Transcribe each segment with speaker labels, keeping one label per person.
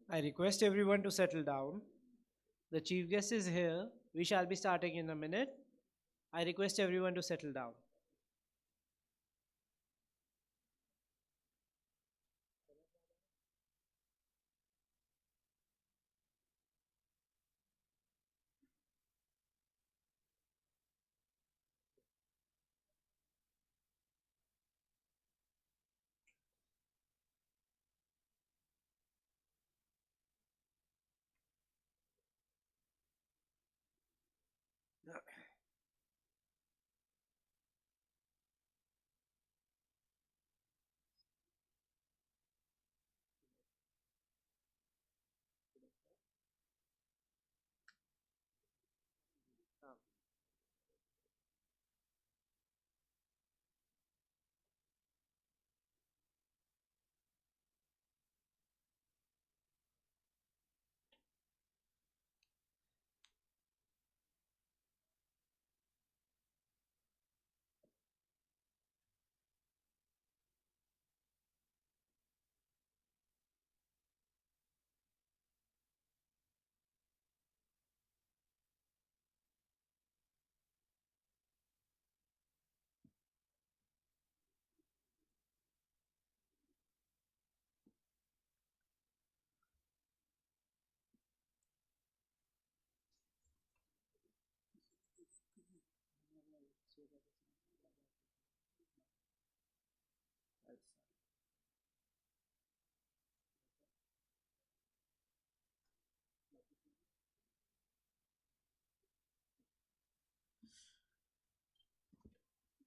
Speaker 1: I request everyone to settle down. The chief guest is here. We shall be starting in a minute. I request everyone to settle down.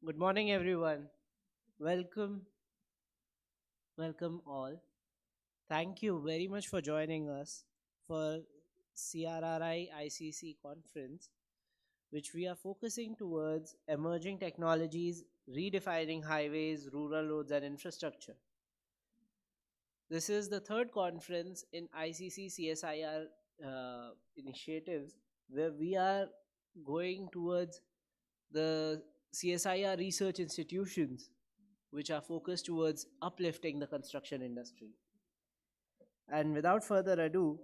Speaker 1: Good morning, everyone. Welcome, welcome all. Thank you very much for joining us for CRRI-ICC conference, which we are focusing towards emerging technologies, redefining highways, rural roads, and infrastructure. This is the third conference in ICC CSIR initiatives where we are going towards the CSIR research institutions which are focused towards uplifting the construction industry. And without further ado,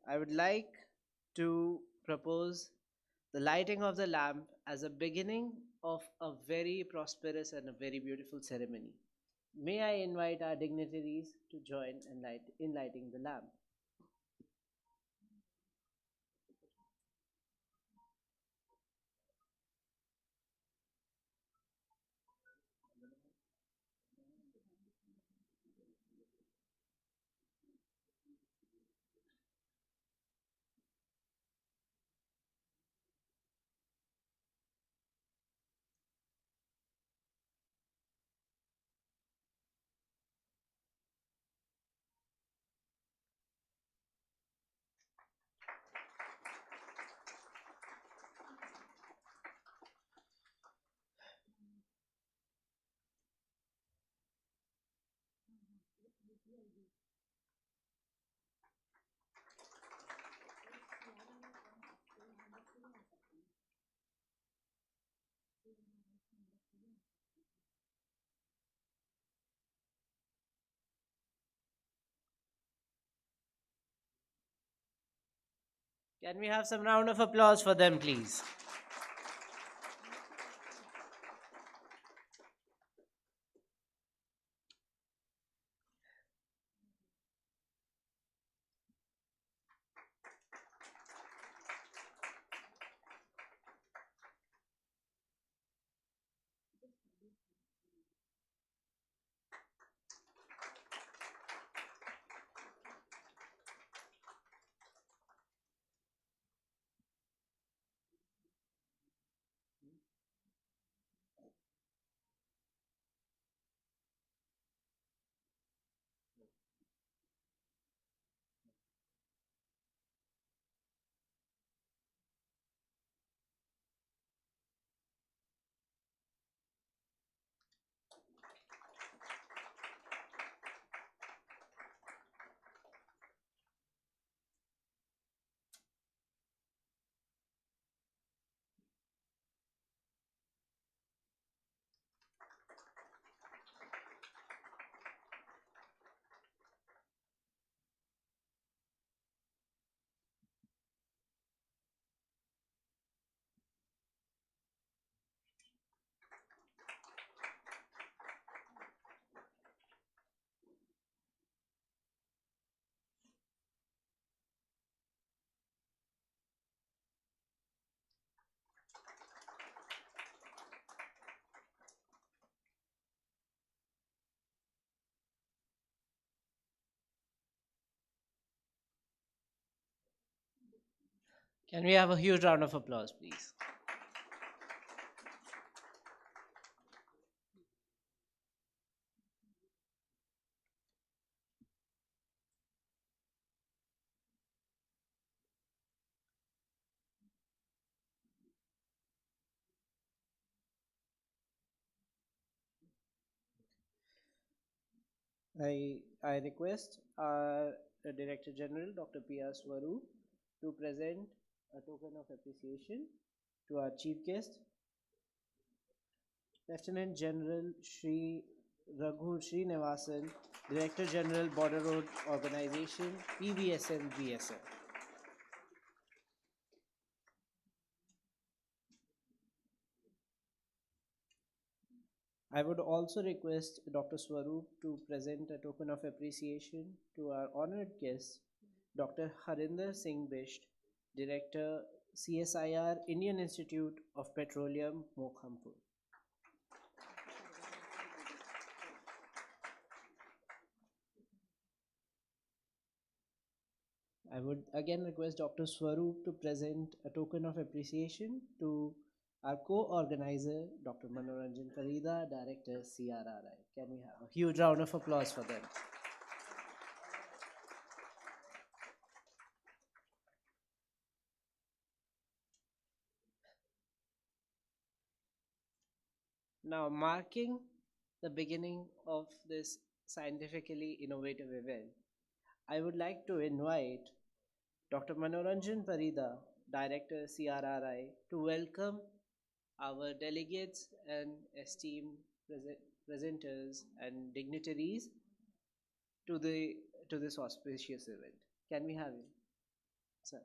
Speaker 1: I would like to propose the lighting of the lamp as a beginning of a very prosperous and a very beautiful ceremony. May I invite our dignitaries to join in lighting the lamp. Can we have some round of applause for them, please? Can we have a huge round of applause, please? I request our Director General, Dr. P.R. Swaroop, to present a token of appreciation to our chief guest, Lieutenant General Shri Raghu Srinivasan, Director General, Border Road Organization, PVSM VSM. I would also request Dr. Swaroop to present a token of appreciation to our honored guest, Dr. Harinder Singh Bisht, Director, CSIR, Indian Institute of Petroleum, Mokhampur. I would again request Dr. Swaroop to present a token of appreciation to our co-organizer, Dr. Manoranjan Parida, Director, CRRI. Can we have a huge round of applause for them? Now, marking the beginning of this scientifically innovative event, I would like to invite Dr. Manoranjan Parida, Director, CRRI, to welcome our delegates and esteemed presenters and dignitaries to this auspicious event. Can we have him, sir?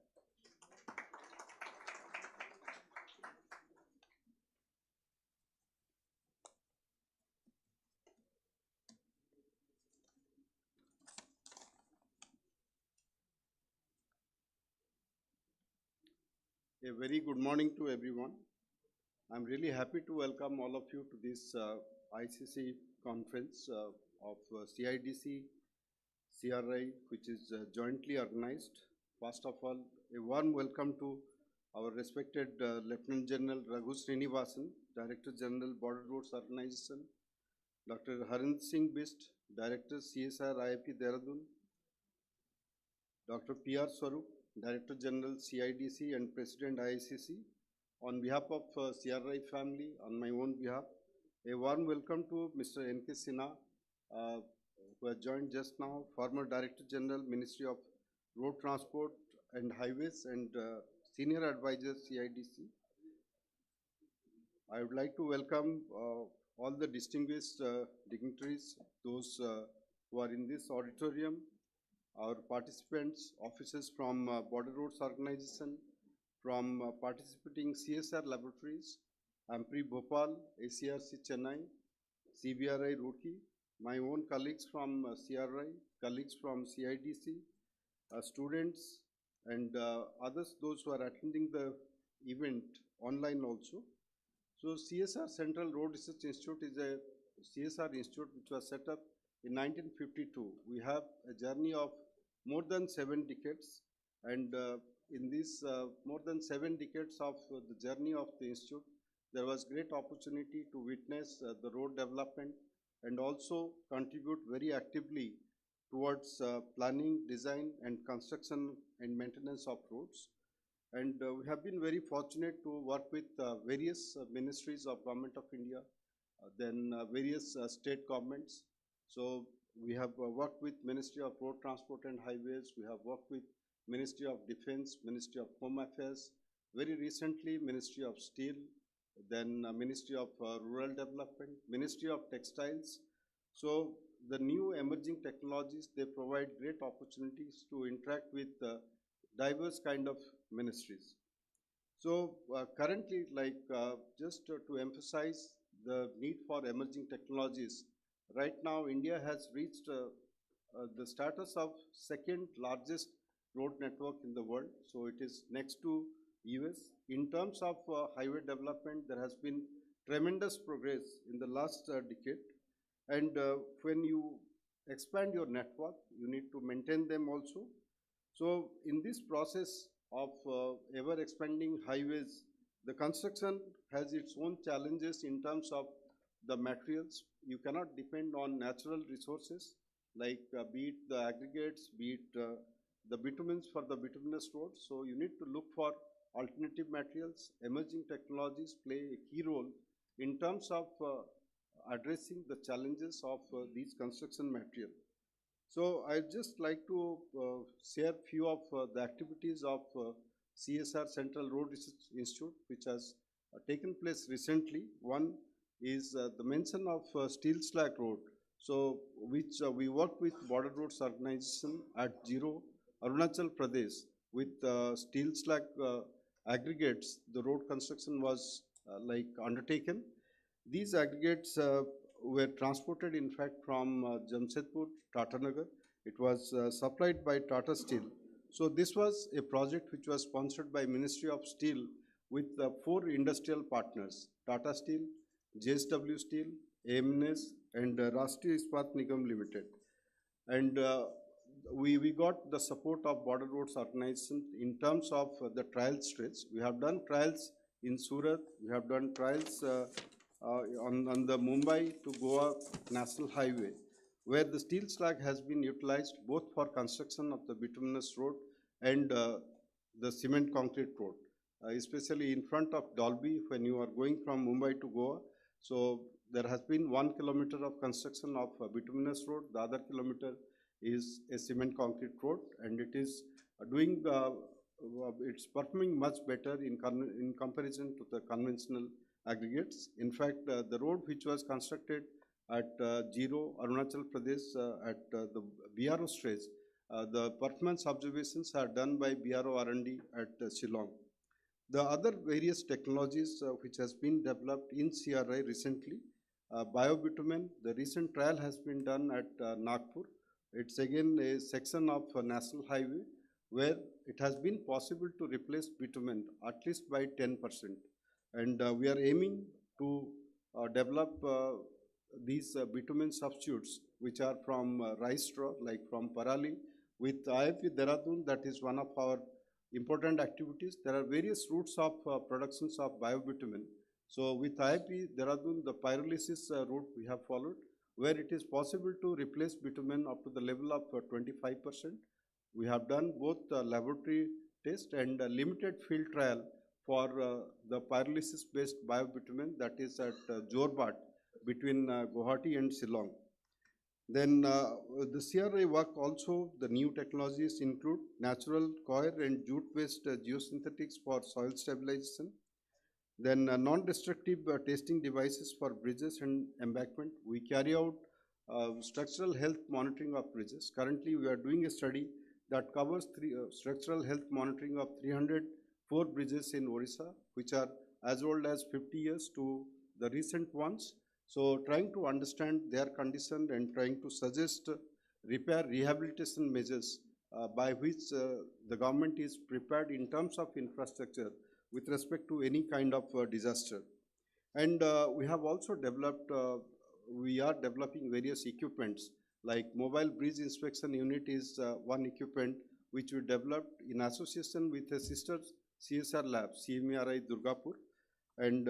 Speaker 2: A very good morning to everyone. I'm really happy to welcome all of you to this ICC conference of CIDC, CRI, which is jointly organized. First of all, a warm welcome to our respected Lieutenant General Raghu Srinivasan, Director General, Border Roads Organization, Dr. Harinder Singh Bisht, Director, CSIR-IIP Dehradun, Dr. P.R. Swaroop, Director General, CIDC and President ICC. On behalf of CRI family, on my own behalf, a warm welcome to Mr. N.K. Sinha, who has joined just now, former Director General, Ministry of Road Transport and Highways and Senior Advisor, CIDC. I would like to welcome all the distinguished dignitaries, those who are in this auditorium, our participants, officers from Border Roads Organization, from participating CSR laboratories, AMPRI Bhopal, ACRC Chennai, CBRI Roorkee, my own colleagues from CRI, colleagues from CIDC, students and others, those who are attending the event online also. So CSR Central Road Research Institute is a CSR institute which was set up in 1952. We have a journey of more than 7 decades, and in this more than 7 decades of the journey of the institute, there was great opportunity to witness the road development and also contribute very actively towards planning, design and construction and maintenance of roads. And we have been very fortunate to work with various ministries of Government of India, then various state governments. So we have worked with Ministry of Road Transport and Highways, we have worked with Ministry of Defense, Ministry of Home Affairs, very recently Ministry of Steel, then Ministry of Rural Development, Ministry of Textiles. So the new emerging technologies, they provide great opportunities to interact with diverse kind of ministries. So currently, like just to emphasize the need for emerging technologies, right now India has reached the status of second largest road network in the world. So it is next to US. In terms of highway development, there has been tremendous progress in the last decade. And when you expand your network, you need to maintain them also. So in this process, of ever expanding highways, the construction has its own challenges in terms of the materials. You cannot depend on natural resources like be it the aggregates, be it the bitumens for the bituminous roads. So you need to look for alternative materials. Emerging technologies play a key role in terms of addressing the challenges of these construction materials. So I'd just like to share few of the activities of CSR Central Road Research Institute, which has taken place recently. One is the mention of steel slag road. So which we work with Border Roads Organization at Zero, Arunachal Pradesh, with steel slag aggregates. The road construction was like undertaken. These aggregates were transported, in fact, from Jamshedpur, Tatanagar. It was supplied by Tata Steel. So this was a project which was sponsored by Ministry of Steel with 4 industrial partners: Tata Steel, JSW Steel, AMNS, and Rashtriya Ispat Nigam Limited. And we got the support of Border Roads Organization in terms of the trial stretch. We have done trials in Surat. We have done trials on the Mumbai to Goa National Highway, where the steel slag has been utilized both for construction of the bituminous road and the cement concrete road, especially in front of Dolby when you are going from Mumbai to Goa. So there has been 1 kilometer of construction of bituminous road. The other kilometer is a cement concrete road, and it is doing it's performing much better in comparison to the conventional aggregates. In fact, the road which was constructed at Zero, Arunachal Pradesh, at the BRO stage, the performance observations are done by BRO R&D at Shillong. The other various technologies which has been developed in CRI recently, biobitumen, the recent trial has been done at Nagpur. It's again a section of National Highway where it has been possible to replace bitumen at least by 10%. And we are aiming to develop these bitumen substitutes which are from rice straw, like from Parali. With IIP Dehradun, that is one of our important activities. There are various routes of productions of biobitumen. So with IIP Dehradun, the pyrolysis route we have followed, where it is possible to replace bitumen up to the level of 25%. We have done both laboratory test and limited field trial for the pyrolysis-based biobitumen, that is at Jorbat between Guwahati and Shillong. Then the CRI work also, the new technologies include natural coir and jute-based geosynthetics for soil stabilization. Then non-destructive testing devices for bridges and embankment. We carry out structural health monitoring of bridges. Currently, we are doing a study that covers structural health monitoring of 304 bridges in Orissa, which are as old as 50 years to the recent ones. So trying to understand their condition and trying to suggest repair rehabilitation measures by which the government is prepared in terms of infrastructure with respect to any kind of disaster. And we have also developed, we are developing various equipments, like mobile bridge inspection unit is one equipment which we developed in association with a sister CSR lab, CMRI Durgapur. And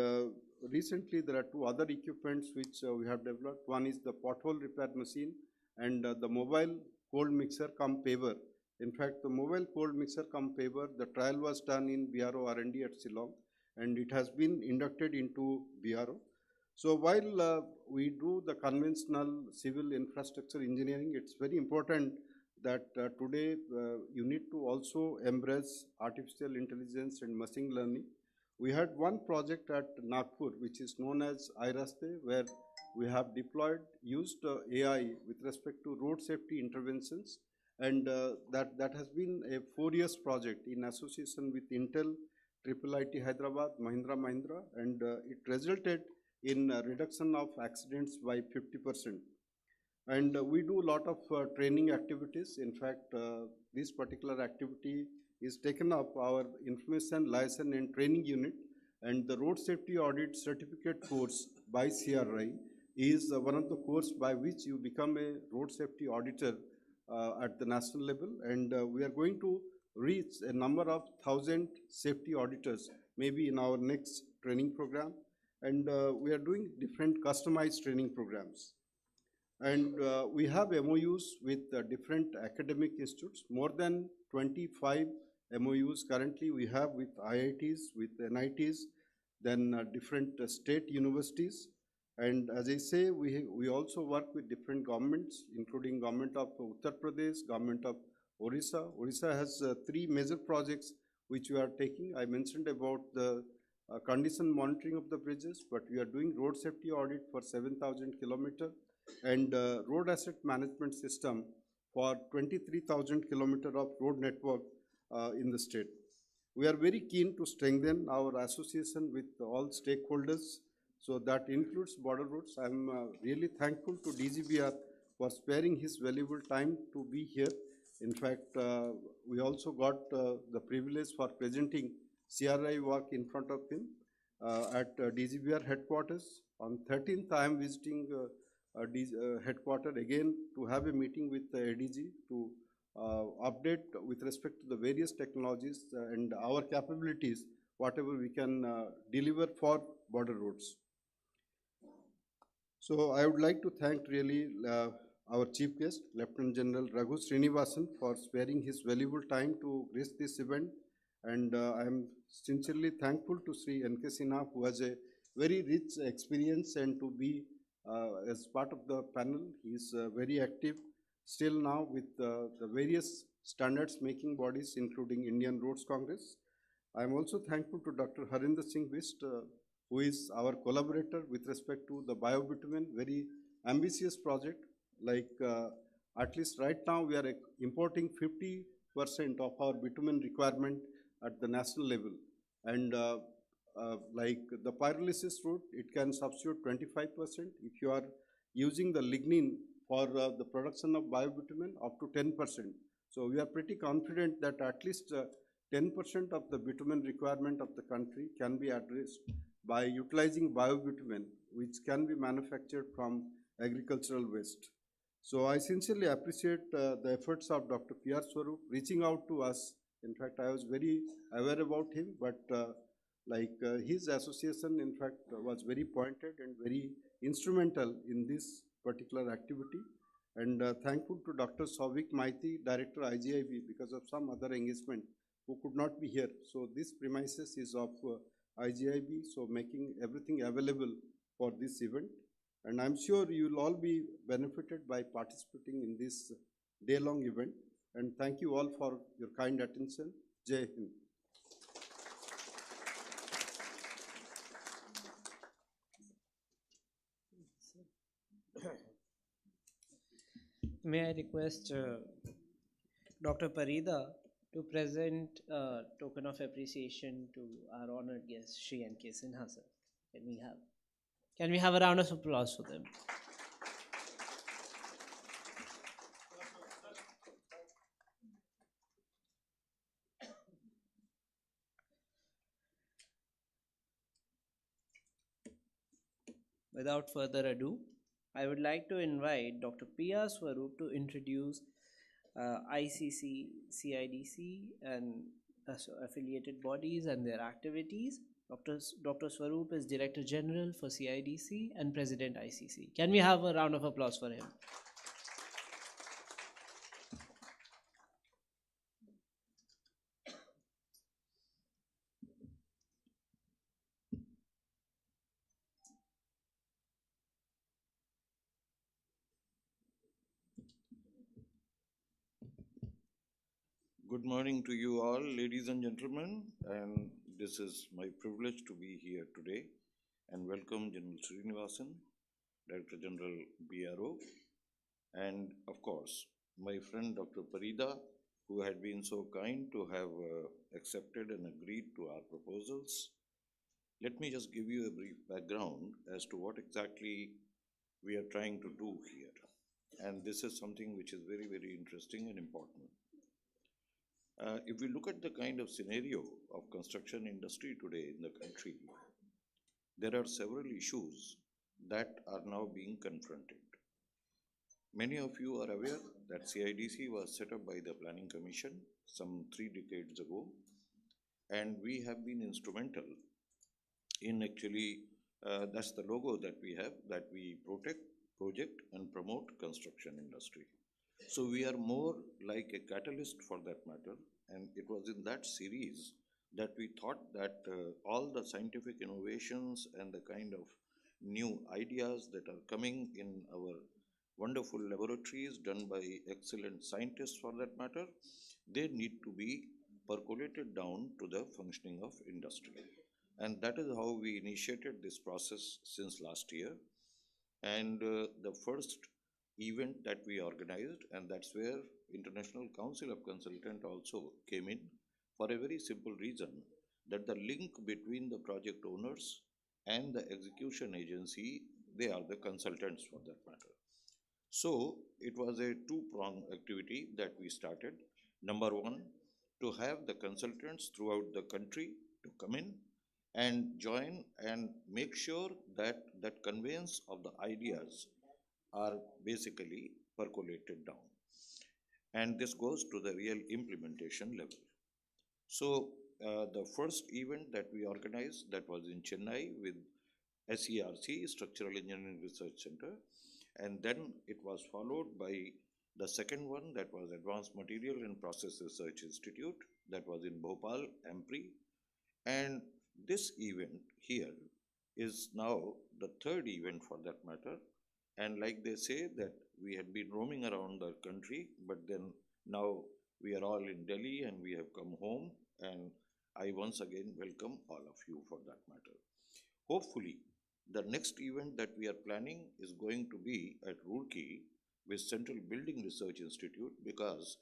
Speaker 2: recently there are 2 other equipments which we have developed. One is the pothole repair machine and the mobile cold mixer cum paver. In fact, the mobile cold mixer cum paver, the trial was done in BRO R&D at Shillong, and it has been inducted into BRO. So while we do the conventional civil infrastructure engineering, it's very important that today you need to also embrace artificial intelligence and machine learning. We had one project at Nagpur, which is known as iRaste, where we have deployed, used AI with respect to road safety interventions. And that has been a 4 years project in association with Intel, IIIT Hyderabad, Mahindra, and it resulted in reduction of accidents by 50%. And we do a lot of training activities. In fact, this particular activity is taken up our information license and training unit, and the road safety audit certificate course by CRI is one of the course by which you become a road safety auditor at the national level, and we are going to reach a number of 1,000 safety auditors, maybe in our next training program. And we are doing different customized training programs. And we have MOUs with different academic institutes, more than 25 MOUs currently we have with IITs, with NITs, then different state universities. And as I say, we also work with different governments, including government of Uttar Pradesh, government of Orissa. Orissa has 3 major projects which we are taking. I mentioned about the condition monitoring of the bridges, but we are doing road safety audit for 7,000 kilometers and road asset management system for 23,000 kilometers of road network in the state. We are very keen to strengthen our association with all stakeholders, so that includes border roads. I am really thankful to DGBR for sparing his valuable time to be here. In fact, we also got the privilege for presenting CRI work in front of him at DGBR headquarters. On 13th, I am visiting headquarters again to have a meeting with the ADG to update with respect to the various technologies and our capabilities, whatever we can deliver for border roads. So I would like to thank really our chief guest, Lieutenant General Raghu Srinivasan, for sparing his valuable time to grace this event. And I am sincerely thankful to Sri N.K. Sinha, who has a very rich experience, and to be as part of the panel. He is very active still now with the various standards making bodies, including Indian Roads Congress. I am also thankful to Dr. Harinder Singh Vist, who is our collaborator with respect to the biobitumen, very ambitious project. Like at least right now we are importing 50% of our bitumen requirement at the national level. And like the pyrolysis route, it can substitute 25%. If you are using the lignin for the production of biobitumen, up to 10%. So we are pretty confident that at least 10% of the bitumen requirement of the country can be addressed by utilizing biobitumen, which can be manufactured from agricultural waste. So I sincerely appreciate the efforts of Dr. P.R. Swarup reaching out to us. In fact, I was very aware about him, but his association, in fact, was very pointed and very instrumental in this particular activity. And thankful to Dr. Souvik Maiti, Director IGIB, because of some other engagement, who could not be here. So this premises is of IGIB, so making everything available for this event. And I'm sure you will all be benefited by participating in this day-long event. And thank you all for your kind attention. Jai Hind.
Speaker 1: May I request Dr. Parida to present a token of appreciation to our honored guest, Shri N.K. Sinha, sir. Can we have a round of applause for them? Without further ado, I would like to invite Dr. P.R. Swarup to introduce ICC, CIDC, and affiliated bodies and their activities. Dr. Swarup is Director General for CIDC and President ICC. Can we have a round of applause for him?
Speaker 3: Good morning to you all, ladies and gentlemen, and this is my privilege to be here today and welcome General Srinivasan, Director General BRO, and of course, my friend Dr. Parida, who had been so kind to have accepted and agreed to our proposals. Let me just give you a brief background as to what exactly we are trying to do here. And this is something which is very, very interesting and important. If we look at the kind of scenario of construction industry today in the country, there are several issues that are now being confronted. Many of you are aware that CIDC was set up by the Planning Commission some 3 decades ago, and we have been instrumental in actually, that's the logo that we have, that we protect, project, and promote construction industry. So we are more like a catalyst for that matter, and it was in that series that we thought that all the scientific innovations and the kind of new ideas that are coming in our wonderful laboratories done by excellent scientists for that matter, they need to be percolated down to the functioning of industry. And that is how we initiated this process since last year. And the first event that we organized, and that's where International Council of Consultants also came in, for a very simple reason, that the link between the project owners and the execution agency, they are the consultants for that matter. So it was a two-pronged activity that we started. Number one, to have the consultants throughout the country to come in and join and make sure that that conveyance of the ideas are basically percolated down. And this goes to the real implementation level. So the first event that we organized, that was in Chennai with SERC, Structural Engineering Research Center, and then it was followed by the second one, that was Advanced Material and Process Research Institute, that was in Bhopal, AMPRI. And this event here is now the third event for that matter. And like they say that we had been roaming around the country, but then now we are all in Delhi and we have come home, and I once again welcome all of you for that matter. Hopefully, the next event that we are planning is going to be at Roorkee with Central Building Research Institute, because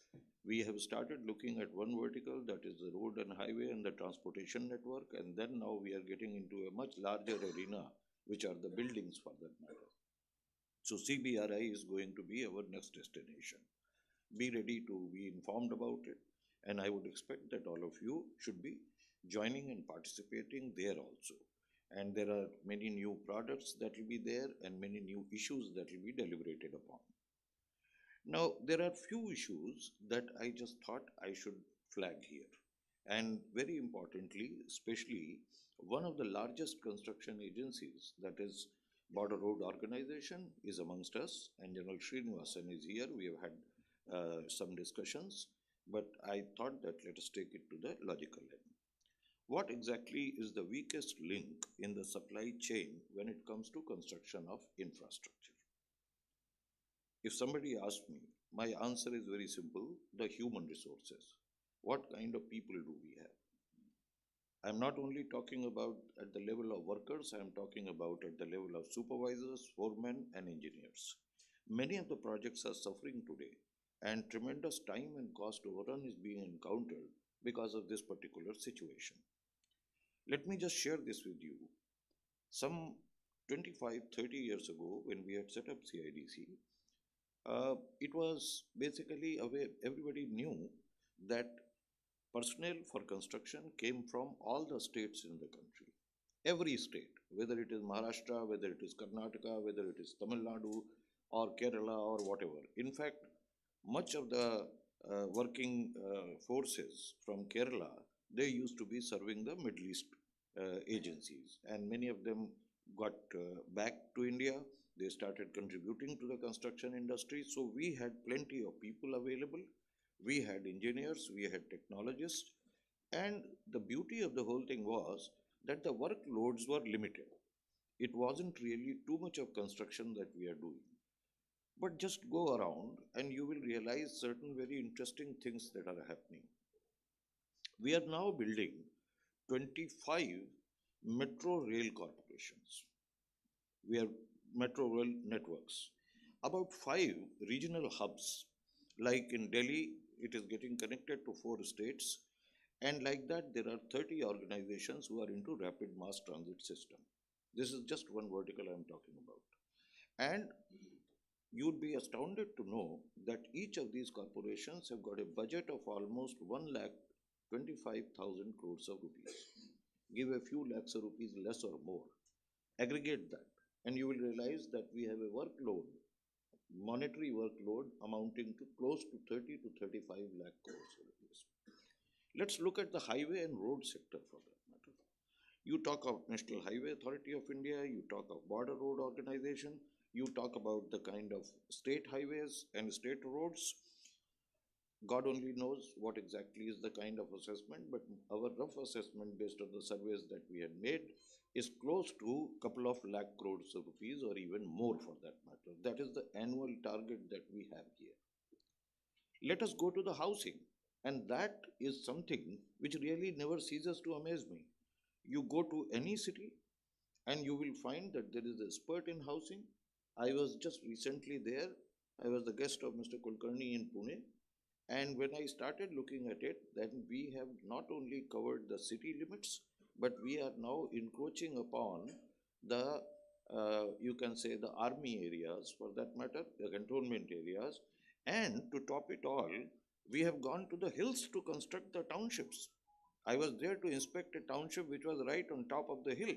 Speaker 3: we have started looking at one vertical, that is the road and highway and the transportation network, and then now we are getting into a much larger arena, which are the buildings for that matter. So CBRI is going to be our next destination. Be ready to be informed about it, and I would expect that all of you should be joining and participating there also. And there are many new products that will be there and many new issues that will be deliberated upon. Now, there are few issues that I just thought I should flag here. And very importantly, especially one of the largest construction agencies, that is Border Road Organization, is amongst us, and General Srinivasan is here. We have had some discussions, but I thought that let us take it to the logical end. What exactly is the weakest link in the supply chain when it comes to construction of infrastructure? If somebody asks me, my answer is very simple: the human resources. What kind of people do we have? I'm not only talking about at the level of workers, I'm talking about at the level of supervisors, foremen, and engineers. Many of the projects are suffering today, and tremendous time and cost overrun is being encountered because of this particular situation. Let me just share this with you. Some 25-30 years ago, when we had set up CIDC, it was basically everybody knew that personnel for construction came from all the states in the country. Every state, whether it is Maharashtra, whether it is Karnataka, whether it is Tamil Nadu or Kerala or whatever. In fact, much of the working forces from Kerala, they used to be serving the Middle East agencies, and many of them got back to India. They started contributing to the construction industry. So we had plenty of people available. We had engineers, we had technologists, and the beauty of the whole thing was that the workloads were limited. It wasn't really too much of construction that we are doing. But just go around and you will realize certain very interesting things that are happening. We are now building 25 metro rail corporations. We are metro rail networks. About 5 regional hubs, like in Delhi, it is getting connected to 4 states. And like that, there are 30 organizations who are into rapid mass transit system. This is just one vertical I'm talking about. And you'd be astounded to know that each of these corporations have got a budget of almost 1,25,000 crores of rupees. Give a few lakhs of rupees less or more. Aggregate that, and you will realize that we have a workload monetary workload amounting to close to 30 to 35 lakh crores rupees. Let's look at the highway and road sector for that matter. You talk of National Highway Authority of India, you talk of Border Road Organization, you talk about the kind of state highways and state roads. God only knows what exactly is the kind of assessment, but our rough assessment based on the surveys that we had made is close to a couple of lakh crores of rupees or even more for that matter. That is the annual target that we have here. Let us go to the housing, and that is something which really never ceases to amaze me. You go to any city and you will find that there is a spurt in housing. I was just recently there. I was the guest of Mr. Kulkarni in Pune. And when I started looking at it, then we have not only covered the city limits, but we are now encroaching upon the, you can say, the army areas for that matter, the cantonment areas. And to top it all, we have gone to the hills to construct the townships. I was there to inspect a township which was right on top of the hill.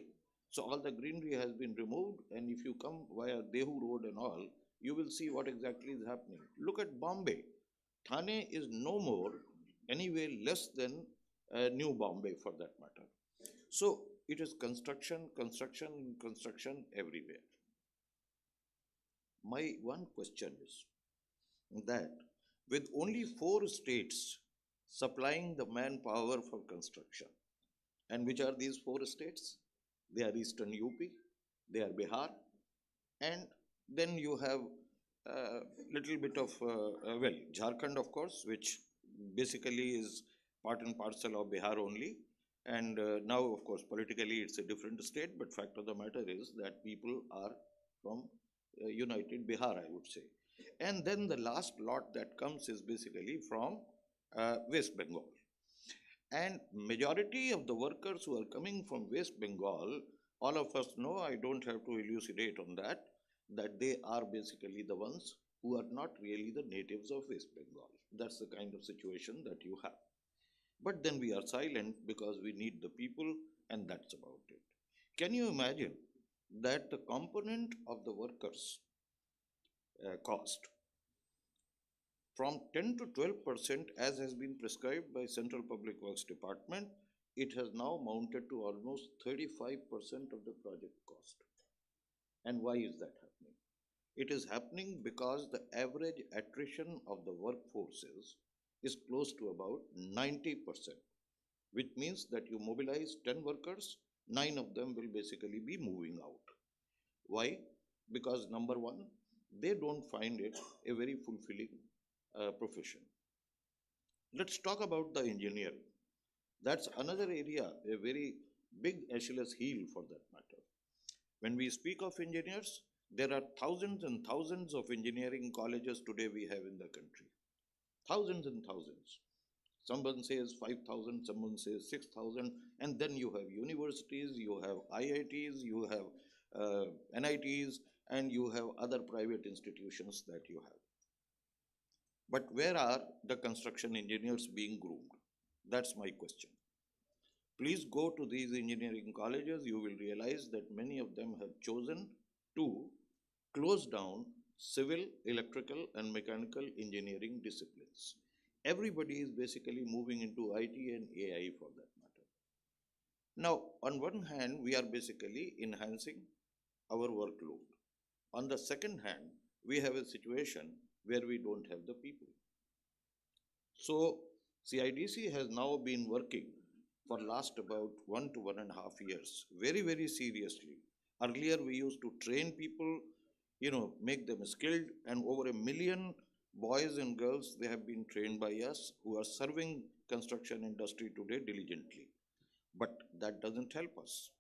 Speaker 3: So all the greenery has been removed, and if you come via Dehu Road and all, you will see what exactly is happening. Look at Bombay. Thane is no more anywhere less than New Bombay for that matter. So it is construction, construction, construction everywhere. My one question is that with only 4 states supplying the manpower for construction, and which are these 4 states? They are Eastern UP, they are Bihar, and then you have little bit of, well, Jharkhand, of course, which basically is part and parcel of Bihar only. And now, of course, politically it's a different state, but fact of the matter is that people are from United Bihar, I would say. And then the last lot that comes is basically from West Bengal. And majority of the workers who are coming from West Bengal, all of us know, I don't have to elucidate on that, that they are basically the ones who are not really the natives of West Bengal. That's the kind of situation that you have. But then we are silent because we need the people, and that's about it. Can you imagine that the component of the workers' cost from 10 to 12% as has been prescribed by Central Public Works Department, it has now mounted to almost 35% of the project cost. And why is that happening? It is happening because the average attrition of the workforces is close to about 90%, which means that you mobilize 10 workers, 9 of them will basically be moving out. Why? Because number one, they don't find it a very fulfilling profession. Let's talk about the engineering. That's another area, a very big Achilles heel for that matter. When we speak of engineers, there are thousands and thousands of engineering colleges today we have in the country. Thousands and thousands. Someone says 5,000, someone says 6,000, and then you have universities, you have IITs, you have NITs, and you have other private institutions that you have. But where are the construction engineers being groomed? That's my question. Please go to these engineering colleges, you will realize that many of them have chosen to close down civil, electrical, and mechanical engineering disciplines. Everybody is basically moving into IT and AI for that matter. Now, on one hand, we are basically enhancing our workload. On the second hand, we have a situation where we don't have the people. So, CIDC has now been working for last about 1 to 1.5 years, very, very seriously. Earlier, we used to train people, make them skilled, and over 1 million boys and girls, they have been trained by us who are serving construction industry today diligently. But that doesn't help us.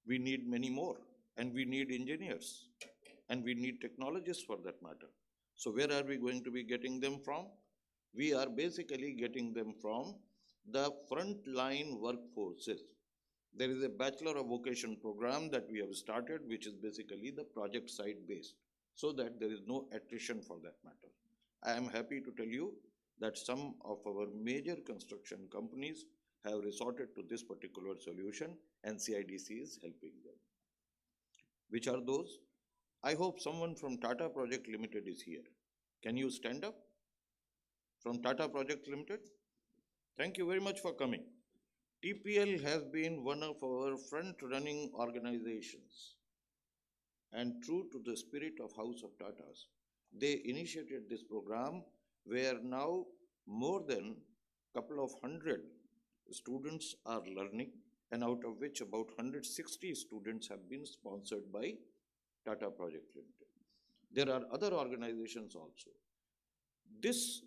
Speaker 3: We need many more, and we need engineers, and we need technologists for that matter. So where are we going to be getting them from? We are basically getting them from the frontline workforces. There is a Bachelor of Vocation program that we have started, which is basically the project site based, so that there is no attrition for that matter. I am happy to tell you that some of our major construction companies have resorted to this particular solution, and CIDC is helping them. Which are those? I hope someone from Tata Project Limited is here. Can you stand up? From Tata Project Limited? Thank you very much for coming. TPL has been one of our front-running organizations, and true to the spirit of House of Tatas, they initiated this program where now more than couple of hundred students are learning, and out of which about 160 students have been sponsored by Tata Project Limited. There are other organizations also. This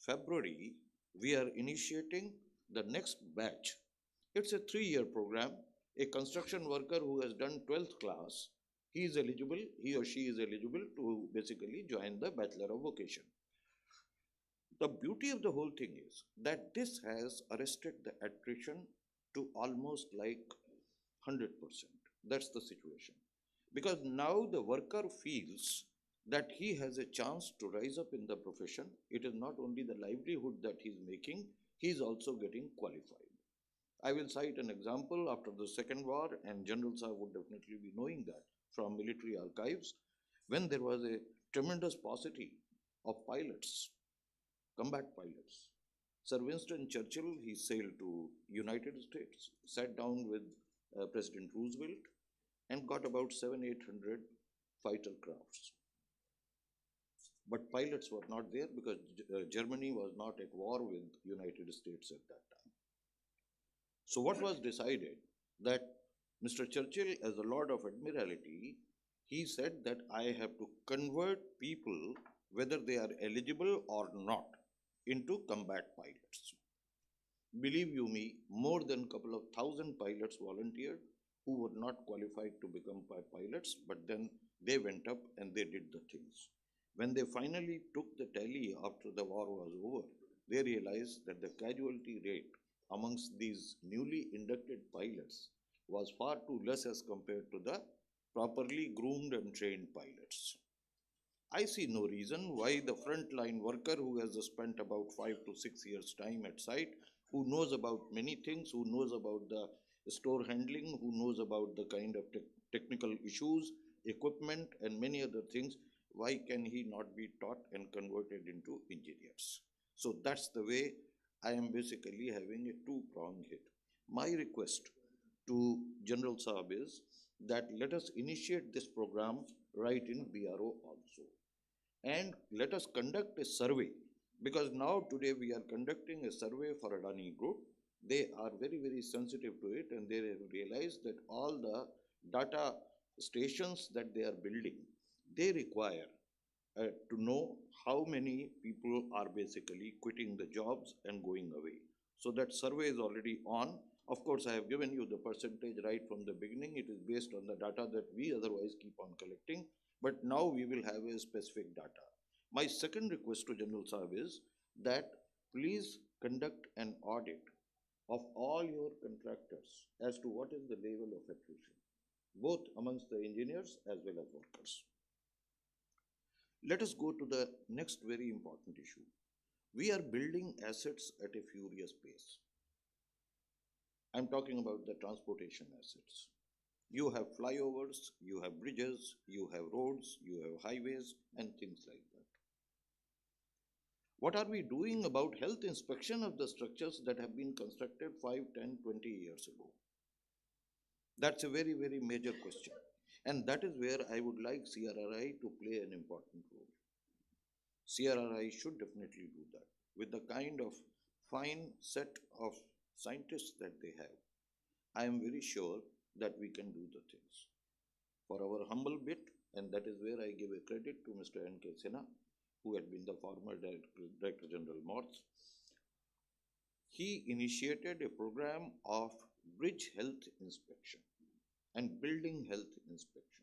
Speaker 3: February, we are initiating the next batch. It's a 3-year program. A construction worker who has done 12th class, he or she is eligible to basically join the Bachelor of Vocation. The beauty of the whole thing is that this has arrested the attrition to almost like 100%. That's the situation. Because now the worker feels that he has a chance to rise up in the profession. It is not only the livelihood that he is making, he is also getting qualified. I will cite an example after the Second War, and General Sir would definitely be knowing that from military archives, when there was a tremendous paucity of pilots, combat pilots. Sir Winston Churchill, he sailed to United States, sat down with President Roosevelt, and got about 700-800 fighter crafts. But pilots were not there because Germany was not at war with United States at that time. So what was decided? That Mr. Churchill, as the Lord of Admiralty, he said that I have to convert people, whether they are eligible or not, into combat pilots. Believe you me, more than a couple of thousand pilots volunteered who were not qualified to become pilots, but then they went up and they did the things. When they finally took the tally after the war was over, they realized that the casualty rate amongst these newly inducted pilots was far too less as compared to the properly groomed and trained pilots. I see no reason why the frontline worker who has spent about 5 to 6 years time at site, who knows about many things, who knows about the store handling, who knows about the kind of technical issues, equipment and many other things, why can he not be taught and converted into engineers? So that's the way I am basically having a two-pronged hit. My request to General Saab is that let us initiate this program right in BRO also. And let us conduct a survey, because now today we are conducting a survey for Adani Group. They are very, very sensitive to it, and they have realized that all the data stations that they are building, they require to know how many people are basically quitting the jobs and going away. So that survey is already on. Of course, I have given you the percentage right from the beginning. It is based on the data that we otherwise keep on collecting, but now we will have a specific data. My second request to General Saab is that please conduct an audit of all your contractors as to what is the level of attrition, both amongst the engineers as well as workers. Let us go to the next very important issue. We are building assets at a furious pace. I'm talking about the transportation assets. You have flyovers, you have bridges, you have roads, you have highways, and things like that. What are we doing about health inspection of the structures that have been constructed 5, 10, 20 years ago? That's a very, very major question. And that is where I would like CRRI to play an important role. CRRI should definitely do that. With the kind of fine set of scientists that they have, I am very sure that we can do the things. For our humble bit, and that is where I give a credit to Mr. N.K. Sinha, who had been the former Director General MORTH. He initiated a program of bridge health inspection and building health inspection.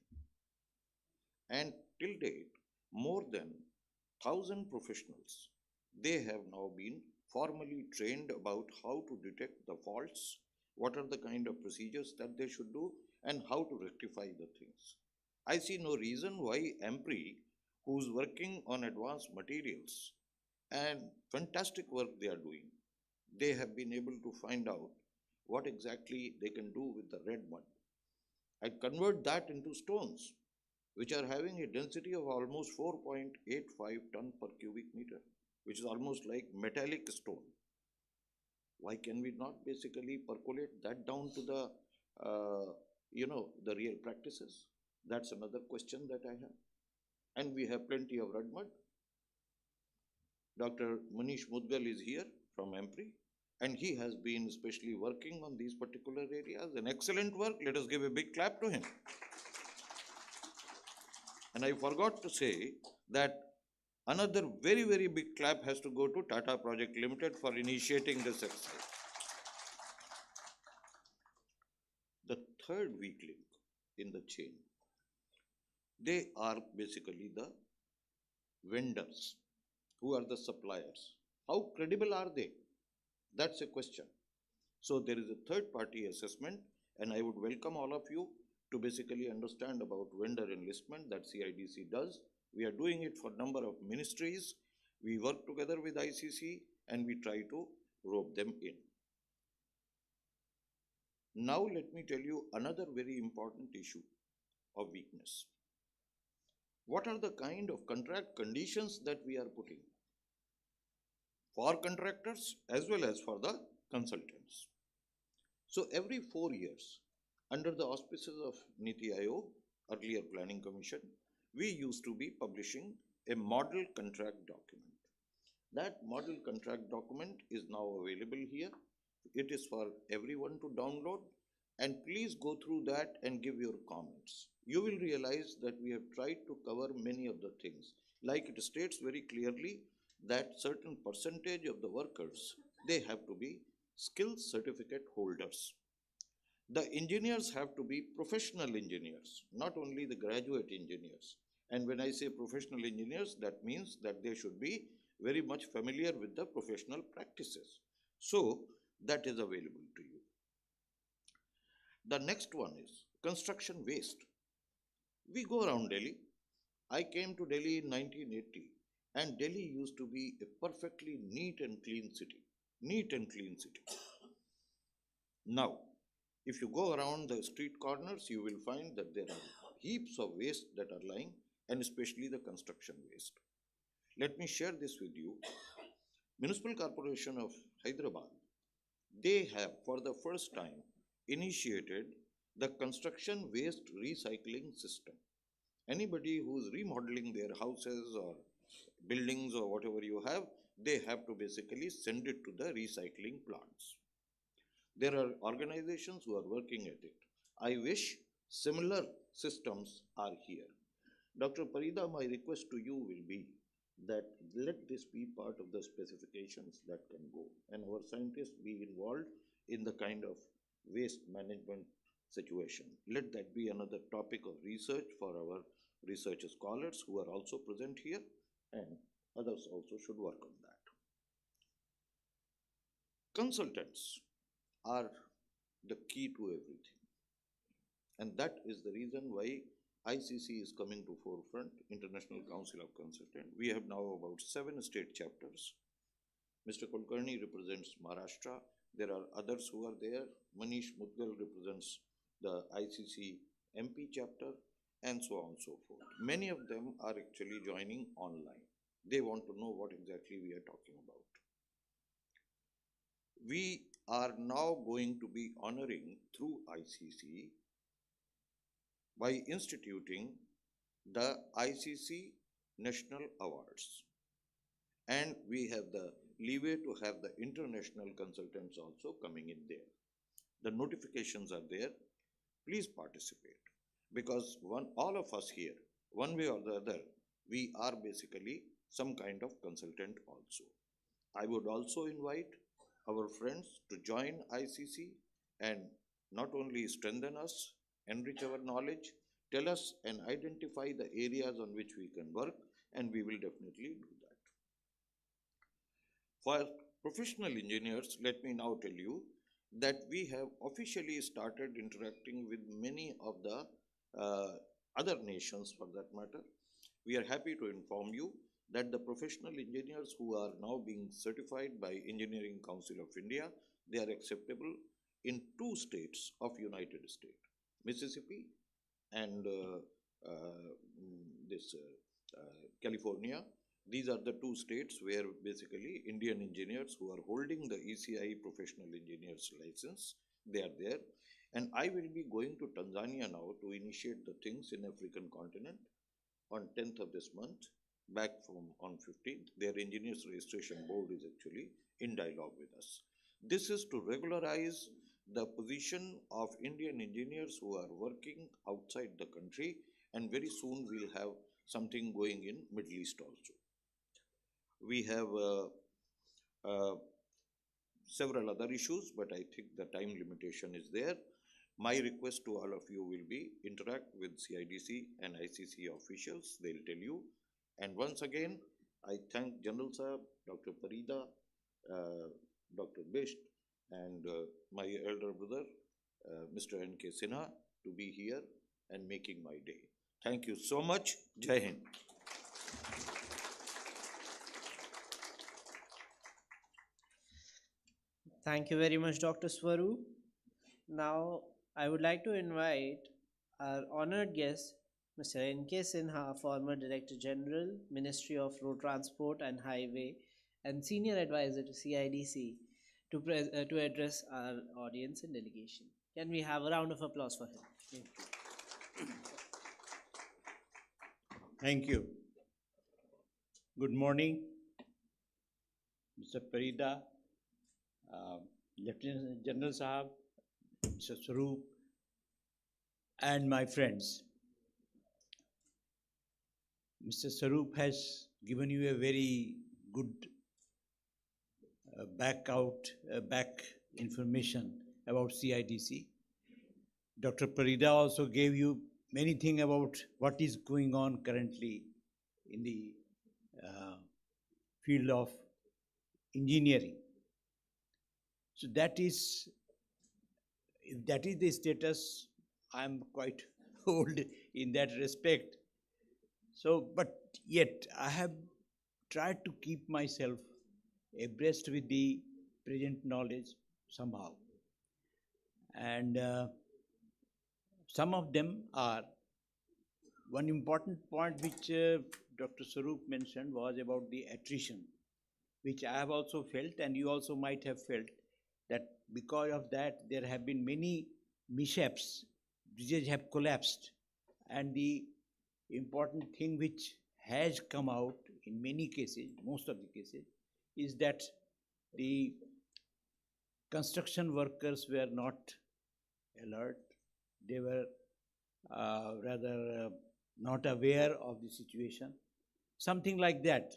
Speaker 3: And till date, more than 1,000 professionals, they have now been formally trained about how to detect the faults, what are the kind of procedures that they should do, and how to rectify the things. I see no reason why AMPRI, who's working on advanced materials, and fantastic work they are doing, they have been able to find out what exactly they can do with the red mud and convert that into stones. which are having a density of almost 4.85 ton per cubic meter, which is almost like metallic stone. Why can we not basically percolate that down to the, the real practices? That's another question that I have. And we have plenty of red mud. Dr. Manish Mudgal is here from EMPRI, and he has been especially working on these particular areas. An excellent work. Let us give a big clap to him. And I forgot to say that another very, very big clap has to go to Tata Project Limited for initiating this exercise. The third weak link in the chain, they are basically the vendors, who are the suppliers. How credible are they? That's a question. So there is a third party assessment, and I would welcome all of you to basically understand about vendor enlistment that CIDC does. We are doing it for a number of ministries. We work together with ICC and we try to rope them in. Now let me tell you another very important issue of weakness. What are the kind of contract conditions that we are putting for contractors as well as for the consultants? So every 4 years, under the auspices of Niti Aayog, earlier Planning Commission, we used to be publishing a model contract document. That model contract document is now available here. It is for everyone to download, and please go through that and give your comments. You will realize that we have tried to cover many of the things. Like it states very clearly that certain percentage of the workers, they have to be skills certificate holders. The engineers have to be professional engineers, not only the graduate engineers. And when I say professional engineers, that means that they should be very much familiar with the professional practices. So that is available to you. The next one is construction waste. We go around Delhi. I came to Delhi in 1980, and Delhi used to be a perfectly neat and clean city. Neat and clean city. Now, if you go around the street corners, you will find that there are heaps of waste that are lying, and especially the construction waste. Let me share this with you. Municipal Corporation of Hyderabad, they have for the first time initiated the construction waste recycling system. Anybody who is remodeling their houses or buildings or whatever you have, they have to basically send it to the recycling plants. There are organizations who are working at it. I wish similar systems are here. Dr. Parida, my request to you will be that let this be part of the specifications that can go, and our scientists be involved in the kind of waste management situation. Let that be another topic of research for our research scholars who are also present here, and others also should work on that. Consultants are the key to everything, and that is the reason why ICC is coming to forefront, International Council of Consultants. We have now about 7 state chapters. Mr. Kulkarni represents Maharashtra. There are others who are there. Manish Mudgal represents the ICC MP chapter, and so on and so forth. Many of them are actually joining online. They want to know what exactly we are talking about. We are now going to be honoring through ICC by instituting the ICC National Awards. And we have the leeway to have the international consultants also coming in there. The notifications are there. Please participate, because all of us here, one way or the other, we are basically some kind of consultant also. I would also invite our friends to join ICC and not only strengthen us, enrich our knowledge, tell us and identify the areas on which we can work, and we will definitely do that. For professional engineers, let me now tell you that we have officially started interacting with many of the other nations for that matter. We are happy to inform you that the professional engineers who are now being certified by Engineering Council of India, they are acceptable in 2 states of United States, Mississippi and California. These are the two states where basically Indian engineers who are holding the ECI professional engineers license, they are there. And I will be going to Tanzania now to initiate the things in African continent on 10th of this month, back from on 15th. Their engineers registration board is actually in dialogue with us. This is to regularize the position of Indian engineers who are working outside the country, and very soon we'll have something going in Middle East also. We have several other issues, but I think the time limitation is there. My request to all of you will be interact with CIDC and ICC officials, they'll tell you. And once again, I thank General Sahab, Dr. Parida, Dr. Bisht, and my elder brother, Mr. N.K. Sinha, to be here and making my day. Thank you so much. Jai Hind.
Speaker 1: Thank you very much, Dr. Swaroop. Now, I would like to invite our honored guest, Mr. N.K. Sinha, former Director General, Ministry of Road Transport and Highway, and Senior Advisor to CIDC, to address our audience and delegation. Can we have a round of applause for him? Thank you.
Speaker 4: Thank you. Good morning, Mr. Parida, Lieutenant General Sahab, Mr. Swaroop, and my friends. Mr. Swaroop has given you a very good back information about CIDC. Dr. Parida also gave you many things about what is going on currently in the field of engineering. So that is, if that is the status, I am quite old in that respect. So, but yet I have tried to keep myself abreast with the present knowledge somehow. And some of them are, one important point which Dr. Swaroop mentioned was about the attrition, which I have also felt, and you also might have felt, that because of that there have been many mishaps, bridges have collapsed, and the important thing which has come out in many cases, most of the cases, is that the construction workers were not alert, they were rather not aware of the situation, something like that.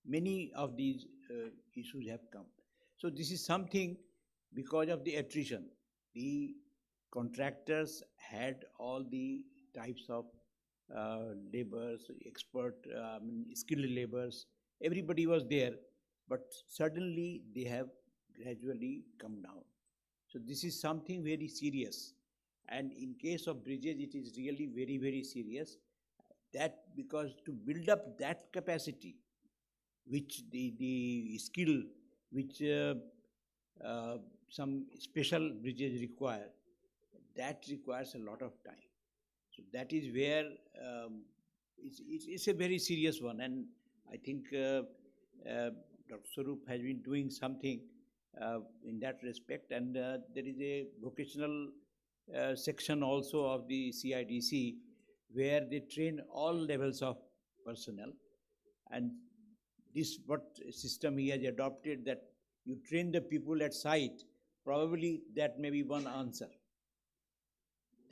Speaker 4: Many of these issues have come. So this is something because of the attrition. The contractors had all the types of laborers, expert, skilled laborers, everybody was there, but suddenly they have gradually come down. So this is something very serious. And in case of bridges, it is really very, very serious. That because to build up that capacity, which the skill which some special bridges require, that requires a lot of time. So that is where it's a very serious one, and I think Dr. Swaroop has been doing something in that respect, and there is a vocational section also of the CIDC where they train all levels of personnel, and this what system he has adopted, that you train the people at site, probably that may be one answer.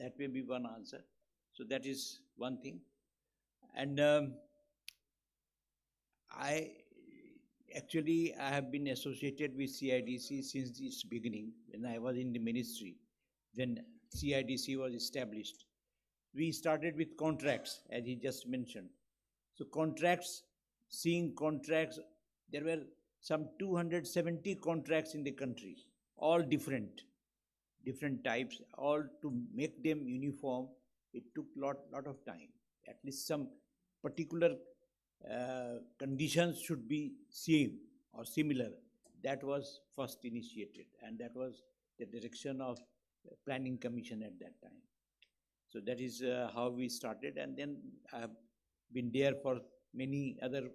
Speaker 4: That may be one answer. So that is one thing. And I have been associated with CIDC since its beginning, when I was in the ministry, when CIDC was established. We started with contracts, as he just mentioned. So contracts, seeing contracts, there were some 270 contracts in the country, all different types, all to make them uniform. It took lot of time. At least some particular conditions should be same or similar. That was first initiated, and that was the direction of Planning Commission at that time. So that is how we started, and then I have been there for many other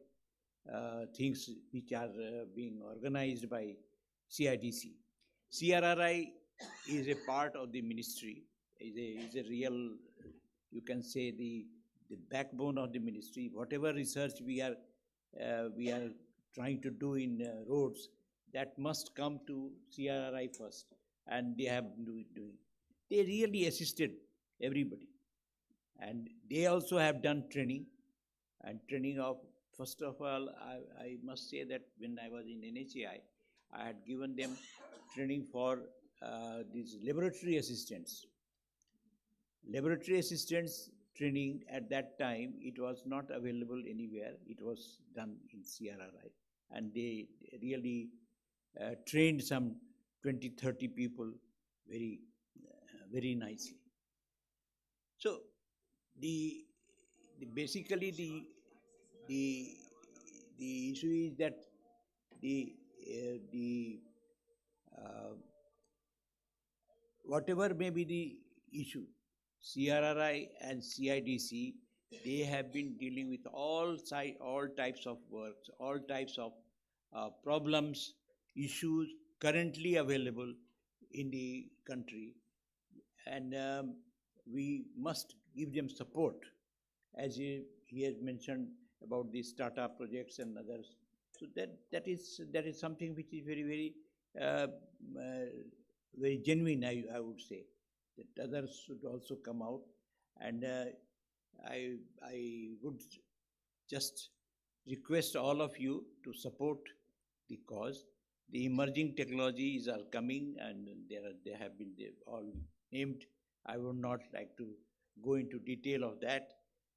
Speaker 4: things which are being organized by CIDC. CRRI is a part of the ministry, is a real, you can say, the backbone of the ministry. Whatever research we are trying to do in roads, that must come to CRRI first, and they have doing. They really assisted everybody, and they also have done training, and training of, first of all, I must say that when I was in NHAI, I had given them training for these laboratory assistants. Laboratory assistants training at that time, it was not available anywhere. It was done in CRRI, and they really trained some 20-30 people very, very nicely. So basically the issue is that whatever may be the issue, CRRI and CIDC, they have been dealing with all types of works, all types of problems, issues currently available in the country, and we must give them support, as he has mentioned about the startup projects and others. So that is something which is very very genuine, I would say, that others should also come out, and I would just request all of you to support the cause. The emerging technologies are coming, and they have been all named. I would not like to go into detail of that.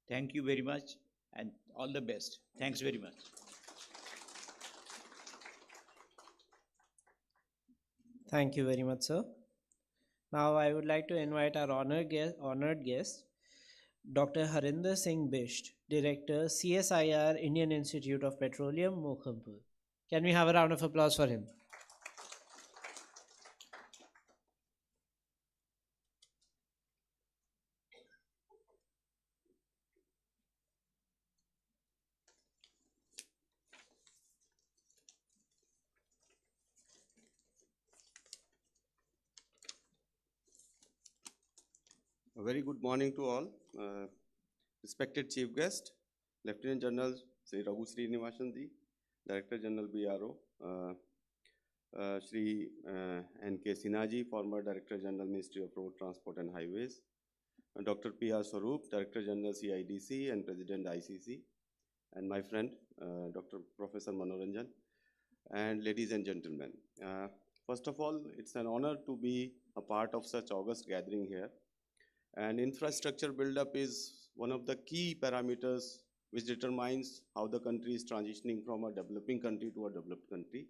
Speaker 4: Thank you very much, and all the best. Thanks very much.
Speaker 1: Thank you very much, sir. Now I would like to invite our honored guest, Dr. Harinder Singh Bisht, Director, CSIR, Indian Institute of Petroleum, Mokhampur. Can we have a round of applause for him?
Speaker 2: A very good morning to all. Respected Chief Guest, Lieutenant General Sri Raghu Srinivasan Ji, Director General BRO, Shri N.K. Sinha Ji, former Director General Ministry of Road Transport and Highways, Dr. P.R. Swaroop, Director General CIDC and President ICC, and my friend, Dr. Professor Manoranjan, and ladies and gentlemen. First of all, it's an honor to be a part of such august gathering here. And infrastructure buildup is one of the key parameters which determines how the country is transitioning from a developing country to a developed country.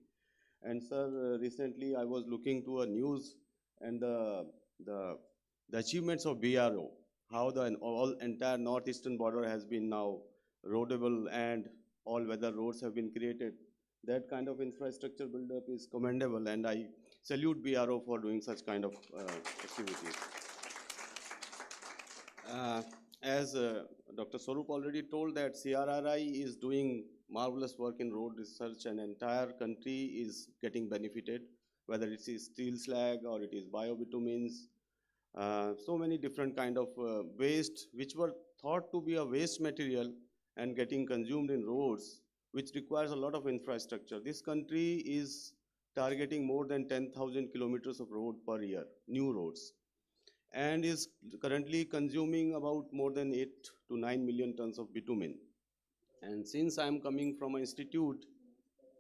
Speaker 2: And sir, recently I was looking to a news and the achievements of BRO, how the entire northeastern border has been now roadable and all weather roads have been created. That kind of infrastructure buildup is commendable, and I salute BRO for doing such kind of activities. As Dr. Swaroop already told, that CRRI is doing marvelous work in road research, and entire country is getting benefited, whether it is steel slag or it is biobitumens, so many different kind of waste which were thought to be a waste material and getting consumed in roads, which requires a lot of infrastructure. This country is targeting more than 10,000 kilometers of road per year, new roads, and is currently consuming about more than 8 to 9 million tons of bitumen. And since I am coming from an institute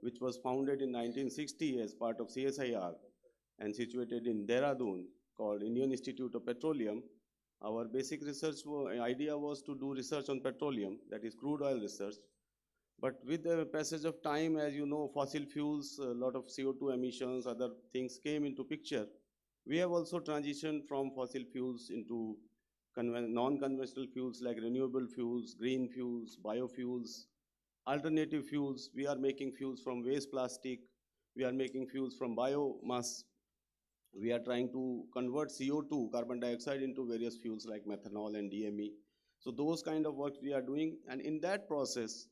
Speaker 2: which was founded in 1960 as part of CSIR and situated in Dehradun, called Indian Institute of Petroleum, our basic research idea was to do research on petroleum, that is crude oil research. But with the passage of time, as you know, fossil fuels, a lot of CO2 emissions, other things came into picture. We have also transitioned from fossil fuels into non-conventional fuels like renewable fuels, green fuels, biofuels, alternative fuels. We are making fuels from waste plastic. We are making fuels from biomass.
Speaker 5: We are trying to convert CO2, carbon dioxide, into various fuels like methanol and DME. So those kind of work we are doing, and in that process,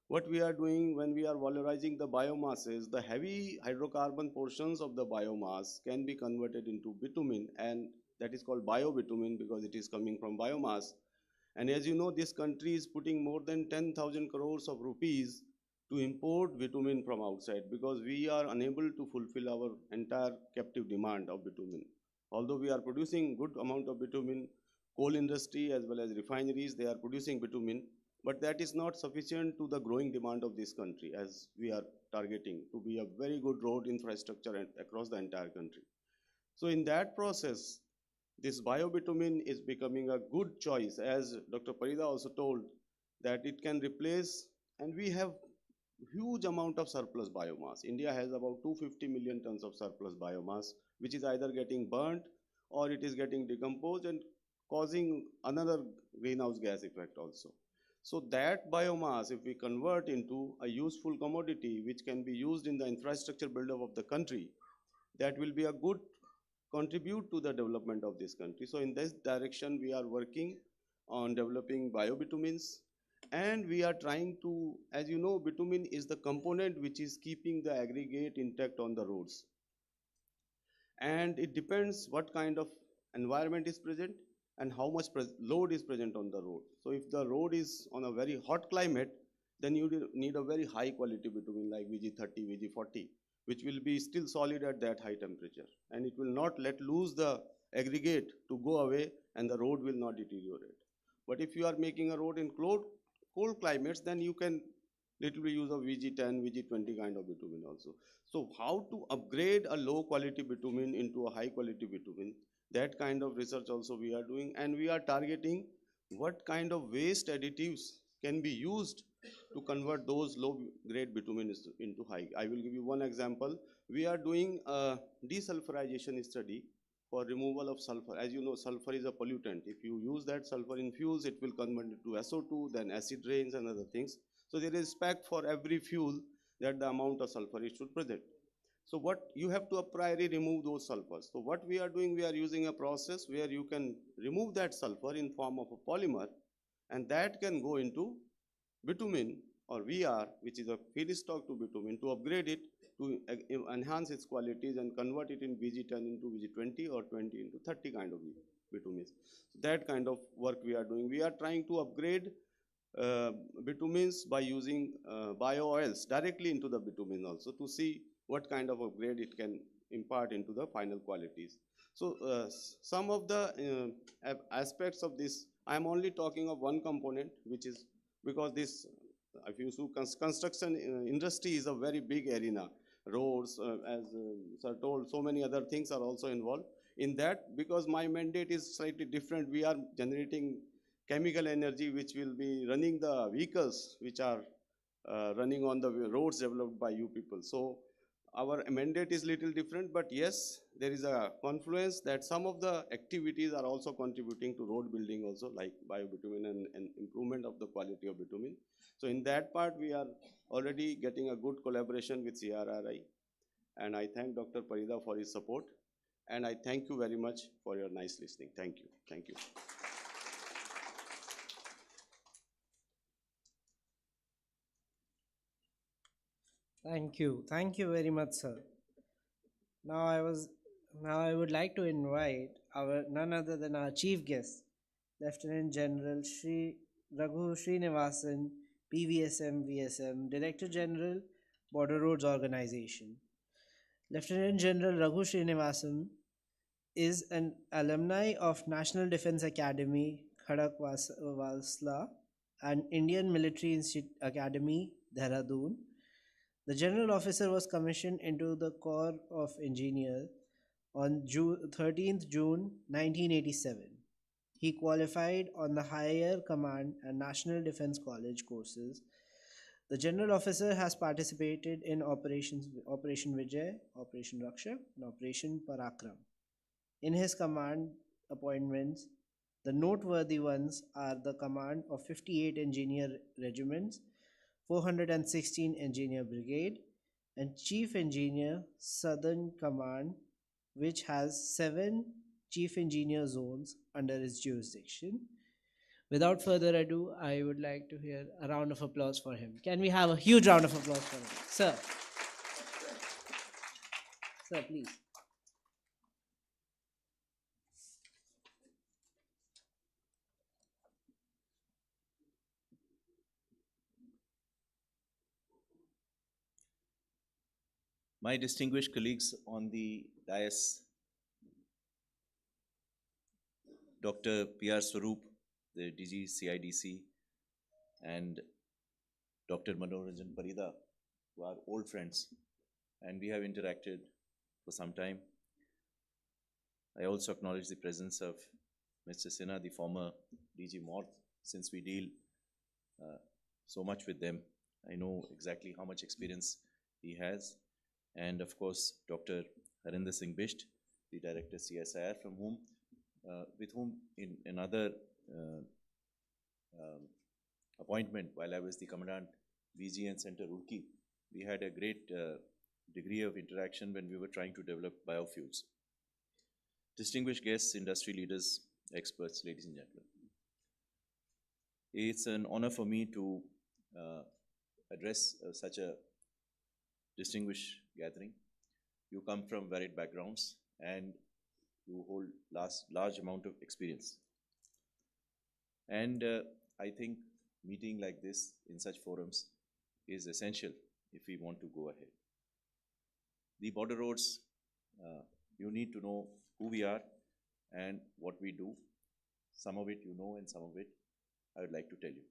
Speaker 5: what we are doing when we are valorizing the biomasses, the heavy hydrocarbon portions of the biomass can be converted into bitumen, and that is called biobitumen because it is coming from biomass. And as you know, this country is putting more than 10,000 crores of rupees to import bitumen from outside because we are unable to fulfill our entire captive demand of bitumen. Although we are producing good amount of bitumen, coal industry as well as refineries, they are producing bitumen, but that is not sufficient to the growing demand of this country as we are targeting to be a very good road infrastructure across the entire country. So in that process, this biobitumen is becoming a good choice, as Dr. Parida also told, that it can replace, and we have huge amount of surplus biomass. India has about 250 million tons of surplus biomass, which is either getting burnt or it is getting decomposed and causing another greenhouse gas effect also. So that biomass, if we convert into a useful commodity which can be used in the infrastructure buildup of the country, that will be a good contribute to the development of this country. So in this direction, we are working on developing biobitumens, and we are trying to, as you know, bitumen is the component which is keeping the aggregate intact on the roads. And it depends what kind of environment is present and how much load is present on the road. So if the road is on a very hot climate, then you need a very high quality bitumen like VG30, VG40, which will be still solid at that high temperature. And it will not let loose the aggregate to go away and the road will not deteriorate. But if you are making a road in cold climates, then you can literally use a VG10, VG20 kind of bitumen also. So how to upgrade a low quality bitumen into a high quality bitumen, that kind of research also we are doing, and we are targeting what kind of waste additives can be used to convert those low grade bitumen into high. I will give you one example. We are doing a desulfurization study for removal of sulfur. As you know, sulfur is a pollutant. If you use that sulfur in fuels, it will convert into SO2, then acid rains and other things. So there is spec for every fuel that the amount of sulfur it should present. So what you have to a priori remove those sulfurs. So what we are doing, we are using a process where you can remove that sulfur in form of a polymer, and that can go into bitumen or VR, which is a feedstock to bitumen, to upgrade it, to enhance its qualities and convert it in VG10 into VG20 or 20 into 30 kind of bitumens. So that kind of work we are doing. We are trying to upgrade bitumens by using bio oils directly into the bitumen also to see what kind of upgrade it can impart into the final qualities. So some of the aspects of this, I am only talking of one component, which is because this, if you see, construction industry is a very big arena. Roads, as sir told, so many other things are also involved in that. Because my mandate is slightly different, we are generating chemical energy which will be running the vehicles which are running on the roads developed by you people. So our mandate is little different, but yes, there is a confluence that some of the activities are also contributing to road building also, like biobitumen and improvement of the quality of bitumen. So in that part, we are already getting a good collaboration with CRRI, and I thank Dr. Parida for his support, and I thank you very much for your nice listening. Thank you. Thank you.
Speaker 1: Thank you. Thank you very much, sir. Now I would like to invite our none other than our chief guest, Lieutenant General Shri Raghu Srinivasan, PVSM VSM, Director General, Border Roads Organization. Lieutenant General Raghu Srinivasan is an alumni of National Defense Academy, Khadakwasla, and Indian Military Academy, Dehradun. The general officer was commissioned into the Corps of Engineers on 13th June 1987. He qualified on the Higher Command and National Defense College courses. The general officer has participated in Operation Vijay, Operation Rakshak, and Operation Parakram. In his command appointments, the noteworthy ones are the command of 58 engineer regiments, 416 engineer brigade, and chief engineer Southern Command which has 7 chief engineer zones under its jurisdiction. Without further ado, I would like to hear a round of applause for him. Can we have a huge round of applause for him? Sir. Sir, please.
Speaker 6: My distinguished colleagues on the dais, Dr. P.R. Swaroop, the DG CIDC, and Dr. Manoranjan Parida, who are old friends, and we have interacted for some time. I also acknowledge the presence of Mr. Sinha, the former DG Morth, since we deal so much with them. I know exactly how much experience he has. And of course, Dr. Harinder Singh Bisht, the Director CSIR, with whom in another appointment while I was the Commandant VGN Center Roorkee, we had a great degree of interaction when we were trying to develop biofuels. Distinguished guests, industry leaders, experts, ladies and gentlemen. It's an honor for me to address such a distinguished gathering. You come from varied backgrounds and you hold large amount of experience. And I think meeting like this in such forums is essential if we want to go ahead. The border roads, you need to know who we are and what we do. Some of it you know and some of it I would like to tell you.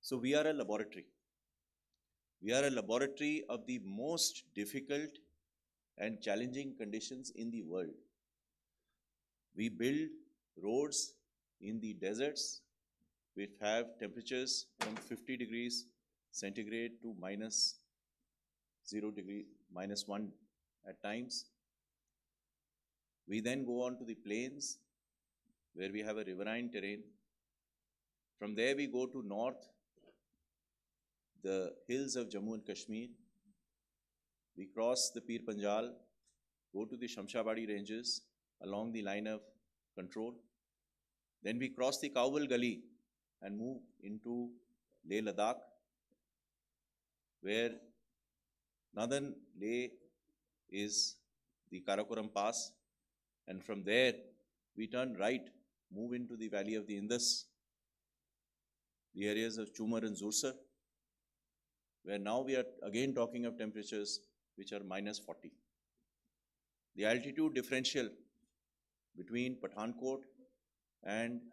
Speaker 6: So we are a laboratory. We are a laboratory of the most difficult and challenging conditions in the world. We build roads in the deserts which have temperatures from 50 degrees centigrade to -1 at times. We then go on to the plains where we have a riverine terrain. From there we go to north, the hills of Jammu and Kashmir. We cross the Pir Panjal, go to the Shamshabadi ranges along the line of control. Then we cross the Kaubal Gully and move into Leh Ladakh, where northern Leh is the Karakoram Pass, and from there we turn right, move into the valley of the Indus, the areas of Chumar and Zursar, where now we are again talking of temperatures which are -40. The altitude differential between Pathankot and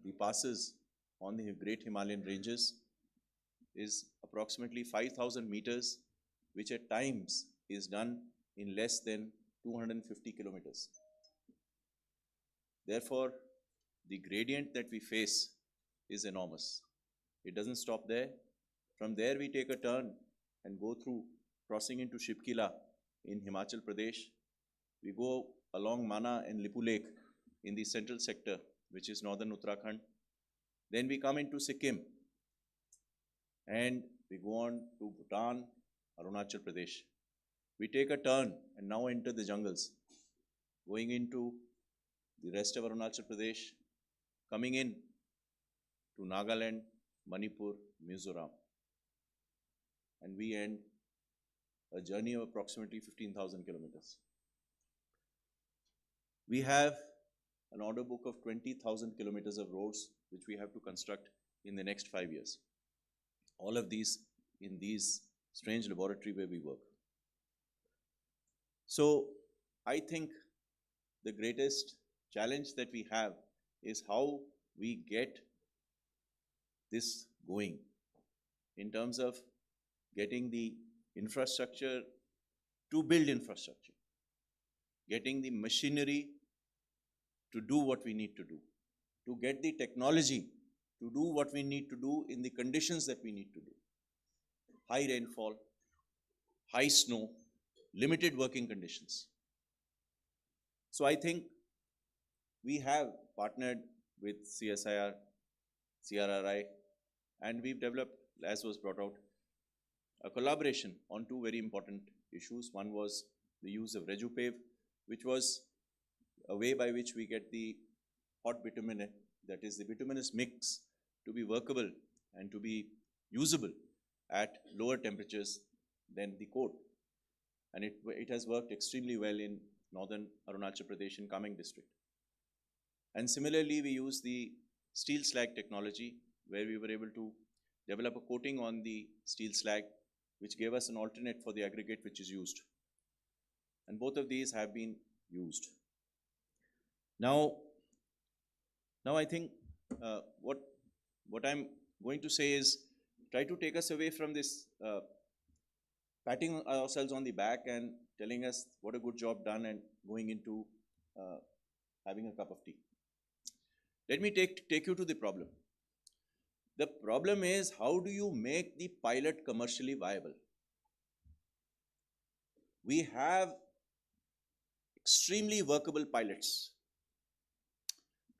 Speaker 6: the passes on the Great Himalayan ranges is approximately 5,000 meters, which at times is done in less than 250 kilometers. Therefore, the gradient that we face is enormous. It doesn't stop there. From there we take a turn and go through, crossing into Shipkila in Himachal Pradesh. We go along Mana and Lipu Lake in the central sector, which is northern Uttarakhand. Then we come into Sikkim and we go on to Bhutan, Arunachal Pradesh. We take a turn and now enter the jungles, going into the rest of Arunachal Pradesh, coming in to Nagaland, Manipur, Mizoram. And we end a journey of approximately 15,000 kilometers. We have an order book of 20,000 kilometers of roads which we have to construct in the next 5 years. All of these in these strange laboratory where we work. So I think the greatest challenge that we have is how we get this going in terms of getting the infrastructure to build infrastructure, getting the machinery to do what we need to do, to get the technology to do what we need to do in the conditions that we need to do. High rainfall, high snow, limited working conditions. So I think we have partnered with CSIR, CRRI, and we've developed, as was brought out, a collaboration on two very important issues. One was the use of Rejupav, which was a way by which we get the hot bitumen, that is the bituminous mix, to be workable and to be usable at lower temperatures than the coal. And it has worked extremely well in northern Arunachal Pradesh in Kameng district. And similarly, we use the steel slag technology, where we were able to develop a coating on the steel slag, which gave us an alternate for the aggregate which is used. And both of these have been used. Now I think what I'm going to say is try to take us away from this patting ourselves on the back and telling us what a good job done and going into having a cup of tea. Let me take you to the problem. The problem is, how do you make the pilot commercially viable? We have extremely workable pilots.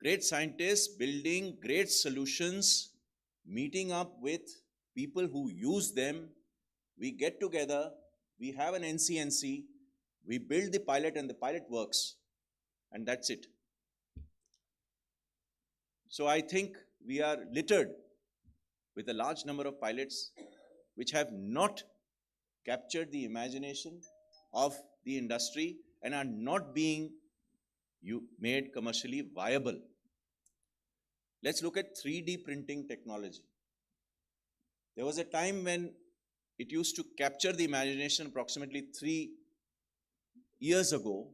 Speaker 6: Great scientists building great solutions, meeting up with people who use them. We get together, we have an NCNC, we build the pilot and the pilot works, and that's it. So I think we are littered with a large number of pilots which have not captured the imagination of the industry and are not being made commercially viable. Let's look at 3D printing technology. There was a time when it used to capture the imagination approximately 3 years ago,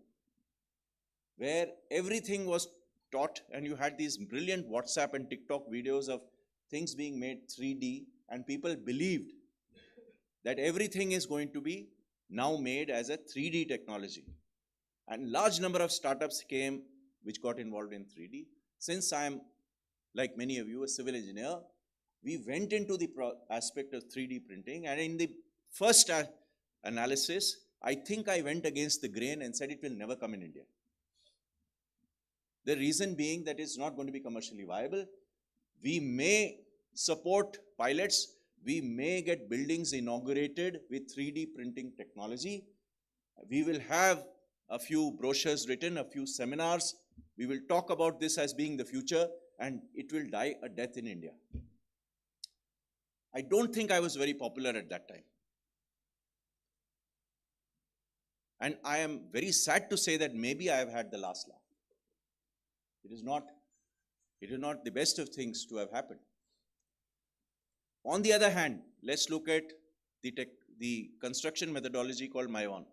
Speaker 6: where everything was taught and you had these brilliant WhatsApp and TikTok videos of things being made 3D, and people believed that everything is going to be now made as a 3D technology. And large number of startups came which got involved in 3D. Since I am, like many of you, a civil engineer, we went into the aspect of 3D printing, and in the first analysis, I think I went against the grain and said it will never come in India. The reason being that it's not going to be commercially viable. We may support pilots, we may get buildings inaugurated with 3D printing technology. We will have a few brochures written, a few seminars. We will talk about this as being the future, and it will die a death in India. I don't think I was very popular at that time. And I am very sad to say that maybe I have had the last laugh. It is not the best of things to have happened. On the other hand, let's look at the construction methodology called Maiwan.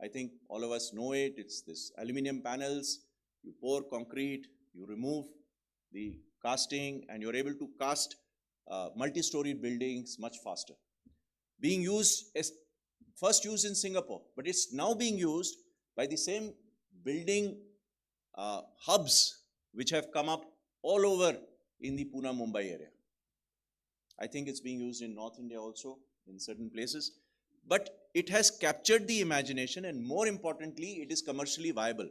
Speaker 6: I think all of us know it. It's this aluminum panels, you pour concrete, you remove the casting, and you're able to cast multi-story buildings much faster. Being used, first used in Singapore, but it's now being used by the same building hubs which have come up all over in the Pune-Mumbai area. I think it's being used in North India also, in certain places. But it has captured the imagination, and more importantly, it is commercially viable.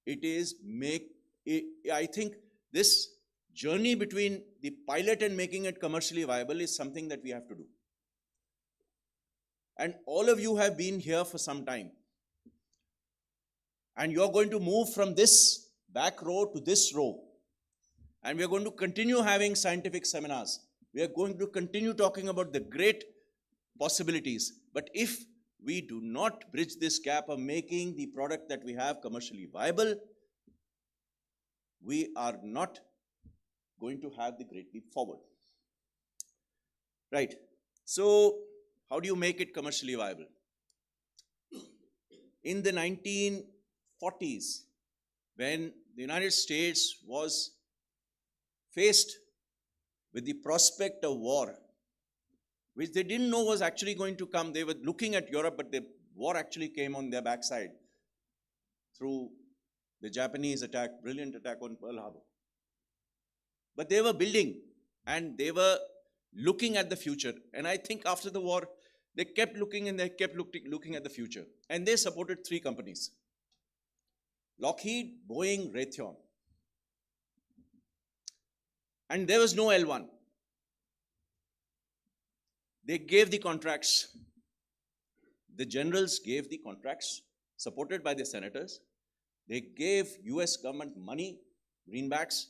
Speaker 6: I think this journey between the pilot and making it commercially viable is something that we have to do. And all of you have been here for some time. And you're going to move from this back row to this row. And we're going to continue having scientific seminars. We are going to continue talking about the great possibilities. But if we do not bridge this gap of making the product that we have commercially viable, we are not going to have the great leap forward. Right. So, how do you make it commercially viable? In the 1940s, when the United States was faced with the prospect of war, which they didn't know was actually going to come. They were looking at Europe, but the war actually came on their backside through the Japanese attack, brilliant attack on Pearl Harbor. But they were building, and they were looking at the future. And I think after the war, they kept looking and they kept looking at the future. And they supported 3 companies: Lockheed, Boeing, Raytheon. And there was no L1. They gave the contracts. the generals gave the contracts, supported by the senators. They gave US government money, greenbacks,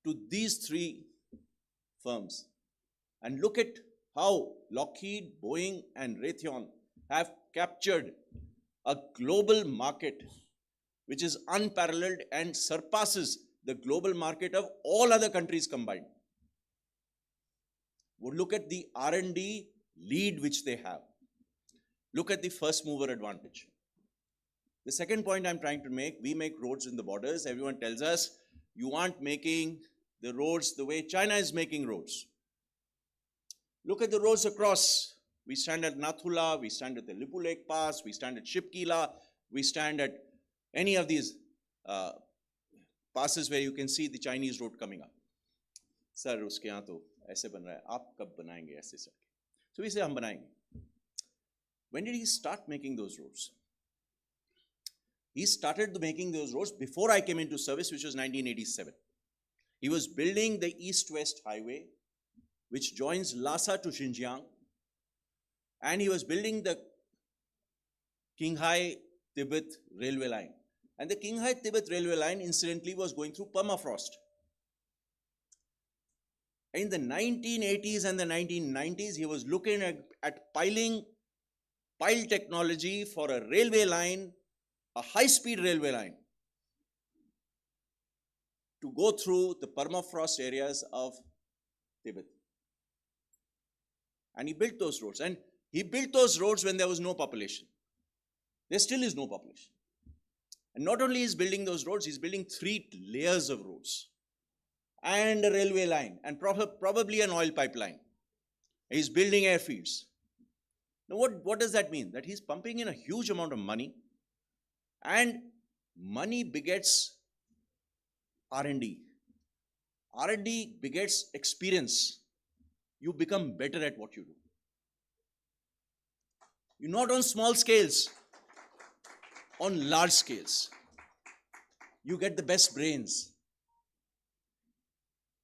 Speaker 6: to these three firms. And look at how Lockheed, Boeing, and Raytheon have captured a global market which is unparalleled and surpasses the global market of all other countries combined. Would look at the R&D lead which they have. Look at the first mover advantage. The second point I'm trying to make, we make roads in the borders. Everyone tells us, you aren't making the roads the way China is making roads. Look at the roads across. We stand at Mathura, we stand at the Lipu Lake Pass, we stand at Shipkila, we stand at any of these passes where you can see the Chinese road coming up. Sir, uske yahan to aise ban raha hai, aap kab banayenge aise sir? So we say, hum banayenge. When did he start making those roads? He started making those roads before I came into service, which was 1987. He was building the East-West Highway, which joins Lhasa to Xinjiang, and he was building the Qinghai-Tibet railway line. And the Qinghai-Tibet railway line, incidentally, was going through permafrost. In the 1980s and the 1990s, he was looking at pile technology for a railway line, a high-speed railway line, to go through the permafrost areas of Tibet. And he built those roads. And he built those roads when there was no population. There still is no population. And not only is building those roads, he's building 3 layers of roads and a railway line and probably an oil pipeline. He's building airfields. Now what does that mean? That he's pumping in a huge amount of money, and money begets R&D. R&D begets experience. You become better at what you do. You're not on small scales, on large scales. You get the best brains.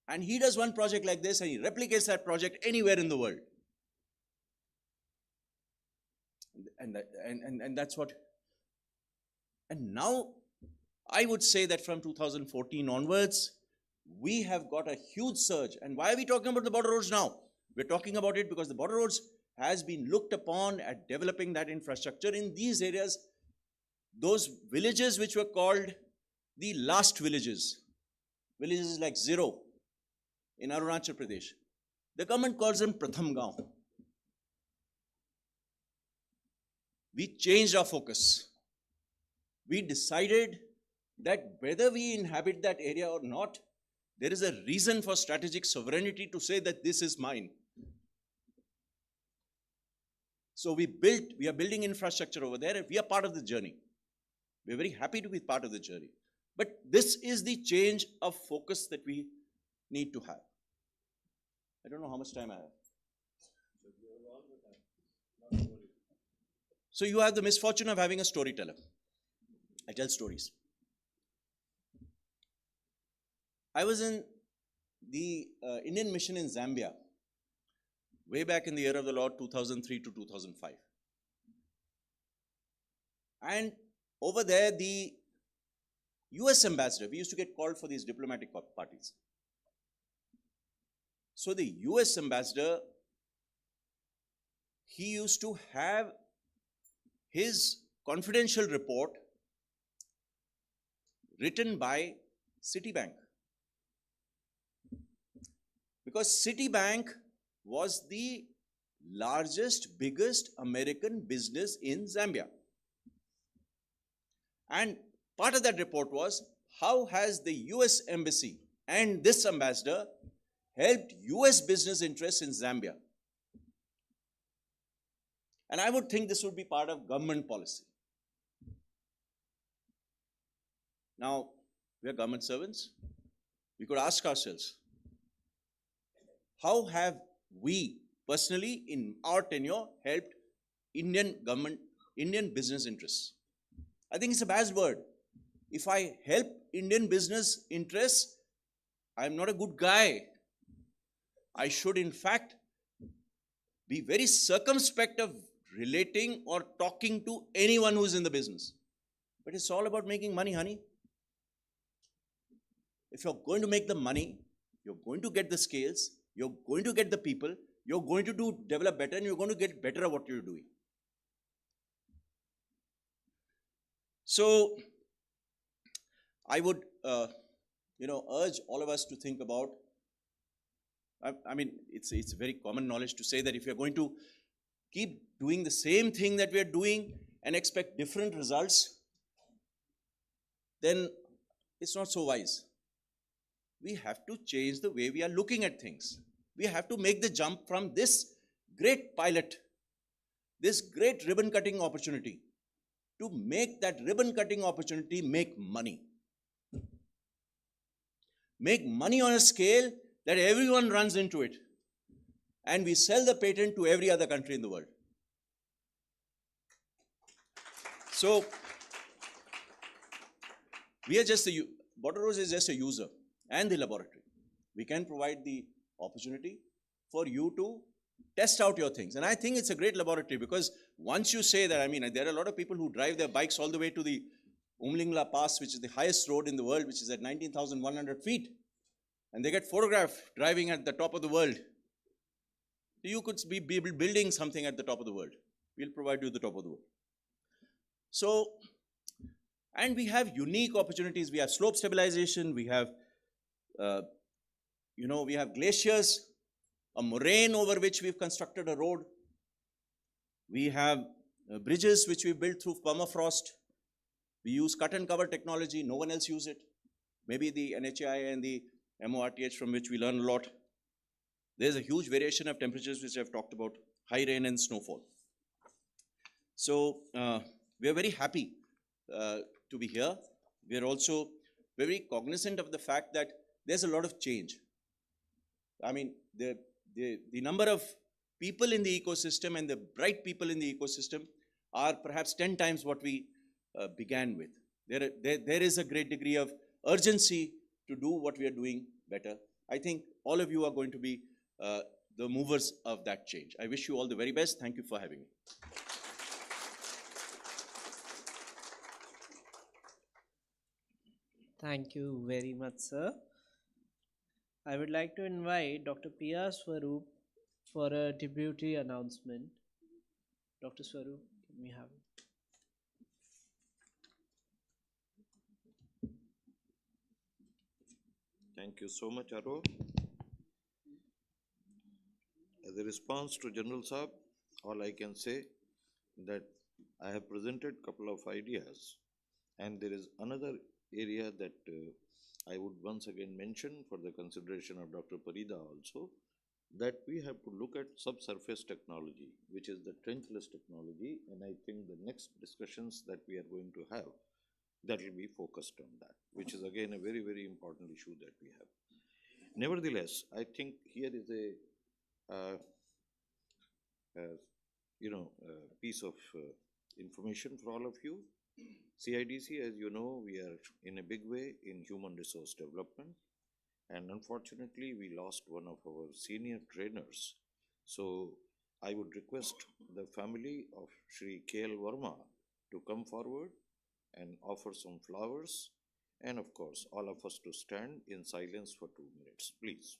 Speaker 6: And he does one project like this and he replicates that project anywhere in the world. And that's what. And now, I would say that from 2014 onwards, we have got a huge surge. And why are we talking about the border roads now? We're talking about it because the border roads has been looked upon at developing that infrastructure in these areas. Those villages which were called the last villages like Zero in Arunachal Pradesh. The government calls them Pratham Gaon. We changed our focus. We decided that whether we inhabit that area or not, there is a reason for strategic sovereignty to say that this is mine. So we are building infrastructure over there, and we are part of the journey. We're very happy to be part of the journey. But this is the change of focus that we need to have. I don't know how much time I have. So you have the misfortune of having a storyteller. I tell stories. I was in the Indian mission in Zambia way back in the year of the Lord 2003 to 2005. And over there, the US ambassador, we used to get called for these diplomatic parties. So the US ambassador, he used to have his confidential report written by Citibank. Because Citibank was the largest, biggest American business in Zambia. And part of that report was, how has the US embassy and this ambassador helped US business interests in Zambia? And I would think this would be part of government policy. Now, we are government servants. We could ask ourselves, how have we personally in our tenure helped Indian government, Indian business interests? I think it's a bad word. If I help Indian business interests, I'm not a good guy. I should in fact be very circumspect of relating or talking to anyone who is in the business. But it's all about making money, honey. If you're going to make the money, you're going to get the scales, you're going to get the people, you're going to develop better, and you're going to get better at what you're doing. So, I would, urge all of us to think about. I mean, it's very common knowledge to say that if you're going to keep doing the same thing that we are doing and expect different results, then it's not so wise. We have to change the way we are looking at things. We have to make the jump from this great pilot, this great ribbon cutting opportunity, to make that ribbon cutting opportunity make money. Make money on a scale that everyone runs into it. And we sell the patent to every other country in the world. So, we are just Border Roads is just a user and the laboratory. We can provide the opportunity for you to test out your things. And I think it's a great laboratory, because once you say that, I mean, there are a lot of people who drive their bikes all the way to the Umlingla Pass, which is the highest road in the world, which is at 19,100 feet. And they get photographed driving at the top of the world. You could be building something at the top of the world. We'll provide you the top of the world. So, and we have unique opportunities. We have slope stabilization. We have, we have glaciers, a moraine over which we've constructed a road. We have bridges which we built through permafrost. We use cut and cover technology. No one else uses it. Maybe the NHAI and the MORTH, from which we learn a lot. There's a huge variation of temperatures which I've talked about, high rain and snowfall. So we are very happy to be here. We are also very cognizant of the fact that there's a lot of change. I mean, the number of people in the ecosystem and the bright people in the ecosystem are perhaps 10 times what we began with. There is a great degree of urgency to do what we are doing better. I think all of you are going to be the movers of that change. I wish you all the very best. Thank you for having me.
Speaker 1: Thank you very much, sir. I would like to invite Dr. P.R. Swaroop for a deputy announcement. Dr. Swaroop, can we have it?
Speaker 3: Thank you so much, Aro. As a response to General Saab, all I can say that I have presented a couple of ideas, and there is another area that I would once again mention for the consideration of Dr. Parida also, that we have to look at subsurface technology, which is the trenchless technology, and I think the next discussions that we are going to have, that will be focused on that, which is again a very, very important issue that we have. Nevertheless, I think here is a piece of information for all of you. CIDC, as you know, we are in a big way in human resource development, and unfortunately we lost one of our senior trainers. So I would request the family of Shri K.L. Verma to come forward and offer some flowers, and of course all of us to stand in silence for 2 minutes, please.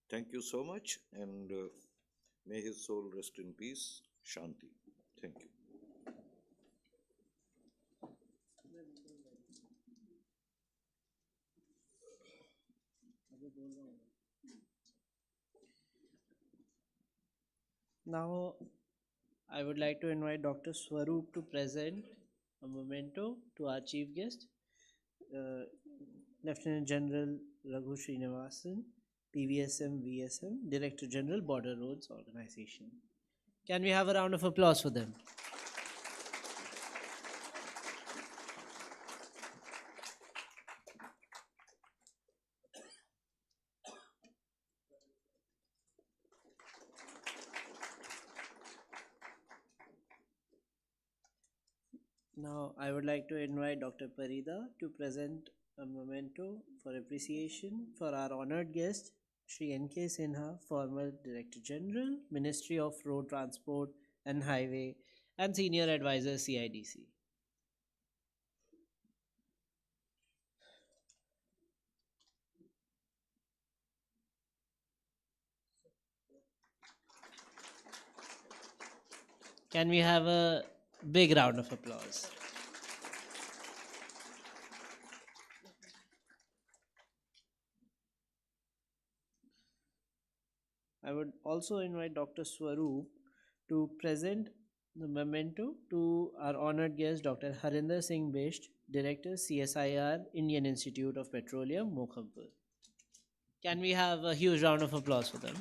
Speaker 3: Thank you so much, and may his soul rest in peace. Shanti. Thank you.
Speaker 1: Now, I would like to invite Dr. Swaroop to present a memento to our chief guest, Lieutenant General Raghu Srinivasan, PVSM VSM, Director General Border Roads Organization. Can we have a round of applause for them? Now, I would like to invite Dr. Parida to present a memento for appreciation for our honored guest, Shri N.K. Sinha, former Director General, Ministry of Road Transport and Highway, and Senior Advisor, CIDC. Can we have a big round of applause? I would also invite Dr. Swaroop to present the memento to our honored guest, Dr. Harinder Singh Bisht, Director, CSIR, Indian Institute of Petroleum, Mokhampur. Can we have a huge round of applause for them?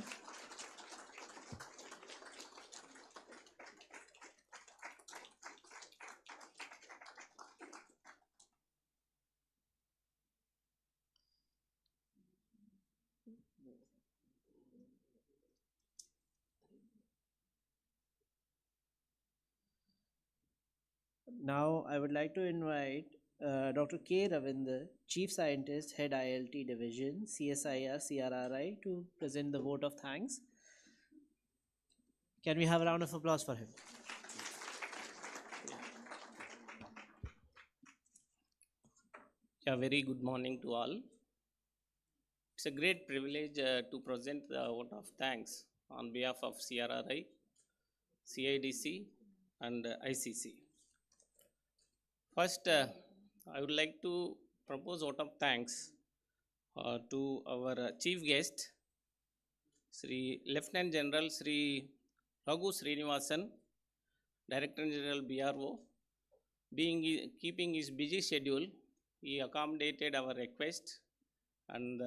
Speaker 1: Now, I would like to invite Dr. K. Ravinder, Chief Scientist, Head ILT Division, CSIR-CRRI, to present the vote of thanks. Can we have a round of applause for him?
Speaker 7: Yeah, very good morning to all. It's a great privilege to present the vote of thanks on behalf of CRRI, CIDC, and ICC. First, I would like to propose vote of thanks to our chief guest, Sri Lieutenant General Sri Raghu Srinivasan, Director General BRO. Keeping his busy schedule, he accommodated our request and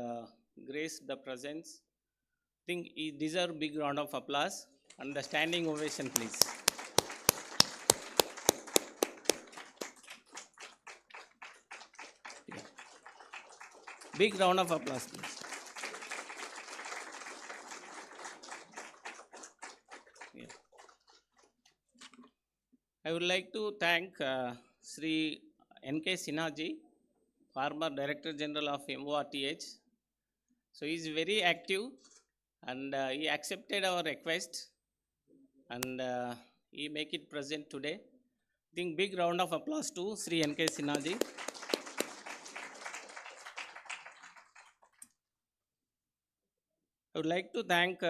Speaker 7: graced the presence. I think he deserves a big round of applause and the standing ovation, please. Yeah. Big round of applause, please. Yeah. I would like to thank Sri N.K. Sinha ji, former Director General of MORTH. So he is very active and he accepted our request and he make it present today. I think big round of applause to Sri N.K. Sinha ji. I would like to thank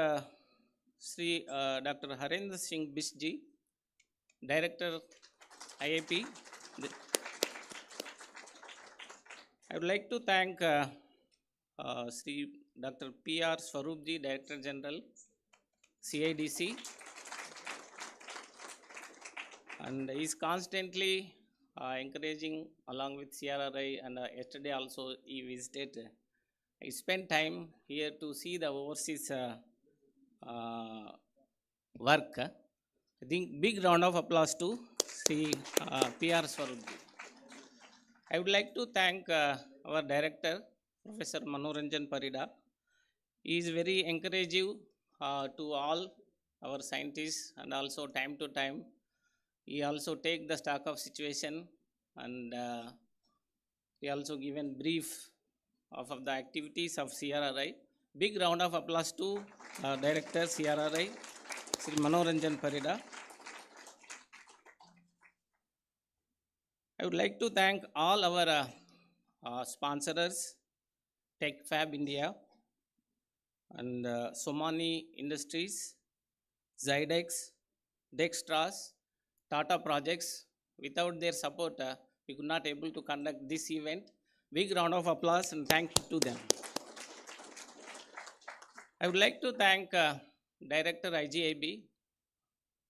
Speaker 7: Sri Dr. Harinder Singh Bisht ji, Director IAP. I would like to thank Sri Dr. P.R. Swaroop ji, Director General, CIDC. And he is constantly encouraging along with CRRI, and yesterday also he visited. I spent time here to see the overseas work. I think big round of applause to Sri P.R. Swaroop ji. I would like to thank our director, Professor Manoranjan Parida. He is very encouraging to all our scientists, and also time to time he also take the stock of situation, and he also given brief of the activities of CRRI. Big round of applause to Director CRRI, Sri Manoranjan Parida. I would like to thank all our sponsors, TechFab India, and Somani Industries, Zydex, Dextras, Tata Projects. Without their support, we could not able to conduct this event. Big round of applause and thank you to them. I would like to thank Director IGIB,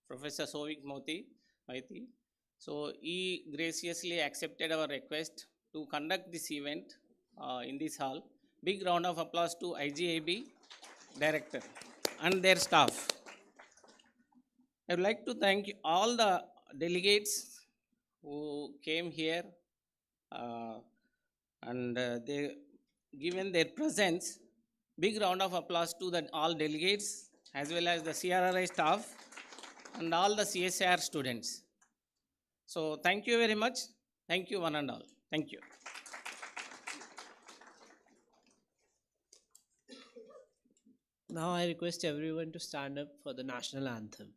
Speaker 7: Professor Sovik Maiti. So he graciously accepted our request to conduct this event in this hall. Big round of applause to IGIB Director and their staff. I would like to thank all the delegates who came here and they given their presence. Big round of applause to all delegates as well as the CRRI staff and all the CSIR students. So thank you very much. Thank you one and all. Thank you.
Speaker 1: Now I request everyone to stand up for the national anthem.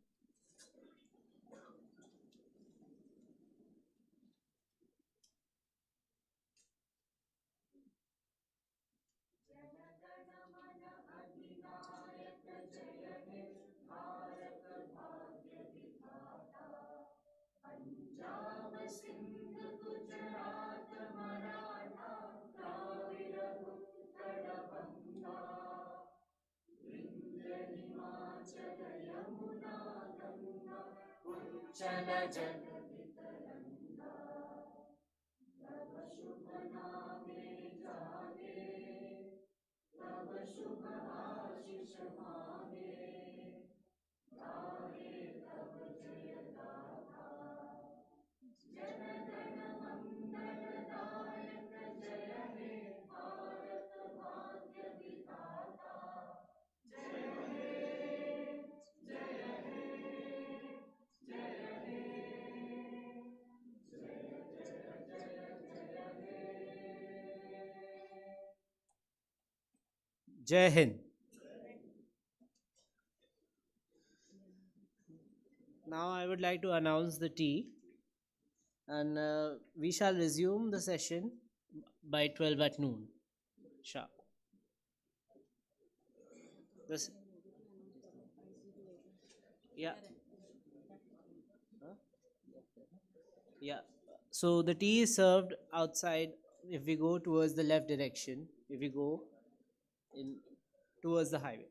Speaker 1: Jai Hind. Now I would like to announce the tea, and we shall resume the session by 12 at noon. Sharp. This, yeah. Huh? Yeah. So the tea is served outside. If we go towards the left direction, if we go in towards the highway.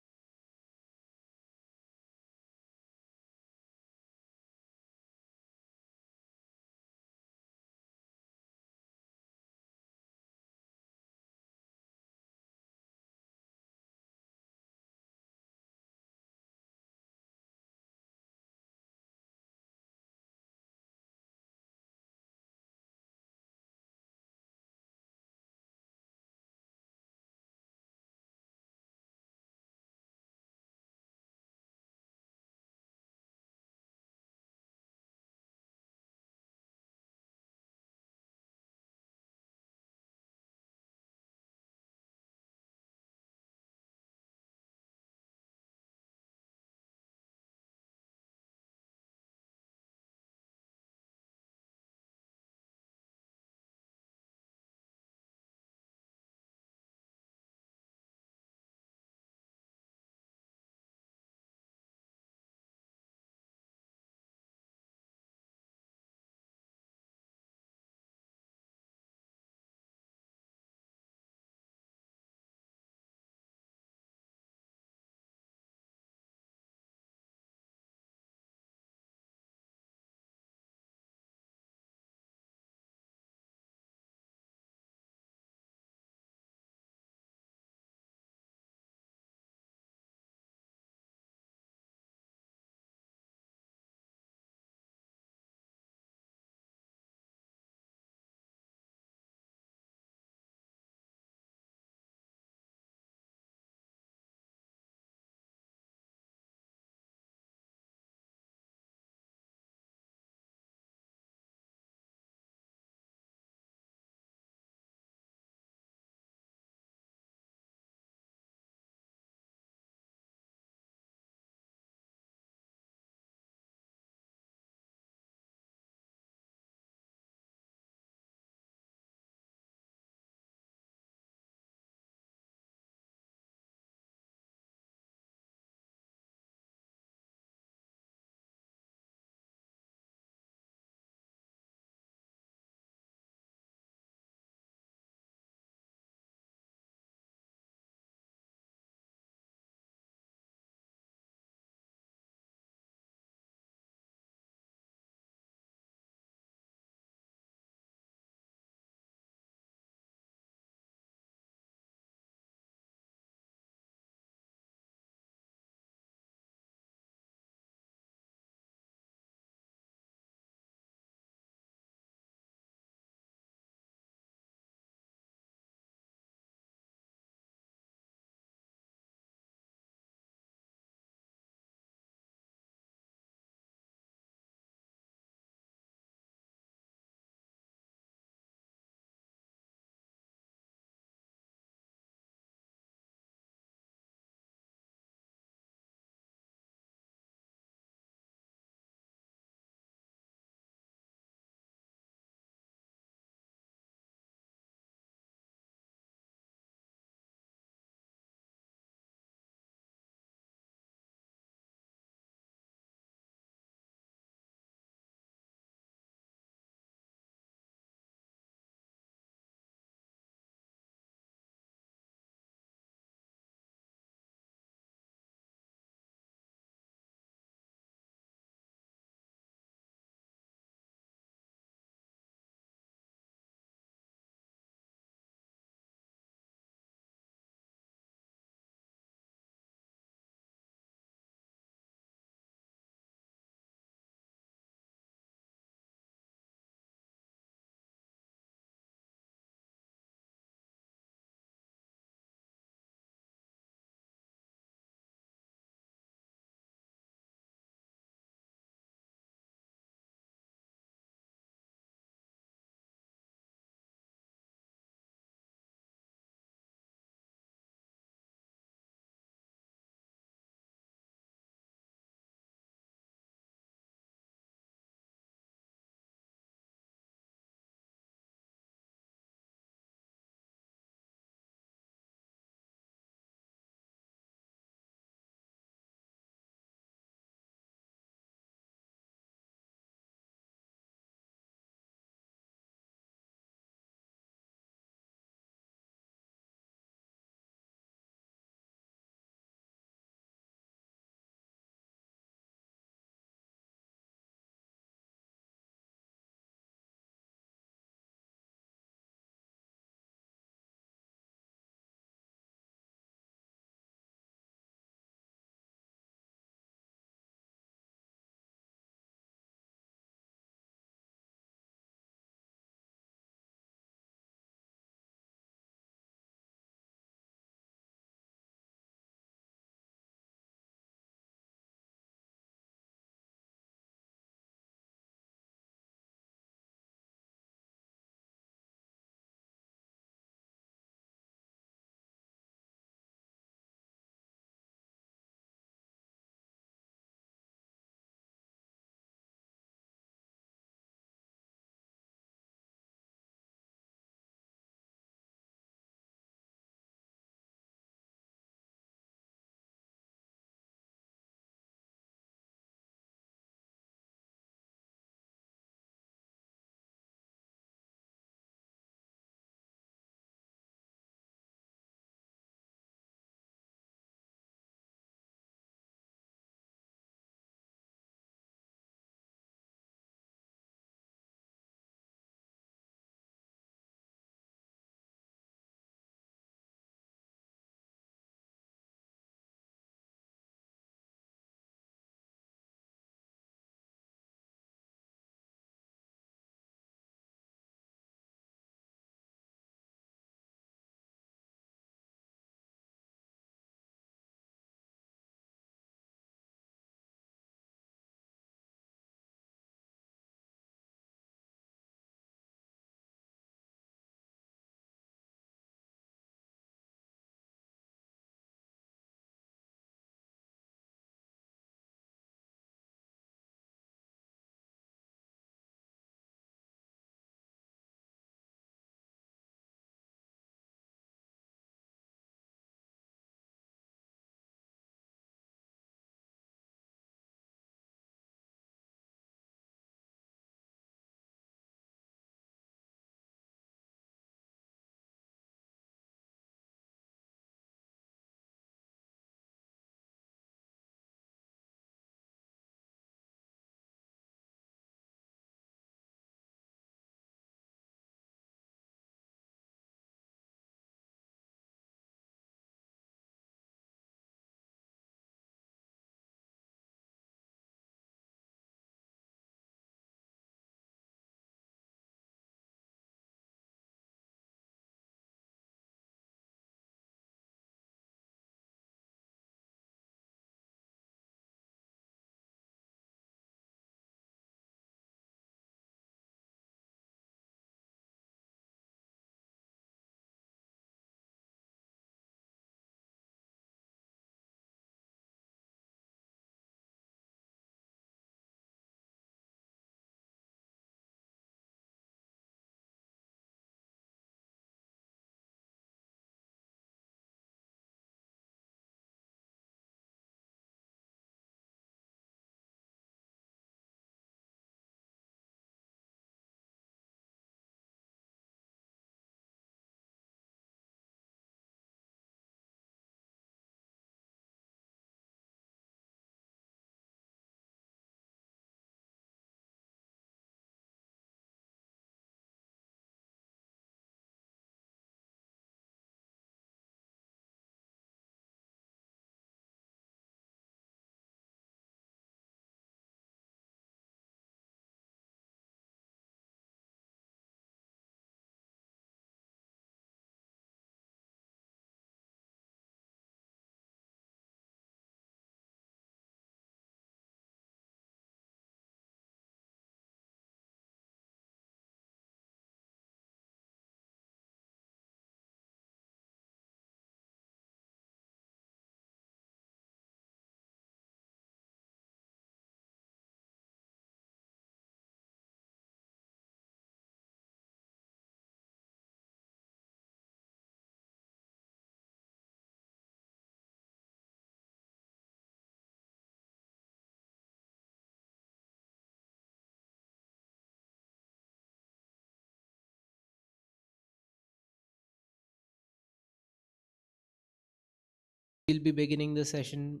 Speaker 1: We'll be beginning the session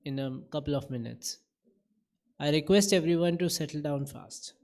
Speaker 1: in a couple of minutes. I request everyone to settle down fast.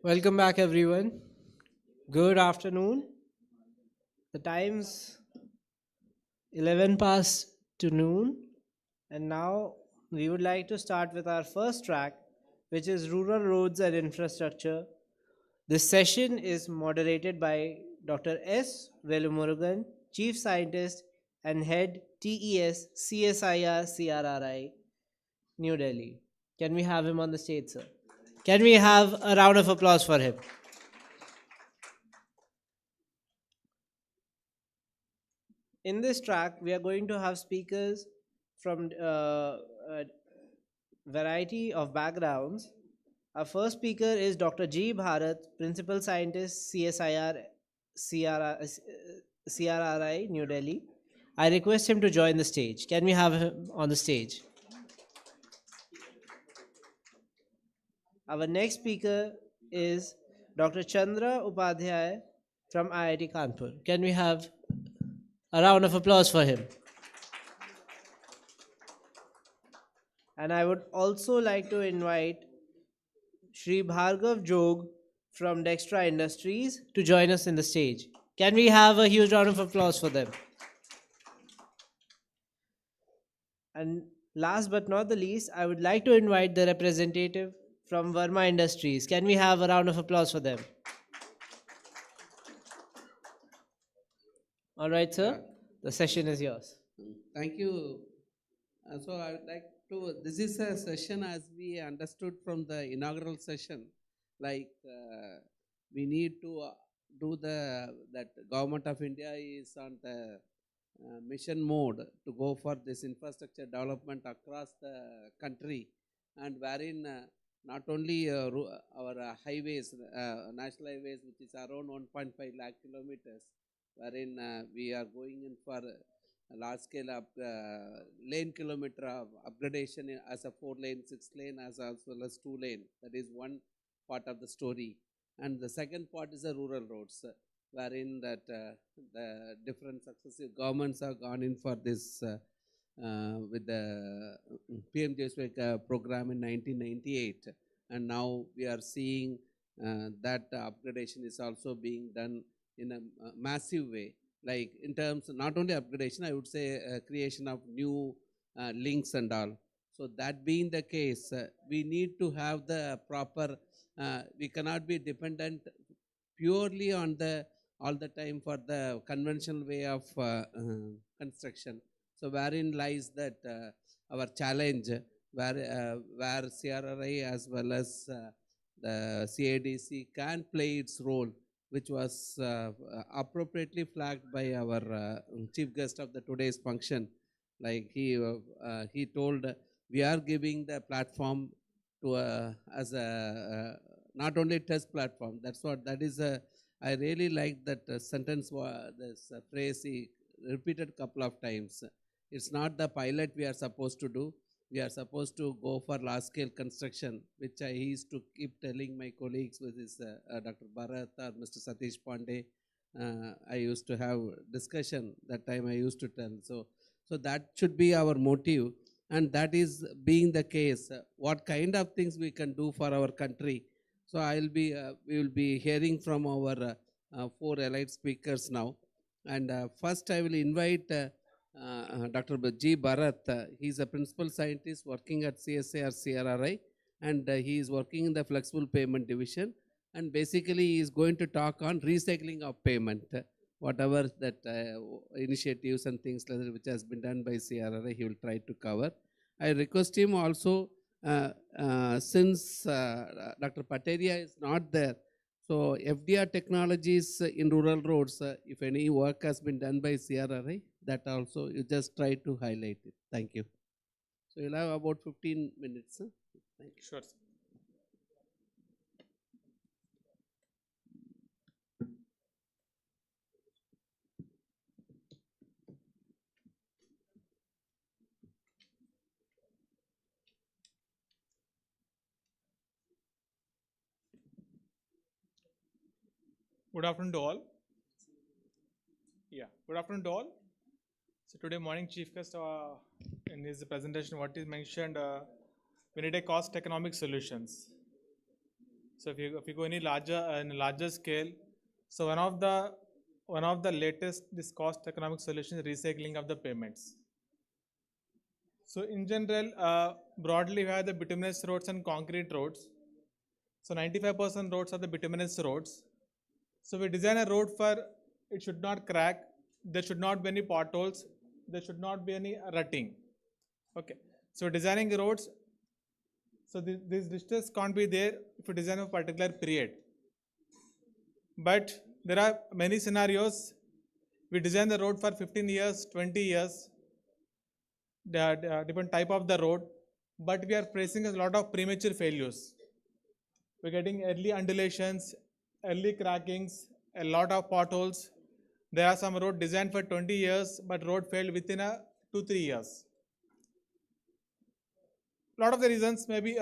Speaker 1: Welcome back, everyone. Good afternoon. The time's 11 past to noon, and now we would like to start with our first track, which is Rural Roads and Infrastructure. This session is moderated by Dr. S. Velumurugan, Chief Scientist and Head TES CSIR-CRRI, New Delhi. Can we have him on the stage, sir? Can we have a round of applause for him? In this track, we are going to have speakers from a variety of backgrounds. Our first speaker is Dr. G. Bharat, Principal Scientist, CRRI, New Delhi. I request him to join the stage. Can we have him on the stage? Our next speaker is Dr. Chandra Upadhyay from IIT Kanpur. Can we have a round of applause for him? And I would also like to invite Shri Bhargav Jog from Dextra Industries to join us in the stage. Can we have a huge round of applause for them? And last but not the least, I would like to invite the representative from Verma Industries. Can we have a round of applause for them? All right, sir. The session is yours.
Speaker 8: Thank you. So I would like to, this is a session as we understood from the inaugural session, like we need to do that government of India is on the mission mode to go for this infrastructure development across the country, and wherein not only our highways, national highways, which is around 1.5 lakh kilometers, wherein we are going in for large scale lane kilometer of upgradation as a 4-lane, 6-lane, as well as 2-lane. That is one part of the story. And the second part is the rural roads, wherein that the different successive governments have gone in for this with the PMJSY program in 1998. And now we are seeing that upgradation is also being done in a massive way, like in terms of not only upgradation, I would say creation of new links and all. So that being the case, we need to have the proper, we cannot be dependent purely on the all the time for the conventional way of construction. So wherein lies that our challenge, where CRRI as well as the CIDC can play its role, which was appropriately flagged by our chief guest of the today's function. Like he told, we are giving the platform to as a not only test platform. That's what that is. I really like that sentence. This phrase he repeated a couple of times. It's not the pilot we are supposed to do. We are supposed to go for large-scale construction, which I used to keep telling my colleagues with this Dr. Bharat or Mr. Satish Pandey. I used to have discussion that time. I used to tell. So that should be our motive, and that is being the case. What kind of things we can do for our country? So we will be hearing from our 4 allied speakers now, and first I will invite. Dr. G. Bharat, he is a principal scientist working at CSIR-CRRI, and he is working in the flexible payment division, and basically he is going to talk on recycling of payment, whatever that initiatives and things like that which has been done by CRRI, he will try to cover. I request him also, since Dr. Pateria is not there, so FDR technologies in rural roads, if any work has been done by CRRI, that also you just try to highlight it. Thank you. So you'll have about 15 minutes. Thank you.
Speaker 9: Sure. Good afternoon to all. Good afternoon to all. So today morning chief guest in his presentation what is mentioned, we need a cost economic solutions. So if you go any larger in a larger scale, so one of the latest this cost economic solution is recycling of the payments. So in general, broadly we have the bituminous roads and concrete roads. So 95% roads are the bituminous roads. So we design a road for it should not crack, there should not be any potholes, there should not be any rutting. Okay. So designing roads, so these distress can't be there if you design a particular period. But there are many scenarios. We design the road for 15 years, 20 years, the different type of the road, but we are facing a lot of premature failures. We're getting early undulations, early crackings, a lot of potholes. There are some road designed for 20 years, but road failed within 2-3 years. A lot of the reasons may be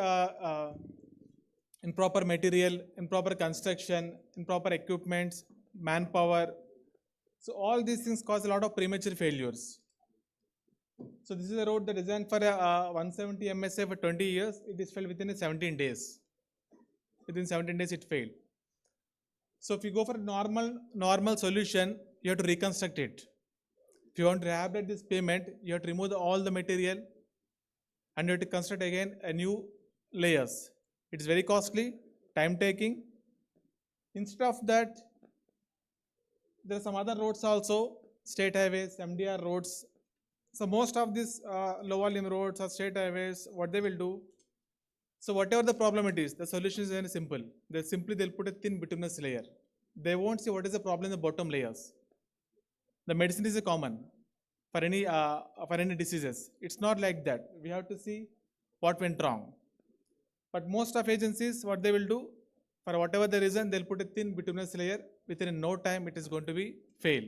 Speaker 9: improper material, improper construction, improper equipments, manpower. So all these things cause a lot of premature failures. So this is a road that is designed for 170 MSA for 20 years. It is failed within 17 days. Within 17 days it failed. So if you go for a normal solution, you have to reconstruct it. If you want to rehabilitate this pavement, you have to remove all the material and you have to construct again a new layers. It is very costly, time taking. Instead of that, there are some other roads also, state highways, MDR roads. So most of these low volume roads or state highways, what they will do, so whatever the problem it is, the solution is very simple. They'll put a thin bituminous layer. They won't see what is the problem in the bottom layers. The medicine is a common for any diseases. It's not like that. We have to see what went wrong. But most of agencies, what they will do, for whatever the reason, they'll put a thin bituminous layer. Within no time, it is going to be fail.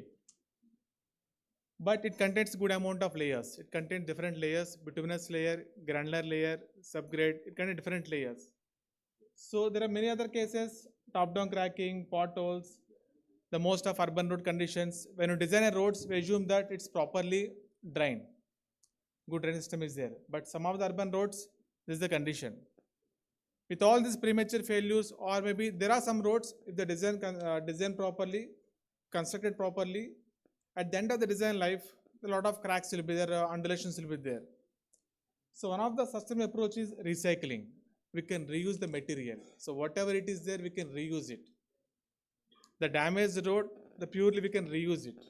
Speaker 9: But it contains good amount of layers. It contains different layers, bituminous layer, granular layer, subgrade. It contains different layers. So there are many other cases, top-down cracking, potholes, the most of urban road conditions. When you design a roads, we assume that it's properly drained. Good drainage system is there. But some of the urban roads, this is the condition. With all these premature failures, or maybe there are some roads, if the design properly, constructed properly, at the end of the design life, a lot of cracks will be there, undulations will be there. So one of the sustainable approach is recycling. We can reuse the material. So whatever it is there, we can reuse it. The damaged road, the purely we can reuse it.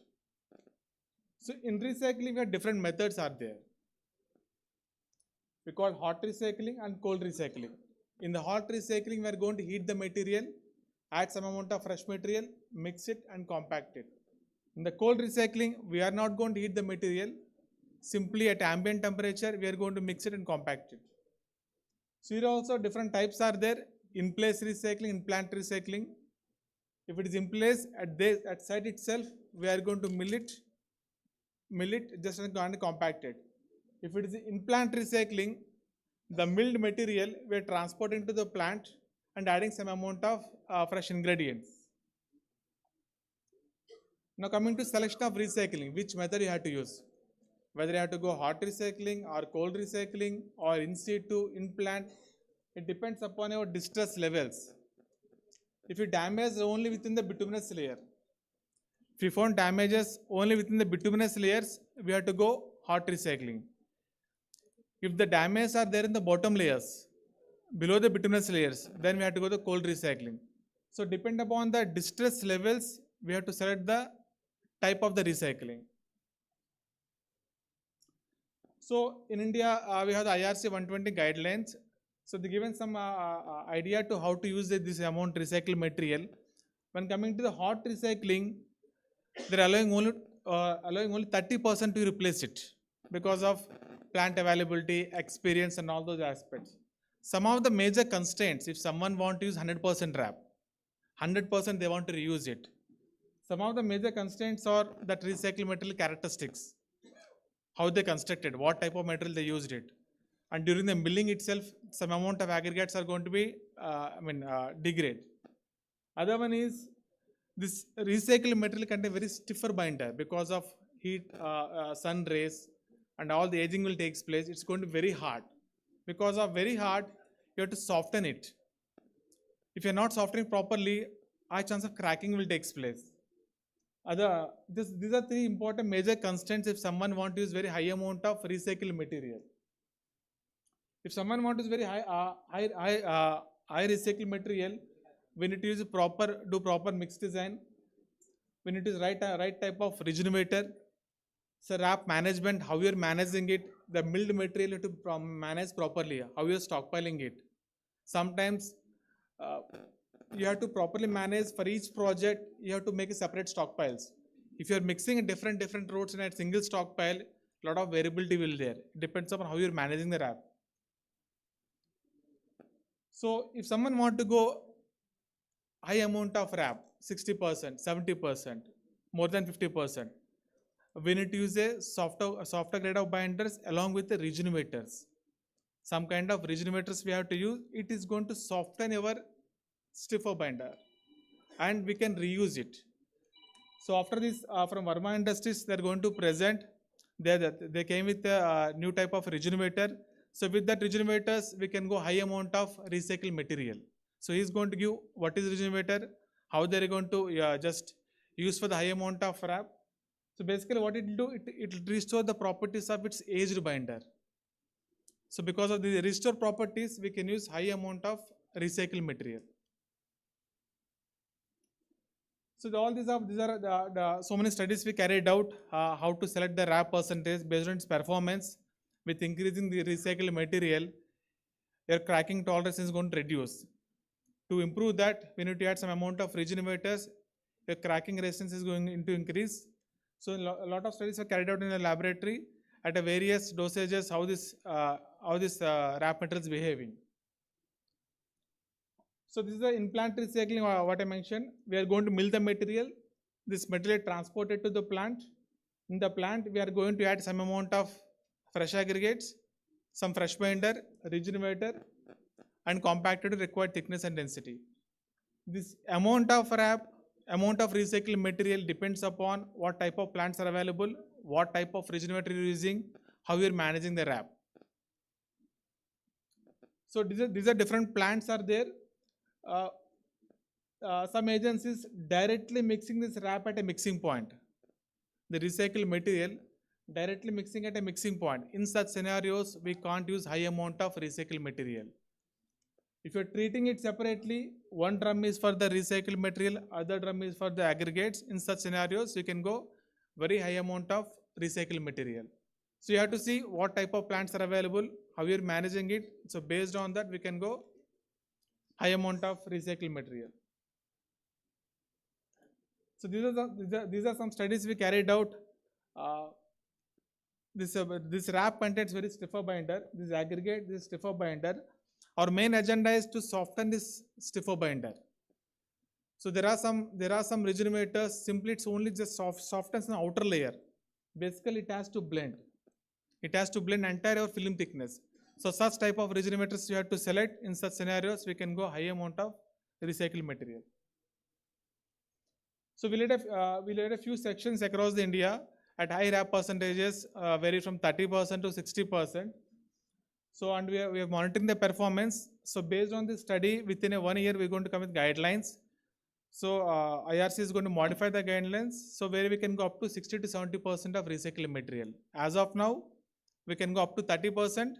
Speaker 9: So in recycling, we have different methods are there. We call hot recycling and cold recycling. In the hot recycling, we are going to heat the material, add some amount of fresh material, mix it and compact it. In the cold recycling, we are not going to heat the material. Simply at ambient temperature, we are going to mix it and compact it. So here also different types are there. In place recycling, in plant recycling. If it is in place at site itself, we are going to mill it just going to compact it. If it is in plant recycling, the milled material we are transporting to the plant and adding some amount of fresh ingredients. Now coming to selection of recycling, which method you have to use? Whether you have to go hot recycling or cold recycling or in situ, in plant, it depends upon your distress levels. If you damage only within the bituminous layer, if you found damages only within the bituminous layers, we have to go hot recycling. If the damages are there in the bottom layers, below the bituminous layers, then we have to go to cold recycling. So depend upon the distress levels, we have to select the type of the recycling. So in India, we have the IRC 120 guidelines. So they given some idea to how to use this amount recycled material. When coming to the hot recycling, they're allowing only 30% to replace it because of plant availability, experience, and all those aspects. Some of the major constraints, if someone want to use 100% wrap, 100% they want to reuse it. Some of the major constraints are that recycled material characteristics, how they constructed, what type of material they used it. And during the milling itself, some amount of aggregates are going to be degrade. Other one is this recycled material contain very stiffer binder because of heat, sun rays, and all the aging will take place. It's going to be very hard. Because of very hard, you have to soften it. If you're not softening properly, high chance of cracking will take place. These are three important major constraints if someone want to use very high amount of recycled material. If someone want to use very high recycled material, we need to use do proper mix design. We need to use right type of regenerator. So wrap management, how you're managing it, the milled material you have to manage properly, how you're stockpiling it. Sometimes you have to properly manage for each project, you have to make a separate stockpiles. If you're mixing different roads in a single stockpile, a lot of variability will there. It depends upon how you're managing the wrap. So if someone want to go high amount of wrap, 60%, 70%, more than 50%, we need to use a softer grade of binders along with the regenerators. Some kind of regenerators we have to use. It is going to soften our stiffer binder and we can reuse it. So after this, from Verma Industries, they are going to present. They came with a new type of regenerator. So with that regenerators, we can go high amount of recycled material. So he is going to give what is regenerator, how they are going to just use for the high amount of wrap. So basically what it will do, it will restore the properties of its aged binder. So because of the restore properties, we can use high amount of recycled material. So these are so many studies we carried out, how to select the wrap percentage based on its performance. With increasing the recycled material, your cracking tolerance is going to reduce. To improve that, we need to add some amount of regenerators. Your cracking resistance is going to increase. So a lot of studies are carried out in the laboratory at a various dosages, how this wrap material is behaving. So this is the in-plant recycling, what I mentioned. We are going to mill the material. This material is transported to the plant. In the plant, we are going to add some amount of fresh aggregates, some fresh binder, regenerator, and compacted to required thickness and density. This amount of wrap, amount of recycled material depends upon what type of plants are available, what type of regenerator you are using, how you are managing the wrap. So these are different plants are there. Some agencies directly mixing this wrap at a mixing point. The recycled material directly mixing at a mixing point. In such scenarios, we can't use high amount of recycled material. If you're treating it separately, one drum is for the recycled material, other drum is for the aggregates. In such scenarios, you can go very high amount of recycled material. So you have to see what type of plants are available, how you're managing it. So based on that, we can go high amount of recycled material. So these are some studies we carried out. This wrap contains very stiffer binder. This aggregate, this stiffer binder. Our main agenda is to soften this stiffer binder. So there are some regenerators. Simply, it's only just softens the outer layer. Basically, it has to blend. It has to blend entire film thickness. So such type of regenerators you have to select. In such scenarios, we can go high amount of recycled material. So we led a few sections across the India at high wrap percentages, vary from 30% to 60%. So and we are monitoring the performance. So based on this study, within a 1 year, we're going to come with guidelines. So IRC is going to modify the guidelines. So where we can go up to 60 to 70% of recycled material. As of now, we can go up to 30%.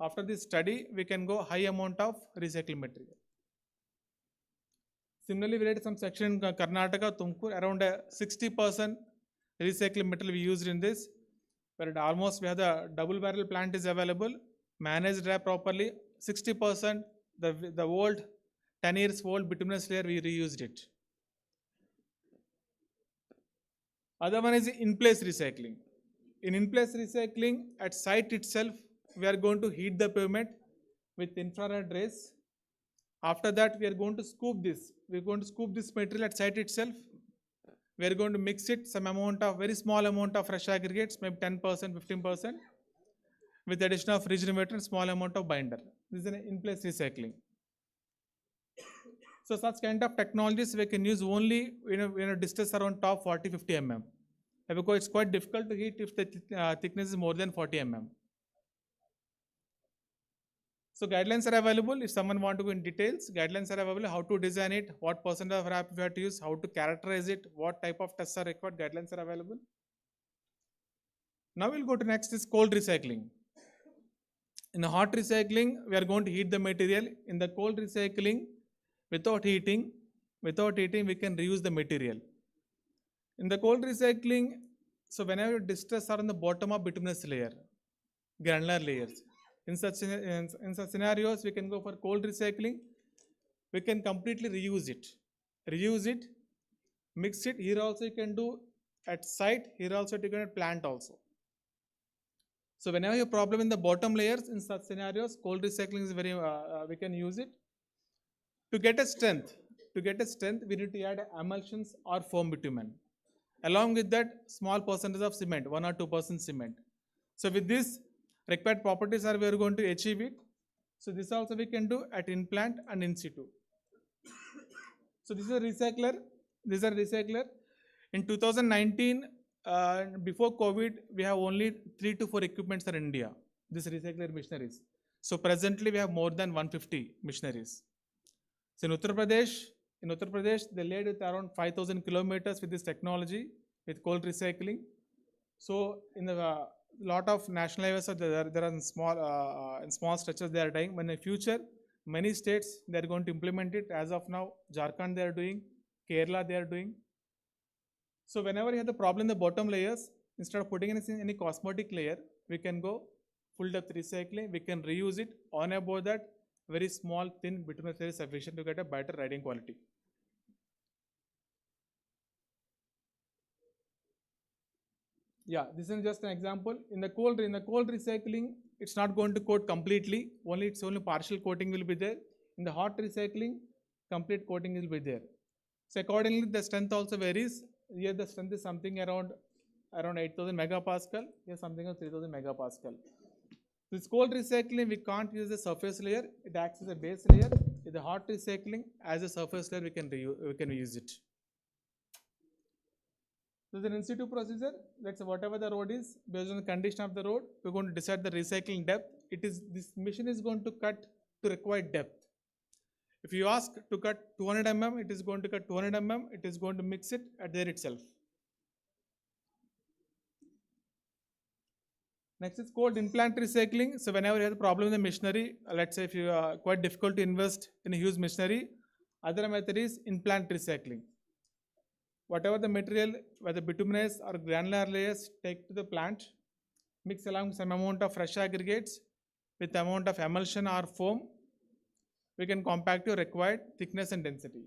Speaker 9: After this study, we can go high amount of recycled material. Similarly, we had some section in Karnataka, Tumkur, around 60% recycled material we used in this. Where almost we have the double barrel plant is available, managed wrap properly. 60% the old 10 years old bituminous layer we reused it. Other one is in-place recycling. In in-place recycling, at site itself, we are going to heat the pavement with infrared rays. After that, we are going to scoop this. We are going to scoop this material at site itself. We are going to mix it some amount of very small amount of fresh aggregates, maybe 10%, 15%, with addition of regenerator and small amount of binder. This is an in-place recycling. So such kind of technologies we can use only in a distance around top 40-50 mm. Because it's quite difficult to heat if the thickness is more than 40 mm. So guidelines are available. If someone want to go in details, guidelines are available. How to design it, what percent of wrap we have to use, how to characterize it, what type of tests are required. Guidelines are available. Now we'll go to next is cold recycling. In the hot recycling, we are going to heat the material. In the cold recycling, without heating, we can reuse the material. In the cold recycling, so whenever distress are on the bottom of bituminous layer, granular layers, in such scenarios, we can go for cold recycling. We can completely reuse it, mix it. Here also you can do at site. Here also you can at plant also. So whenever you have problem in the bottom layers, in such scenarios, cold recycling is very, we can use it. To get a strength, we need to add emulsions or foam bitumen. Along with that, small percentage of cement, 1 or 2% cement. So with this, required properties are we are going to achieve it. So this also we can do at in plant and in situ. So this is a recycler. These are recycler. In 2019, before COVID, we have only 3 to 4 equipments in India. This recycler machineries. So presently we have more than 150 machineries. So in Uttar Pradesh, they laid with around 5,000 kilometers with this technology with cold recycling. So in the lot of national highways, there are small stretches they are doing. But in the future, many states they are going to implement it. As of now, Jharkhand they are doing, Kerala they are doing. So whenever you have the problem in the bottom layers, instead of putting in any cosmetic layer, we can go full depth recycling. We can reuse it. On about that, very small thin bituminous layer is sufficient to get a better riding quality. Yeah, this is just an example. In the cold recycling, it's not going to coat completely. Only partial coating will be there. In the hot recycling, complete coating will be there. So accordingly, the strength also varies. Here the strength is something around 8,000 megapascal. Here something of 3,000 megapascal. This cold recycling, we can't use the surface layer. It acts as a base layer. In the hot recycling, as a surface layer, we can use it. So the in situ procedure, let's say whatever the road is, based on the condition of the road, we're going to decide the recycling depth. This machine is going to cut to required depth. If you ask to cut 200 mm, it is going to cut 200 mm. It is going to mix it at there itself. Next is cold in-plant recycling. So whenever you have a problem in the machinery, let's say if you are quite difficult to invest in a huge machinery, other method is in-plant recycling. Whatever the material, whether bituminous or granular layers, take to the plant, mix along some amount of fresh aggregates with amount of emulsion or foam. We can compact your required thickness and density.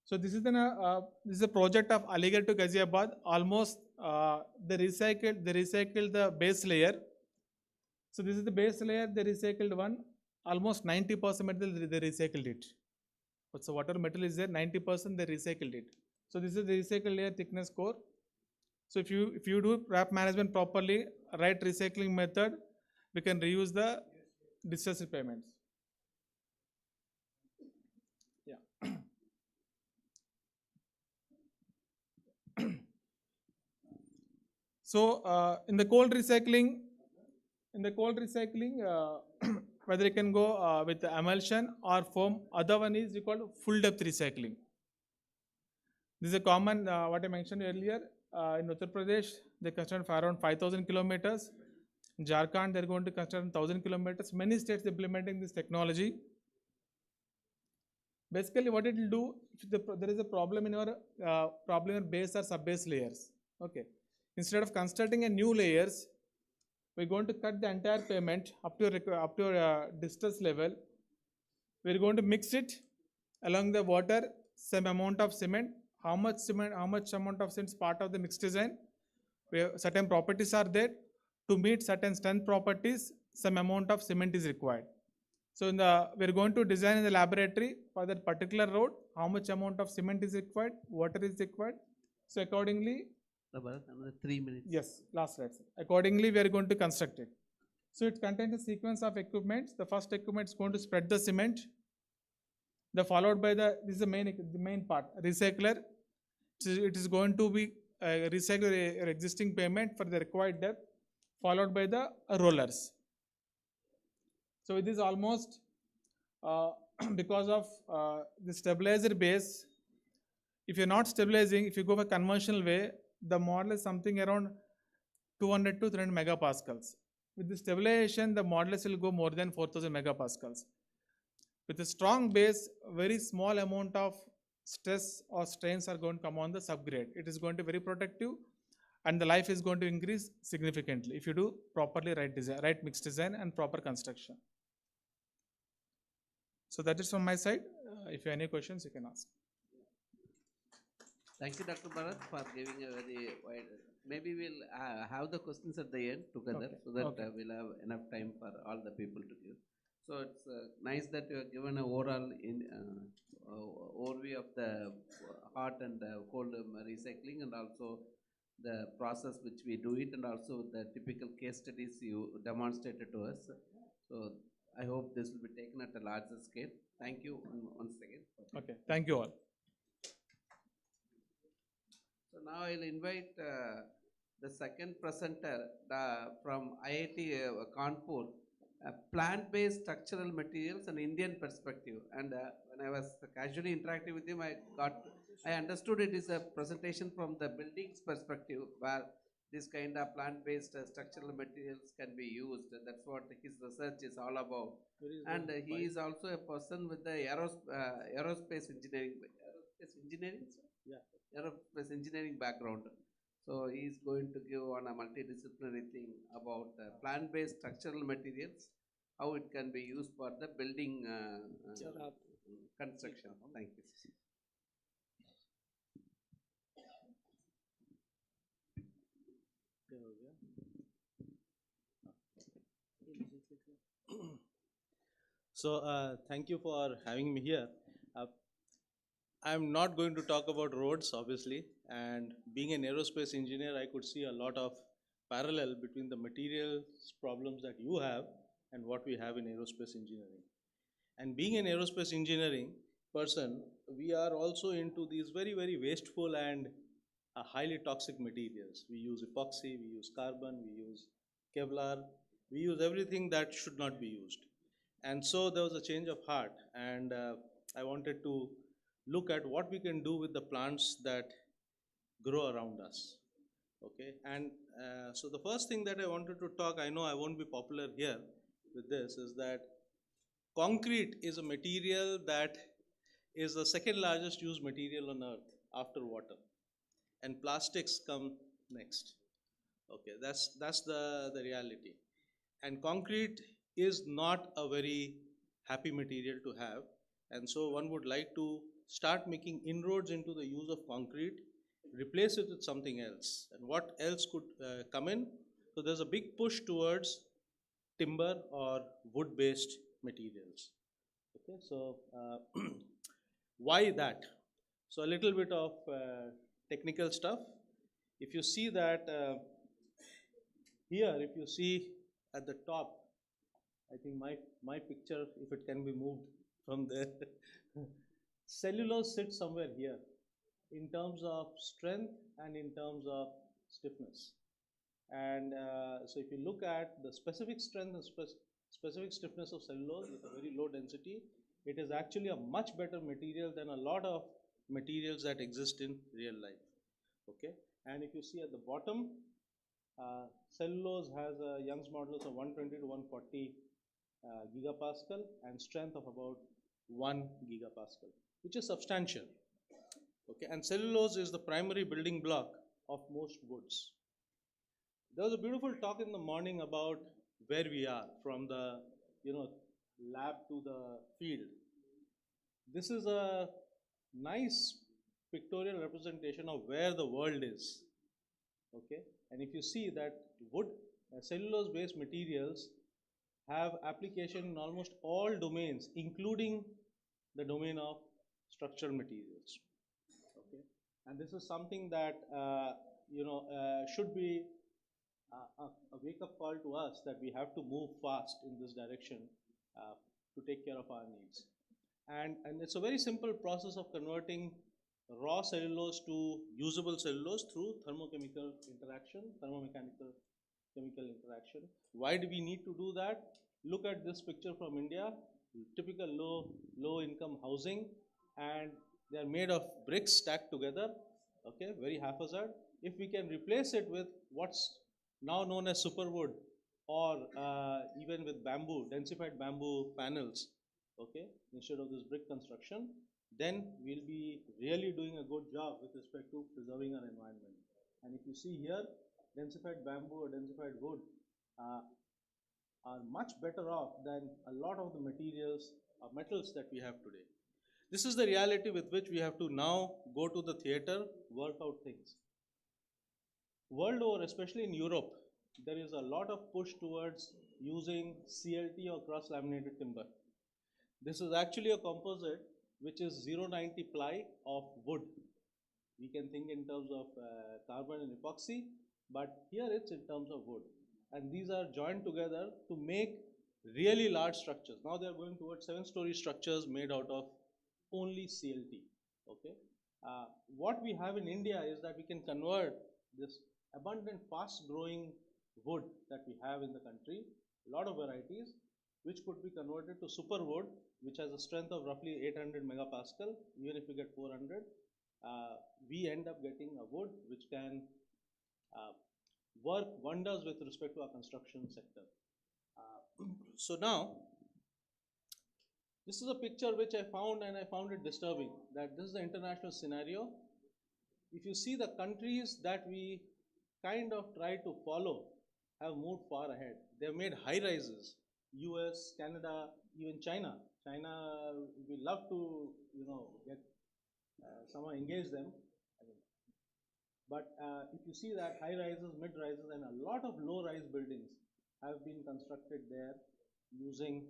Speaker 9: So this is a project of Aligarh to Ghaziabad. Almost they recycled the base layer. So this is the base layer. They recycled one. Almost 90% material they recycled it. So whatever material is there, 90% they recycled it. So this is the recycled layer thickness core. So if you do wrap management properly, right recycling method, we can reuse the distress repayments. Yeah. So in the cold recycling, whether you can go with the emulsion or foam. Other one is called full depth recycling. This is a common, what I mentioned earlier, in Uttar Pradesh, they construct for around 5,000 kilometers. In Jharkhand, they're going to construct 1,000 kilometers. Many states implementing this technology. Basically, what it will do, if there is a problem in your base or sub-base layers, okay. Instead of constructing a new layers, we're going to cut the entire payment up to your distress level. We're going to mix it along the water, some amount of cement. How much amount of cement is part of the mixed design. Certain properties are there. To meet certain strength properties, some amount of cement is required. So we're going to design in the laboratory for that particular road, how much amount of cement is required, water is required. So accordingly,
Speaker 8: another 3 minutes.
Speaker 9: Yes, last slide. Accordingly, we are going to construct it. So it contains a sequence of equipments. The first equipment is going to spread the cement. Followed by this is the main part, recycler. It is going to be recycle your existing payment for the required depth, followed by the rollers. So it is almost because of the stabilizer base. If you're not stabilizing, if you go for conventional way, the model is something around 200 to 300 megapascals. With the stabilization, the modulus will go more than 4000 megapascals. With a strong base, very small amount of stress or strains are going to come on the subgrade. It is going to be very protective, and the life is going to increase significantly if you do properly right design, right mix design and proper construction. So that is from my side. If you have any questions, you can ask.
Speaker 8: Thank you, Dr. Bharat, for giving a very wide. Maybe we'll have the questions at the end together,
Speaker 9: Okay.
Speaker 8: so that
Speaker 9: Okay.
Speaker 8: we'll have enough time for all the people to give. So it's nice that you have given an overall overview of the hot and cold recycling, and also the process which we do it, and also the typical case studies you demonstrated to us. So I hope this will be taken at a larger scale. Thank you once again.
Speaker 9: Okay. Thank you all.
Speaker 8: So now I'll invite the second presenter from IIT Kanpur, plant-based structural materials and Indian perspective. And when I was casually interacting with him, I understood it is a presentation from the buildings perspective, where this kind of plant-based structural materials can be used. That's what his research is all about. And he is also a person with the aerospace engineering. Aerospace engineering, sir? Yeah. Aerospace engineering background. So he is going to give on a multidisciplinary thing about plant-based structural materials, how it can be used for the building construction. Thank you.
Speaker 10: So thank you for having me here. I'm not going to talk about roads, obviously, and being an aerospace engineer, I could see a lot of parallel between the materials problems that you have and what we have in aerospace engineering. And being an aerospace engineering person, we are also into these very, very wasteful and highly toxic materials. We use epoxy, we use carbon, we use Kevlar, we use everything that should not be used. And so there was a change of heart, and I wanted to look at what we can do with the plants that grow around us. Okay, and so the first thing that I wanted to talk, I know I won't be popular here with this, is that concrete is a material that is the second largest used material on earth after water, and plastics come next. Okay, that's the reality. And concrete is not a very happy material to have, and so one would like to start making inroads into the use of concrete, replace it with something else. And what else could come in? So there's a big push towards timber or wood-based materials. Okay, so why that? So a little bit of technical stuff. If you see that here, if you see at the top, I think my picture, if it can be moved from there, cellulose sits somewhere here in terms of strength and in terms of stiffness. And so if you look at the specific strength and specific stiffness of cellulose with a very low density, it is actually a much better material than a lot of materials that exist in real life. Okay, and if you see at the bottom, cellulose has a Young's modulus of 120 to 140 gigapascal and strength of about 1 gigapascal, which is substantial. Okay, and cellulose is the primary building block of most woods. There was a beautiful talk in the morning about where we are from the lab to the field. This is a nice pictorial representation of where the world is. Okay, and if you see that wood, cellulose-based materials have application in almost all domains, including the domain of structural materials. Okay, and this is something that should be a wake-up call to us that we have to move fast in this direction to take care of our needs. And it's a very simple process of converting raw cellulose to usable cellulose through thermochemical interaction, thermomechanical chemical interaction. Why do we need to do that? Look at this picture from India, typical low income housing, and they are made of bricks stacked together, okay, very haphazard. If we can replace it with what's now known as superwood, or even with bamboo, densified bamboo panels, okay, instead of this brick construction, then we'll be really doing a good job with respect to preserving our environment. And if you see here, densified bamboo or densified wood are much better off than a lot of the materials or metals that we have today. This is the reality with which we have to now go to the theater, work out things. World over, especially in Europe, there is a lot of push towards using CLT or cross-laminated timber. This is actually a composite which is 090 ply of wood. We can think in terms of carbon and epoxy, but here it's in terms of wood. And these are joined together to make really large structures. Now they are going towards 7-story structures made out of only CLT. Okay. What we have in India is that we can convert this abundant, fast-growing wood that we have in the country, a lot of varieties, which could be converted to super wood, which has a strength of roughly 800 megapascal. Even if we get 400, we end up getting a wood which can work wonders with respect to our construction sector. So now, this is a picture which I found, and I found it disturbing, that this is the international scenario. If you see, the countries that we kind of try to follow have moved far ahead. They have made high rises. US, Canada, even China. China, we love to, get somehow engage them. But if you see that high rises, mid rises, and a lot of low rise buildings have been constructed there using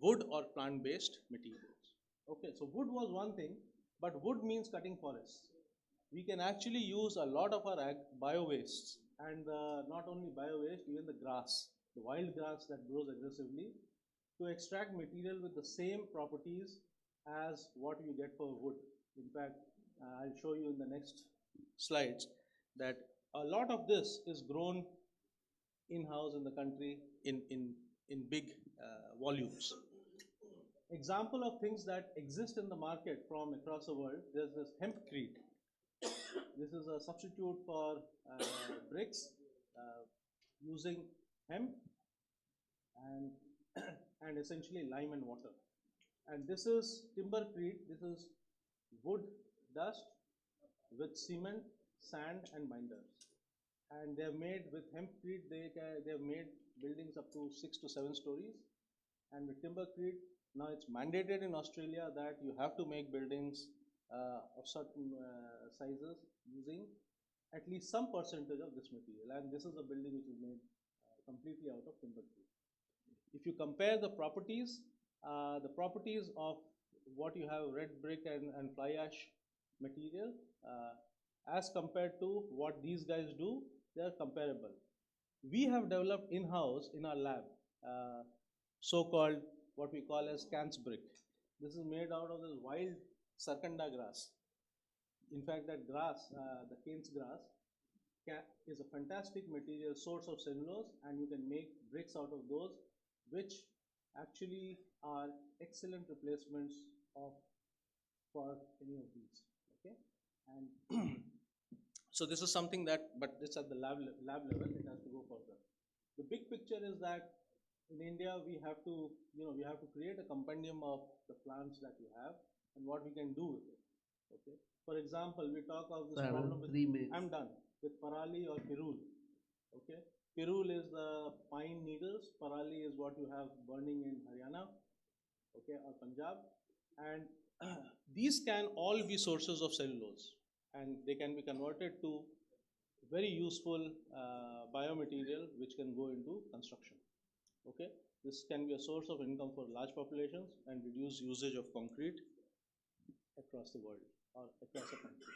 Speaker 10: wood or plant based materials. Okay, so wood was one thing, but wood means cutting forests. We can actually use a lot of our bio wastes, and not only bio waste, even the grass, the wild grass that grows aggressively, to extract material with the same properties as what you get for wood. In fact, I'll show you in the next slides that a lot of this is grown in-house in the country in big volumes. Example of things that exist in the market from across the world, there's this hempcrete. This is a substitute for bricks using hemp and essentially lime and water. And this is timbercrete. This is wood dust with cement, sand, and binders. And they are made with hempcrete. They have made buildings up to 6 to 7 stories. And with timbercrete, now it's mandated in Australia that you have to make buildings of certain sizes using at least some percentage of this material. And this is a building which is made completely out of timbercrete. If you compare the properties of what you have, red brick and fly ash material, as compared to what these guys do, they are comparable. We have developed in-house in our lab so-called what we call as Can's brick. This is made out of this wild sarkanda grass. In fact, that grass, the Cain's grass, is a fantastic material source of cellulose, and you can make bricks out of those, which actually are excellent replacements for any of these. Okay, and so this is something that, but it's at the lab level. It has to go further. The big picture is that in India we have to create a compendium of the plants that we have and what we can do with it. Okay. For example, we talk of this problem with, I'm done, with parali or pirul. Okay. Pirul is the pine needles. Parali is what you have burning in Haryana, okay, or Punjab. And these can all be sources of cellulose, and they can be converted to very useful biomaterial which can go into construction. Okay. This can be a source of income for large populations and reduce usage of concrete across the world or across the country.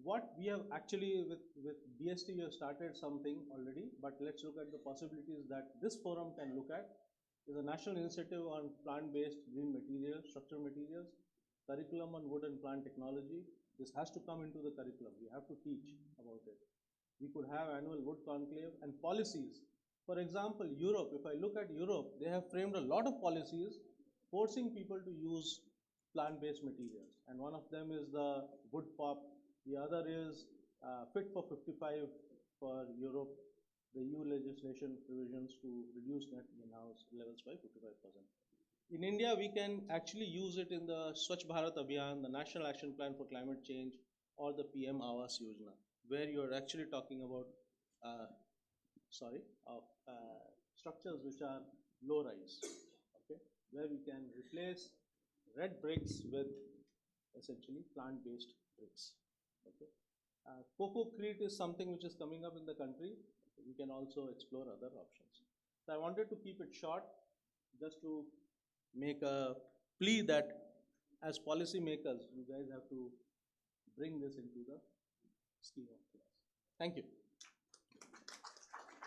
Speaker 10: What we have actually with DST, we have started something already, but let's look at the possibilities that this forum can look at. Is a national initiative on plant-based green materials, structural materials. curriculum on wood and plant technology. This has to come into the curriculum. We have to teach about it. We could have annual wood conclave and policies. For example, Europe, if I look at Europe, they have framed a lot of policies forcing people to use plant-based materials. And one of them is the wood pop. The other is Fit for 55 for Europe, the EU legislation provisions to reduce net greenhouse levels by 55%. In India, we can actually use it in the Swachh Bharat Abhiyan, the National Action Plan for Climate Change, or the PM Awas Yojana, where you are actually talking about structures which are low-rise, okay, where we can replace red bricks with essentially plant-based bricks. Okay, Coco-crete is something which is coming up in the country. We can also explore other options. So I wanted to keep it short, just to make a plea that as policy makers, you guys have to bring this into the scheme of things. Thank you.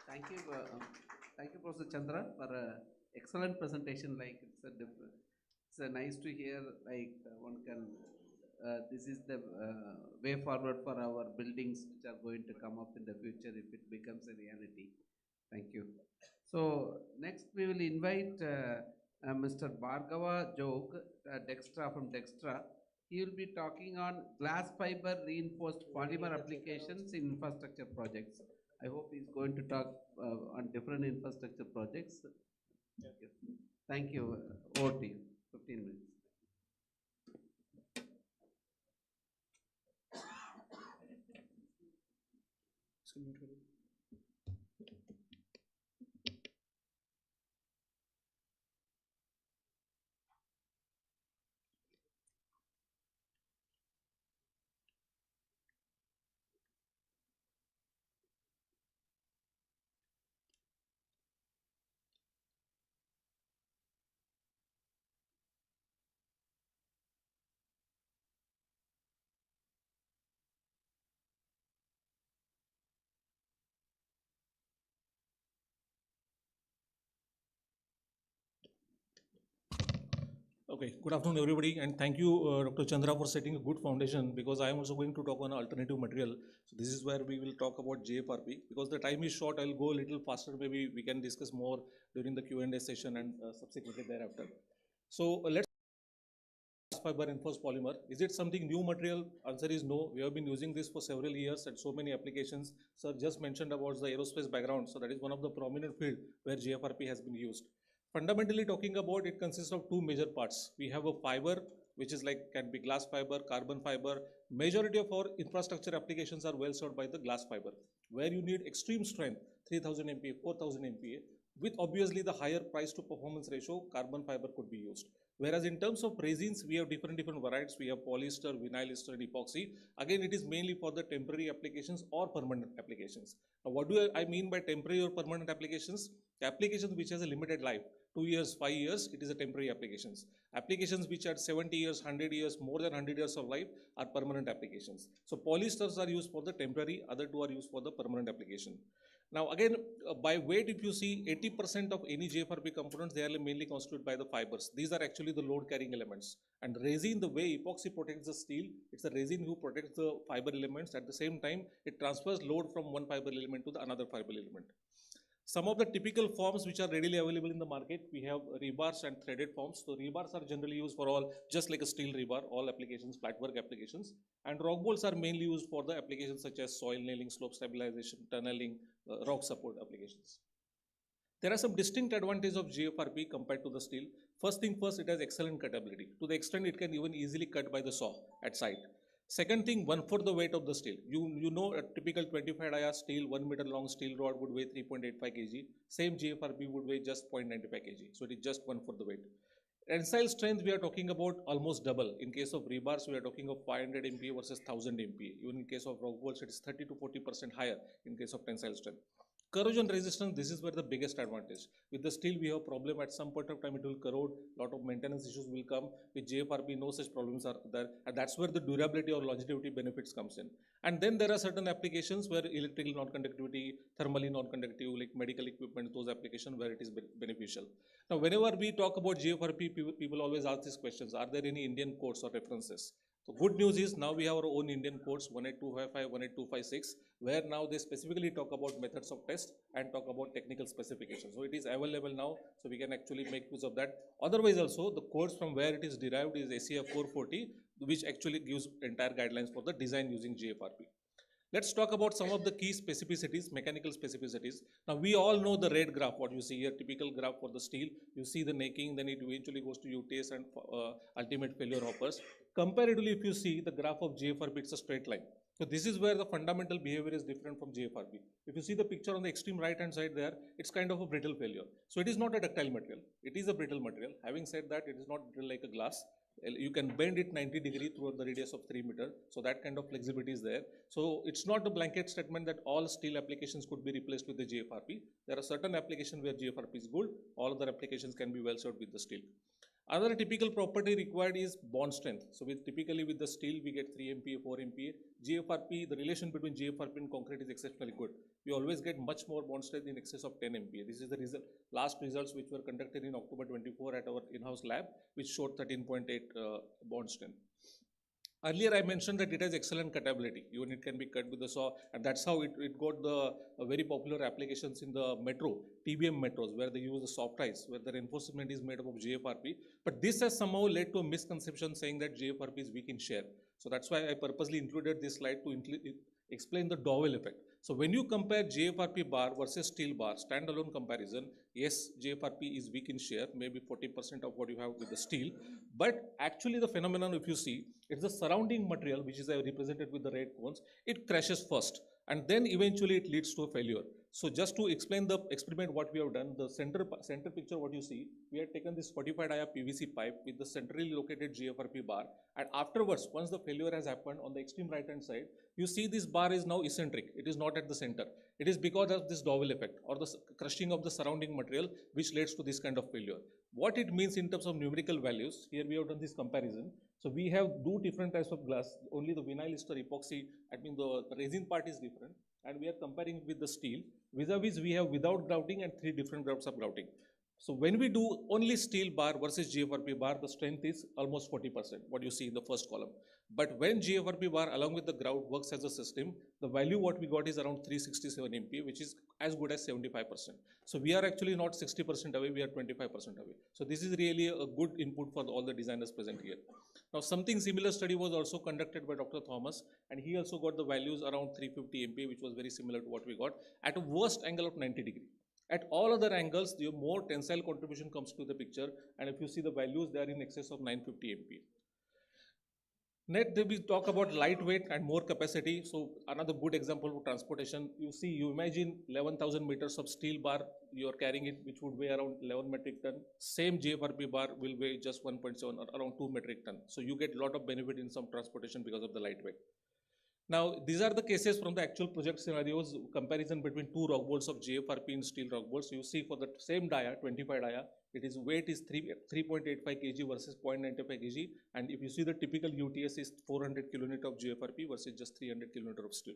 Speaker 8: Thank you, Professor Chandra, for an excellent presentation. Like it's nice to hear. Like one can. This is the way forward for our buildings which are going to come up in the future if it becomes a reality. Thank you. So next we will invite Mr. Bhargava Jog, Dextra from Dextra. He will be talking on glass fiber reinforced polymer applications in infrastructure projects. I hope he's going to talk on different infrastructure projects. Okay. Thank you. Over to you. 15 minutes.
Speaker 10: Okay, good afternoon everybody, and thank you Dr. Chandra for setting a good foundation, because I am also going to talk on alternative material. So this is where we will talk about JFRP. Because the time is short, I'll go a little faster. Maybe we can discuss more during the Q&A session and subsequently thereafter. So let's fiber reinforced polymer. Is it something new material? Answer is no. We have been using this for several years at so many applications. Sir just mentioned about the aerospace background. So that is one of the prominent field where JFRP has been used. Fundamentally talking about, it consists of two major parts. We have a fiber, which is like can be glass fiber, carbon fiber. Majority of our infrastructure applications are well served by the glass fiber, where you need extreme strength, 3000 MPa, 4000 MPa. With obviously the higher price to performance ratio, carbon fiber could be used. Whereas in terms of resins, we have different varieties. We have polyester, vinyl ester, and epoxy. Again, it is mainly for the temporary applications or permanent applications. Now, what do I mean by temporary or permanent applications? The applications which has a limited life, 2 years, 5 years, it is a temporary applications. Applications which are 70 years, 100 years, more than 100 years of life are permanent applications. So polyesters are used for the temporary, other two are used for the permanent application. Now again, by weight, if you see 80% of any JFRP components, they are mainly constituted by the fibers. These are actually the load carrying elements. And resin, the way epoxy protects the steel, it's the resin who protects the fiber elements. At the same time, it transfers load from one fiber element to the another fiber element. Some of the typical forms which are readily available in the market, we have rebars and threaded forms. So rebars are generally used for all, just like a steel rebar, all applications, flatwork applications. And rock bolts are mainly used for the applications such as soil nailing, slope stabilization, tunneling, rock support applications. There are some distinct advantages of JFRP compared to the steel. First thing first, it has excellent cuttability. To the extent it can even easily cut by the saw at site. Second thing, 1/4 the weight of the steel. You know a typical 25 dia steel, 1 meter long steel rod would weigh 3.85 kg. Same JFRP would weigh just 0.95 kg. So it is just 1/4 the weight. Tensile strength, we are talking about almost double. In case of rebars, we are talking of 500 MPa versus 1000 MPa. Even in case of rock bolts, it is 30 to 40% higher in case of tensile strength. Corrosion resistance, this is where the biggest advantage. With the steel, we have problem at some point of time, it will corrode, lot of maintenance issues will come. With JFRP, no such problems are there, and that's where the durability or longevity benefits comes in. And then there are certain applications where electrical non-conductivity, thermally non-conductive, like medical equipment, those applications where it is beneficial. Now, whenever we talk about JFRP, people always ask these questions, are there any Indian codes or references? So good news is now we have our own Indian codes 18255, 18256, where now they specifically talk about methods of test and talk about technical specifications. So it is available now, so we can actually make use of that. Otherwise also, the codes from where it is derived is ACF 440, which actually gives entire guidelines for the design using JFRP. Let's talk about some of the key specificities, mechanical specificities. Now we all know the red graph, what you see here, typical graph for the steel. You see the necking, then it eventually goes to UTS and ultimate failure hoppers. Comparatively, if you see the graph of JFRP, it's a straight line. So this is where the fundamental behavior is different from JFRP. If you see the picture on the extreme right hand side there, it's kind of a brittle failure. So it is not a ductile material, it is a brittle material. Having said that, it is not brittle like a glass. You can bend it 90 degrees throughout the radius of 3 meters. So that kind of flexibility is there. So it's not a blanket statement that all steel applications could be replaced with the JFRP. There are certain applications where JFRP is good. All other applications can be well served with the steel. Another typical property required is bond strength. So typically with the steel, we get 3 MPa, 4 MPa. JFRP, the relation between JFRP and concrete is exceptionally good. We always get much more bond strength in excess of 10 MPa. This is the last results which were conducted in October 24 at our in-house lab, which showed 13.8 bond strength. Earlier I mentioned that it has excellent cuttability. Even it can be cut with the saw, and that's how it got the very popular applications in the metro, TBM metros, where they use the soft ties, where the reinforcement is made up of JFRP. But this has somehow led to a misconception saying that JFRP is weak in shear. So that's why I purposely included this slide to explain the Dowell effect. So when you compare JFRP bar versus steel bar, standalone comparison, yes, JFRP is weak in shear, maybe 40% of what you have with the steel. But actually the phenomenon, if you see, it's the surrounding material, which is represented with the red cones, it crashes first. And then eventually it leads to a failure. So just to explain the experiment what we have done, the center picture what you see, we have taken this 45 dia PVC pipe with the centrally located JFRP bar, and afterwards, once the failure has happened on the extreme right hand side, you see this bar is now eccentric, it is not at the center. It is because of this Dowell effect or the crushing of the surrounding material which leads to this kind of failure. What it means in terms of numerical values, here we have done this comparison. So we have two different types of glass, only the vinyl ester epoxy, I mean the resin part is different, and we are comparing with the steel. Vis-a-vis we have without grouting and 3 different groups of grouting. So when we do only steel bar versus JFRP bar, the strength is almost 40%, what you see in the first column. But when JFRP bar along with the grout works as a system, the value what we got is around 367 MPa, which is as good as 75%. So we are actually not 60% away, we are 25% away. So this is really a good input for all the designers present here. Now something similar study was also conducted by Dr. Thomas, and he also got the values around 350 MPa, which was very similar to what we got at a worst angle of 90 degrees. At all other angles, the more tensile contribution comes to the picture, and if you see the values, they are in excess of 950 MPa. Next, we talk about lightweight and more capacity. So another good example for transportation, you see, you imagine 11,000 meters of steel bar, you are carrying it, which would weigh around 11 metric ton. Same JFRP bar will weigh just 1.7 or around 2 metric ton. So you get a lot of benefit in some transportation because of the lightweight. Now, these are the cases from the actual project scenarios, comparison between 2 rock bolts of JFRP and steel rock bolts. So you see for the same dia, 25 dia, weight is 3.85 kg versus 0.95 kg. And if you see the typical UTS is 400 kilonewton of JFRP versus just 300 kilonewton of steel.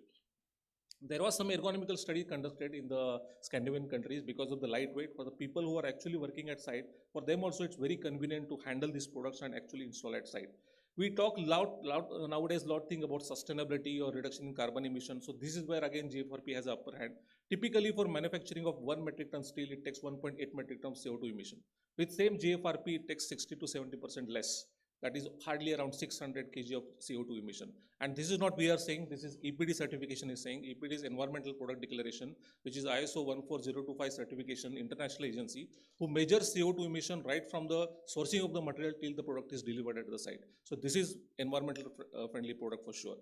Speaker 10: There was some ergonomical study conducted in the Scandinavian countries because of the lightweight. For the people who are actually working at site, for them also it's very convenient to handle these products and actually install at site. We talk nowadays a lot thing about sustainability or reduction in carbon emissions. So this is where again JFRP has the upper hand. Typically for manufacturing of 1 metric ton steel, it takes 1.8 metric ton CO2 emission. With same JFRP, it takes 60 to 70% less. That is hardly around 600 kg of CO2 emission. And this is not we are saying, this is EPD certification is saying. EPD is Environmental Product Declaration, which is ISO 14025 certification, international agency, who measures CO2 emission right from the sourcing of the material till the product is delivered at the site. So this is environmental friendly product for sure.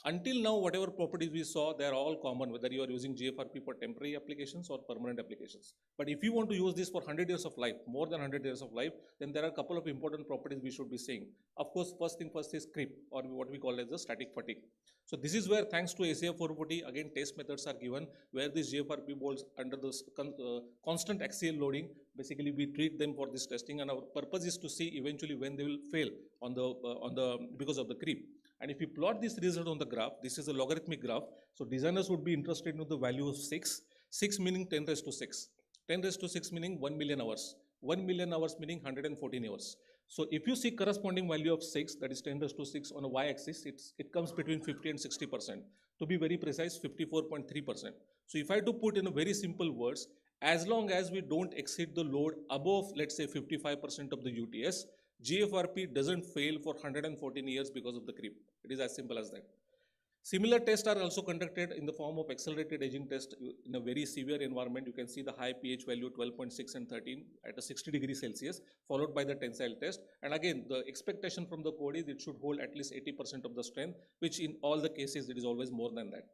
Speaker 11: Until now, whatever properties we saw, they are all common, whether you are using GFRP for temporary applications or permanent applications. But if you want to use this for 100 years of life, more than 100 years of life, then there are a couple of important properties we should be seeing. Of course, first thing first is creep, or what we call as the static fatigue. So this is where, thanks to ACF 440, again test methods are given, where these GFRP bolts under the constant axial loading, basically we treat them for this testing, and our purpose is to see eventually when they will fail on the because of the creep. And if you plot this result on the graph, this is a logarithmic graph. So designers would be interested in the value of 6. 6 meaning 10 raised to 6. 10 raised to 6 meaning 1 million hours. 1 million hours meaning 114 hours. So if you see corresponding value of 6, that is 10 raised to 6 on a y-axis, it comes between 50 and 60%. To be very precise, 54.3%. So if I had to put in a very simple words, as long as we don't exceed the load above, let's say 55% of the UTS, GFRP doesn't fail for 114 years because of the creep. It is as simple as that. Similar tests are also conducted in the form of accelerated aging test in a very severe environment. You can see the high pH value 12.6 and 13 at a 60 degrees Celsius, followed by the tensile test. And again, the expectation from the code is it should hold at least 80% of the strength, which in all the cases it is always more than that.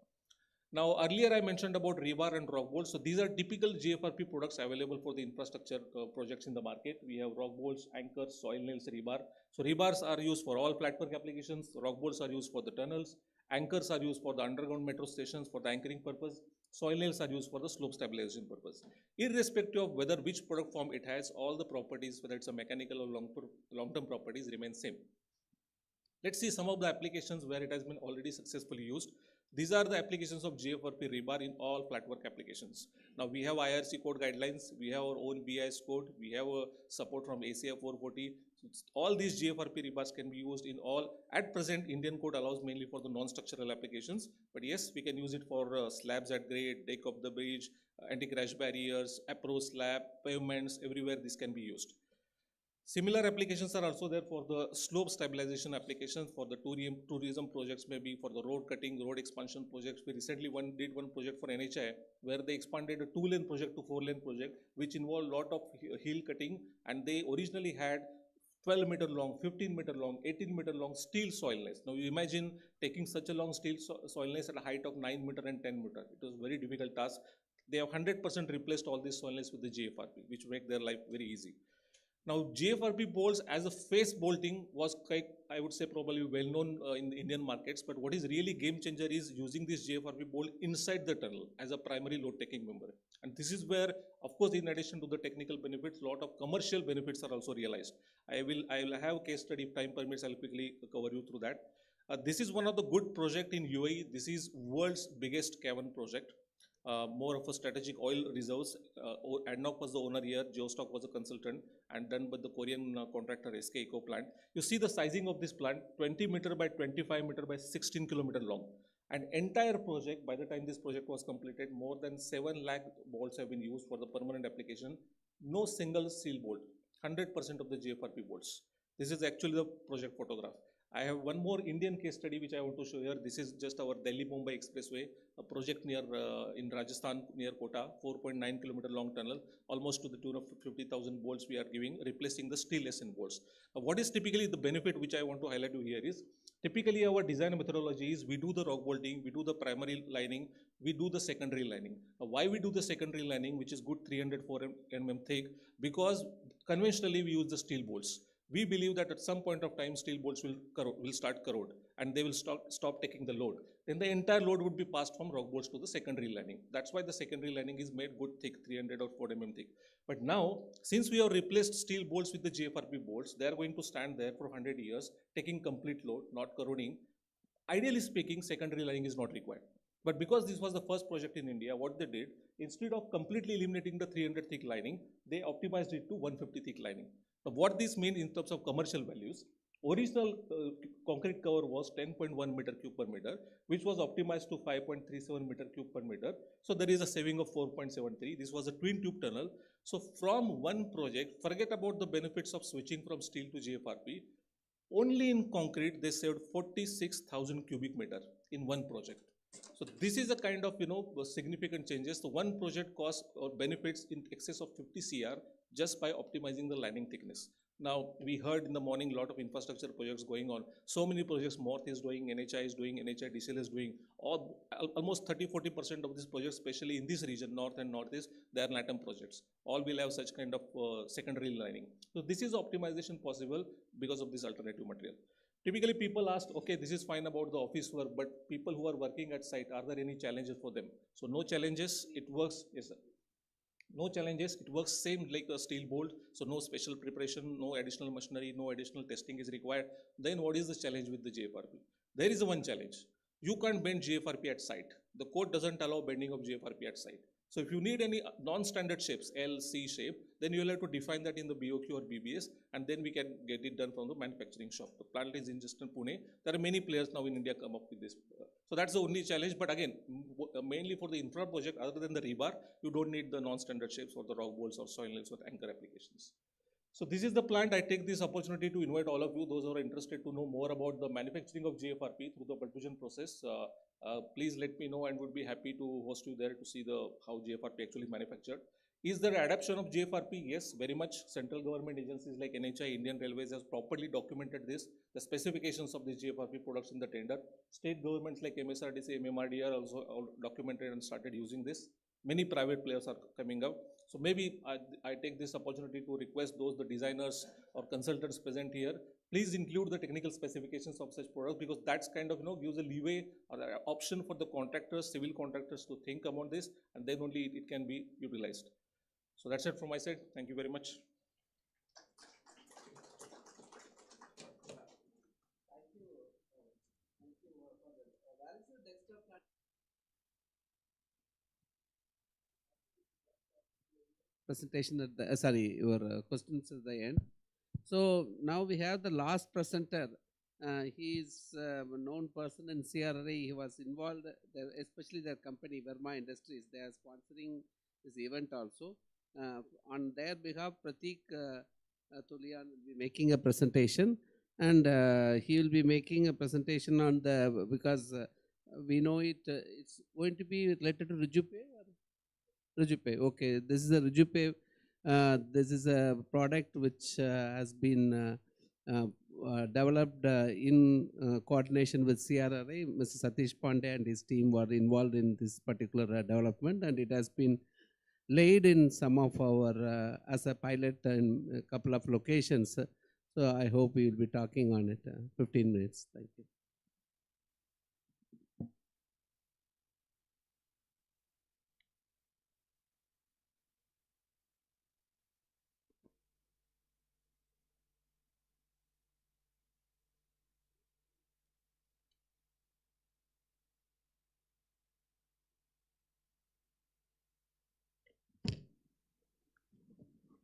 Speaker 11: Now, earlier I mentioned about rebar and rock bolts. So these are typical GFRP products available for the infrastructure projects in the market. We have rock bolts, anchors, soil nails, rebar. So rebars are used for all flat work applications. Rock bolts are used for the tunnels. Anchors are used for the underground metro stations for the anchoring purpose. Soil nails are used for the slope stabilization purpose. Irrespective of whether which product form it has, all the properties, whether it's a mechanical or long-term properties, remain same. Let's see some of the applications where it has been already successfully used. These are the applications of GFRP rebar in all flatwork applications. Now we have IRC code guidelines, we have our own BIS code, we have support from ACF 440. All these GFRP rebars can be used in all. At present, Indian code allows mainly for the non-structural applications, but yes, we can use it for slabs at grade, deck of the bridge, anti-crash barriers, approach slab, pavements, everywhere this can be used. Similar applications are also there for the slope stabilization applications, for the tourism projects, maybe for the road cutting, road expansion projects. We recently did one project for NHI where they expanded a 2-lane project to 4-lane project, which involved a lot of hill cutting, and they originally had 12-meter long, 15-meter long, 18-meter long steel soil nails. Now you imagine taking such a long steel soil nails at a height of 9 meter and 10 meter. It was a very difficult task. They have 100% replaced all these soil nails with the GFRP, which make their life very easy. Now, GFRP bolts as a face bolting was quite, I would say, probably well known in the Indian markets, but what is really game changer is using this GFRP bolt inside the tunnel as a primary load taking member. And this is where, of course, in addition to the technical benefits, a lot of commercial benefits are also realized. I will have a case study, if time permits, I'll quickly cover you through that. This is one of the good project in UAE. This is world's biggest cavern project. More of a strategic oil reserves. ADNOC was the owner here, Geostock was a consultant, and done by the Korean contractor SK Eco plant. You see the sizing of this plant, 20 meter by 25 meter by 16 kilometer long. And entire project, by the time this project was completed, more than 7 lakh bolts have been used for the permanent application. No single steel bolt, 100% of the GFRP bolts. This is actually the project photograph. I have one more Indian case study which I want to show here. This is just our Delhi-Mumbai Expressway, a project near in Rajasthan, near Kota, 4.9 kilometer long tunnel, almost to the tune of 50,000 bolts we are giving, replacing the steel SN bolts. What is typically the benefit which I want to highlight you here is, typically our design methodology is we do the rock bolting, we do the primary lining, we do the secondary lining. Why we do the secondary lining, which is good 304 mm thick? Because conventionally we use the steel bolts. We believe that at some point of time, steel bolts will start corrode and they will stop taking the load. Then the entire load would be passed from rock bolts to the secondary lining. That's why the secondary lining is made good thick, 300 or 4 mm thick. But now, since we have replaced steel bolts with the GFRP bolts, they are going to stand there for 100 years, taking complete load, not corroding. Ideally speaking, secondary lining is not required. But because this was the first project in India, what they did, instead of completely eliminating the 300 thick lining, they optimized it to 150 thick lining. Now, what this means in terms of commercial values, original concrete cover was 10.1 meter cube per meter, which was optimized to 5.37 meter cube per meter. So there is a saving of 4.73. This was a twin tube tunnel. So from one project, forget about the benefits of switching from steel to GFRP. Only in concrete, they saved 46,000 cubic meter in one project. So this is a kind of, significant changes. So one project cost or benefits in excess of 50 CR just by optimizing the lining thickness. Now, we heard in the morning a lot of infrastructure projects going on. So many projects North is doing, NHI is doing, NHIDCL is doing. Almost 30-40% of these projects, especially in this region, North and Northeast, they are LATAM projects. All will have such kind of secondary lining. So this is optimization possible because of this alternative material. Typically, people ask, okay, this is fine about the office work, but people who are working at site, are there any challenges for them? So no challenges, it works, yes, sir. No challenges, it works same like a steel bolt, so no special preparation, no additional machinery, no additional testing is required. Then what is the challenge with the GFRP? There is one challenge. You can't bend GFRP at site. The code doesn't allow bending of GFRP at site. So if you need any non-standard shapes, L, C shape, then you will have to define that in the BOQ or BBS, and then we can get it done from the manufacturing shop. The plant is in just in Pune. There are many players now in India come up with this. So that's the only challenge, but again, mainly for the infra project, other than the rebar, you don't need the non-standard shapes or the rock bolts or soil nails or anchor applications. So this is the plant. I take this opportunity to invite all of you, those who are interested to know more about the manufacturing of GFRP through the perfusion process. Please let me know and would be happy to host you there to see how GFRP actually manufactured. Is there adoption of GFRP? Yes, very much. Central government agencies like NHI, Indian Railways has properly documented this, the specifications of the GFRP products in the tender. State governments like MSRDC, MMRD are also documented and started using this. Many private players are coming up. So maybe I take this opportunity to request the designers or consultants present here, please include the technical specifications of such products, because that's kind of, gives a leeway or an option for the contractors, civil contractors to think about this, and then only it can be utilized. So that's it from my side. Thank you very much.
Speaker 8: Presentation at the, your questions at the end. So now we have the last presenter. He is a known person in CRRA. He was involved, especially their company, Verma Industries. They are sponsoring this event also. On their behalf, Pratik Tulian will be making a presentation, and he will be making a presentation on because we know it's going to be related to Rejupe. Rejupe, okay. This is a Rejupe. This is a product which has been developed in coordination with CRRA. Mr. Satish Pandey and his team were involved in this particular development, and it has been laid in some of our, as a pilot in a couple of locations. So I hope we will be talking on it. 15 minutes. Thank you.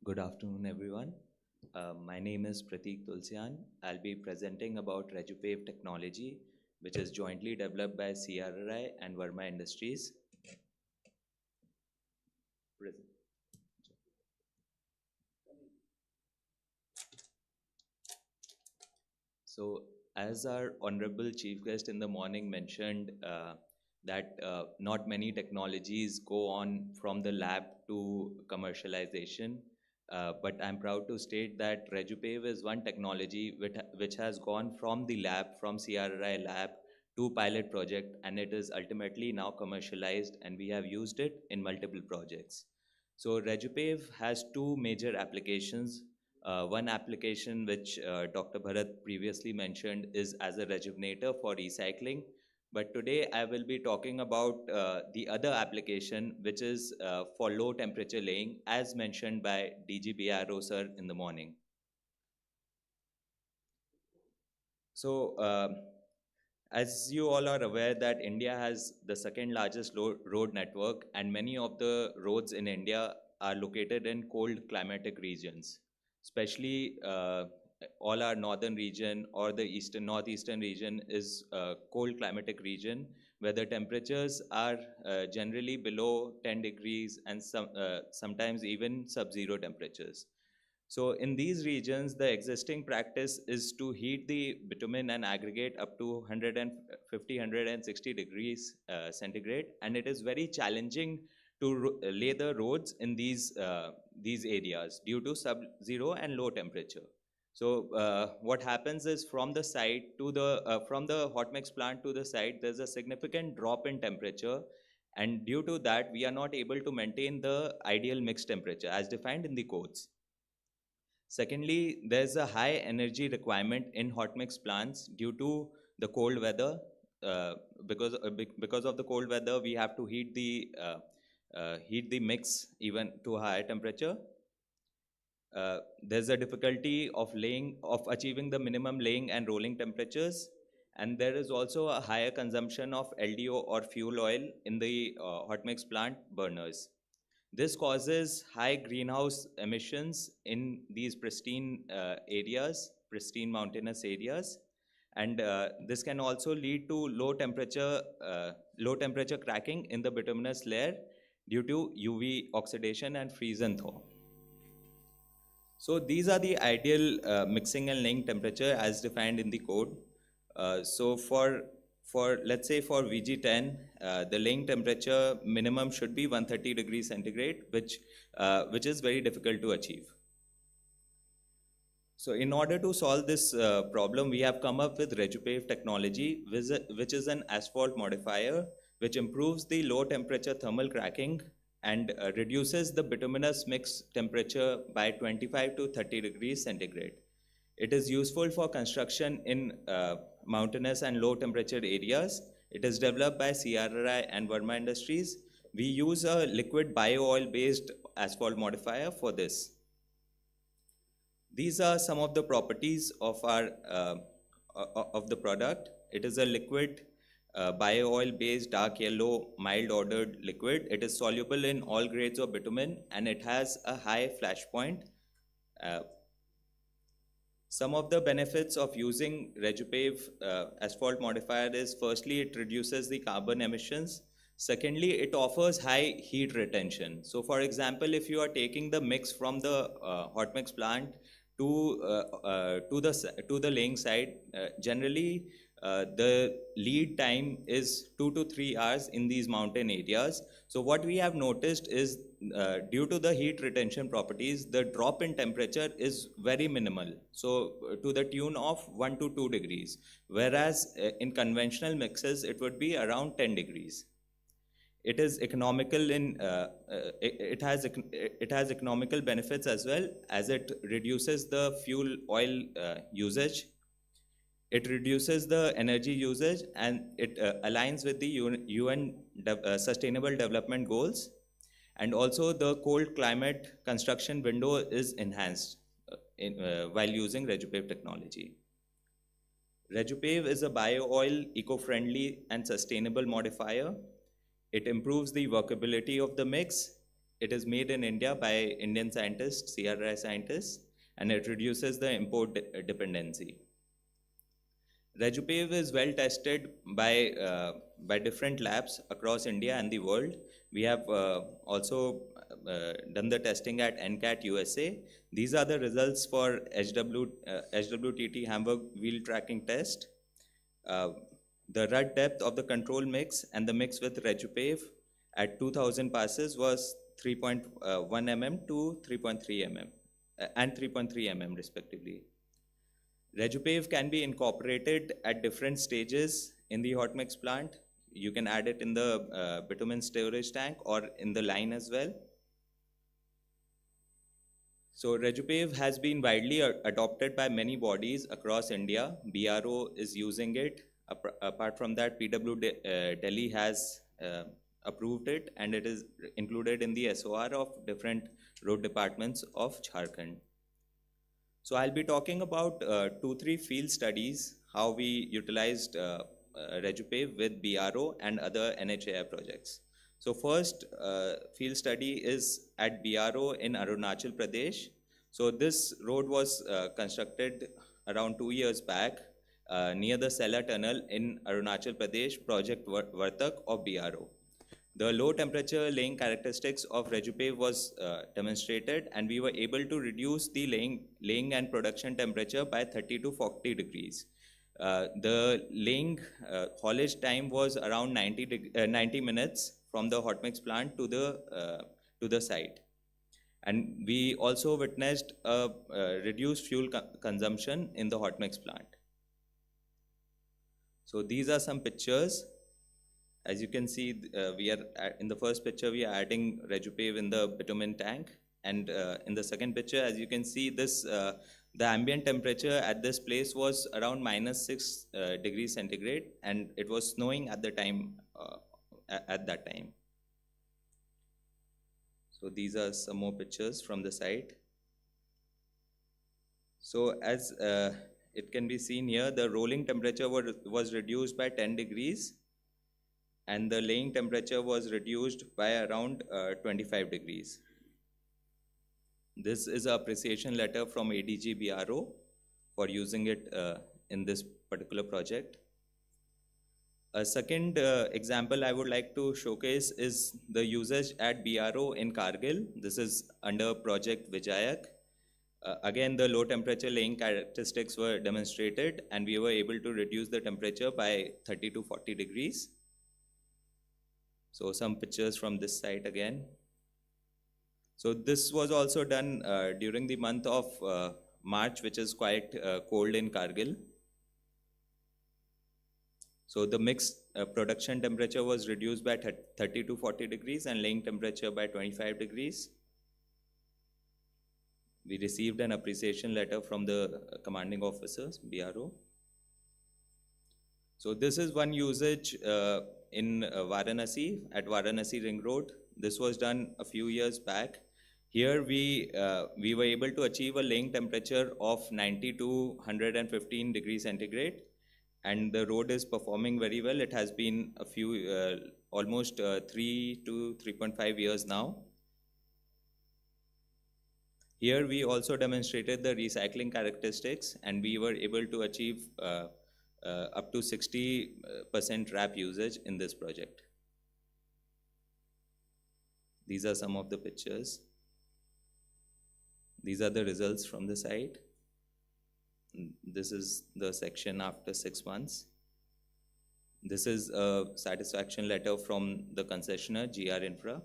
Speaker 12: Good afternoon, everyone. My name is Pratik Tulsian. I'll be presenting about Rejupe technology, which is jointly developed by CRRI and Verma Industries. So, as our Honorable Chief Guest in the morning mentioned, that not many technologies go on from the lab to commercialization. But I'm proud to state that Rejupe is one technology which has gone from the lab, from CRRI lab to pilot project, and it is ultimately now commercialized, and we have used it in multiple projects. So Rejupe has two major applications. One application which Dr. Bharat previously mentioned is as a rejuvenator for recycling. But today I will be talking about the other application, which is for low temperature laying, as mentioned by DGBRO sir in the morning. So as you all are aware that India has the second largest road network, and many of the roads in India are located in cold climatic regions, especially all our northern region or the northeastern region is a cold climatic region where the temperatures are generally below 10 degrees and sometimes even sub-zero temperatures. So in these regions, the existing practice is to heat the bitumen and aggregate up to 150, 160 degrees centigrade, and it is very challenging to lay the roads in these areas due to sub-zero and low temperature. So what happens is from the site to the from the hot mix plant to the site, there's a significant drop in temperature, and due to that, we are not able to maintain the ideal mix temperature as defined in the codes. Secondly, there's a high energy requirement in hot mix plants due to the cold weather. Because of the cold weather, we have to heat the mix even to a higher temperature. There's a difficulty of achieving the minimum laying and rolling temperatures, and there is also a higher consumption of LDO or fuel oil in the hot mix plant burners. This causes high greenhouse emissions in these pristine pristine mountainous areas, and this can also lead to low temperature cracking in the bituminous layer due to UV oxidation and freeze and thaw. So these are the ideal mixing and laying temperature as defined in the code. So for let's say for VG10, the laying temperature minimum should be 130 degrees centigrade, which is very difficult to achieve. So in order to solve this problem, we have come up with Redefining technology, which is an asphalt modifier, which improves the low temperature thermal cracking and reduces the bituminous mix temperature by 25 to 30 degrees centigrade. It is useful for construction in mountainous and low temperature areas. It is developed by CRI and Verma Industries. We use a liquid bio-oil based asphalt modifier for this. These are some of the properties of our of the product. It is a liquid bio-oil based dark yellow mild ordered liquid. It is soluble in all grades of bitumen and it has a high flash point. Some of the benefits of using Redefining asphalt modifier is, firstly, it reduces the carbon emissions. Secondly, it offers high heat retention. So for example, if you are taking the mix from the hot mix plant to the laying site, generally the lead time is 2 to 3 hours in these mountain areas. So what we have noticed is due to the heat retention properties, the drop in temperature is very minimal. So to the tune of 1 to 2 degrees, whereas in conventional mixes, it would be around 10 degrees. It is economical in, it has economical benefits as well, as it reduces the fuel oil usage. It reduces the energy usage and it aligns with the UN Sustainable Development Goals. And also the cold climate construction window is enhanced while using Redefining technology. Redefining is a bio-oil, eco-friendly and sustainable modifier. It improves the workability of the mix. It is made in India by Indian scientists, CRI scientists, and it reduces the import dependency. Redefining is well tested by different labs across India and the world. We have also done the testing at NCAT USA. These are the results for HWTT Hamburg wheel tracking test. The rut depth of the control mix and the mix with Redefining at 2000 passes was 3.1 mm to 3.3 mm and 3.3 mm respectively. Redefining can be incorporated at different stages in the hot mix plant. You can add it in the bitumen storage tank or in the line as well. So Redefining has been widely adopted by many bodies across India. BRO is using it. Apart from that, PW Delhi has approved it and it is included in the SOR of different road departments of Jharkhand. So I'll be talking about 2-3 field studies, how we utilized Redefining with BRO and other NHAI projects. So first field study is at BRO in Arunachal Pradesh. So this road was constructed around 2 years back near the Sela Tunnel in Arunachal Pradesh, Project Vartak of BRO. The low temperature laying characteristics of Redefining was demonstrated, and we were able to reduce the laying and production temperature by 30 to 40 degrees. The laying haulage time was around 90 minutes from the hot mix plant to the site. And we also witnessed a reduced fuel consumption in the hot mix plant. So these are some pictures. As you can see, in the first picture, we are adding Redupave in the bitumen tank. And in the second picture, as you can see, this the ambient temperature at this place was around -6 degrees centigrade, and it was snowing at the time, at that time. So these are some more pictures from the site. So as it can be seen here, the rolling temperature was reduced by 10 degrees, and the laying temperature was reduced by around 25 degrees. This is an appreciation letter from ADG BRO for using it in this particular project. A second example I would like to showcase is the usage at BRO in Kargil. This is under Project Vijayak. Again, the low temperature laying characteristics were demonstrated, and we were able to reduce the temperature by 30 to 40 degrees. So some pictures from this site again. So this was also done during the month of March, which is quite cold in Kargil. So the mixed production temperature was reduced by 30 to 40 degrees and laying temperature by 25 degrees. We received an appreciation letter from the commanding officers, BRO. So this is one usage in Varanasi, at Varanasi Ring Road. This was done a few years back. Here we were able to achieve a laying temperature of 90 to 115 degrees centigrade, and the road is performing very well. It has been a few, almost 3 to 3.5 years now. Here we also demonstrated the recycling characteristics, and we were able to achieve up to 60% RAP usage in this project. These are some of the pictures. These are the results from the site. This is the section after 6 months. This is a satisfaction letter from the concessionaire, GR Infra.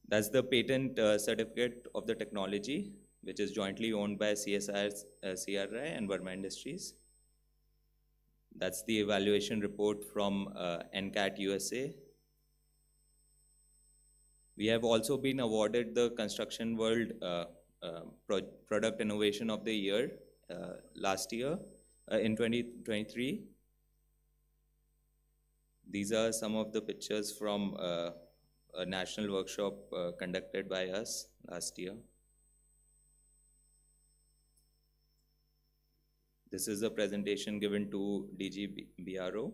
Speaker 12: That's the patent certificate of the technology, which is jointly owned by CSIR-CRI and Verma Industries. That's the evaluation report from NCAT USA. We have also been awarded the Construction World Product Innovation of the Year last year in 2023. These are some of the pictures from a national workshop conducted by us last year. This is a presentation given to DG BRO.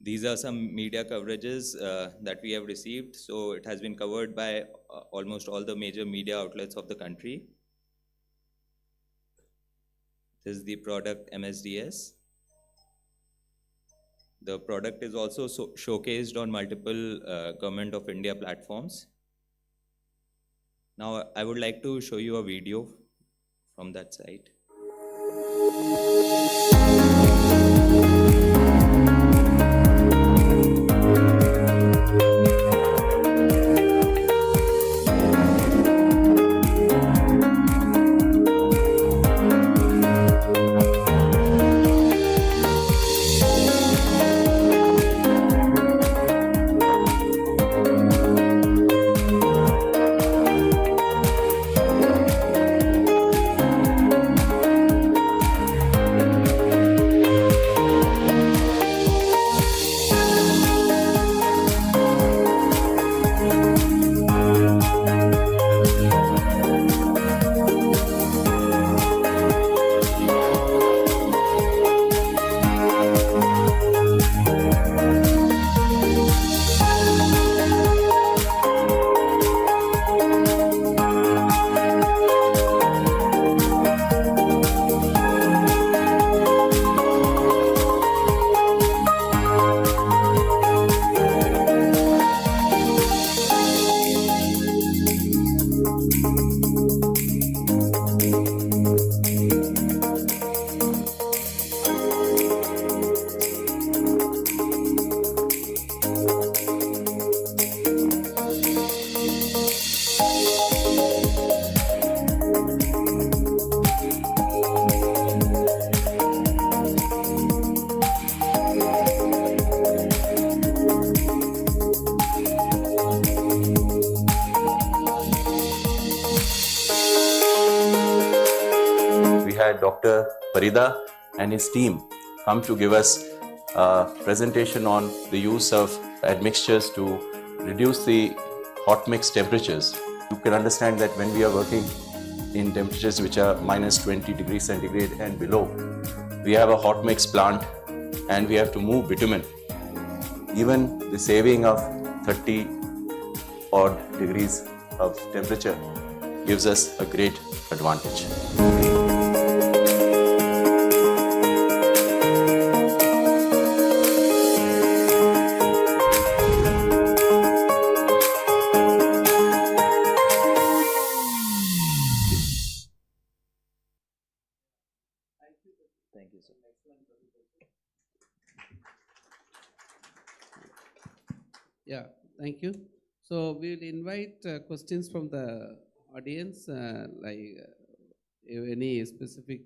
Speaker 12: These are some media coverages that we have received. So it has been covered by almost all the major media outlets of the country. This is the product MSDS. The product is also showcased on multiple Government of India platforms. Now I would like to show you a video from that site.
Speaker 13: by Dr. Parida and his team come to give us a presentation on the use of admixtures to reduce the hot mix temperatures. You can understand that when we are working in temperatures which are minus 20 degrees centigrade and below, we have a hot mix plant and we have to move bitumen. Even the saving of 30 odd degrees of temperature gives us a great advantage.
Speaker 12: Thank you, sir.
Speaker 8: Yeah, thank you. So we will invite questions from the audience, if any specific,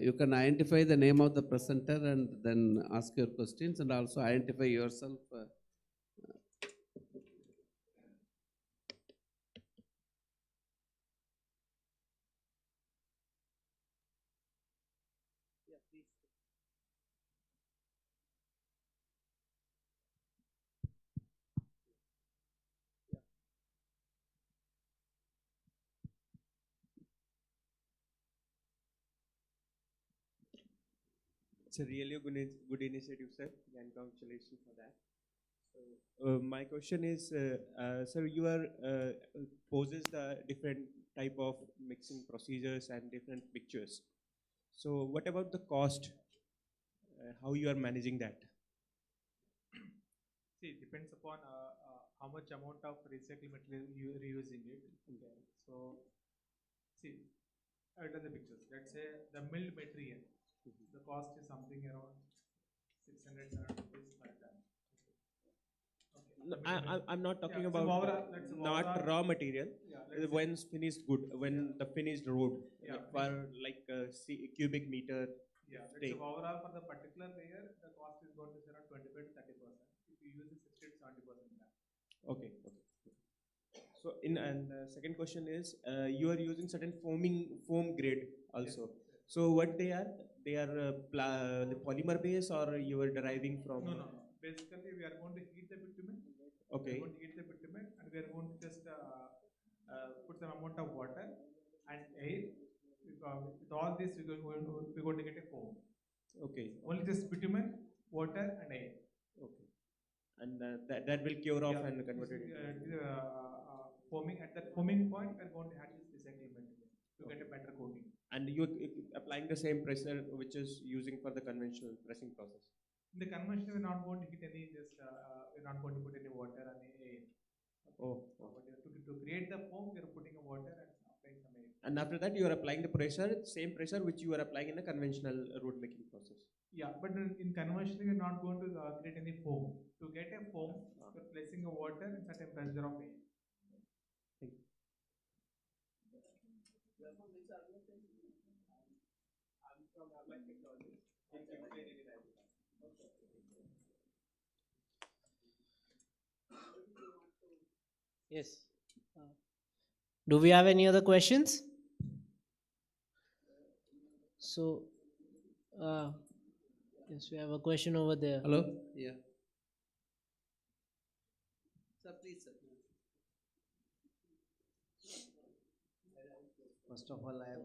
Speaker 8: you can identify the name of the presenter and then ask your questions, and also identify yourself.
Speaker 14: It's a really good initiative, sir, and congratulations for that. So, my question is, sir, you are poses the different type of mixing procedures and different pictures. So, what about the cost? How you are managing that?
Speaker 9: See, it depends upon how much amount of recycled material you are reusing it. Okay. So, see, I'll tell the pictures. Let's say the milled material, the cost is something around 600, 700 rupees per ton.
Speaker 14: No, I'm not talking
Speaker 9: Yeah, so
Speaker 14: about
Speaker 9: overall, let's say
Speaker 14: not
Speaker 9: overall-
Speaker 14: raw material.
Speaker 9: Yeah, let's
Speaker 14: When finished good, when the finished road,
Speaker 9: Yeah,
Speaker 14: like for like cubic meter.
Speaker 9: Yeah, let's
Speaker 14: take.
Speaker 9: say overall for the particular layer, the cost is going to be around 25 to 30%. If you use the 60 to 70% back.
Speaker 14: Okay. So and second question is, you are using certain foam grade also.
Speaker 9: Yes.
Speaker 14: So what they are? They are the polymer base, or you are deriving from?
Speaker 9: No. Basically, we are going to heat the bitumen.
Speaker 14: Okay.
Speaker 9: We are going to heat the bitumen, and we are going to just put some amount of water and air. With all this, we're going to get a foam.
Speaker 14: Okay.
Speaker 9: Only just bitumen, water, and air.
Speaker 14: Okay. And that will cure off and convert it.
Speaker 9: Foaming at that foaming point, we're going to add this recycling material to get a better coating.
Speaker 14: And you applying the same pressure which is using for the conventional pressing process.
Speaker 9: In the conventional, we're not going to hit any we're not going to put any water and air.
Speaker 14: Oh.
Speaker 9: To create the foam, we're putting a water and applying some air.
Speaker 14: And after that, you are applying the pressure, same pressure which you are applying in the conventional road making process.
Speaker 9: Yeah, but in conventional, we're not going to create any foam. To get a foam, we're placing a water and certain pressure of air.
Speaker 14: Thank you.
Speaker 9: I'm from Applied Technologies.
Speaker 1: Yes. Do we have any other questions? So, yes, we have a question over there.
Speaker 8: Hello? Yeah. Sir, please, sir.
Speaker 15: First of all, I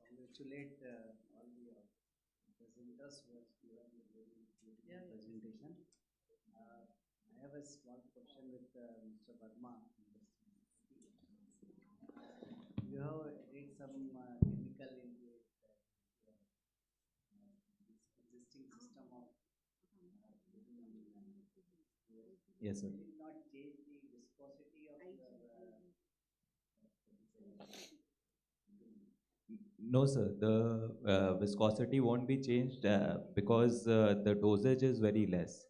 Speaker 15: congratulate all the presenters who have given a very beautiful presentation. I have a small question with Mr. Verma. You have added some chemical into it, this existing system of
Speaker 12: Yes, sir.
Speaker 15: will it not change the viscosity of your
Speaker 12: No, sir. The viscosity won't be changed because the dosage is very less.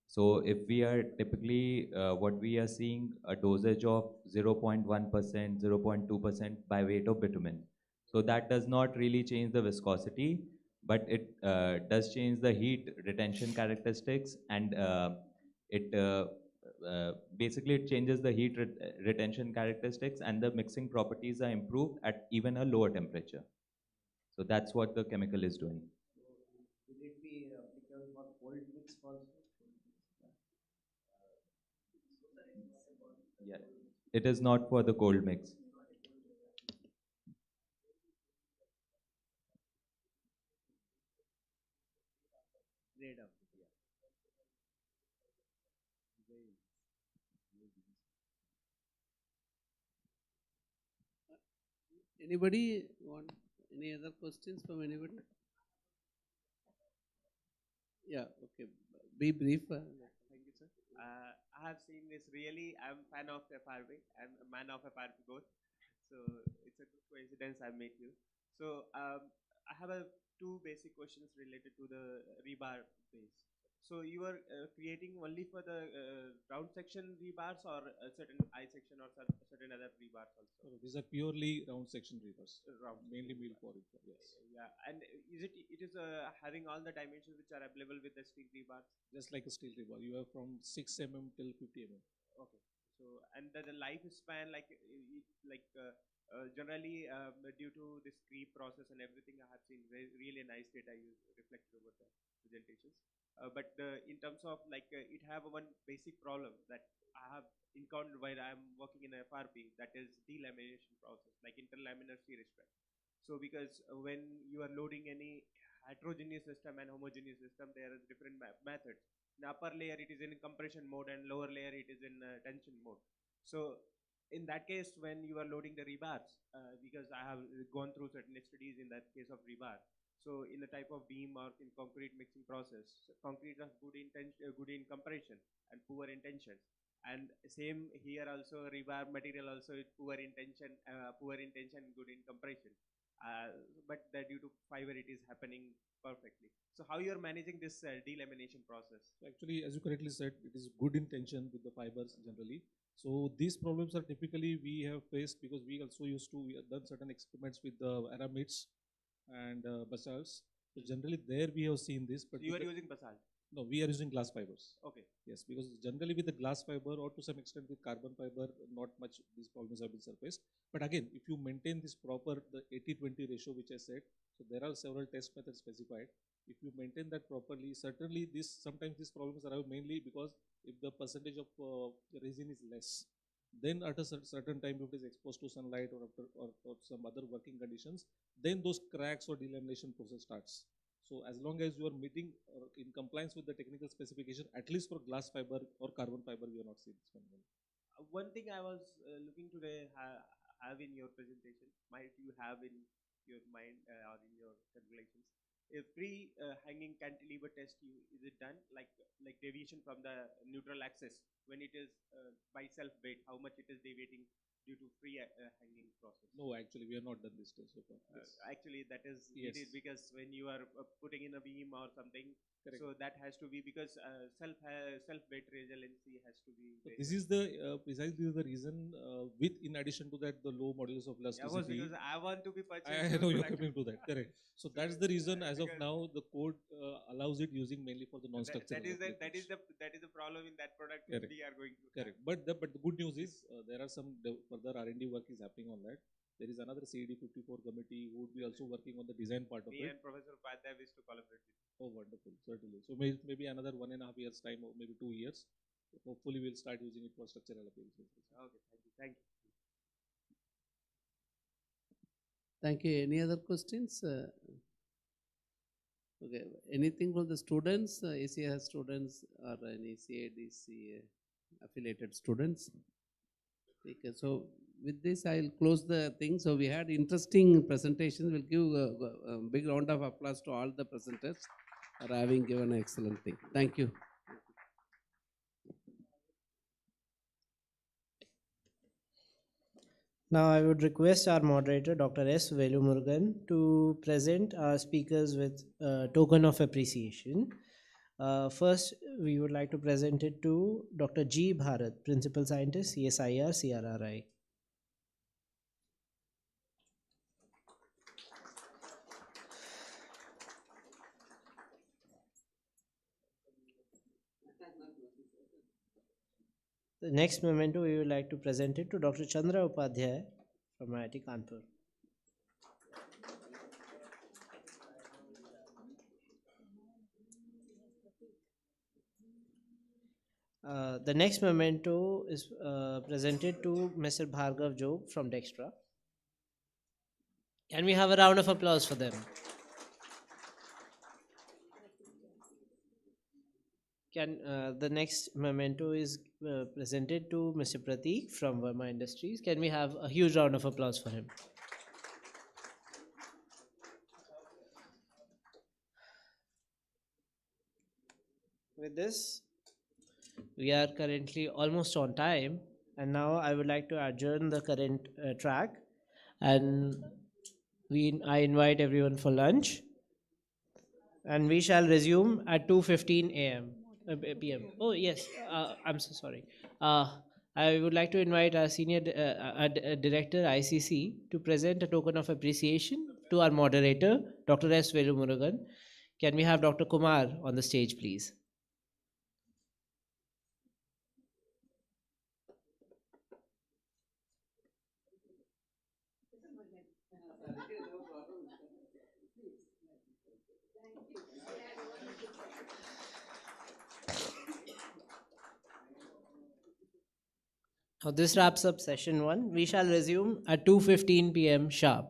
Speaker 12: So if we are typically what we are seeing a dosage of 0.1%, 0.2% by weight of bitumen. So that does not really change the viscosity, but it does change the heat retention characteristics, and it basically it changes the heat retention characteristics, and the mixing properties are improved at even a lower temperature. So that's what the chemical is doing.
Speaker 15: Will it be applicable for cold mix also?
Speaker 12: Yeah, it is not for the cold mix.
Speaker 15: Grade of Anybody want any other questions from anybody? Yeah, okay. Be brief.
Speaker 14: Thank you, sir. I have seen this really. I'm a fan of FRP. I'm a man of FRP both. So it's a good coincidence I met you. So I have two basic questions related to the rebar base. So you are creating only for the round section rebars, or a certain I section or certain other rebars also?
Speaker 11: So these are purely round section rebars.
Speaker 14: Round
Speaker 11: mainly mill for it. Yes.
Speaker 14: Yeah, and it is having all the dimensions which are available with the steel rebars?
Speaker 11: Just like a steel rebar, you have from 6 mm till 50 mm.
Speaker 14: Okay. So and the lifespan, generally due to this creep process and everything, I have seen really nice data you reflected over the presentations. But in terms of it have one basic problem that I have encountered while I am working in a FRP, that is delamination process, like interlaminar shear stress. So because when you are loading any heterogeneous system and homogeneous system, there are different methods. In upper layer it is in compression mode, and lower layer it is in tension mode. So in that case, when you are loading the rebars, because I have gone through certain studies in that case of rebar. So in the type of beam or in concrete mixing process, concrete is good in compression and poor in tension. And same here also, rebar material also is poor in tension, good in compression. But due to fiber, it is happening perfectly. So how you are managing this delamination process?
Speaker 11: So actually, as you correctly said, it is good in tension with the fibers generally. So these problems are typically we have faced because we also we have done certain experiments with the aramids and basalts. So generally there we have seen this. But
Speaker 14: so you are using basalt?
Speaker 11: No, we are using glass fibers.
Speaker 14: Okay.
Speaker 11: Yes, because generally with the glass fiber or to some extent with carbon fiber, not much these problems have been surfaced. But again, if you maintain this proper, the 80-20 ratio which I said, so there are several test methods specified. If you maintain that properly, certainly sometimes these problems arise mainly because if the percentage of resin is less, then at a certain time if it is exposed to sunlight or some other working conditions, then those cracks or delamination process starts. So as long as you are meeting or in compliance with the technical specification, at least for glass fiber or carbon fiber, we are not seeing this phenomenon.
Speaker 14: One thing I was looking today have in your presentation, might you have in your mind or in your calculations, a free-hanging cantilever test, is it done like deviation from the neutral axis when it is by self-weight, how much it is deviating due to free-hanging process?
Speaker 11: No, actually, we have not done this test so far.
Speaker 14: Actually, that is
Speaker 11: Yes.
Speaker 14: needed because when you are putting in a beam or something,
Speaker 11: Correct.
Speaker 14: so that has to be because self-weight resiliency has to be.
Speaker 11: So this is the precisely the reason. With in addition to that, the low modulus of elasticity.
Speaker 14: Because I want to be purchased.
Speaker 11: I know you're coming to that. Correct. So that's the reason. As of now, the code allows it using mainly for the non-structural.
Speaker 14: That is the problem in that product.
Speaker 11: Correct.
Speaker 14: We are going to.
Speaker 11: Correct. But the good news is there are some further R&D work is happening on that. There is another CIDC-54 committee who would be also working on the design part of it.
Speaker 14: Me and Professor Upadhyay wish to collaborate with you.
Speaker 11: Oh, wonderful. Certainly. So maybe another 1.5 years time or maybe 2 years. Hopefully we'll start using it for structural applications.
Speaker 14: Okay, thank you. Thank you.
Speaker 8: Thank you. Any other questions? Okay. Anything from the students, ACR students or any CIDC affiliated students? Okay. So with this, I'll close the thing. So we had interesting presentations. We'll give a big round of applause to all the presenters for having given an excellent thing. Thank you.
Speaker 1: Now I would request our moderator, Dr. S. Velumurugan, to present our speakers with a token of appreciation. First, we would like to present it to Dr. G. Bharat, Principal Scientist, CSIR-CRRI. The next memento we would like to present it to Dr. Chandra Upadhyay from IIT Kanpur. The next memento is presented to Mr. Bhargav Jog from Dextra. Can we have a round of applause for them? The next memento is presented to Mr. Prateek from Verma Industries. Can we have a huge round of applause for him? With this, we are currently almost on time, and now I would like to adjourn the current track, and I invite everyone for lunch, and we shall resume at 2:15 p.m. Oh yes, I'm so sorry. I would like to invite our senior director ICC to present a token of appreciation to our moderator, Dr. S. Velumurugan. Can we have Dr. Kumar on the stage, please? Now this wraps up session 1. We shall resume at 2:15 p.m. sharp.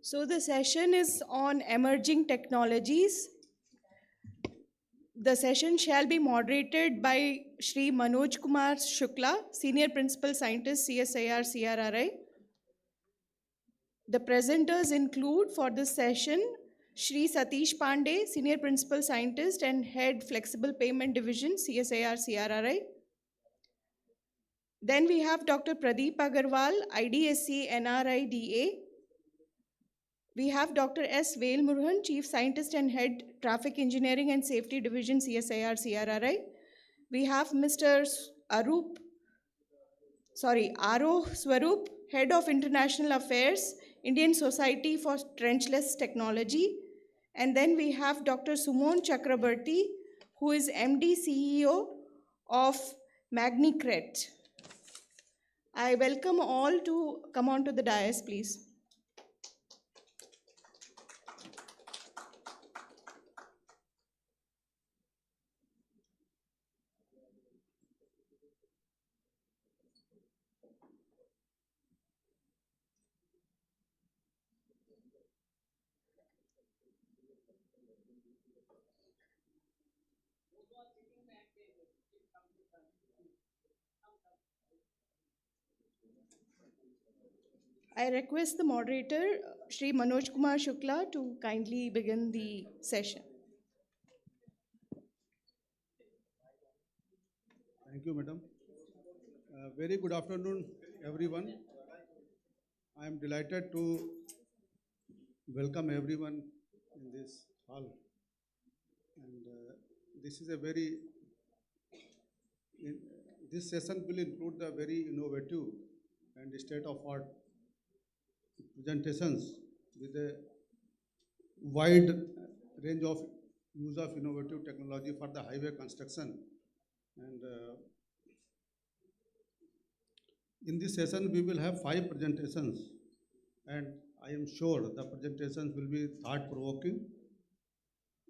Speaker 16: So the session is on emerging technologies. The session shall be moderated by Shri Manoj Kumar Shukla, Senior Principal Scientist, CSIR-CRRI. The presenters include for this session Shri Satish Pandey, Senior Principal Scientist and Head Flexible Payment Division, CSIR-CRRI. Then we have Dr. Pradeep Agarwal, IDSC NRIDA. We have Dr. S. Velmurugan, Chief Scientist and Head Traffic Engineering and Safety Division, CSIR-CRRI. We have Mr. Aro Swaroop, Head of International Affairs, Indian Society for Trenchless Technology. And then we have Dr. Sumon Chakrabarti, who is MD CEO of Magnicret. I welcome all to come onto the dais, please. I request the moderator, Shri Manoj Kumar Shukla, to kindly begin the session.
Speaker 17: Thank you, madam. Very good afternoon, everyone. I am delighted to welcome everyone in this hall. And this is a this session will include the very innovative and state-of-art presentations with a wide range of use of innovative technology for the highway construction. And in this session, we will have 5 presentations, and I am sure the presentations will be thought-provoking.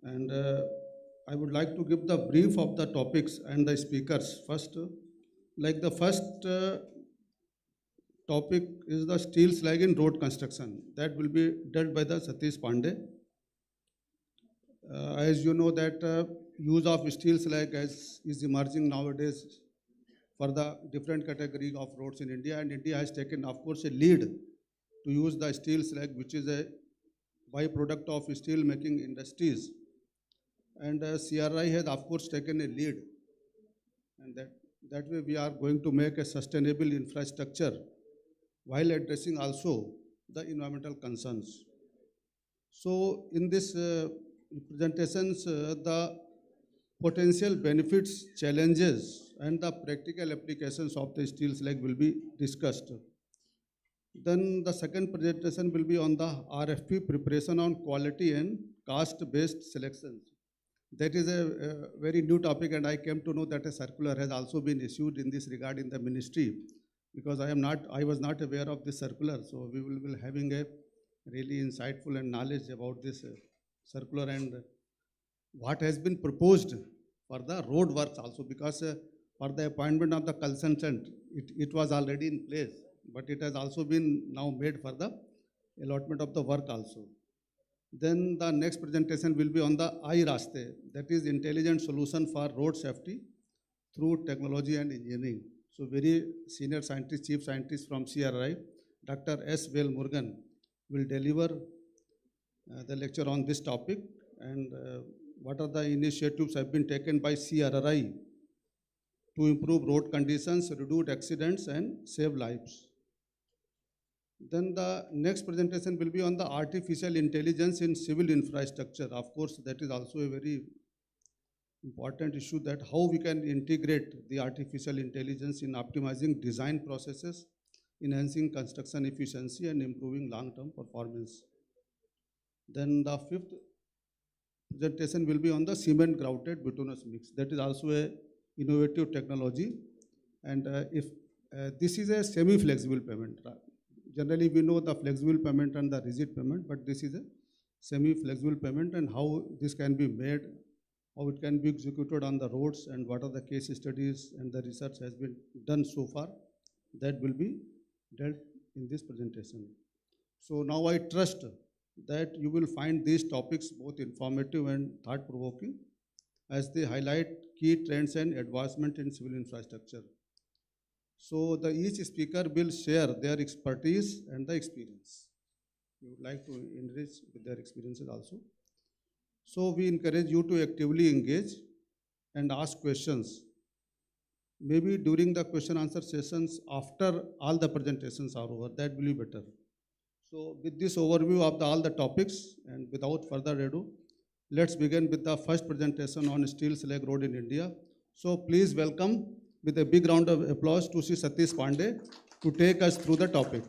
Speaker 17: And I would like to give the brief of the topics and the speakers. First, the first topic is the steel slag in road construction. That will be dealt by the Satish Pandey. As you know that use of steel slag is emerging nowadays for the different category of roads in India, and India has taken, of course, a lead to use the steel slag, which is a byproduct of steel making industries. And CRI has, of course, taken a lead, and that way we are going to make a sustainable infrastructure while addressing also the environmental concerns. So in this presentations, the potential benefits, challenges, and the practical applications of the steel slag will be discussed. Then the second presentation will be on the RFP preparation on quality and cost-based selections. That is a very new topic, and I came to know that a circular has also been issued in this regard in the ministry, because I was not aware of this circular. So we will be having a really insightful and knowledge about this circular and what has been proposed for the road works also, because for the appointment of the consultant, it was already in place, but it has also been now made for the allotment of the work also. Then the next presentation will be on the iRaste, that is intelligent solution for road safety through technology and engineering. So very senior scientist, chief scientist from CRI, Dr. S. Velmurugan, will deliver the lecture on this topic, and what are the initiatives have been taken by CRI to improve road conditions, reduce accidents, and save lives. Then the next presentation will be on the artificial intelligence in civil infrastructure. Of course, that is also a very important issue, that how we can integrate the artificial intelligence in optimizing design processes, enhancing construction efficiency, and improving long-term performance. Then the fifth presentation will be on the cement grouted bituminous mix. That is also a innovative technology, and this is a semi-flexible payment. Generally, we know the flexible payment and the rigid payment, but this is a semi-flexible payment and how this can be made, how it can be executed on the roads, and what are the case studies and the research has been done so far. That will be dealt in this presentation. So now I trust that you will find these topics both informative and thought-provoking as they highlight key trends and advancement in civil infrastructure. So each speaker will share their expertise and the experience. We would like to enrich with their experiences also. So we encourage you to actively engage and ask questions. Maybe during the question answer sessions after all the presentations are over, that will be better. So with this overview of all the topics and without further ado, let's begin with the first presentation on steel slag road in India. So please welcome with a big round of applause to Sri Satish Pandey to take us through the topic.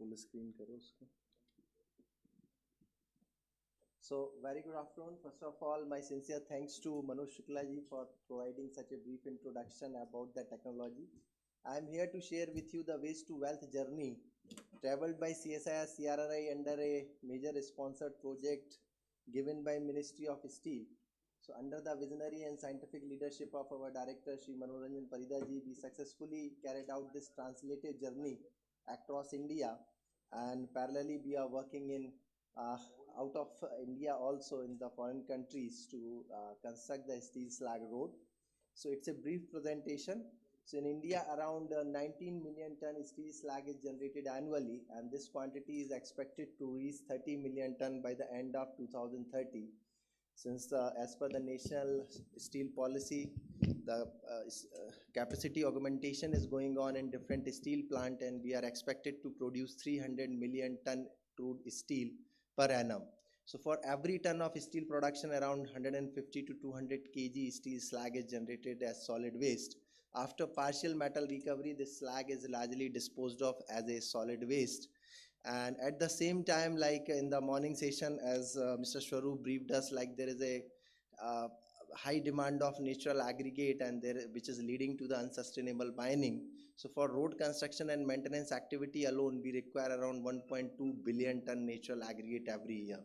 Speaker 18: Full screen करो उसको. So very good afternoon. First of all, my sincere thanks to Manoj Shukla ji for providing such a brief introduction about the technology. I am here to share with you the waste to wealth journey traveled by CSIR-CRRI under a major sponsored project given by Ministry of Steel. So under the visionary and scientific leadership of our director Shri Manoranjan Parida ji, we successfully carried out this translated journey across India, and parallelly we are working in out of India also in the foreign countries to construct the steel slag road. So it's a brief presentation. So in India around 19 million ton steel slag is generated annually, and this quantity is expected to reach 30 million ton by the end of 2030. Since as per the national steel policy, the capacity augmentation is going on in different steel plant, and we are expected to produce 300 million ton crude steel per annum. So for every ton of steel production, around 150 to 200 kg steel slag is generated as solid waste. After partial metal recovery, this slag is largely disposed of as a solid waste. And at the same time, like in the morning session, as Mr. Swaroop briefed us, like there is a high demand of natural aggregate, and which is leading to the unsustainable mining. So for road construction and maintenance activity alone, we require around 1.2 billion ton natural aggregate every year.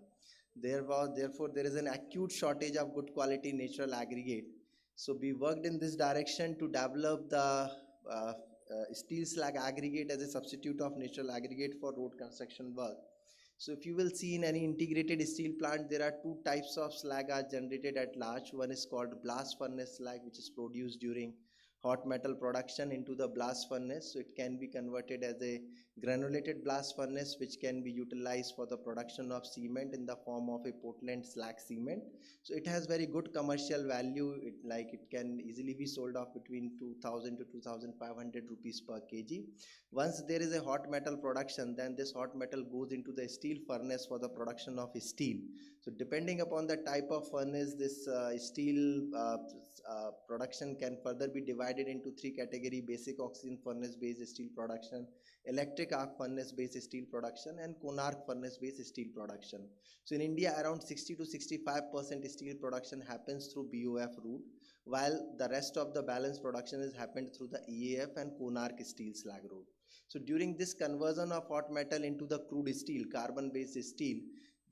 Speaker 18: Therefore, there is an acute shortage of good quality natural aggregate. So we worked in this direction to develop the steel slag aggregate as a substitute of natural aggregate for road construction work. So if you will see in any integrated steel plant, there are two types of slag are generated at large. One is called blast furnace slag, which is produced during hot metal production into the blast furnace. So it can be converted as a granulated blast furnace, which can be utilized for the production of cement in the form of a Portland slag cement. So it has very good commercial value. It can easily be sold off between 2,000 to 2,500 rupees per kg. Once there is a hot metal production, then this hot metal goes into the steel furnace for the production of steel. So depending upon the type of furnace, this steel production can further be divided into three categories: basic oxygen furnace based steel production, electric arc furnace based steel production, and cone arc furnace based steel production. So in India, around 60 to 65% steel production happens through BOF route, while the rest of the balance production is happened through the EAF and cone arc steel slag route. So during this conversion of hot metal into the crude steel, carbon based steel,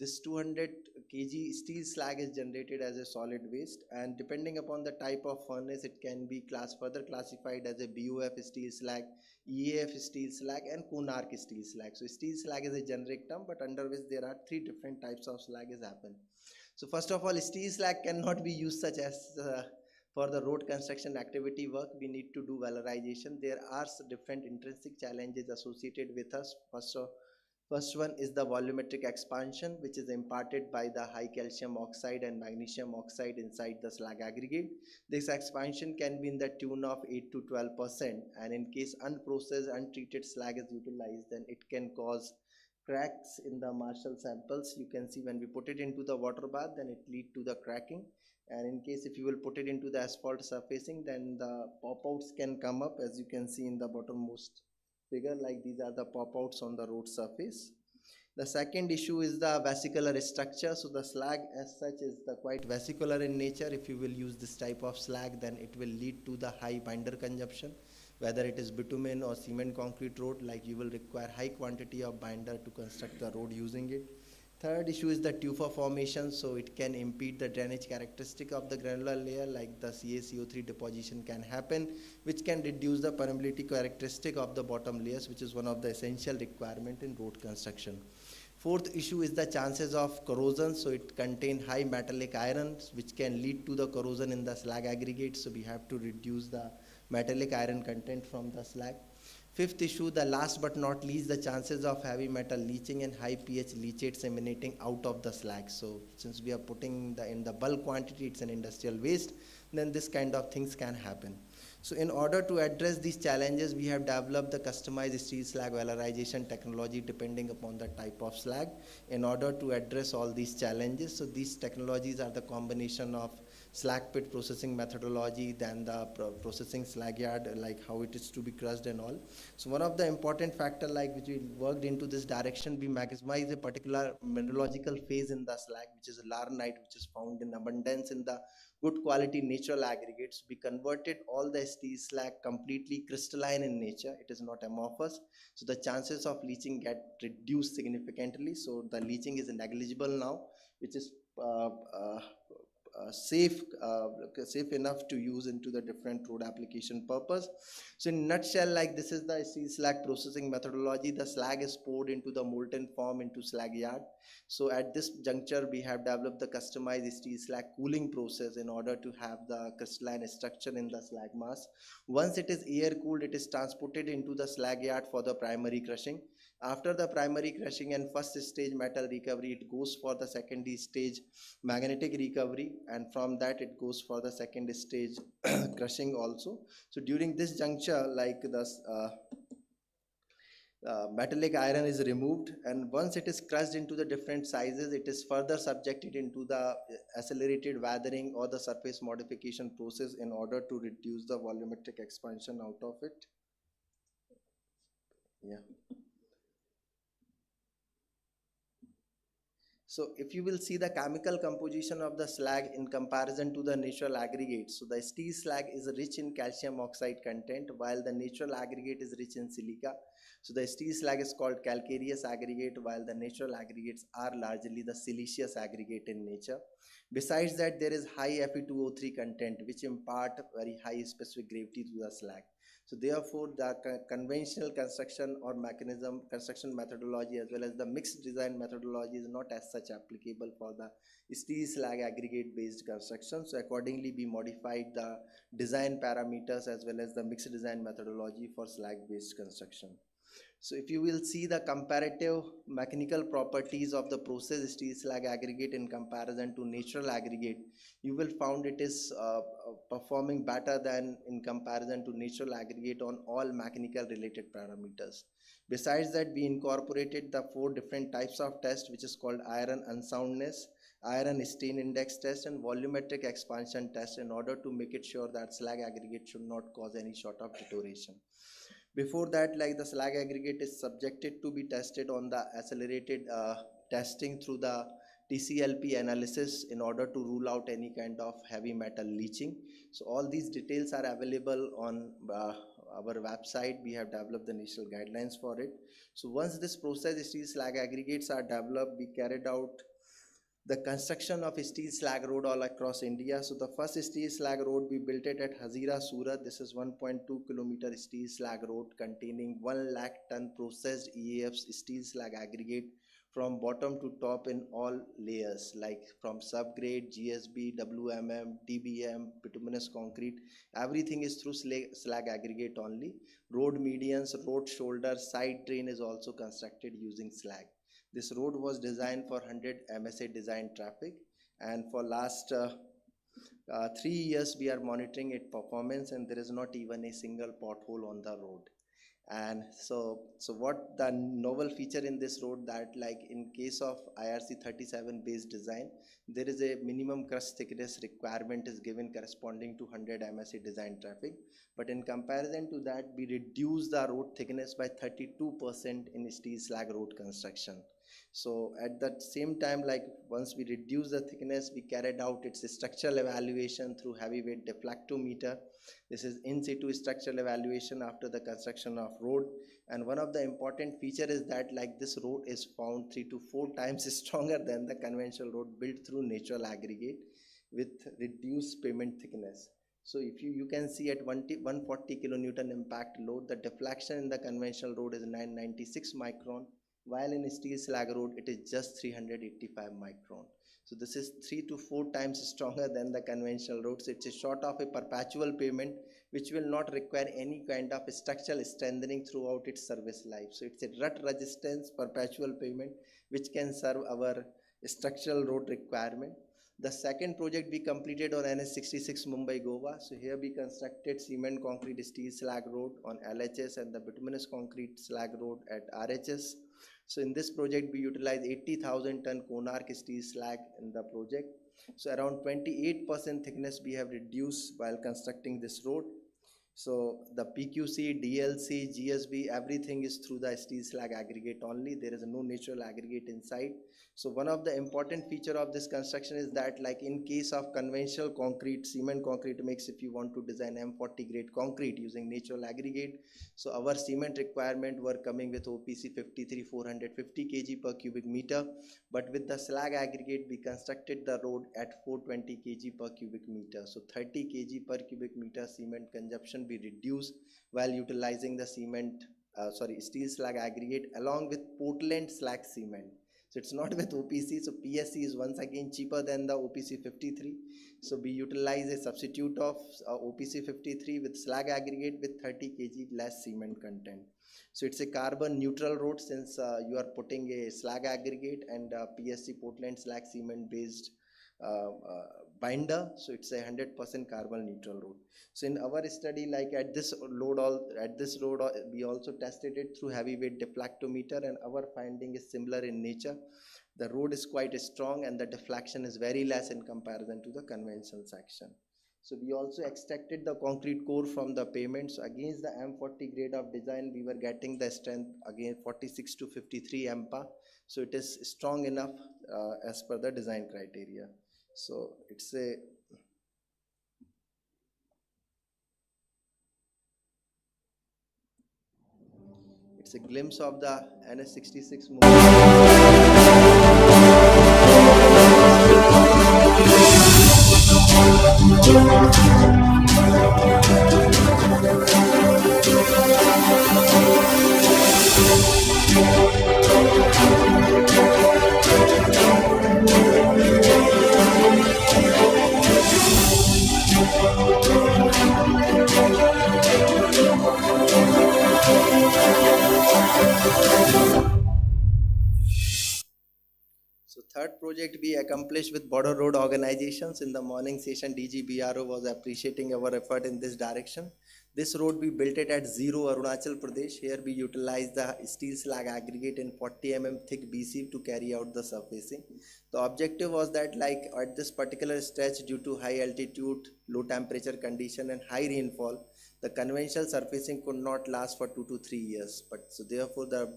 Speaker 18: this 200 kg steel slag is generated as a solid waste, and depending upon the type of furnace, it can be further classified as a BOF steel slag, EAF steel slag, and cone arc steel slag. So steel slag is a generic term, but under which there are three different types of slag is happen. So first of all, steel slag cannot be used such as for the road construction activity work. We need to do valorization. There are different intrinsic challenges associated with us. First one is the volumetric expansion, which is imparted by the high calcium oxide and magnesium oxide inside the slag aggregate. This expansion can be in the tune of 8 to 12%, and in case unprocessed, untreated slag is utilized, then it can cause cracks in the Marshall samples. You can see when we put it into the water bath, then it lead to the cracking. And in case if you will put it into the asphalt surfacing, then the pop-outs can come up, as you can see in the bottommost figure, like these are the pop-outs on the road surface. The second issue is the vesicular structure. So the slag as such is the quite vesicular in nature. If you will use this type of slag, then it will lead to the high binder consumption. Whether it is bitumen or cement concrete road, like you will require high quantity of binder to construct the road using it. Third issue is the tufa formation, so it can impede the drainage characteristic of the granular layer, like the CaCO3 deposition can happen, which can reduce the permeability characteristic of the bottom layers, which is one of the essential requirement in road construction. Fourth issue is the chances of corrosion, so it contains high metallic iron, which can lead to the corrosion in the slag aggregate, so we have to reduce the metallic iron content from the slag. Fifth issue, the last but not least, the chances of heavy metal leaching and high pH leachates emanating out of the slag. So since we are putting in the bulk quantity, it's an industrial waste, then this kind of things can happen. So in order to address these challenges, we have developed the customized steel slag valorization technology depending upon the type of slag in order to address all these challenges. So these technologies are the combination of slag pit processing methodology, then the processing slag yard, like how it is to be crushed and all. So one of the important factor like which we worked into this direction, we maximize a particular mineralogical phase in the slag, which is laranite, which is found in abundance in the good quality natural aggregates. We converted all the steel slag completely crystalline in nature. It is not amorphous. So the chances of leaching get reduced significantly. So the leaching is negligible now, which is safe enough to use into the different road application purpose. So in nutshell, like this is the steel slag processing methodology. The slag is poured into the molten form into slag yard. So at this juncture, we have developed the customized steel slag cooling process in order to have the crystalline structure in the slag mass. Once it is air cooled, it is transported into the slag yard for the primary crushing. After the primary crushing and first stage metal recovery, it goes for the secondary stage magnetic recovery, and from that it goes for the second stage crushing also. So during this juncture, like the metallic iron is removed, and once it is crushed into the different sizes, it is further subjected into the accelerated weathering or the surface modification process in order to reduce the volumetric expansion out of it. Yeah. So if you will see the chemical composition of the slag in comparison to the natural aggregate, so the steel slag is rich in calcium oxide content, while the natural aggregate is rich in silica. So the steel slag is called calcareous aggregate, while the natural aggregates are largely the siliceous aggregate in nature. Besides that, there is high Fe2O3 content, which impart very high specific gravity to the slag. So therefore, the conventional construction or construction methodology as well as the mixed design methodology is not as such applicable for the steel slag aggregate based construction. So accordingly, we modified the design parameters as well as the mixed design methodology for slag based construction. So if you will see the comparative mechanical properties of the processed steel slag aggregate in comparison to natural aggregate, you will find it is performing better than in comparison to natural aggregate on all mechanical related parameters. Besides that, we incorporated the 4 different types of tests, which is called iron unsoundness, iron stain index test, and volumetric expansion test, in order to make it sure that slag aggregate should not cause any sort of deterioration. Before that, like the slag aggregate is subjected to be tested on the accelerated testing through the TCLP analysis in order to rule out any kind of heavy metal leaching. So all these details are available on our website. We have developed the initial guidelines for it. So once this process steel slag aggregates are developed, we carried out the construction of steel slag road all across India. So the first steel slag road, we built it at Hazira, Surat. This is 1.2 kilometer steel slag road containing 1 lakh ton processed EAF's steel slag aggregate from bottom to top in all layers, like from subgrade, GSB, WMM, TBM, bituminous concrete. Everything is through slag aggregate only. Road medians, road shoulders, side drain is also constructed using slag. This road was designed for 100 MSA design traffic, and for last 3 years we are monitoring its performance, and there is not even a single pothole on the road. And so what the novel feature in this road that like in case of IRC 37 based design, there is a minimum crush thickness requirement is given corresponding to 100 MSE design traffic. But in comparison to that, we reduce the road thickness by 32% in steel slag road construction. So at that same time, like once we reduce the thickness, we carried out its structural evaluation through heavyweight deflectometer. This is in situ structural evaluation after the construction of road. And one of the important feature is that like this road is found 3 to 4 times stronger than the conventional road built through natural aggregate with reduced pavement thickness. So if you can see at 140 kilonewton impact load, the deflection in the conventional road is 996 micron, while in steel slag road it is just 385 micron. So this is 3 to 4 times stronger than the conventional roads. It's a sort of a perpetual pavement which will not require any kind of structural strengthening throughout its service life. So it's a rut resistance perpetual pavement which can serve our structural road requirement. The second project we completed on NS66 Mumbai Goa. So here we constructed cement concrete steel slag road on LHS and the bituminous concrete slag road at RHS. So in this project, we utilize 80,000 ton Konark steel slag in the project. So around 28% thickness we have reduced while constructing this road. So the PQC, DLC, GSB, everything is through the steel slag aggregate only. There is no natural aggregate inside. So one of the important feature of this construction is that like in case of conventional concrete, cement concrete mix, if you want to design M40 grade concrete using natural aggregate, so our cement requirement were coming with OPC 53 450 kg per cubic meter, but with the slag aggregate we constructed the road at 420 kg per cubic meter. So 30 kg per cubic meter cement consumption we reduced while utilizing the steel slag aggregate along with Portland slag cement. So it's not with OPC, so PSC is once again cheaper than the OPC 53. So we utilize a substitute of OPC 53 with slag aggregate with 30 kg less cement content. So it's a carbon neutral road since you are putting a slag aggregate and PSC Portland slag cement based binder. So it's a 100% carbon neutral road. So in our study, like at this road, we also tested it through heavyweight deflectometer, and our finding is similar in nature. The road is quite strong and the deflection is very less in comparison to the conventional section. So we also extracted the concrete core from the pavement. So against the M40 grade of design, we were getting the strength again 46 to 53 MPa. So it is strong enough as per the design criteria. So it's a glimpse of the NS66 third project we accomplished with border road organizations. In the morning session, DG BRO was appreciating our effort in this direction. This road we built it at 0 Arunachal Pradesh. Here we utilized the steel slag aggregate in 40 mm thick BC to carry out the surfacing. The objective was that like at this particular stretch, due to high altitude, low temperature condition and high rainfall, the conventional surfacing could not last for 2 to 3 years. But so therefore the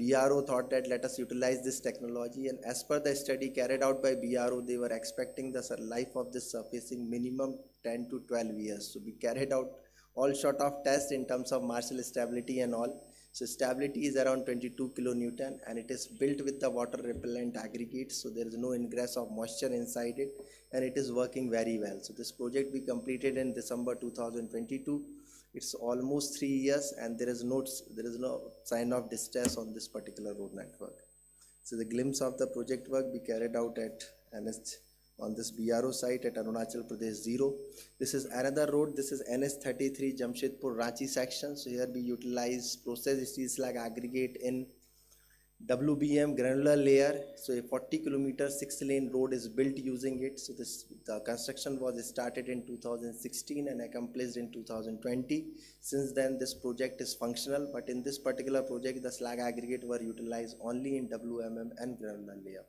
Speaker 18: BRO thought that let us utilize this technology, and as per the study carried out by BRO, they were expecting the life of this surfacing minimum 10 to 12 years. So we carried out all sort of tests in terms of Marshall stability and all. So stability is around 22 kilonewton and it is built with the water repellent aggregate, so there is no ingress of moisture inside it and it is working very well. So this project we completed in December 2022. It's almost 3 years and there is no sign of distress on this particular road network. So the glimpse of the project work we carried out at on this BRO site at Arunachal Pradesh 0. This is another road. This is NS33 Jamshedpur Ranchi section. So here we utilize processed steel slag aggregate in WBM granular layer, so a 40-kilometer 6-lane road is built using it. So the construction was started in 2016 and accomplished in 2020. Since then this project is functional, but in this particular project the slag aggregate were utilized only in WMM and granular layer.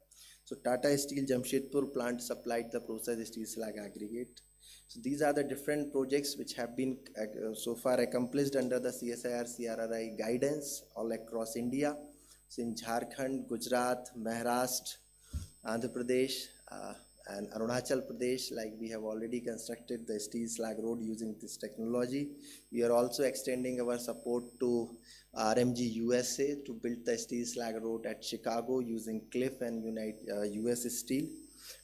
Speaker 18: So Tata Steel Jamshedpur plant supplied the processed steel slag aggregate. So these are the different projects which have been so far accomplished under the CSIR-CRRI guidance all across India. So in Jharkhand, Gujarat, Maharashtra, Andhra Pradesh, and Arunachal Pradesh, like we have already constructed the steel slag road using this technology. We are also extending our support to RMG USA to build the steel slag road at Chicago using Cliff and US Steel.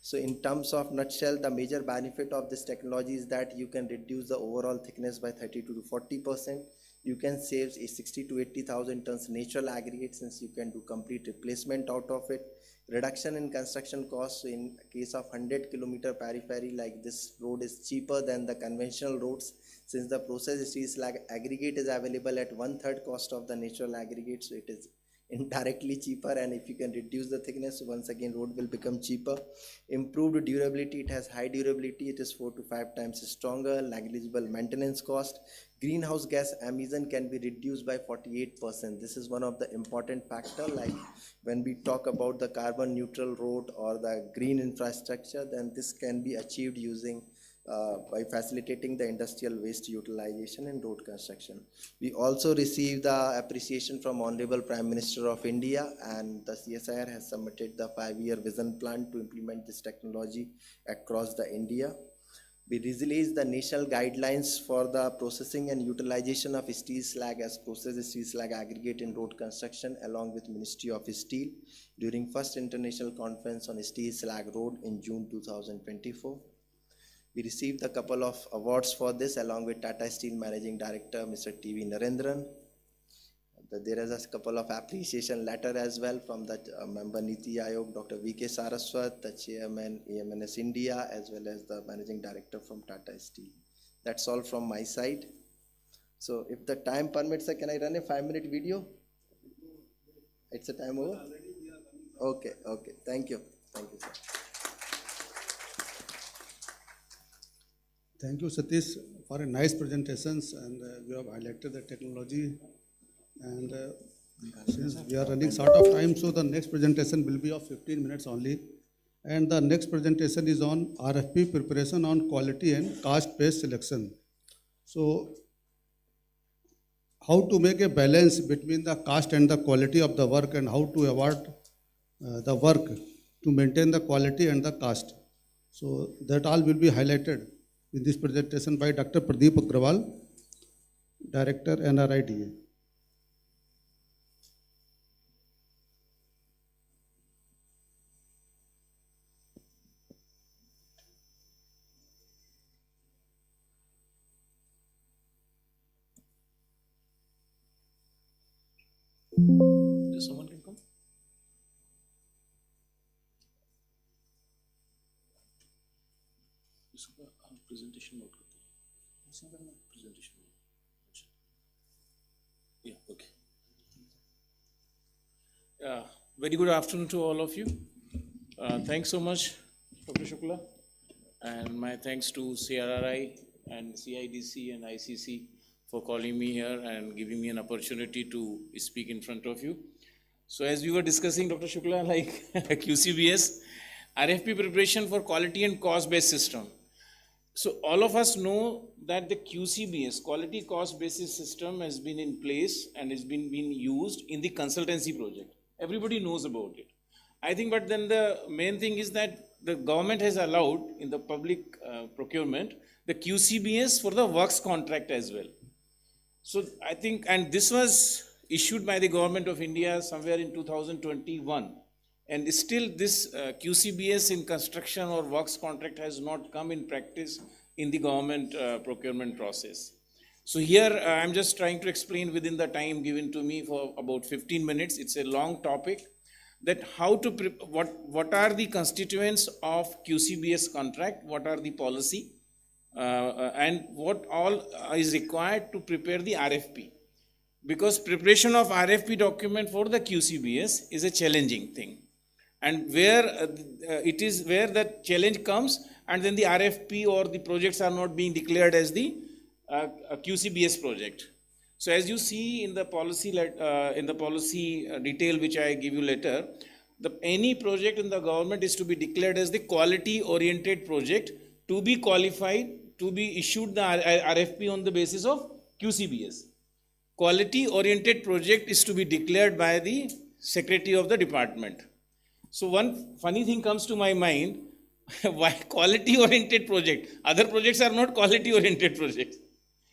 Speaker 18: So in terms of nutshell, the major benefit of this technology is that you can reduce the overall thickness by 32 to 40%. You can save 60 to 80,000 tons natural aggregate since you can do complete replacement out of it. Reduction in construction costs. So in case of 100-kilometer periphery, like this road is cheaper than the conventional roads since the processed steel slag aggregate is available at 1/3 cost of the natural aggregate. So it is indirectly cheaper, and if you can reduce the thickness, once again road will become cheaper. Improved durability, it has high durability, it is 4 to 5 times stronger. Negligible maintenance cost. Greenhouse gas emission can be reduced by 48%. This is one of the important factor, like when we talk about the carbon neutral road or the green infrastructure, then this can be achieved using by facilitating the industrial waste utilization in road construction. We also received the appreciation from Honorable Prime Minister of India, and the CSIR has submitted the 5-year vision plan to implement this technology across the India. We released the national guidelines for the processing and utilization of steel slag as processed steel slag aggregate in road construction along with Ministry of Steel during first international conference on steel slag road in June 2024. We received a couple of awards for this along with Tata Steel Managing Director Mr. TV Narendran. There is a couple of appreciation letter as well from the member Niti Aayog, Dr. V.K. Saraswat, the chairman EMNS India, as well as the managing director from Tata Steel. That's all from my side. So if the time permits, can I run a 5-minute video? It's a time over? Okay, okay. Thank you. Thank you, sir.
Speaker 17: Thank you, Satish, for a nice presentations, and you have highlighted the technology. And since we are running short of time, so the next presentation will be of 15 minutes only. And the next presentation is on RFP preparation on quality and cost-based selection. So how to make a balance between the cost and the quality of the work, and how to award the work to maintain the quality and the cost. So that all will be highlighted in this presentation by Dr. Pradeep Agrawal, Director NRIDA.
Speaker 11: Someone can come? Presentation note. Presentation. Yeah, okay. Very good afternoon to all of you. Thanks so much, Dr. Shukla, and my thanks to CRRI and CIDC and ICC for calling me here and giving me an opportunity to speak in front of you. So as we were discussing, Dr. Shukla, like QCBS, RFP preparation for quality and cost-based system. So all of us know that the QCBS, quality cost basis system, has been in place and has been used in the consultancy project. Everybody knows about it. I think, but then the main thing is that the government has allowed in the public procurement the QCBS for the works contract as well. So I think, and this was issued by the government of India somewhere in 2021. And still this QCBS in construction or works contract has not come in practice in the government procurement process. So here I'm just trying to explain within the time given to me for about 15 minutes. It's a long topic, that how to, what are the constituents of QCBS contract, what are the policy, and what all is required to prepare the RFP.
Speaker 19: because preparation of RFP document for the QCBS is a challenging thing. And where it is where the challenge comes, and then the RFP or the projects are not being declared as the QCBS project. So as you see in the policy detail which I give you later, any project in the government is to be declared as the quality oriented project to be qualified, to be issued the RFP on the basis of QCBS. Quality oriented project is to be declared by the Secretary of the Department. So one funny thing comes to my mind, why quality oriented project? Other projects are not quality oriented projects.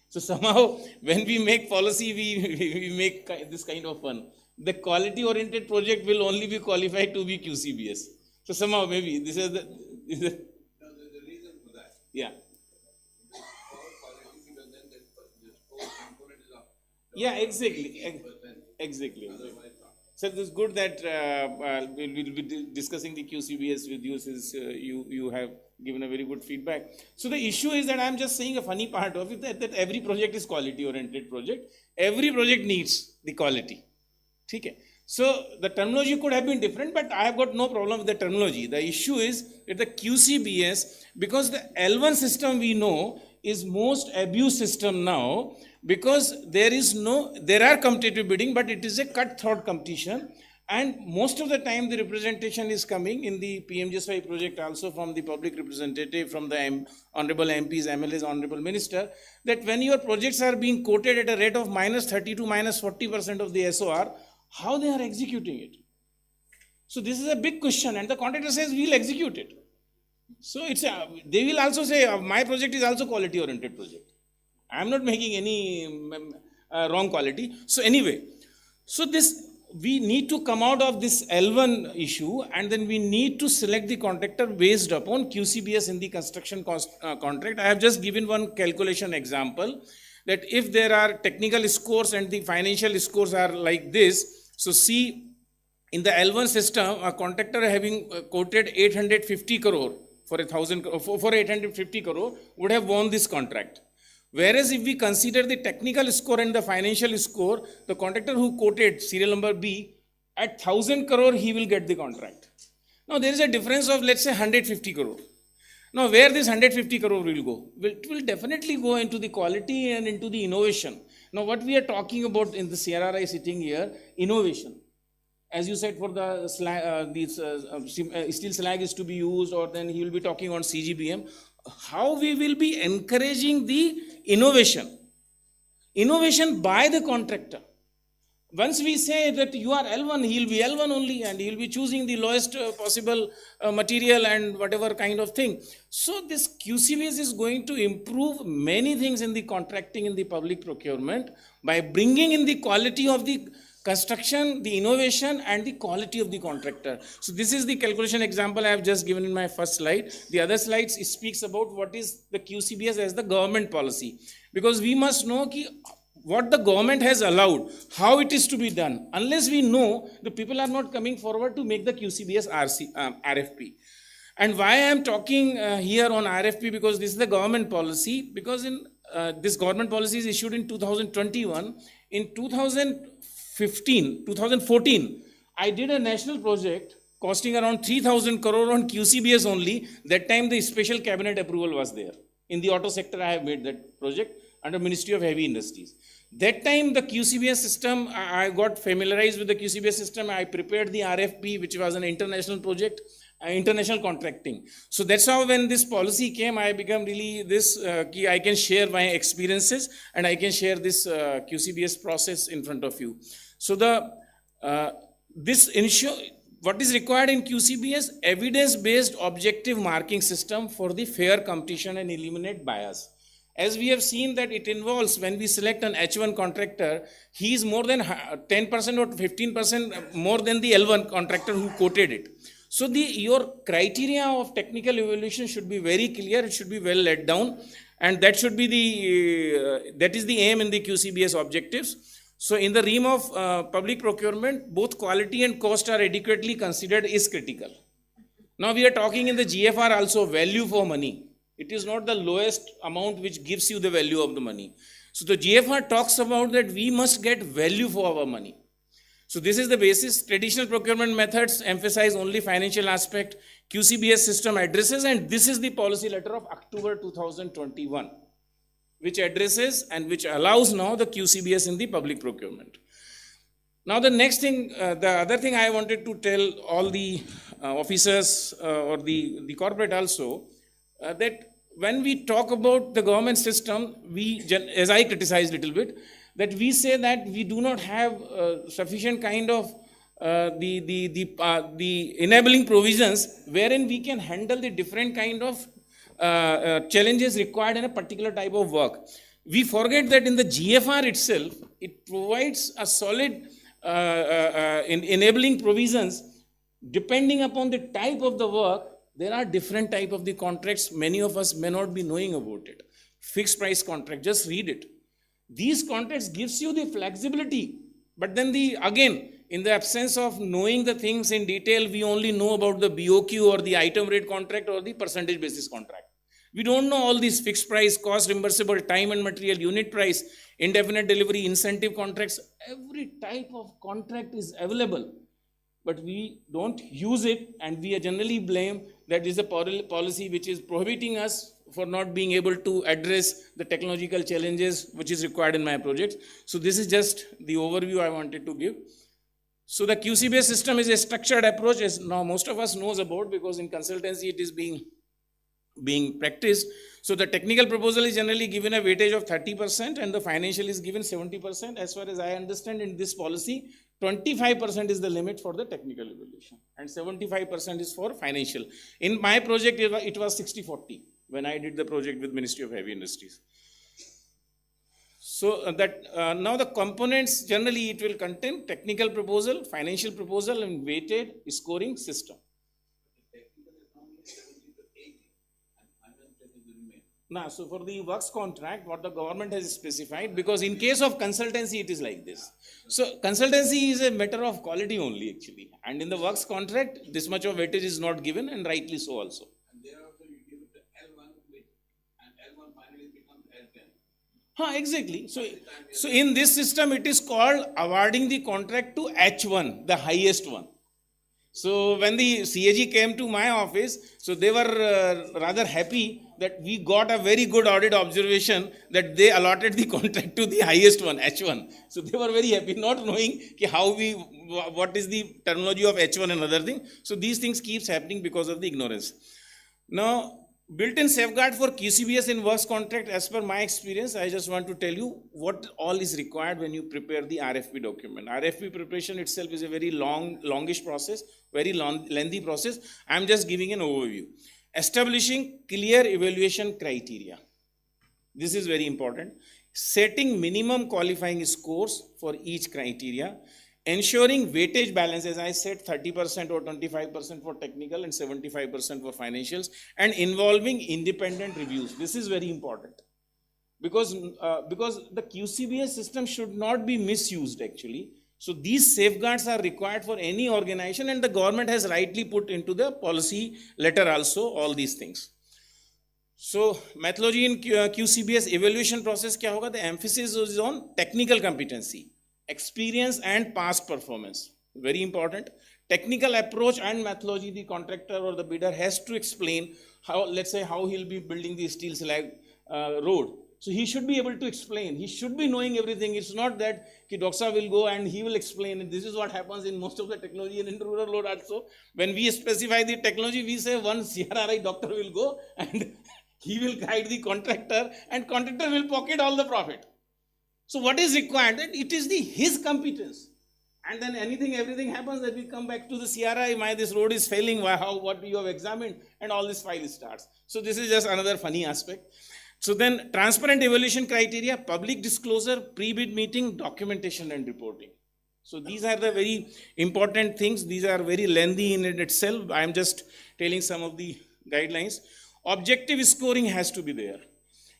Speaker 19: So somehow when we make policy, we make this kind of fun. The quality oriented project will only be qualified to be QCBS. So somehow maybe this is the reason for that. Yeah. Yeah, exactly. Exactly. So it is good that we'll be discussing the QCBS with you, since you have given a very good feedback. So the issue is that I'm just saying a funny part of it, that every project is quality oriented project. Every project needs the quality. Okay. So the terminology could have been different, but I have got no problem with the terminology. The issue is that the QCBS, because the L1 system we know is most abused system now, because there are competitive bidding, but it is a cutthroat competition, and most of the time the representation is coming in the PMGSY project also from the public representative, from the honorable MPs, MLAs, honorable minister, that when your projects are being quoted at a rate of -30 to -40% of the SOR, how they are executing it. So this is a big question, and the contractor says we'll execute it. So they will also say my project is also quality oriented project. I am not making any wrong quality. So anyway, so we need to come out of this L1 issue, and then we need to select the contractor based upon QCBS in the construction cost contract. I have just given one calculation example, that if there are technical scores and the financial scores are like this, so see, in the L1 system, a contractor having quoted 850 crore for 850 crore would have won this contract. Whereas if we consider the technical score and the financial score, the contractor who quoted serial number B at 1000 crore, he will get the contract. Now there is a difference of, let's say, 150 crore. Now where this 150 crore will go? It will definitely go into the quality and into the innovation. Now what we are talking about in the CRRI sitting here, innovation. As you said, for the steel slag is to be used, or then he will be talking on CGBM. How we will be encouraging the innovation by the contractor. Once we say that you are L1, he will be L1 only, and he will be choosing the lowest possible material and whatever kind of thing. So this QCBS is going to improve many things in the contracting, in the public procurement, by bringing in the quality of the construction, the innovation, and the quality of the contractor. So this is the calculation example I have just given in my first slide. The other slides speaks about what is the QCBS as the government policy, because we must know what the government has allowed, how it is to be done. Unless we know, the people are not coming forward to make the QCBS RFP. And why I am talking here on RFP, because this is the government policy, because in this government policy is issued in 2021. In 2014, I did a national project costing around 3,000 crore on QCBS only. That time the special cabinet approval was there. In the auto sector, I have made that project under Ministry of Heavy Industries. That time the QCBS system, I got familiarized with the QCBS system. I prepared the RFP, which was an international project, international contracting. So that's how when this policy came, I became really I can share my experiences, and I can share this QCBS process in front of you. So what is required in QCBS? Evidence-based objective marking system for the fair competition and eliminate bias. As we have seen that it involves, when we select an H1 contractor, he is more than 10% or 15% more than the L1 contractor who quoted it. So your criteria of technical evaluation should be very clear, it should be well laid down, and that should be that is the aim in the QCBS objectives. So in the realm of public procurement, both quality and cost are adequately considered is critical. Now we are talking in the GFR also value for money. It is not the lowest amount which gives you the value of the money. So the GFR talks about that we must get value for our money. So this is the basis. Traditional procurement methods emphasize only financial aspect. QCBS system addresses, and this is the policy letter of October 2021, which addresses and which allows now the QCBS in the public procurement. Now the next thing, the other thing I wanted to tell all the officers or the corporate also, that when we talk about the government system, as I criticize a little bit, that we say that we do not have sufficient kind of the enabling provisions wherein we can handle the different kind of challenges required in a particular type of work. We forget that in the GFR itself, it provides a solid enabling provisions. Depending upon the type of the work, there are different type of the contracts. Many of us may not be knowing about it. Fixed price contract, just read it. These contracts gives you the flexibility, but then again, in the absence of knowing the things in detail, we only know about the BOQ or the item rate contract or the percentage basis contract. We don't know all these fixed price, cost reimbursable, time and material, unit price, indefinite delivery, incentive contracts. Every type of contract is available, but we don't use it, and we are generally blame that is a policy which is prohibiting us for not being able to address the technological challenges which is required in my project. So this is just the overview I wanted to give. So the QCBS system is a structured approach, as now most of us knows about, because in consultancy it is being practiced. So the technical proposal is generally given a weightage of 30% and the financial is given 70%. As far as I understand in this policy, 25% is the limit for the technical evaluation and 75% is for financial. In my project, it was 60-40 when I did the project with Ministry of Heavy Industries. So now the components, generally it will contain technical proposal, financial proposal and weighted scoring system. Now, so for the works contract, what the government has specified, because in case of consultancy, it is like this. So consultancy is a matter of quality only actually. And in the works contract, this much of weightage is not given, and rightly so also. And thereafter you give it to L1 and L1 finally becomes L10. Exactly. So in this system, it is called awarding the contract to H1, the highest one. So when the CAG came to my office, so they were rather happy that we got a very good audit observation that they allotted the contract to the highest one, H1. So they were very happy, not knowing what is the terminology of H1 and other thing. So these things keeps happening because of the ignorance. Now, built-in safeguard for QCBS in works contract, as per my experience, I just want to tell you what all is required when you prepare the RFP document. RFP preparation itself is a very longish process, very lengthy process. I'm just giving an overview. Establishing clear evaluation criteria. This is very important. Setting minimum qualifying scores for each criteria. Ensuring weightage balance, as I said, 30% or 25% for technical and 75% for financials, and involving independent reviews. This is very important because the QCBS system should not be misused actually. So these safeguards are required for any organization, and the government has rightly put into the policy letter also all these things. So methodology in QCBS evaluation process kya hoga? The emphasis is on technical competency, experience and past performance. Very important. Technical approach and methodology, the contractor or the bidder has to explain how, let's say, how he'll be building the steel slag road. So he should be able to explain. He should be knowing everything. It's not that Doksa will go and he will explain. And this is what happens in most of the technology and in rural road also. When we specify the technology, we say one CRRI doctor will go and he will guide the contractor, and contractor will pocket all the profit. So what is required? That it is his competence. And then everything happens that we come back to the CRI, this road is failing, what you have examined, and all this file starts. So this is just another funny aspect. So then transparent evaluation criteria, public disclosure, pre-bid meeting, documentation and reporting. So these are the very important things. These are very lengthy in itself. I am just telling some of the guidelines. Objective scoring has to be there.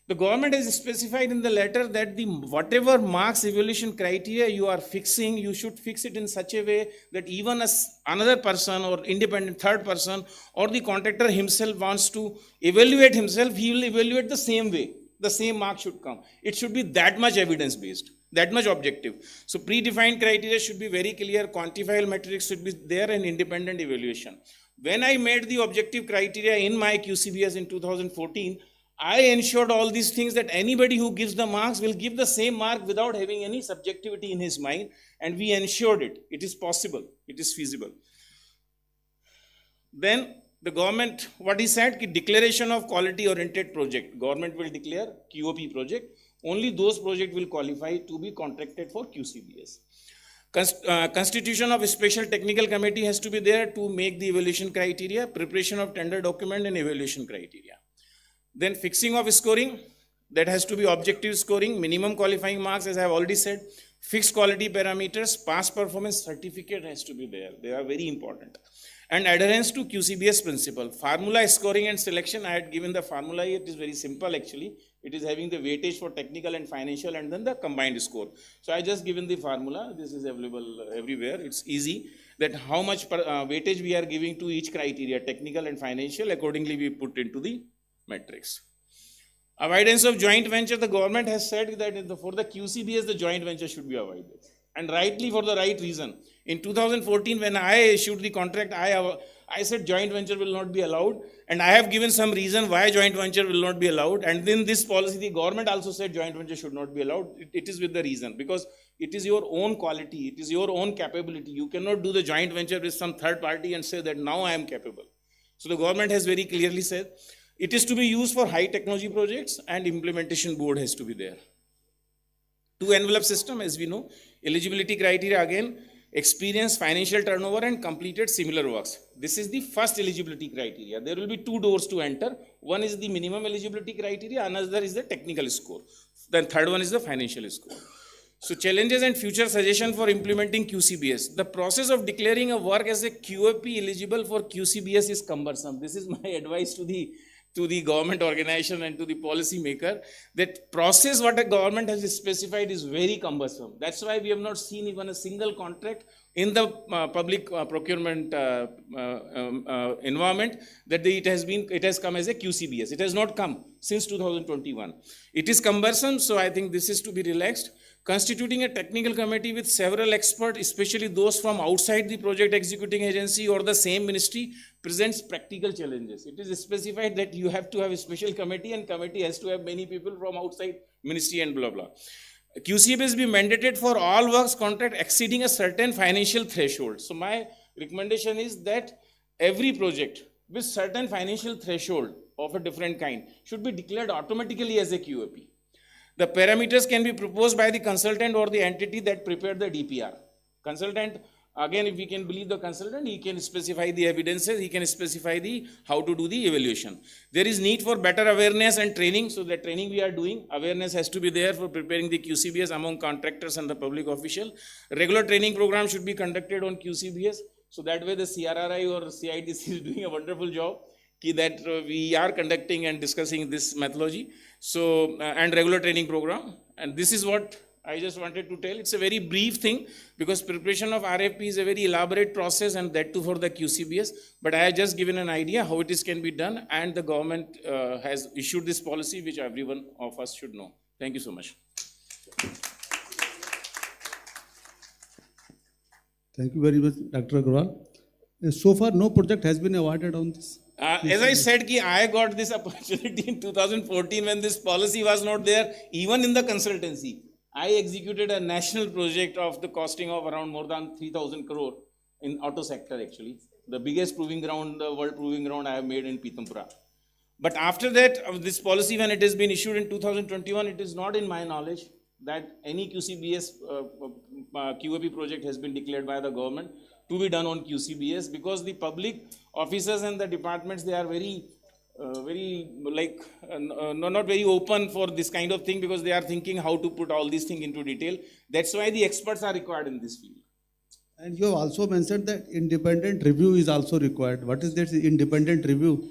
Speaker 19: The government has specified in the letter that whatever marks evaluation criteria you are fixing, you should fix it in such a way that even as another person or independent third person or the contractor himself wants to evaluate himself, he will evaluate the same way. the same mark should come. It should be that much evidence based, that much objective. So predefined criteria should be very clear, quantifiable metrics should be there, and independent evaluation. When I made the objective criteria in my QCBS in 2014, I ensured all these things that anybody who gives the marks will give the same mark without having any subjectivity in his mind, and we ensured it. It is possible, it is feasible. Then the government, what he said, declaration of quality oriented project. Government will declare QOP project. Only those projects will qualify to be contracted for QCBS. Constitution of a special technical committee has to be there to make the evaluation criteria, preparation of tender document and evaluation criteria. Then fixing of scoring, that has to be objective scoring, minimum qualifying marks, as I have already said, fixed quality parameters, past performance certificate has to be there. They are very important. And adherence to QCBS principle. Formula scoring and selection, I had given the formula, it is very simple actually. It is having the weightage for technical and financial and then the combined score. So I just given the formula, this is available everywhere, it's easy, that how much weightage we are giving to each criteria, technical and financial, accordingly we put into the matrix. Avoidance of joint venture, the government has said that for the QCBS, the joint venture should be avoided. And rightly for the right reason. In 2014, when I issued the contract, I said joint venture will not be allowed. And I have given some reason why joint venture will not be allowed. And then this policy, the government also said joint venture should not be allowed. It is with the reason. Because it is your own quality. It is your own capability. You cannot do the joint venture with some third party and say that now I am capable. So the government has very clearly said, it is to be used for high technology projects and implementation board has to be there. Two envelope system, as we know, eligibility criteria again, experience, financial turnover and completed similar works. This is the first eligibility criteria. There will be two doors to enter. One is the minimum eligibility criteria, another is the technical score. Then third one is the financial score. So challenges and future suggestion for implementing QCBS. The process of declaring a work as a QOP eligible for QCBS is cumbersome. This is my advice to the government organization and to the policy maker, that process what a government has specified is very cumbersome. That's why we have not seen even a single contract in the public procurement environment that it has come as a QCBS. It has not come since 2021. It is cumbersome, so I think this is to be relaxed. Constituting a technical committee with several experts, especially those from outside the project executing agency or the same ministry, presents practical challenges. It is specified that you have to have a special committee and committee has to have many people from outside ministry and blah, blah. QCBS be mandated for all works contract exceeding a certain financial threshold. So my recommendation is that every project with certain financial threshold of a different kind should be declared automatically as a QOP. The parameters can be proposed by the consultant or the entity that prepared the DPR. Consultant, again, if we can believe the consultant, he can specify the evidences, he can specify how to do the evaluation. There is need for better awareness and training, so the training we are doing, awareness has to be there for preparing the QCBS among contractors and the public official. Regular training program should be conducted on QCBS, so that way the CRRI or CIDC is doing a wonderful job that we are conducting and discussing this methodology. So, and regular training program. And this is what I just wanted to tell. It's a very brief thing because preparation of RFP is a very elaborate process and that too for the QCBS. But I have just given an idea how it can be done, and the government has issued this policy which everyone of us should know. Thank you so much.
Speaker 17: Thank you very much, Dr. Agarwal. So far, no project has been awarded on this.
Speaker 19: As I said, I got this opportunity in 2014 when this policy was not there, even in the consultancy. I executed a national project of the costing of around more than 3,000 crore in auto sector actually. The biggest proving ground, the world proving ground I have made in Pitampura. But after that, this policy when it has been issued in 2021, it is not in my knowledge that any QCBS QOP project has been declared by the government to be done on QCBS, because the public officers and the departments, they are very not very open for this kind of thing, because they are thinking how to put all these things into detail. That's why the experts are required in this field.
Speaker 17: And you have also mentioned that independent review is also required. What is this independent review?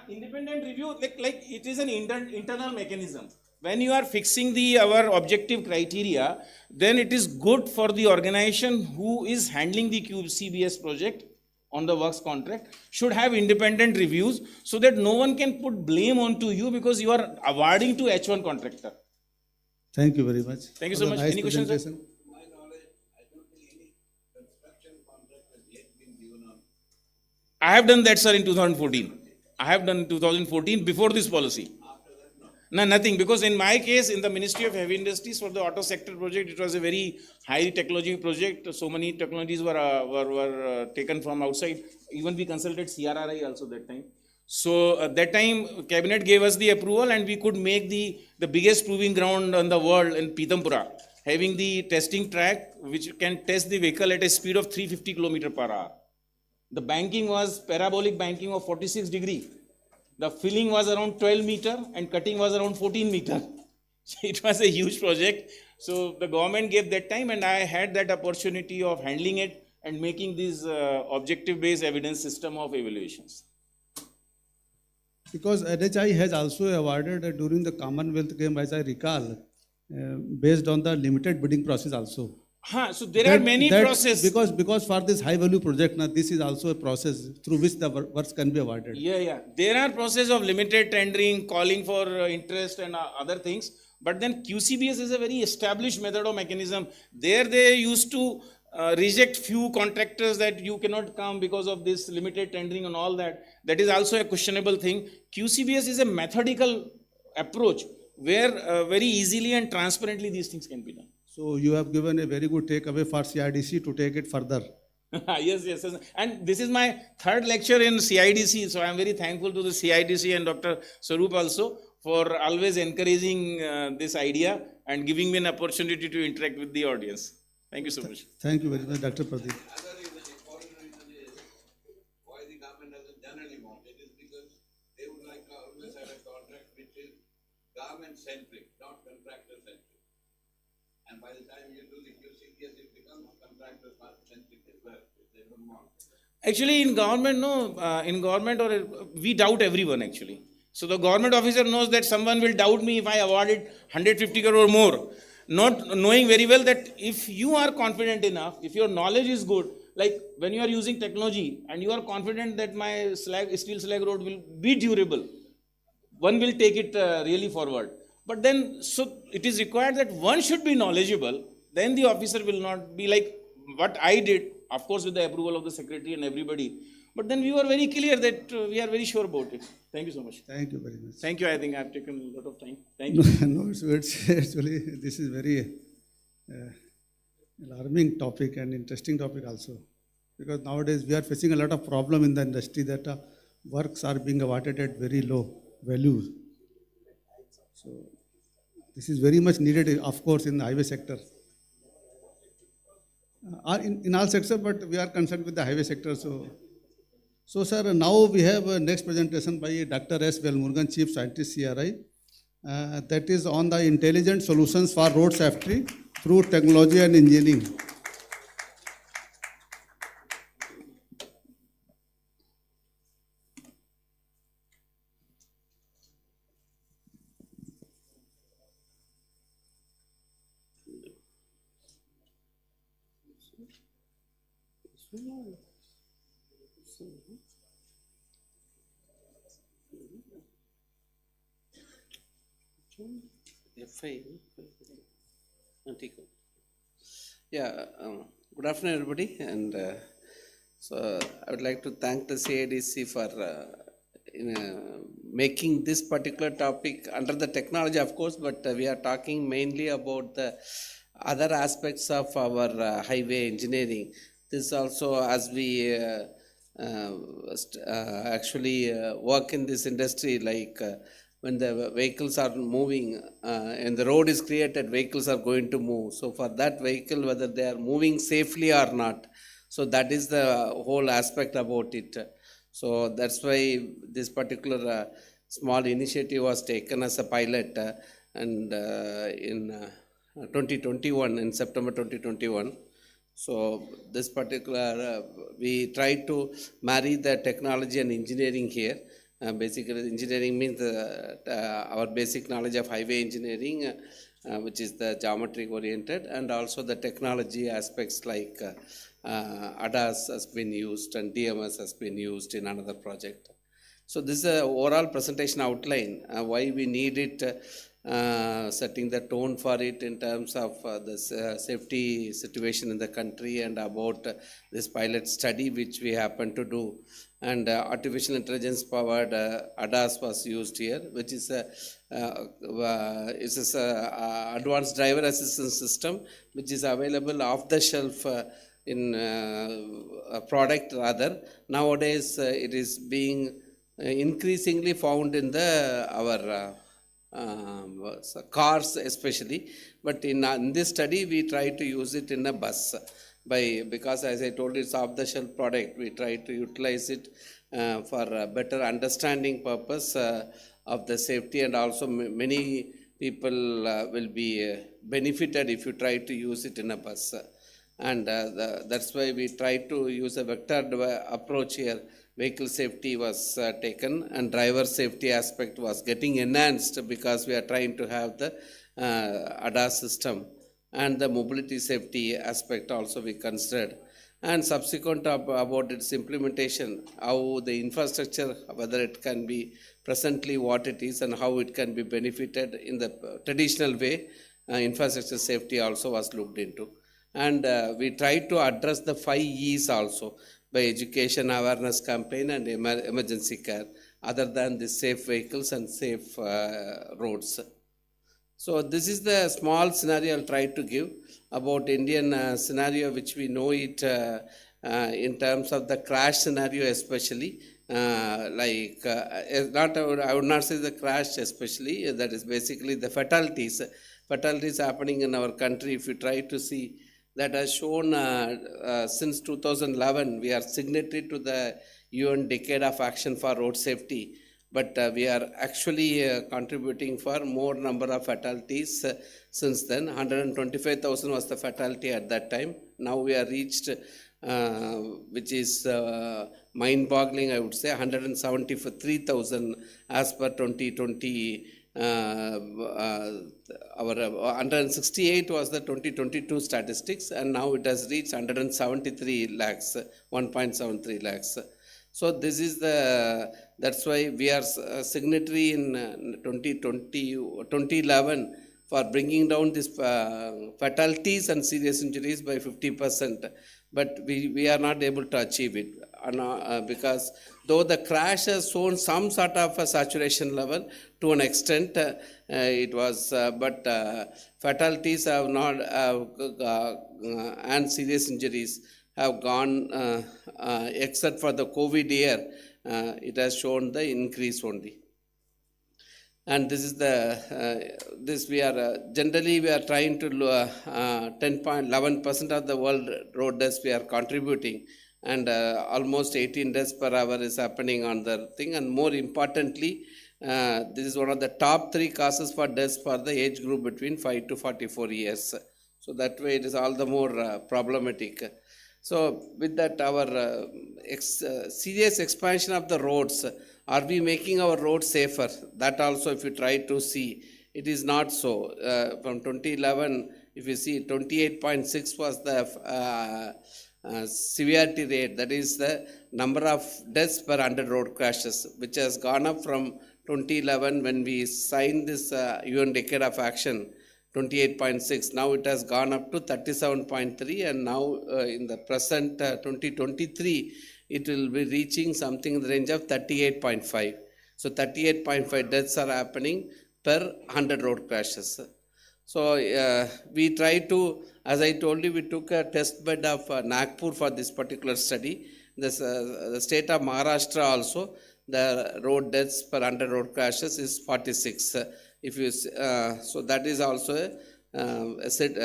Speaker 19: Independent review, like it is an internal mechanism. When you are fixing our objective criteria, then it is good for the organization who is handling the QCBS project on the works contract should have independent reviews so that no one can put blame onto you because you are awarding to H1 contractor.
Speaker 17: Thank you very much.
Speaker 19: Thank you
Speaker 17: for
Speaker 19: so
Speaker 17: the
Speaker 19: much.
Speaker 17: Nice
Speaker 19: Any questions, sir?
Speaker 17: presentation.
Speaker 19: I have done that, sir, in 2014. I have done in 2014 before this policy. No, nothing, because in my case, in the Ministry of Heavy Industries for the auto sector project, it was a very high technology project. So many technologies were taken from outside. Even we consulted CRRI also that time. So at that time, Cabinet gave us the approval and we could make the biggest proving ground on the world in Pitampura, having the testing track which can test the vehicle at a speed of 350 km/h. The banking was parabolic banking of 46 degree. The filling was around 12 meter and cutting was around 14 meter. It was a huge project. So the government gave that time and I had that opportunity of handling it and making this objective-based evidence system of evaluations.
Speaker 17: Because NHI has also awarded during the Commonwealth Game, as I recall, based on the limited bidding process also.
Speaker 19: So there are many processes.
Speaker 17: Because for this high value project, now this is also a process through which the works can be awarded.
Speaker 19: Yeah. There are processes of limited tendering, calling for interest and other things. But then QCBS is a very established method or mechanism. There they used to reject few contractors that you cannot come because of this limited tendering and all that. That is also a questionable thing. QCBS is a methodical approach where very easily and transparently these things can be done.
Speaker 17: So you have given a very good takeaway for CIDC to take it further.
Speaker 19: Yes. And this is my third lecture in CIDC. So I am very thankful to the CIDC and Dr. Swaroop also for always encouraging this idea and giving me an opportunity to interact with the audience. Thank you so much.
Speaker 17: Thank you very much, Dr. Pradeep.
Speaker 3: Why the government hasn't done any more? It is because they would like to always have a contract which is government-centric, not contractor-centric. And by the time you do the QCBS, it becomes contractor-centric as well, if they don't want.
Speaker 19: Actually, in government, we doubt everyone actually. So the government officer knows that someone will doubt me if I awarded 150 crore or more. Not knowing very well that if you are confident enough, if your knowledge is good, like when you are using technology and you are confident that my steel slag rod will be durable, one will take it really forward. But then, so it is required that one should be knowledgeable, then the officer will not be like what I did, of course with the approval of the secretary and everybody. But then we were very clear that we are very sure about it. Thank you so much.
Speaker 17: Thank you very much.
Speaker 19: Thank you. I think I have taken a lot of time. Thank you.
Speaker 17: No, it's actually, this is very alarming topic and interesting topic also. Because nowadays we are facing a lot of problem in the industry that works are being awarded at very low values. So this is very much needed, of course, in the highway sector. In all sectors, but we are concerned with the highway sector. So sir, now we have next presentation by Dr. S. Velmurugan, Chief Scientist, CRI. That is on the intelligent solutions for road safety through technology and engineering.
Speaker 8: Yeah, good afternoon, everybody. And so I would like to thank the CIDC for making this particular topic under the technology, of course, but we are talking mainly about the other aspects of our highway engineering. This also, as we actually work in this industry, like when the vehicles are moving and the road is created, vehicles are going to move. So for that vehicle, whether they are moving safely or not, so that is the whole aspect about it. So that's why this particular small initiative was taken as a pilot and in 2021, in September 2021. So this particular, we tried to marry the technology and engineering here. Basically, engineering means our basic knowledge of highway engineering, which is the geometric oriented, and also the technology aspects like ADAS has been used and DMS has been used in another project. So this is an overall presentation outline, why we need it, setting the tone for it in terms of the safety situation in the country, and about this pilot study which we happen to do. And artificial intelligence powered ADAS was used here, which is a advanced driver assistance system which is available off the shelf in a product rather. Nowadays it is being increasingly found in our cars especially, but in this study we try to use it in a bus because as I told you, it's off the shelf product. We try to utilize it for a better understanding purpose of the safety, and also many people will be benefited if you try to use it in a bus. And that's why we try to use a vector approach here. Vehicle safety was taken, and driver safety aspect was getting enhanced because we are trying to have the ADAS system, and the mobility safety aspect also we considered. And subsequent about its implementation, how the infrastructure, whether it can be presently what it is and how it can be benefited in the traditional way, infrastructure safety also was looked into. And we tried to address the 5 E's also by education, awareness campaign, and emergency care, other than the safe vehicles and safe roads. So this is the small scenario I'll try to give about Indian scenario, which we know it in terms of the crash scenario especially. I would not say the crash especially, that is basically the fatalities happening in our country. If you try to see, that has shown since 2011 we are signatory to the UN Decade of Action for Road Safety, but we are actually contributing for more number of fatalities since then. 125,000 was the fatality at that time. Now we are reached, which is mind-boggling, I would say, 173,000 as per 2020. Our 168 was the 2022 statistics, and now it has reached 173 lakhs, 1.73 lakhs. So this is that's why we are signatory in 2011 for bringing down this fatalities and serious injuries by 50%, but we are not able to achieve it because though the crash has shown some sort of a saturation level to an extent, it was, but fatalities have not, and serious injuries have gone, except for the COVID year, it has shown the increase only. And this is this we are, generally we are trying to 10.11% of the world road deaths we are contributing, and almost 18 deaths per hour is happening on the thing. And more importantly, this is one of the top 3 causes for deaths for the age group between 5 to 44 years. So that way it is all the more problematic. So with that, our serious expansion of the roads, are we making our roads safer? That also, if you try to see, it is not so. From 2011, if you see, 28.6 was the severity rate, that is the number of deaths per 100 road crashes, which has gone up from 2011 when we signed this UN Decade of Action, 28.6. Now it has gone up to 37.3, and now in the present 2023, it will be reaching something in the range of 38.5. So 38.5 deaths are happening per 100 road crashes. So we try to, as I told you, we took a test bed of Nagpur for this particular study. The state of Maharashtra also, the road deaths per 100 road crashes is 46. If you so that is also a state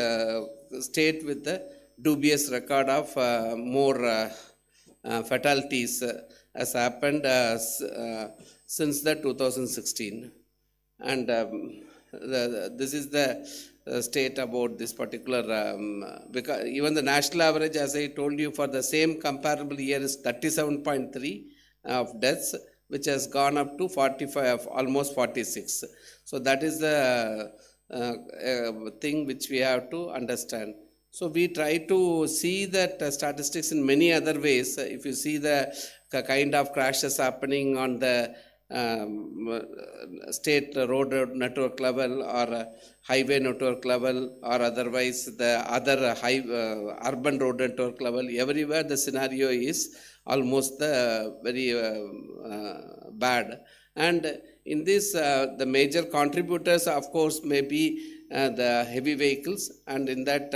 Speaker 8: with the dubious record of more fatalities has happened since the 2016. And this is the state about this particular, because even the national average, as I told you, for the same comparable year is 37.3 of deaths, which has gone up to 45, almost 46. So that is the thing which we have to understand. So we try to see that statistics in many other ways. If you see the kind of crashes happening on the state road network level or highway network level or otherwise the other urban road network level, everywhere the scenario is almost very bad. And in this, the major contributors, of course, may be the heavy vehicles, and in that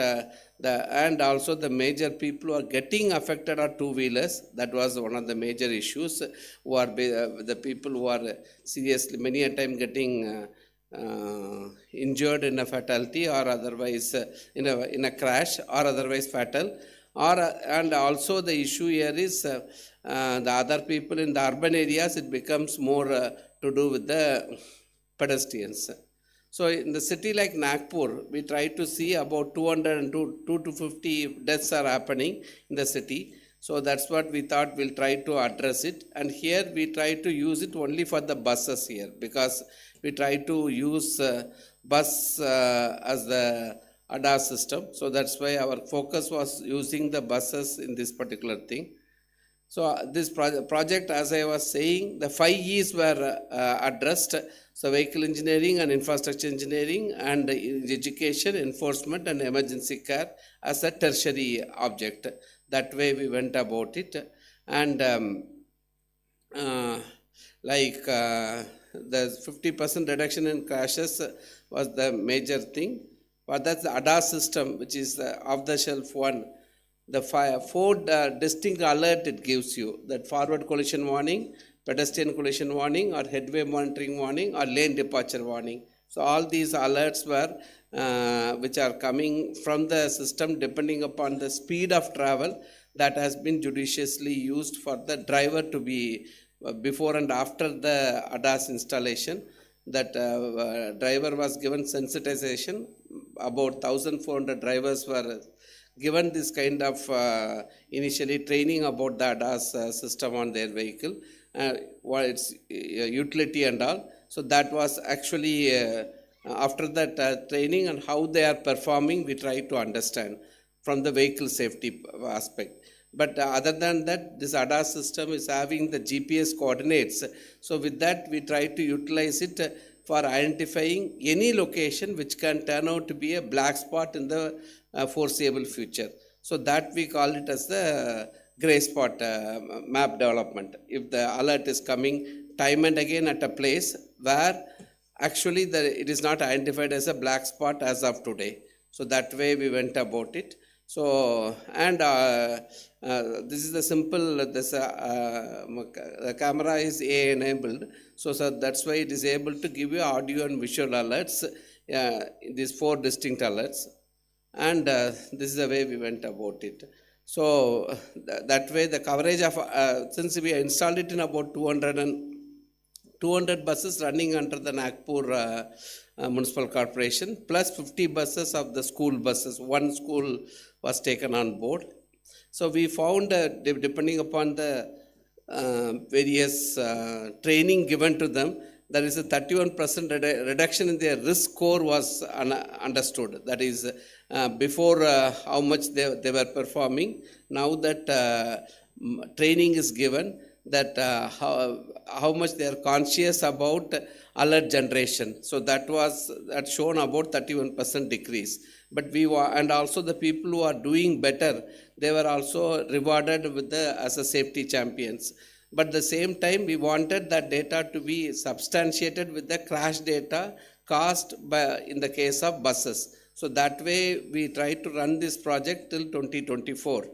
Speaker 8: and also the major people who are getting affected are two-wheelers. That was one of the major issues, who are the people who are seriously many a time getting injured in a fatality or otherwise in a crash or otherwise fatal. And also the issue here is the other people in the urban areas, it becomes more to do with the pedestrians. So in the city like Nagpur, we try to see about 200 to 250 deaths are happening in the city. So that's what we thought we'll try to address it. And here we try to use it only for the buses here, because we try to use bus as the ADAS system. So that's why our focus was using the buses in this particular thing. So this project, as I was saying, the 5 E's were addressed. So vehicle engineering and infrastructure engineering and education, enforcement and emergency care as a tertiary object. That way we went about it. And the 50% reduction in crashes was the major thing. But that's the ADAS system, which is the off-the-shelf one. The four distinct alert it gives you, that forward collision warning, pedestrian collision warning, or headway monitoring warning, or lane departure warning. So all these alerts were which are coming from the system depending upon the speed of travel, that has been judiciously used for the driver to be before and after the ADAS installation. That driver was given sensitization. About 1,400 drivers were given this kind of initially training about the ADAS system on their vehicle, what its utility and all. So that was actually after that training and how they are performing, we try to understand from the vehicle safety aspect. But other than that, this ADAS system is having the GPS coordinates. So with that, we try to utilize it for identifying any location which can turn out to be a black spot in the foreseeable future. So that we call it as the gray spot map development. If the alert is coming time and again at a place where actually it is not identified as a black spot as of today. So that way we went about it. So, and this is the simple, the camera is AI enabled. So that's why it is able to give you audio and visual alerts, these 4 distinct alerts. And this is the way we went about it. So that way the coverage of, since we installed it in about 200 buses running under the Nagpur Municipal Corporation, plus 50 buses of the school buses. One school was taken on board. So we found, depending upon the various training given to them, there is a 31% reduction in their risk score was understood. That is, before how much they were performing. Now that training is given, that how much they are conscious about alert generation. So that shown about 31% decrease. But and also the people who are doing better, they were also rewarded with as a safety champions. But at the same time, we wanted that data to be substantiated with the crash data caused in the case of buses. So that way we try to run this project till 2024.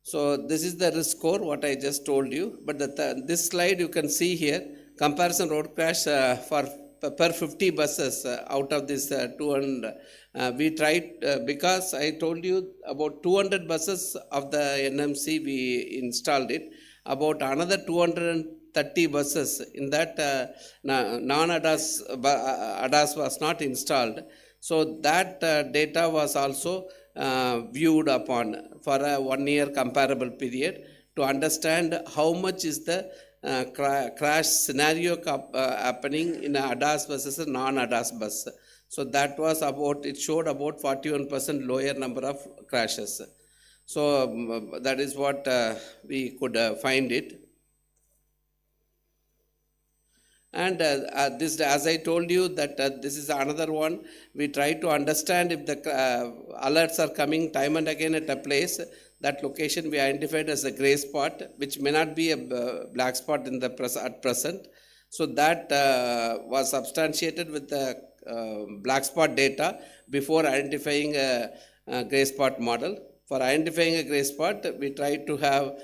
Speaker 8: So this is the risk score, what I just told you. But this slide you can see here, comparison road crash per 50 buses out of this 200. We tried, because I told you about 200 buses of the NMC we installed it, about another 230 buses in that non-ADAS ADAS was not installed. So that data was also viewed upon for a 1 year comparable period to understand how much is the crash scenario happening in a ADAS versus a non-ADAS bus. So that was about, it showed about 41% lower number of crashes. So that is what we could find it. And this, as I told you, that this is another one. We try to understand if the alerts are coming time and again at a place. That location we identified as a gray spot, which may not be a black spot in the at present. So that was substantiated with the black spot data before identifying a gray spot model. For identifying a gray spot, we try to have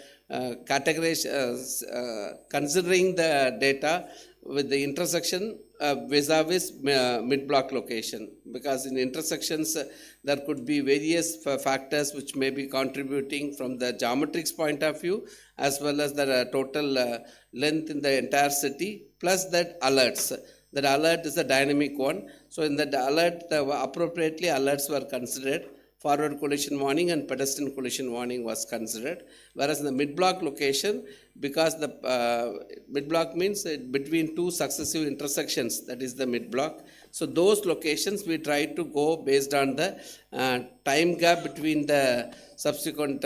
Speaker 8: considering the data with the intersection vis-a-vis mid-block location, because in intersections there could be various factors which may be contributing from the geometrics point of view, as well as the total length in the entire city, plus that alerts. That alert is a dynamic one. So in that alert, appropriately alerts were considered. Forward collision warning and pedestrian collision warning was considered. Whereas in the mid-block location, because the mid-block means between two successive intersections, that is the mid-block. So those locations we try to go based on the time gap between the subsequent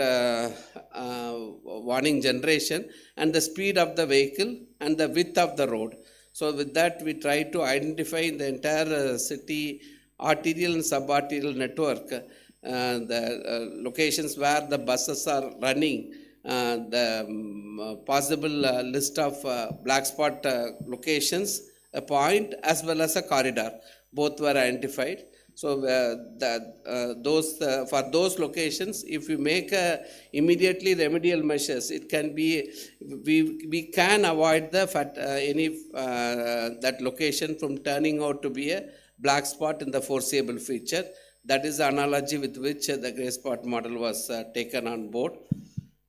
Speaker 8: warning generation and the speed of the vehicle and the width of the road. So with that, we try to identify in the entire city arterial and subarterial network the locations where the buses are running, the possible list of black spot locations, a point as well as a corridor, both were identified. So for those locations, if we make immediately remedial measures, it can be, we can avoid the that location from turning out to be a black spot in the foreseeable future. That is the analogy with which the gray spot model was taken on board.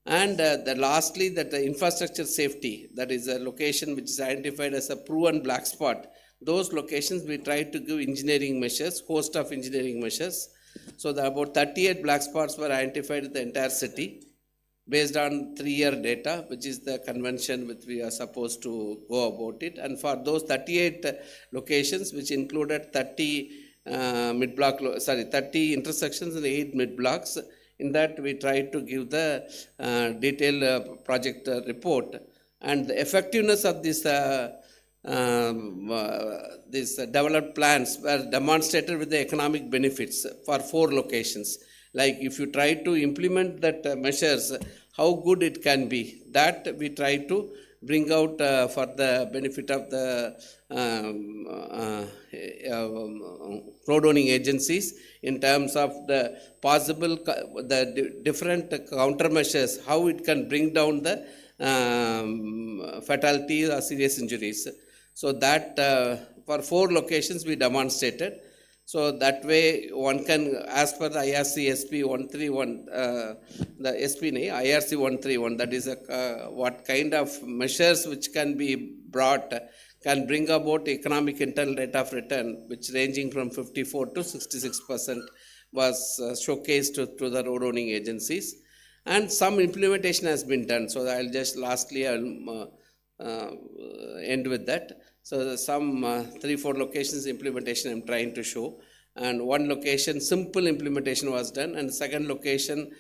Speaker 8: And lastly, that the infrastructure safety, that is a location which is identified as a proven black spot. Those locations we try to give engineering measures, host of engineering measures. So about 38 black spots were identified in the entire city based on 3-year data, which is the convention which we are supposed to go about it. And for those 38 locations, which included 30 30 intersections and 8 mid-blocks. In that, we tried to give the detailed project report. And the effectiveness of this developed plans were demonstrated with the economic benefits for 4 locations. Like if you try to implement that measures, how good it can be, that we try to bring out for the benefit of the road owning agencies in terms of the possible, different countermeasures, how it can bring down the fatality or serious injuries. So that for 4 locations we demonstrated. So that way one can, as per the IRC SP 131, the SP IRC 131, that is what kind of measures which can be brought can bring about economic internal rate of return, which ranging from 54 to 66% was showcased to the road owning agencies. And some implementation has been done. So I'll just lastly end with that. So some 3-4 locations implementation I'm trying to show, and 1 location simple implementation was done, and second location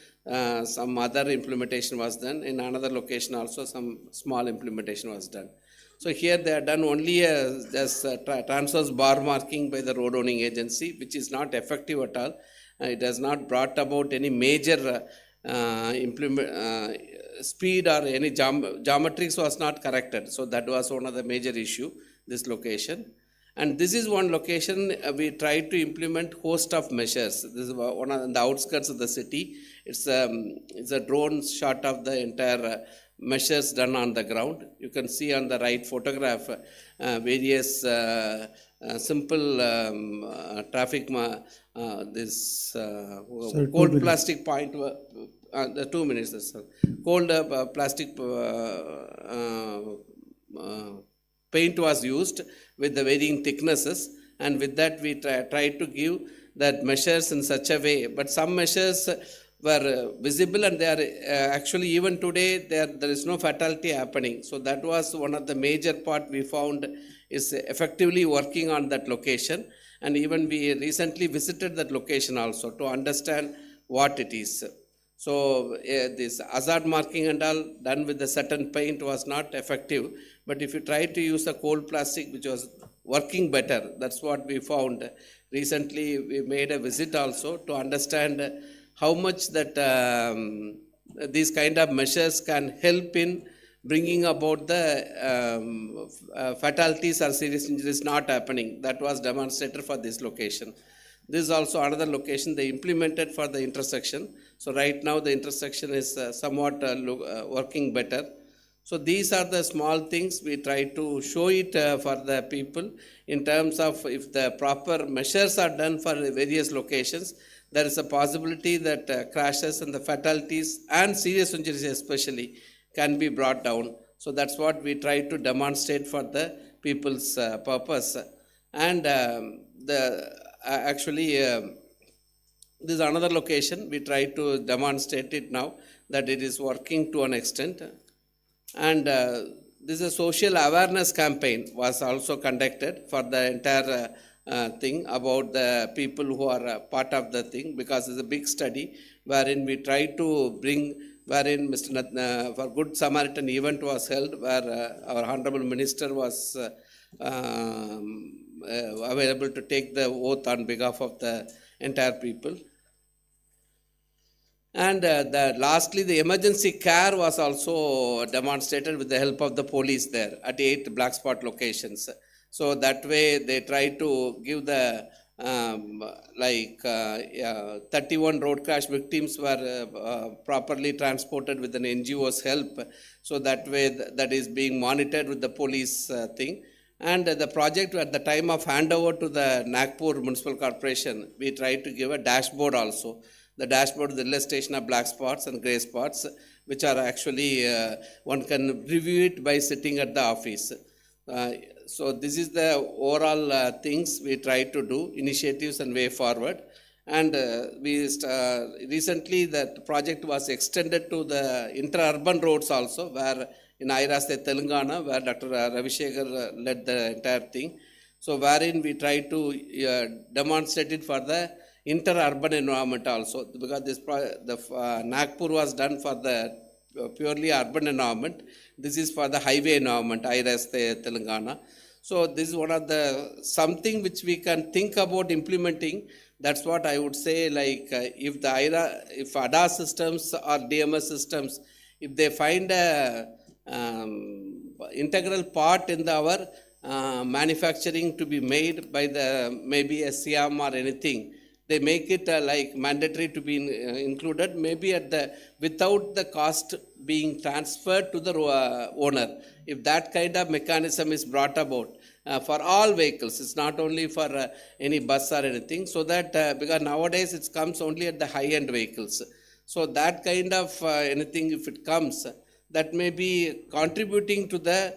Speaker 8: some other implementation was done. In another location also some small implementation was done. So here they are done only as transverse bar marking by the road owning agency, which is not effective at all. It has not brought about any major speed or any geometrics was not corrected. So that was one of the major issue, this location. And this is one location we tried to implement host of measures. This is one on the outskirts of the city. It's a drone shot of the entire measures done on the ground. You can see on the right photograph various simple traffic, cold plastic point, 2 minutes, sir. Cold plastic paint was used with the varying thicknesses, and with that we tried to give that measures in such a way. But some measures were visible, and they are actually even today there is no fatality happening. So that was one of the major part we found is effectively working on that location. And even we recently visited that location also to understand what it is. So this hazard marking and all done with a certain paint was not effective. But if you try to use a cold plastic, which was working better, that's what we found. Recently, we made a visit also to understand how much that these kind of measures can help in bringing about the fatalities or serious injuries not happening. That was demonstrated for this location. This is also another location they implemented for the intersection. So right now the intersection is somewhat working better. So these are the small things we try to show it for the people in terms of if the proper measures are done for various locations, there is a possibility that crashes and the fatalities and serious injuries especially can be brought down. So that's what we try to demonstrate for the people's purpose. And actually this is another location we try to demonstrate it now that it is working to an extent. And this is a social awareness campaign was also conducted for the entire thing about the people who are part of the thing, because it's a big study wherein we try to bring, wherein for Good Samaritan event was held where our Honorable Minister was available to take the oath on behalf of the entire people. And lastly, the emergency care was also demonstrated with the help of the police there at 8 black spot locations. So that way they try to give the 31 road crash victims were properly transported with an NGO's help. So that way that is being monitored with the police thing. And the project at the time of handover to the Nagpur Municipal Corporation, we tried to give a dashboard also. The dashboard is the illustration of black spots and gray spots, which are actually, one can review it by sitting at the office. So this is the overall things we try to do, initiatives and way forward. And recently that project was extended to the inter-urban roads also, where in Airaste, Telangana, where Dr. Ravishekhar led the entire thing. So wherein we try to demonstrate it for the inter-urban environment also, because the Nagpur was done for the purely urban environment. This is for the highway environment, Airaste, Telangana. So this is one of the something which we can think about implementing. That's what I would say, like if ADAS systems or DMS systems, if they find a integral part in our manufacturing to be made by the maybe a SIAM or anything, they make it like mandatory to be included, maybe at the without the cost being transferred to the owner. If that kind of mechanism is brought about for all vehicles, it's not only for any bus or anything, so that because nowadays it comes only at the high-end vehicles. So that kind of anything, if it comes, that may be contributing to the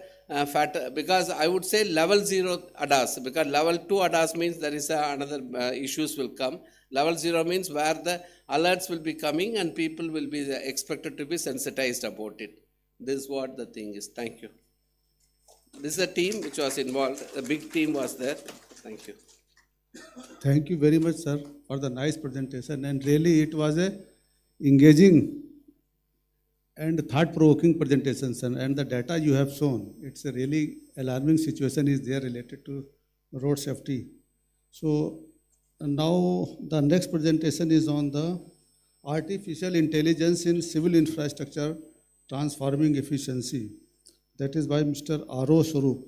Speaker 8: because I would say level 0 ADAS, because level 2 ADAS means there is another issues will come. Level 0 means where the alerts will be coming and people will be expected to be sensitized about it. This is what the thing is. Thank you. This is a team which was involved. A big team was there. Thank you.
Speaker 17: Thank you very much, sir, for the nice presentation. And really it was a engaging and thought-provoking presentations, and the data you have shown, it's a really alarming situation is there related to road safety. So now the next presentation is on the artificial intelligence in civil infrastructure transforming efficiency. That is by Mr. R.O. Swarup.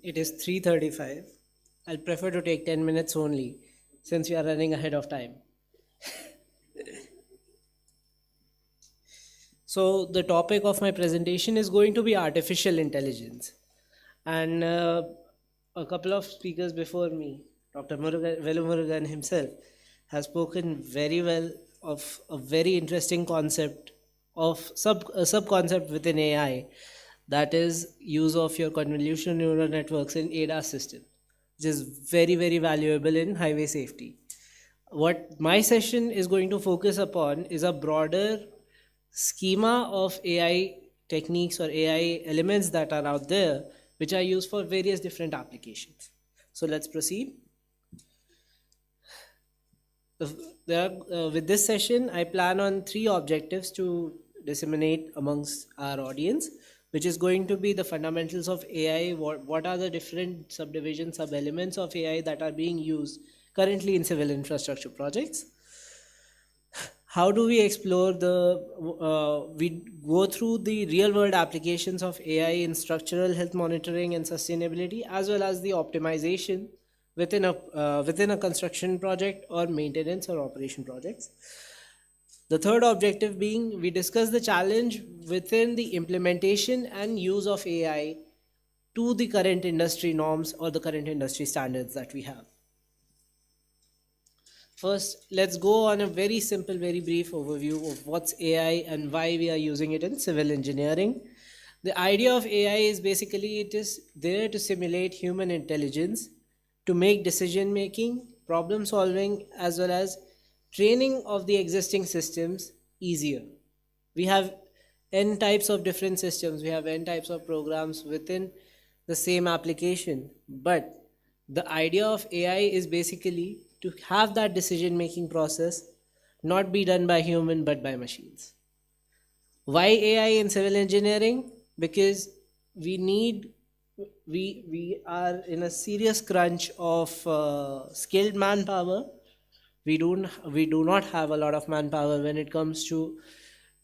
Speaker 1: It is 3:35. I'll prefer to take 10 minutes only, since we are running ahead of time. So the topic of my presentation is going to be artificial intelligence. And a couple of speakers before me, Dr. Velu Murugan himself, has spoken very well of a very interesting concept of a sub-concept within AI, that is use of your convolutional neural networks in ADAS system, which is very, very valuable in highway safety. What my session is going to focus upon is a broader schema of AI techniques or AI elements that are out there, which are used for various different applications. So let's proceed. With this session, I plan on 3 objectives to disseminate amongst our audience, which is going to be the fundamentals of AI, what are the different subdivisions, sub-elements of AI that are being used currently in civil infrastructure projects. How do we explore we go through the real world applications of AI in structural health monitoring and sustainability, as well as the optimization within a construction project or maintenance or operation projects. The third objective being, we discuss the challenge within the implementation and use of AI to the current industry norms or the current industry standards that we have. First, let's go on a very simple, very brief overview of what's AI and why we are using it in civil engineering. The idea of AI is basically it is there to simulate human intelligence, to make decision making, problem solving, as well as training of the existing systems easier. We have n types of different systems, we have n types of programs within the same application, but the idea of AI is basically to have that decision making process not be done by human but by machines. Why AI in civil engineering? Because we are in a serious crunch of skilled manpower. We do not have a lot of manpower when it comes to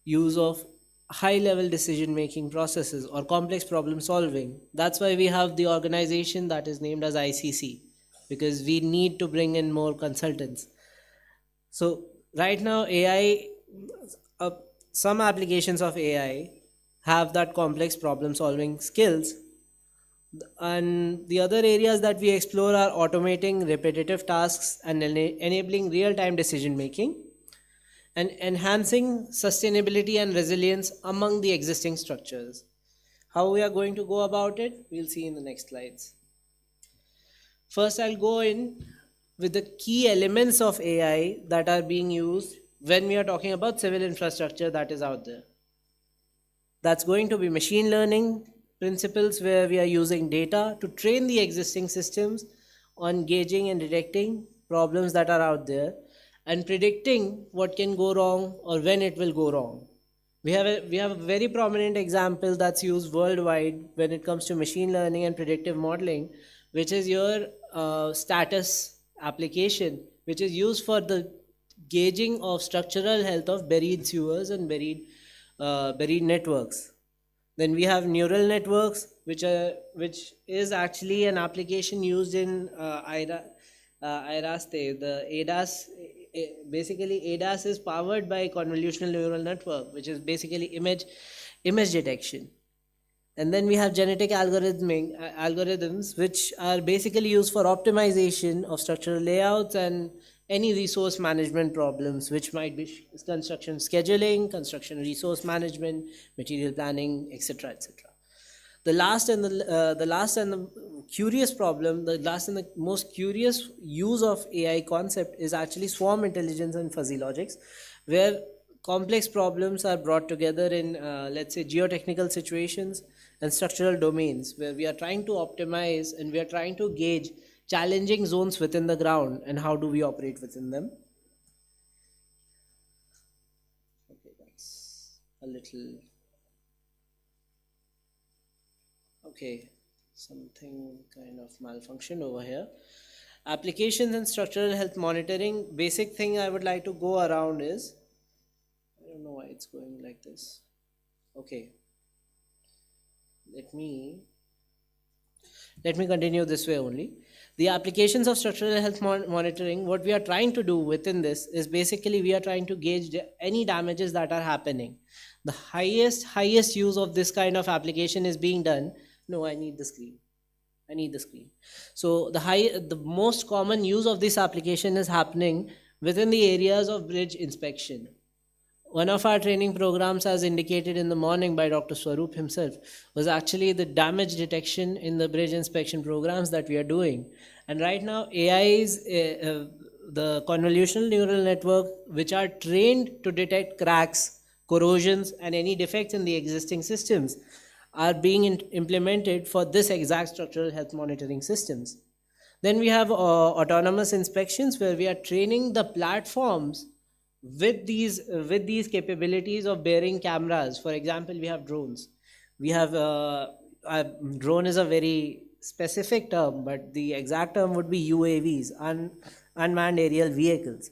Speaker 1: use of high level decision making processes or complex problem solving. That's why we have the organization that is named as ICC, because we need to bring in more consultants. So right now AI, some applications of AI have that complex problem solving skills, and the other areas that we explore are automating repetitive tasks and enabling real-time decision making and enhancing sustainability and resilience among the existing structures. How we are going to go about it, we'll see in the next slides. First, I'll go in with the key elements of AI that are being used when we are talking about civil infrastructure that is out there. That's going to be machine learning principles, where we are using data to train the existing systems on gauging and detecting problems that are out there and predicting what can go wrong or when it will go wrong. We have a very prominent example that's used worldwide when it comes to machine learning and predictive modeling, which is your status application, which is used for the gauging of structural health of buried sewers and buried networks. Then we have neural networks, which is actually an application used in IRASTE. The ADAS, basically ADAS is powered by convolutional neural network, which is basically image detection. And then we have genetic algorithms, which are basically used for optimization of structural layouts and any resource management problems, which might be construction scheduling, construction resource management, material planning, etc., etc. The last and the curious problem, the last and the most curious use of AI concept is actually swarm intelligence and fuzzy logics, where complex problems are brought together in, let's say, geotechnical situations and structural domains, where we are trying to optimize and we are trying to gauge challenging zones within the ground and how do we operate within them. Okay, that's a little... Okay, something kind of malfunction over here. Applications and structural health monitoring. Basic thing I would like to go around is, I don't know why it's going like this. Okay, let me continue this way only. The applications of structural health monitoring, what we are trying to do within this is basically we are trying to gauge any damages that are happening. The highest use of this kind of application is being done. No, I need the screen. So the most common use of this application is happening within the areas of bridge inspection. One of our training programs, as indicated in the morning by Dr. Swaroop himself, was actually the damage detection in the bridge inspection programs that we are doing. And right now, AIs, the convolutional neural network, which are trained to detect cracks, corrosions, and any defects in the existing systems, are being implemented for this exact structural health monitoring systems. Then we have autonomous inspections, where we are training the platforms with these capabilities of bearing cameras. For example, we have drones. We have drone is a very specific term, but the exact term would be UAVs, unmanned aerial vehicles,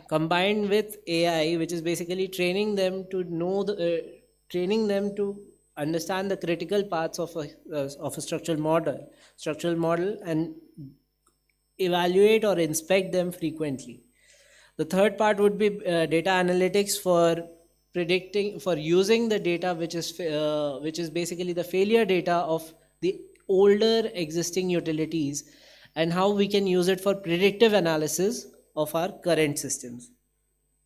Speaker 1: combined with AI, which is basically training them to know training them to understand the critical parts of a structural model and evaluate or inspect them frequently. The third part would be data analytics for using the data which is basically the failure data of the older existing utilities, and how we can use it for predictive analysis of our current systems.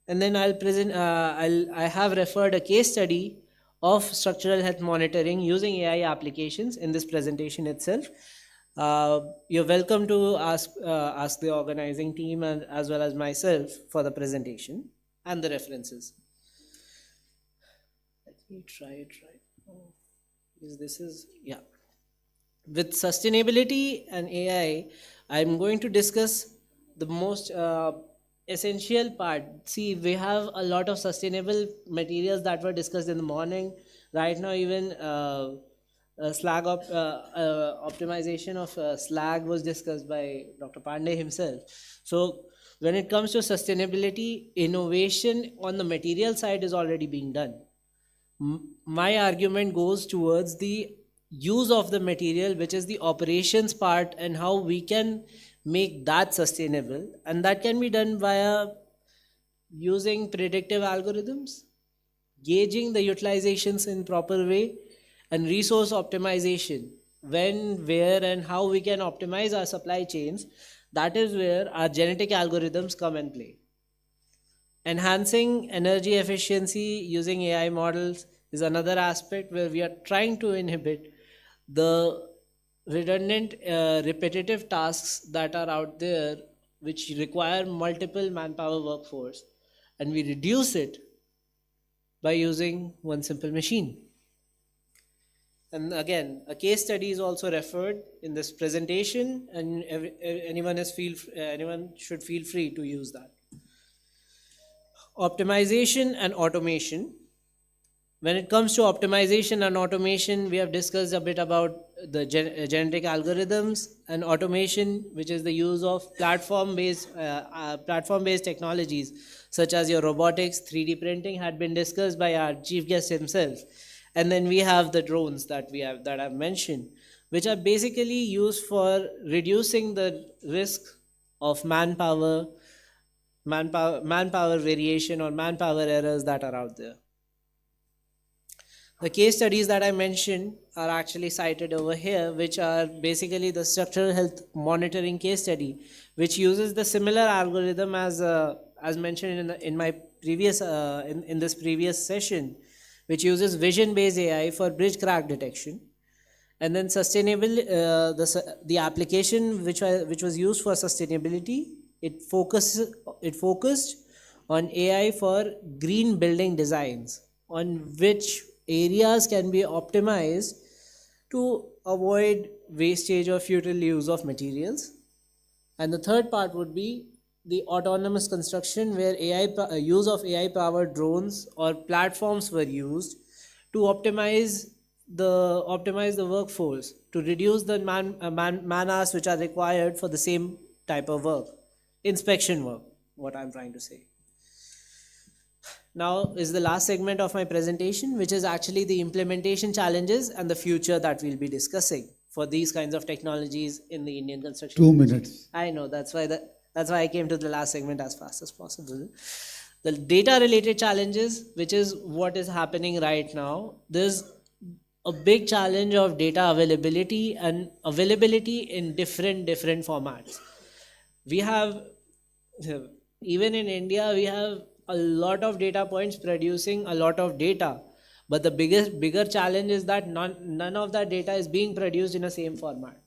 Speaker 1: And then I have referred a case study of structural health monitoring using AI applications in this presentation itself. You're welcome to ask the organizing team and as well as myself for the presentation and the references. Let me try it right now. This is, yeah. With sustainability and AI, I'm going to discuss the most essential part. See, we have a lot of sustainable materials that were discussed in the morning. Right now, even slag optimization of slag was discussed by Dr. Pandey himself. So when it comes to sustainability, innovation on the material side is already being done. My argument goes towards the use of the material, which is the operations part, and how we can make that sustainable. And that can be done via using predictive algorithms, gauging the utilizations in proper way, and resource optimization. When, where, and how we can optimize our supply chains, that is where our genetic algorithms come and play. Enhancing energy efficiency using AI models is another aspect where we are trying to inhibit the redundant, repetitive tasks that are out there which require multiple manpower workforce, and we reduce it by using one simple machine. And again, a case study is also referred in this presentation, and anyone should feel free to use that. Optimization and automation. When it comes to optimization and automation, we have discussed a bit about the genetic algorithms, and automation, which is the use of platform-based technologies such as your robotics, 3D printing, had been discussed by our chief guest himself. And then we have the drones that I've mentioned, which are basically used for reducing the risk of manpower variation or manpower errors that are out there. The case studies that I mentioned are actually cited over here, which are basically the structural health monitoring case study, which uses the similar algorithm as mentioned in my previous in this previous session, which uses vision-based AI for bridge crack detection. And then the application which was used for sustainability, it focused on AI for green building designs, on which areas can be optimized to avoid wastage or futile use of materials. And the third part would be the autonomous construction, where use of AI-powered drones or platforms were used to optimize the workforce, to reduce the man hours which are required for the same type of work, inspection work, what I'm trying to say. Now is the last segment of my presentation, which is actually the implementation challenges and the future that we'll be discussing for these kinds of technologies in the Indian construction.
Speaker 17: 2 minutes.
Speaker 1: I know, that's why I came to the last segment as fast as possible. The data related challenges, which is what is happening right now. There's a big challenge of data availability, and availability in different formats. We have, even in India, we have a lot of data points producing a lot of data. But the bigger challenge is that none of that data is being produced in the same format.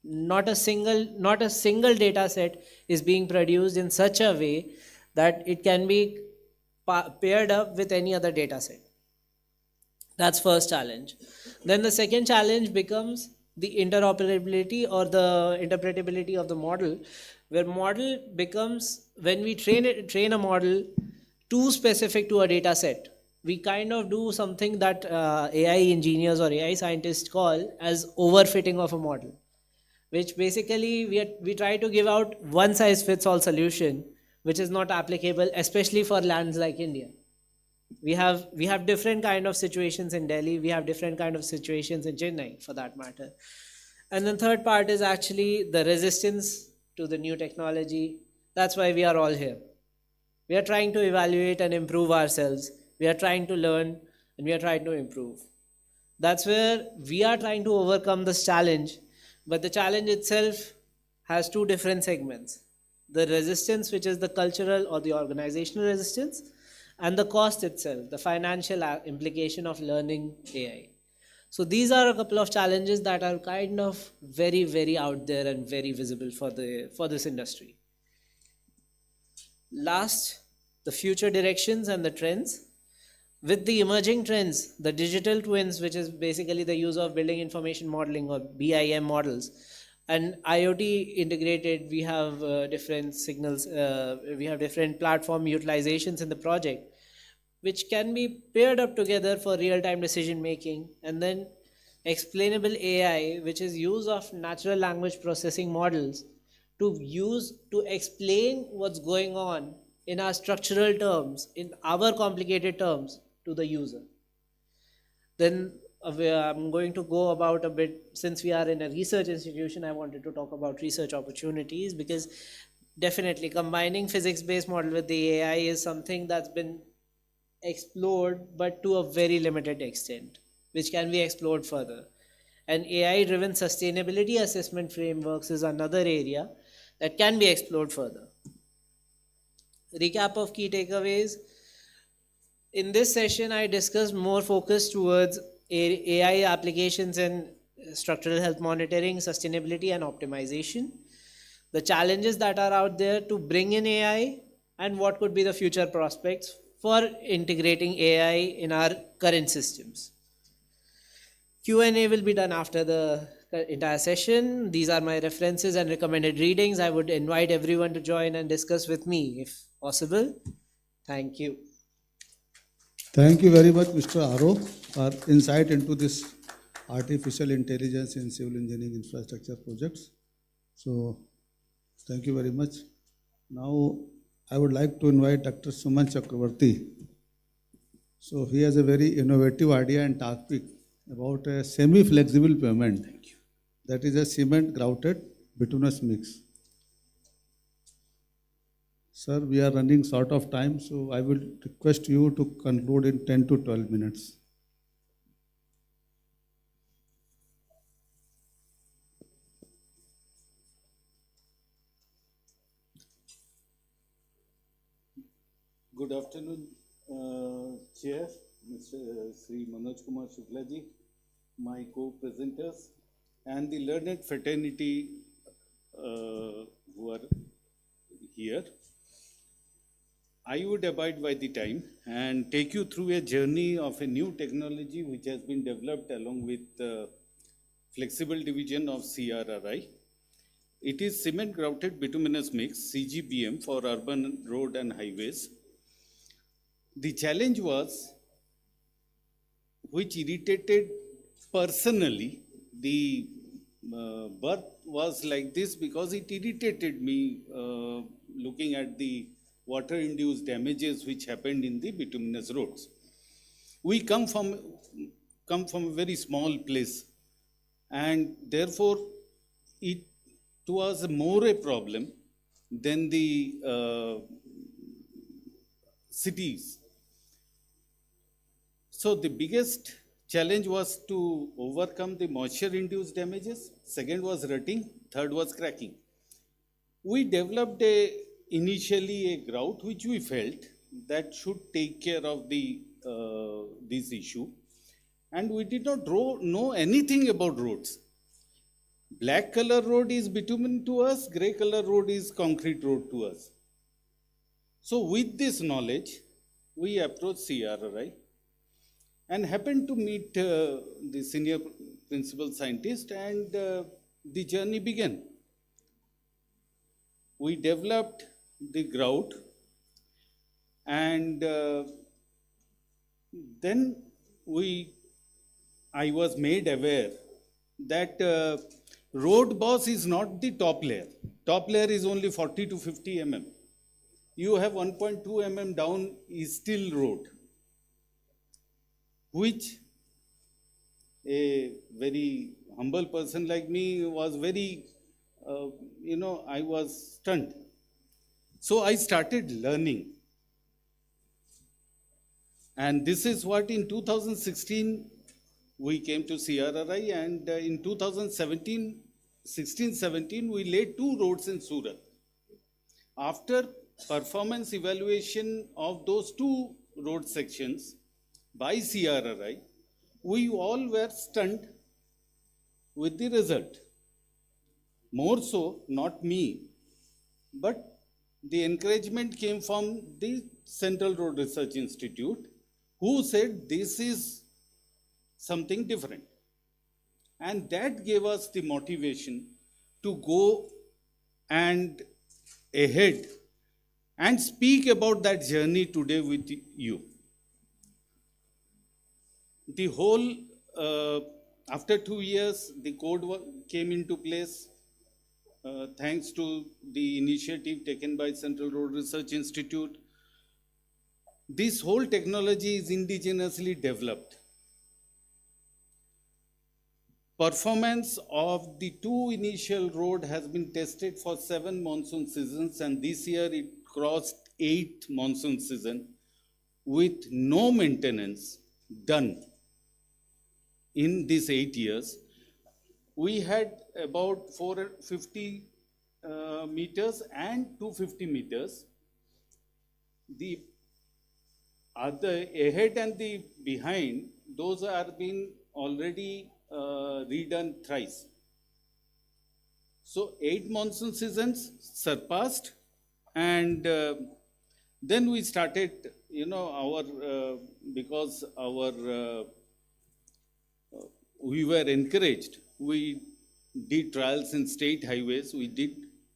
Speaker 1: Not a single data set is being produced in such a way that it can be paired up with any other data set. That's first challenge. Then the second challenge becomes the interoperability or the interpretability of the model, where model becomes, when we train a model too specific to a data set, we kind of do something that AI engineers or AI scientists call as overfitting of a model, which basically we try to give out one size fits all solution, which is not applicable, especially for lands like India. We have different kind of situations in Delhi, we have different kind of situations in Chennai for that matter. And then third part is actually the resistance to the new technology. That's why we are all here. We are trying to evaluate and improve ourselves. We are trying to learn and we are trying to improve. That's where we are trying to overcome this challenge. But the challenge itself has two different segments. The resistance, which is the cultural or the organizational resistance, and the cost itself, the financial implication of learning AI. So these are a couple of challenges that are kind of very, very out there and very visible for this industry. Last, the future directions and the trends. With the emerging trends, the digital twins, which is basically the use of building information modeling or BIM models, and IoT integrated, we have different signals, we have different platform utilizations in the project, which can be paired up together for real-time decision making. And then explainable AI, which is use of natural language processing models to explain what's going on in our structural terms, in our complicated terms, to the user. Then I'm going to go about a bit, since we are in a research institution, I wanted to talk about research opportunities, because definitely combining physics-based model with the AI is something that's been explored, but to a very limited extent, which can be explored further. And AI-driven sustainability assessment frameworks is another area that can be explored further. Recap of key takeaways. In this session, I discussed more focus towards AI applications in structural health monitoring, sustainability, and optimization. The challenges that are out there to bring in AI and what could be the future prospects for integrating AI in our current systems. Q&A will be done after the entire session. These are my references and recommended readings. I would invite everyone to join and discuss with me if possible. Thank you.
Speaker 17: Thank you very much, Mr. Aro, for insight into this artificial intelligence in civil engineering infrastructure projects. So, thank you very much. Now, I would like to invite Dr. Suman Chakrabarti. So, he has a very innovative idea and topic about a semi-flexible pavement. Thank you. That is a cement grouted bituminous mix. Sir, we are running short of time, so I will request you to conclude in 10 to 12 minutes.
Speaker 20: Good afternoon, Chair, Mr. Sri Manoj Kumar Shuklaji, my co-presenters, and the learned fraternity who are here. I would abide by the time and take you through a journey of a new technology which has been developed along with the flexible division of CRRI. It is cement grouted bituminous mix, CGBM, for urban road and highways. The challenge was, which irritated personally, the birth was like this because it irritated me looking at the water-induced damages which happened in the bituminous roads. We come from a very small place, and therefore it was more a problem than the cities. So the biggest challenge was to overcome the moisture-induced damages. Second was rutting. Third was cracking. We developed initially a grout which we felt that should take care of this issue. And we did not know anything about roads. Black color road is bitumen to us, gray color road is concrete road to us. So with this knowledge, we approached CRRI and happened to meet the senior principal scientist, and the journey began. We developed the grout, and then I was made aware that road boss is not the top layer. Top layer is only 40 to 50 mm. You have 1.2 mm down is still road, which a very humble person like me was very, I was stunned. So I started learning. And this is what in 2016 we came to CRRI, and in 16-17 we laid 2 roads in Surat. After performance evaluation of those 2 road sections by CRRI, we all were stunned with the result. More so, not me, but the encouragement came from the Central Road Research Institute, who said this is something different. And that gave us the motivation to go and ahead and speak about that journey today with you. The whole, after 2 years, the code came into place, thanks to the initiative taken by Central Road Research Institute. This whole technology is indigenously developed. Performance of the 2 initial road has been tested for 7 monsoon seasons, and this year it crossed 8 monsoon season with no maintenance done in these 8 years. We had about 450 meters and 250 meters. The other ahead and the behind, those are been already redone thrice. So 8 monsoon seasons surpassed, and then we started, because we were encouraged. We did trials in state highways, we did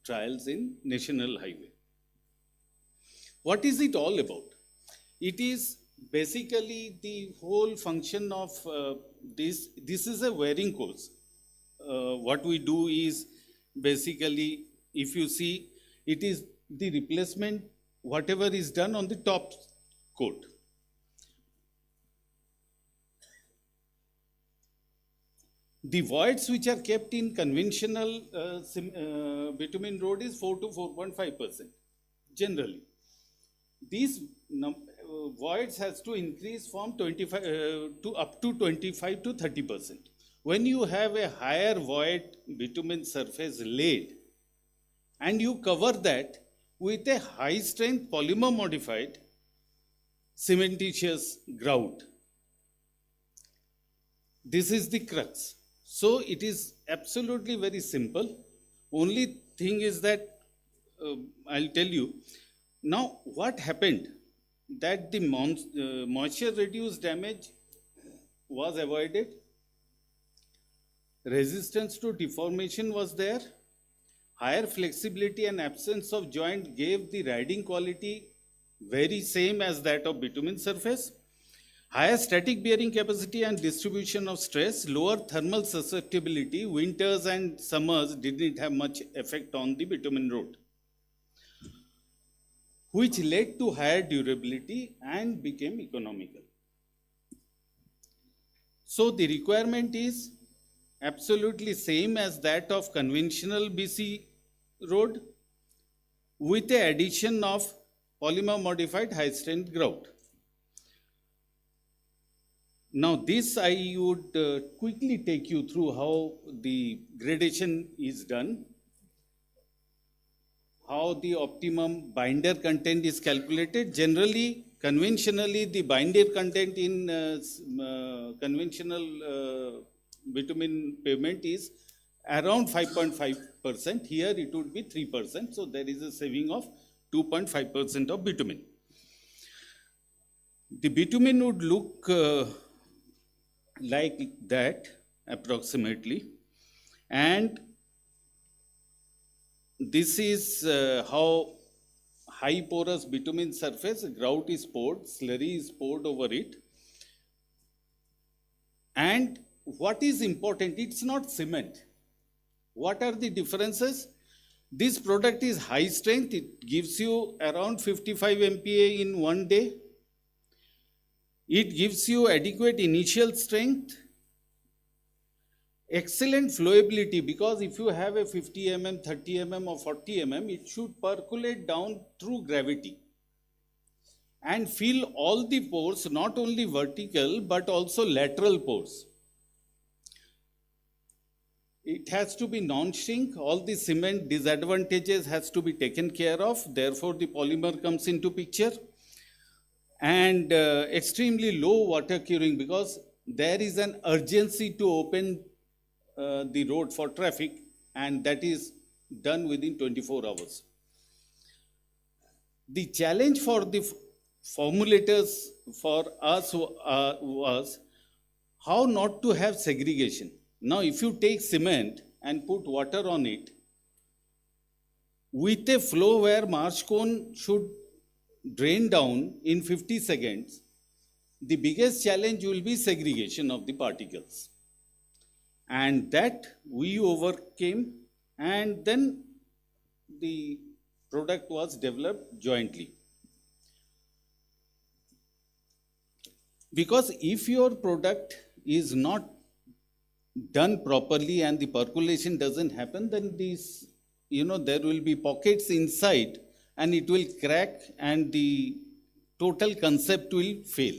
Speaker 20: trials in national highway. What is it all about? It is basically the whole function of this. This is a wearing course. What we do is basically, if you see, it is the replacement, whatever is done on the top coat. The voids which are kept in conventional bitumen road is 4 to 4.5% generally. These voids has to increase from 25 to up to 25 to 30%. When you have a higher void bitumen surface laid and you cover that with a high strength polymer modified cementitious grout, this is the crux. So it is absolutely very simple. Only thing is that I'll tell you. Now what happened? That the moisture reduced damage was avoided. Resistance to deformation was there. Higher flexibility and absence of joint gave the riding quality very same as that of bitumen surface. Higher static bearing capacity and distribution of stress, lower thermal susceptibility, winters and summers didn't have much effect on the bitumen road, which led to higher durability and became economical. So the requirement is absolutely same as that of conventional BC road with the addition of polymer modified high strength grout. Now this I would quickly take you through how the gradation is done. how the optimum binder content is calculated. Generally, conventionally, the binder content in conventional bitumen pavement is around 5.5%. Here it would be 3%. So there is a saving of 2.5% of bitumen. The bitumen would look like that approximately. And this is how high porous bitumen surface, grout is poured, slurry is poured over it. And what is important, it's not cement. What are the differences? This product is high strength, it gives you around 55 MPa in one day. It gives you adequate initial strength, excellent flowability, because if you have a 50 mm, 30 mm or 40 mm, it should percolate down through gravity and fill all the pores, not only vertical but also lateral pores. It has to be non-shrink, all the cement disadvantages has to be taken care of, therefore the polymer comes into picture. And extremely low water curing, because there is an urgency to open the road for traffic, and that is done within 24 hours. The challenge for the formulators for us was how not to have segregation. Now, if you take cement and put water on it, with a flow where marsh cone should drain down in 50 seconds, the biggest challenge will be segregation of the particles. And that we overcame, and then the product was developed jointly. Because if your product is not done properly and the percolation doesn't happen, then these, there will be pockets inside and it will crack and the total concept will fail.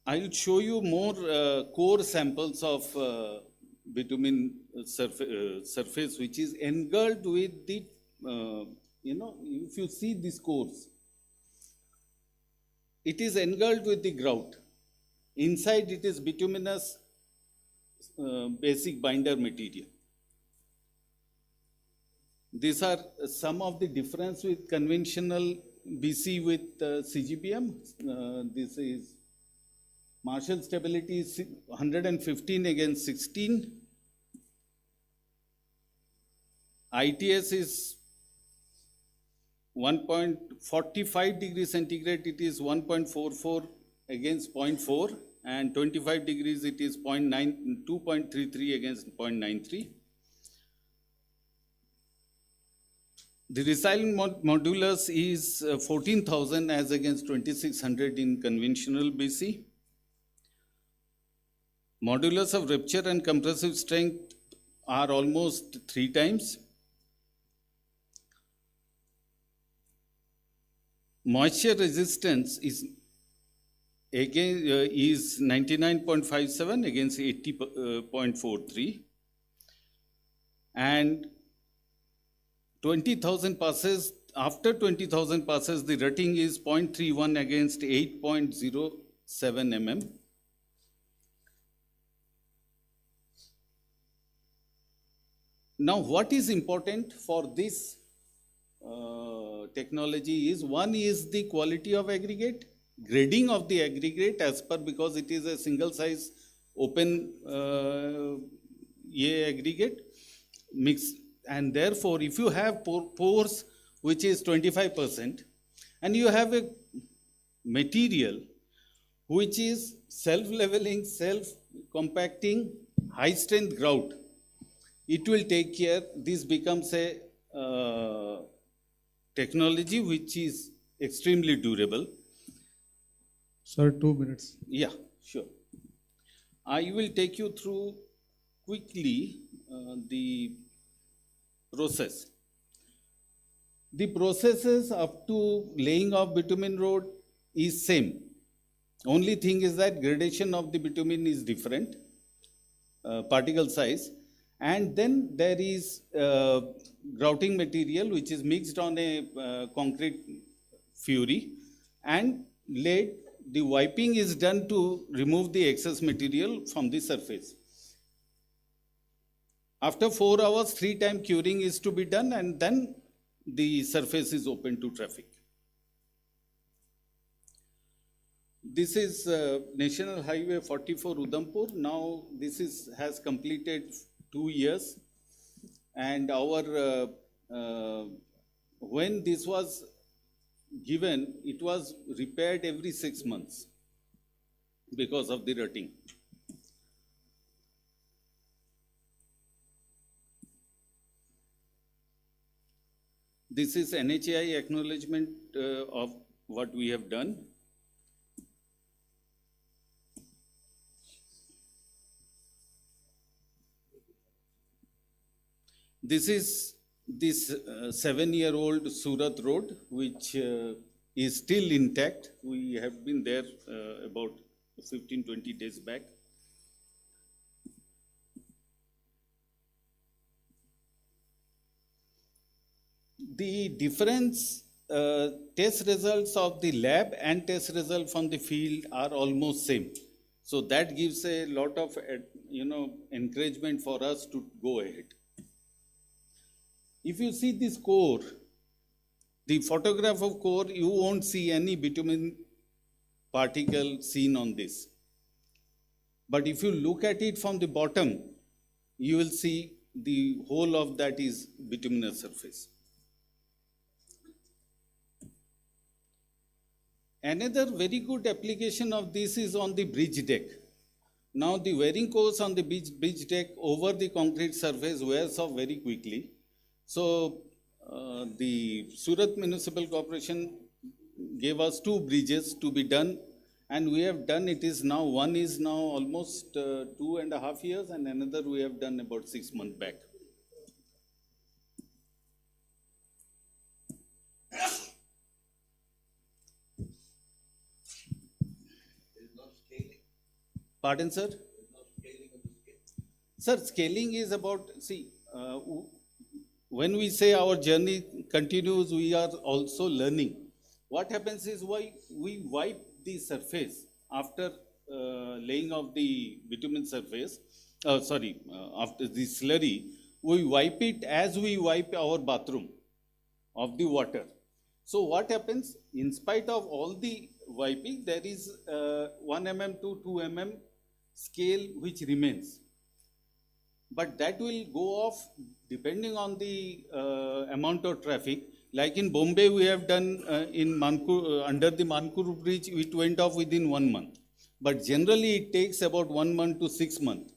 Speaker 20: I will show you more core samples of bitumen surface which is engulfed with the, if you see these cores, it is engulfed with the grout. Inside it is bituminous basic binder material. These are some of the difference with conventional BC with CGBM. This is Marshall stability is 115 against 16. ITS is 1.45 degrees centigrade, it is 1.44 against 0.4, and 25 degrees it is 2.33 against 0.93. The resilient modulus is 14,000 as against 2,600 in conventional BC. Modulus of rupture and compressive strength are almost 3 times. Moisture resistance is again is 99.57 against 80.43, and 20,000 passes, after 20,000 passes, the rutting is 0.31 against 8.07 mm. Now, what is important for this technology is, one is the quality of aggregate, grading of the aggregate as per, because it is a single size open aggregate mix. And therefore, if you have pores which is 25% and you have a material which is self-leveling, self-compacting, high-strength grout, it will take care. This becomes a technology which is extremely durable.
Speaker 17: Sir, 2 minutes.
Speaker 20: Yeah, sure. I will take you through quickly the process. The processes up to laying of bitumen road is same. Only thing is that gradation of the bitumen is different, particle size, And then there is grouting material which is mixed on a concrete fury and laid. The wiping is done to remove the excess material from the surface. After 4 hours, 3-time curing is to be done, and then the surface is open to traffic. This is National Highway 44 Udhampur. Now this has completed 2 years, and our when this was given, it was repaired every 6 months because of the rutting. This is NHAI acknowledgement of what we have done. This is this 7-year-old Surat road, which is still intact. We have been there about 15-20 days back. The difference, test results of the lab and test results from the field are almost same. So that gives a lot of encouragement for us to go ahead. If you see this core, the photograph of core, you won't see any bitumen particle seen on this. But if you look at it from the bottom, you will see the whole of that is bituminous surface. Another very good application of this is on the bridge deck. Now the wearing course on the bridge deck over the concrete surface wears off very quickly. So the Surat Municipal Corporation gave us 2 bridges to be done, and we have done it is now, one is now almost 2.5 years, and another we have done about 6 months back. Pardon, sir? Sir, scaling is about, see, when we say our journey continues, we are also learning. What happens is why we wipe the surface after laying of the bitumen surface, after the slurry, we wipe it as we wipe our bathroom of the water. So what happens, in spite of all the wiping, there is 1 mm to 2 mm scale which remains. But that will go off depending on the amount of traffic. Like in Bombay, we have done in Mankur, under the Mankur bridge, it went off within 1 month. But generally, it takes about 1 month to 6 months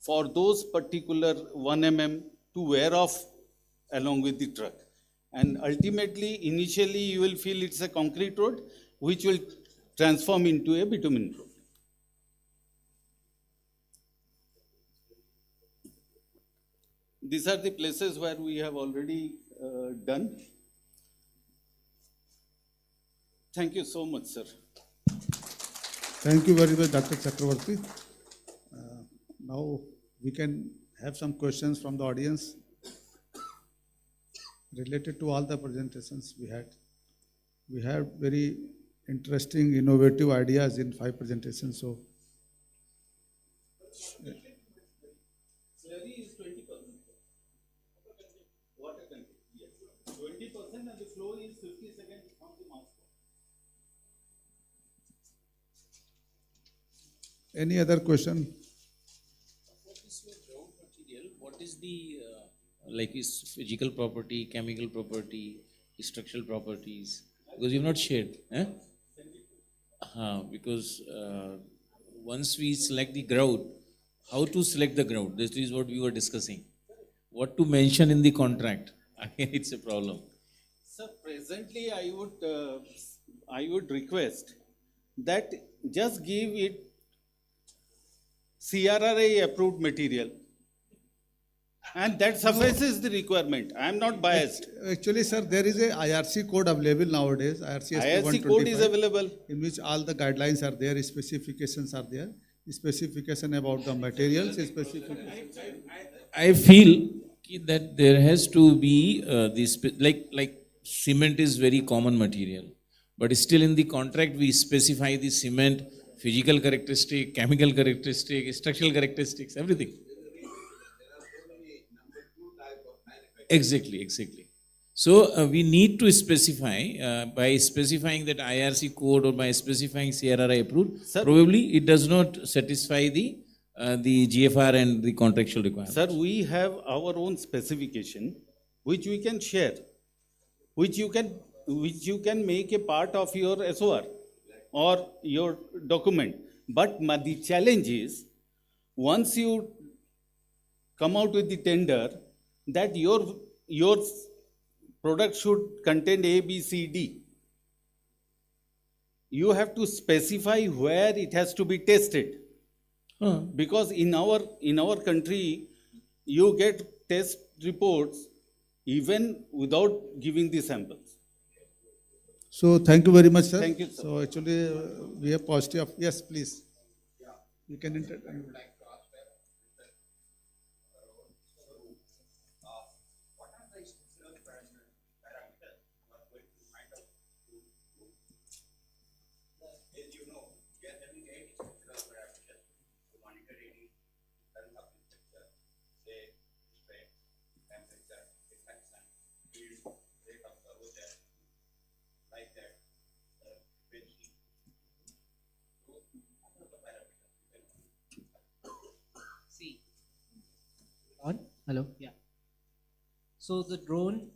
Speaker 20: for those particular 1 mm to wear off along with the truck. And ultimately, initially, you will feel it's a concrete road, which will transform into a bitumen road. These are the places where we have already done. Thank you so much, sir.
Speaker 17: Thank you very much, Dr. Chakravarti. Now we can have some questions from the audience related to all the presentations we had. We had very interesting, innovative ideas in 5 presentations. So,
Speaker 20: Slurry is 20%. Water content, yes. 20% and the flow is 50 seconds from the mass flow.
Speaker 17: any other question?
Speaker 21: What is your ground material? What is the like is physical property, chemical property, structural properties? Because you've not shared. Eh? Because once we select the grout, how to select the grout? This is what we were discussing. What to mention in the contract? Again, it's a problem.
Speaker 20: Sir, presently I would request that just give it CRRA approved material, and that suffices the requirement. I am not biased.
Speaker 17: Actually, sir, there is a IRC code available nowadays.
Speaker 20: IRC code is available,
Speaker 17: in which all the guidelines are there, specifications are there, specification about the materials, specification.
Speaker 21: I feel that there has to be this, like cement is very common material, but still in the contract we specify the cement physical characteristic, chemical characteristic, structural characteristics, everything. Exactly, exactly. So we need to specify by specifying that IRC code or by specifying CRRI approved.
Speaker 20: Sir,
Speaker 21: probably it does not satisfy the GFR and the contractual requirements.
Speaker 20: sir, we have our own specification, which we can share, which you can make a part of your SOR or your document. But the challenge is, once you come out with the tender, that your product should contain A, B, C, D. You have to specify where it has to be tested. Because in our country, you get test reports even without giving the samples.
Speaker 17: So thank you very much, sir.
Speaker 20: Thank you, sir.
Speaker 17: So actually, we have positive. Yes, please. You can intervene.
Speaker 1: On? Hello? Yeah. So the drone,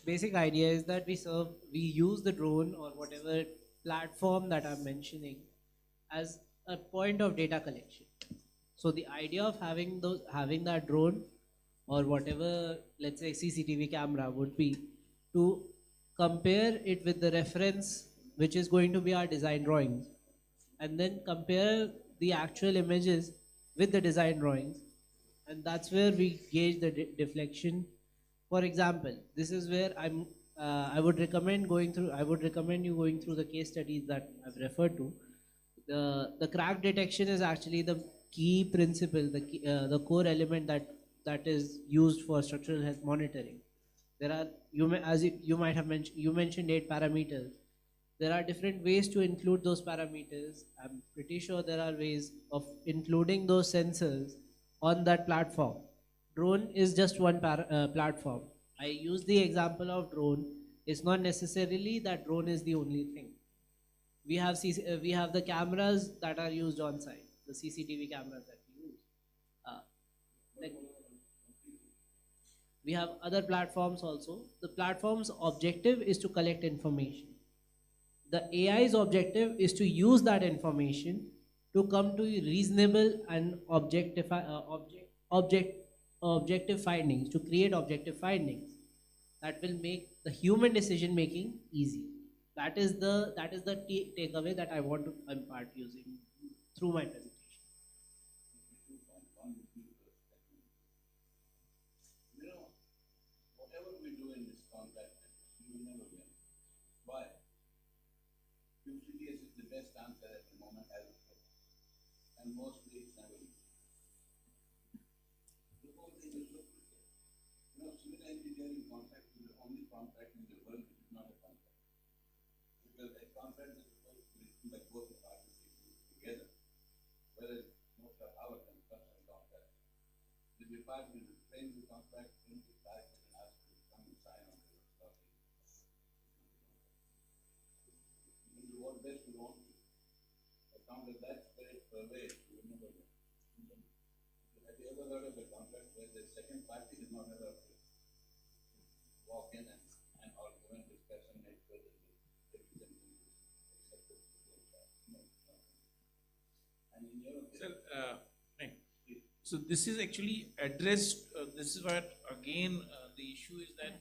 Speaker 1: basic idea is that we use the drone or whatever platform that I'm mentioning as a point of data collection. So the idea of having that drone or whatever, let's say CCTV camera would be to compare it with the reference, which is going to be our design drawings, and then compare the actual images with the design drawings. And that's where we gauge the deflection. For example, this is where I would recommend you going through the case studies that I've referred to. The crack detection is actually the key principle, the core element that is used for structural health monitoring. There are, you might have mentioned, you mentioned 8 parameters. There are different ways to include those parameters. I'm pretty sure there are ways of including those sensors on that platform. Drone is just one platform. I use the example of drone. It's not necessarily that drone is the only thing. We have the cameras that are used on site, the CCTV cameras that we use. We have other platforms also. The platform's objective is to collect information. The AI's objective is to use that information to come to reasonable and objective findings, to create objective findings that will make the human decision making easy. That is the takeaway that I want to impart using through my presentation.
Speaker 3: Whatever we do in this contract, we will never win. Why? QCDS is the best answer at the moment as of now. And mostly it's never used. The whole thing is look at it. Civil engineering contract is the only contract in the world which is not a contract. Because a contract is supposed to be written by both the parties together. Whereas most of our construction contracts, the department will frame the contract, print the price, and ask you to come and sign on to the contract. You can do what best you want to. As long as that spirit pervades, you will never win. Have you ever heard of a contract where the second party is not allowed to walk in and argument, discussion, make sure that the everything is accepted to both sides? No, not. And in your opinion,
Speaker 21: so this is actually addressed, this is where again the issue is that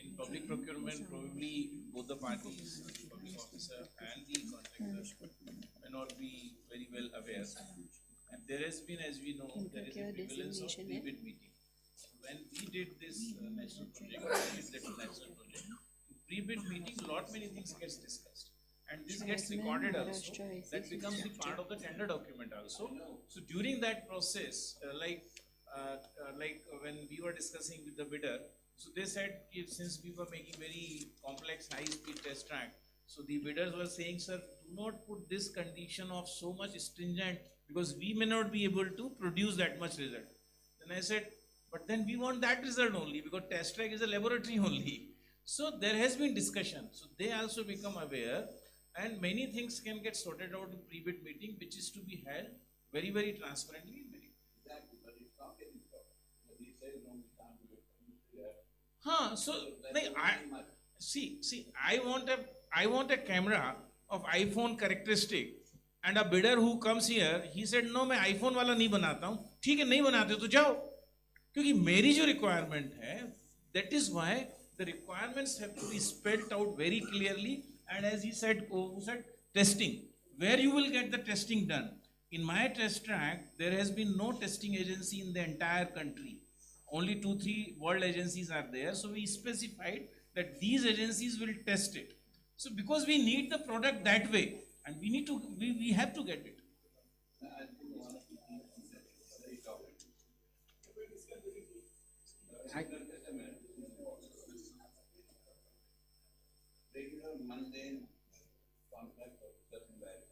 Speaker 21: in public procurement probably both the parties, the public officer and the contractor may not be very well aware. And there has been, as we know, there is a prevalence of pre-bid meeting. When we did this national project, in pre-bid meeting, many things gets discussed. And this gets recorded also. That becomes the part of the tender document also. So during that process, like when we were discussing with the bidder, so they said if, since we were making very complex high-speed test track, so the bidders were saying, sir, do not put this condition of so much stringent because we may not be able to produce that much result. Then I said, but then we want that result only because test track is a laboratory only. So there has been discussion. So they also become aware, and many things can get sorted out in pre-bid meeting, which is to be held very, very transparently.
Speaker 3: Exactly, but it's not getting stopped. We say no, we can't do it.
Speaker 21: Huh, so like, I want a camera of iPhone characteristic, and a bidder who comes here, he said no, मैं iPhone वाला नहीं बनाता हूँ. ठीक है, नहीं बनाते तो जाओ, क्योंकि मेरी जो requirement है, that is why the requirements have to be spelled out very clearly. And as he said, who said testing, where you will get the testing done. In my test track, there has been no testing agency in the entire country. Only 2-3 world agencies are there. So we specified that these agencies will test it. So because we need the product that way, and we have to get it.
Speaker 3: Regular mundane contract of certain value.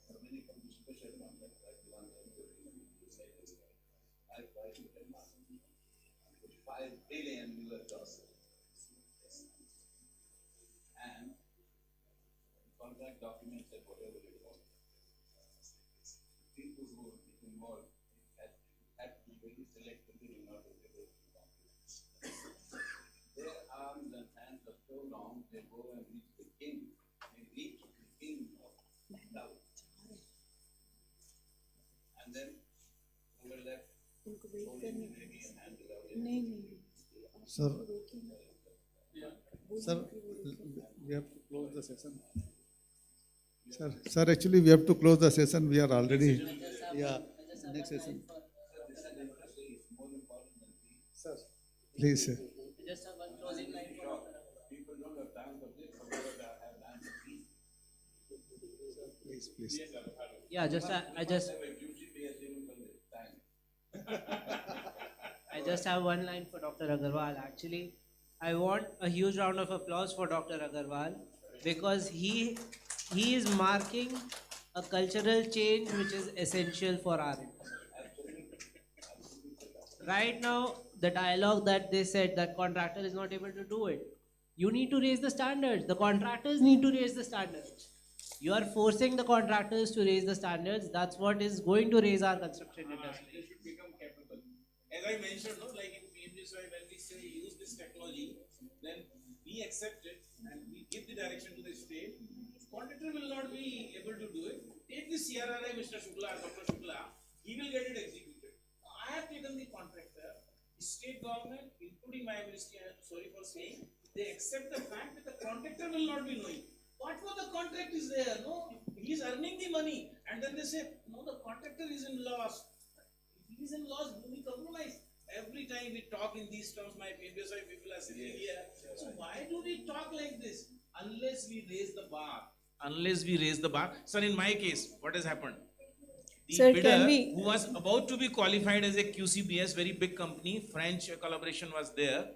Speaker 3: For many companies, special contracts like the one that you say, I price it at market. $5 billion US. And contract documents and whatever it was. People who are involved had to be very selective in order to get it. Their arms and hands are so long, they go and reach the king. They reach the king of love. And then, who were left holding the baby and handed out.
Speaker 17: Sir, we have to close the session. Sir, actually we have to close the session. We are already, next session. Sir, please, sir.
Speaker 7: Just have one closing line for
Speaker 3: people don't have time for this, but they have time for peace.
Speaker 17: Please.
Speaker 1: Yeah, I just have one line for Dr. Agarwal. Actually, I want a huge round of applause for Dr. Agarwal because he is marking a cultural change which is essential for R&D. Right now, the dialogue that they said that contractor is not able to do it. You need to raise the standards. The contractors need to raise the standards. You are forcing the contractors to raise the standards. That's what is going to raise our construction industry.
Speaker 21: They should become capable. As I mentioned, no, like in PMGSY, when we say use this technology, then we accept it and we give the direction to the state. Contractor will not be able to do it. Take the CRRI, Mr. Shukla, Dr. Shukla, he will get it executed. I have taken the contractor, the state government, including my ministry, I am sorry for saying, they accept the fact that the contractor will not be knowing. What for the contract is there? No, he is earning the money. And then they say, no, the contractor is in loss. If he is in loss, do we compromise? Every time we talk in these terms, my PMGSY people are sitting here. So why do we talk like this? Unless we raise the bar. Unless we raise the bar. Sir, in my case, what has happened? The
Speaker 16: Sir,
Speaker 21: bidder
Speaker 16: can we-
Speaker 21: who was about to be qualified as a QCBS, very big company, French collaboration was there.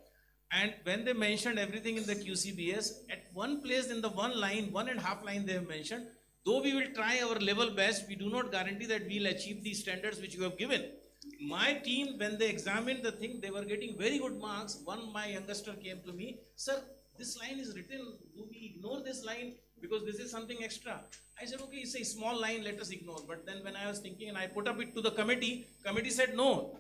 Speaker 21: And when they mentioned everything in the QCBS, at one place in the one line, 1.5 line they have mentioned, though we will try our level best, we do not guarantee that we will achieve the standards which you have given. My team, when they examined the thing, they were getting very good marks. One, my youngster came to me, sir, this line is written, do we ignore this line? Because this is something extra. I said, okay, it's a small line, let us ignore. But then when I was thinking and I put up it to the committee said, no,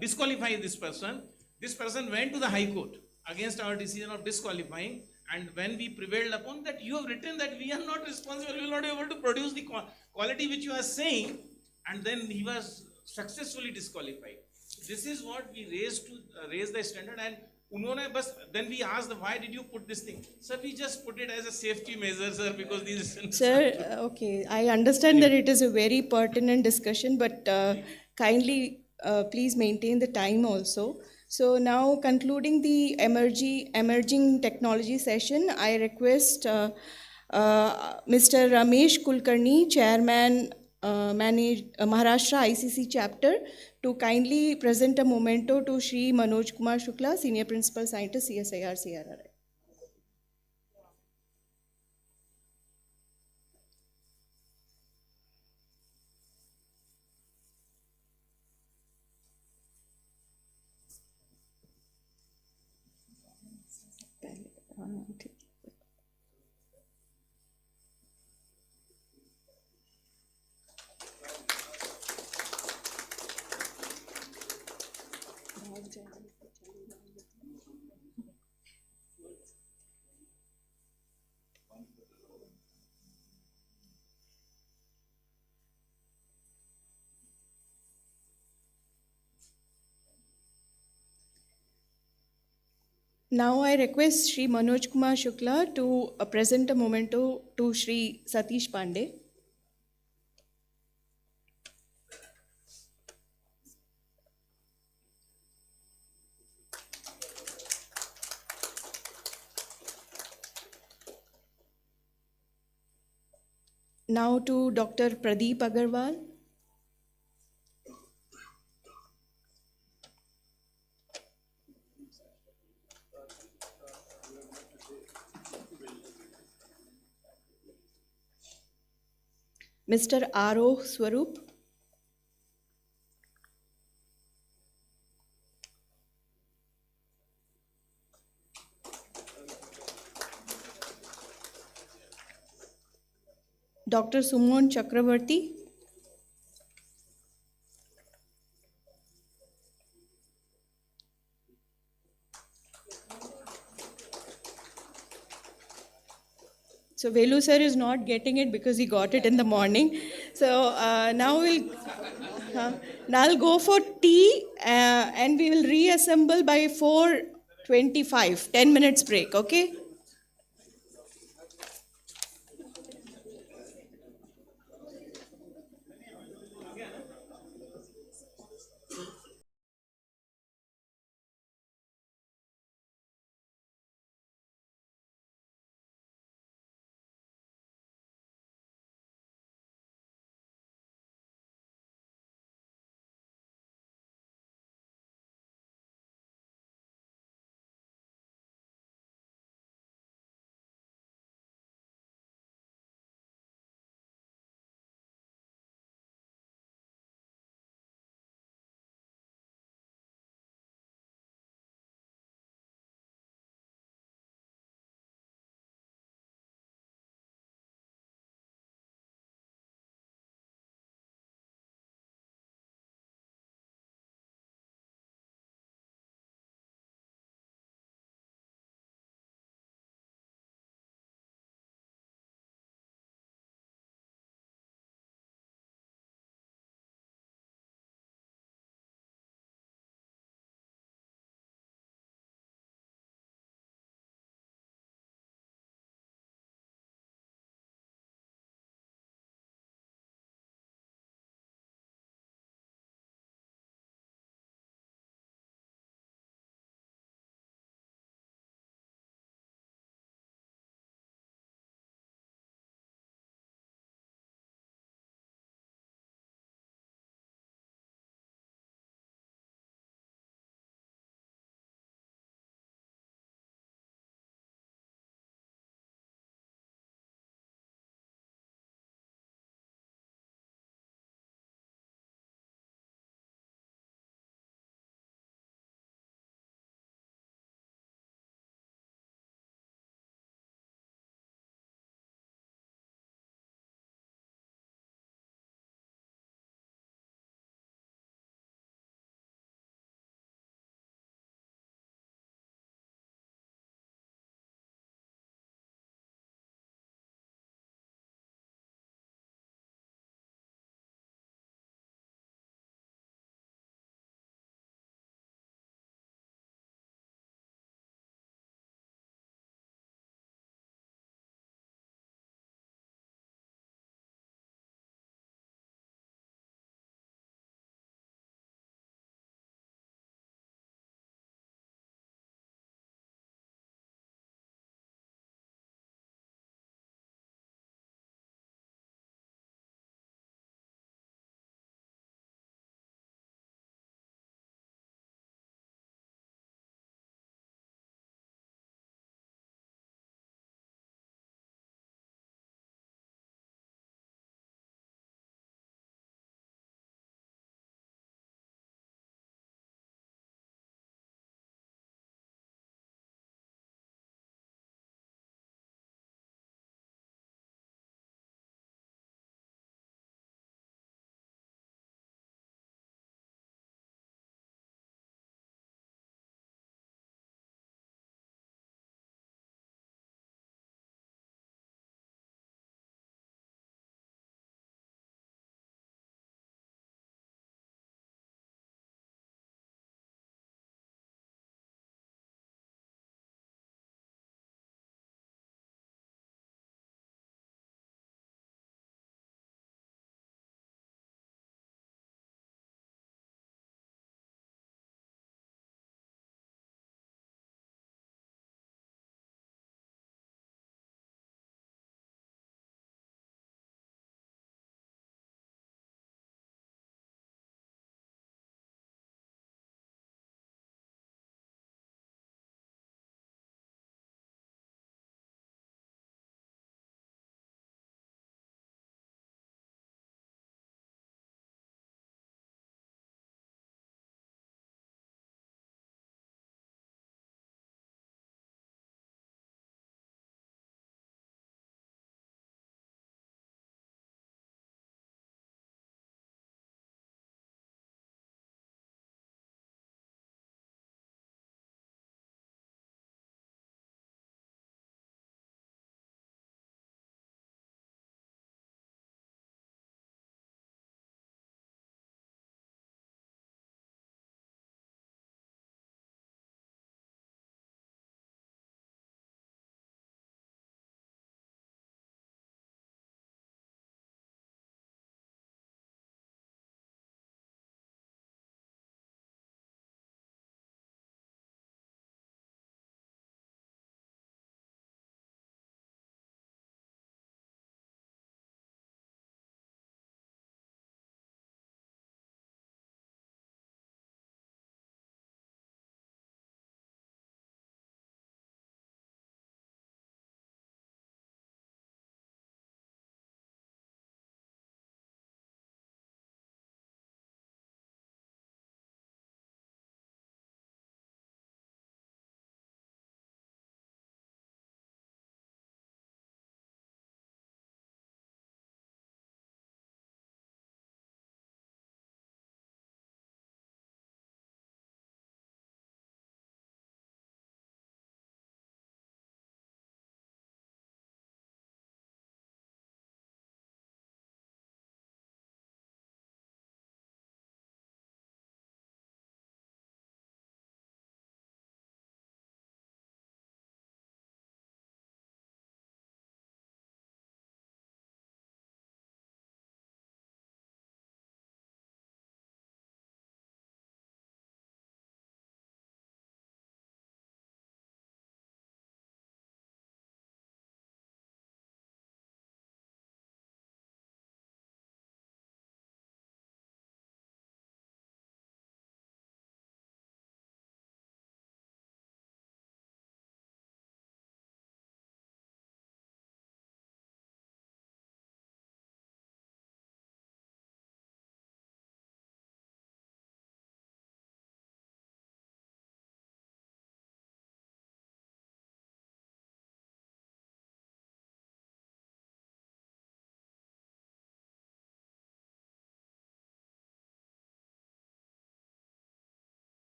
Speaker 21: disqualify this person. This person went to the High Court against our decision of disqualifying. And when we prevailed upon that, you have written that we are not responsible, we will not be able to produce the quality which you are saying. And then he was successfully disqualified. This is what we raised to raise the standard. And then we asked, why did you put this thing? Sir, we just put it as a safety measure, sir, because these...
Speaker 16: Sir, okay, I understand that it is a very pertinent discussion, but kindly please maintain the time also. So now concluding the emerging technology session, I request Mr. Ramesh Kulkarni, Chairman, Maharashtra ICC chapter to kindly present a memento to Shri Manoj Kumar Shukla, Senior Principal Scientist, CSIR-CRRI. Now I request Shri Manoj Kumar Shukla to present a memento to Shri Satish Pandey. Now to Dr. Pradeep Agarwal. Mr. R.O. Swaroop. Dr. Sumon Chakravarti. So Velu sir is not getting it because he got it in the morning. So now I'll go for tea and we will reassemble by 4:25. 10 minutes break, okay?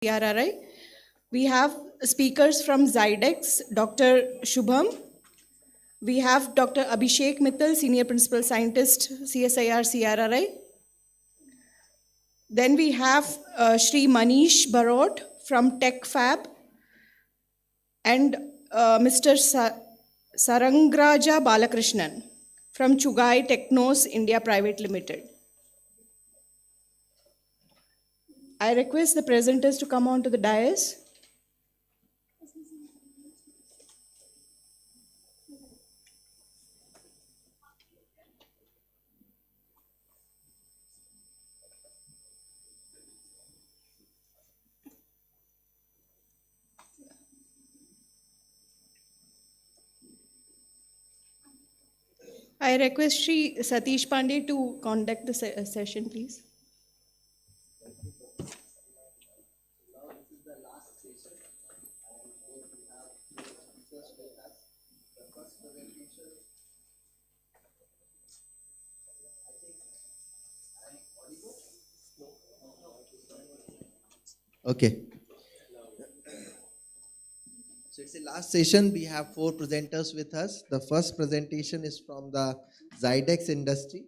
Speaker 16: CRRI. We have speakers from Zydex, Dr. Shubham. We have Dr. Abhishek Mittal, Senior Principal Scientist, CSIR-CRRI. Then we have Shri Manish Barot from TechFab and Mr. Sarangraja Balakrishnan from Chugai Technos India Private Limited. I request the presenters to come on to the dais. I request Shri Satish Pandey to conduct the session, please.
Speaker 4: Okay. So it's the last session. We have 4 presenters with us. The first presentation is from the Zydex industry.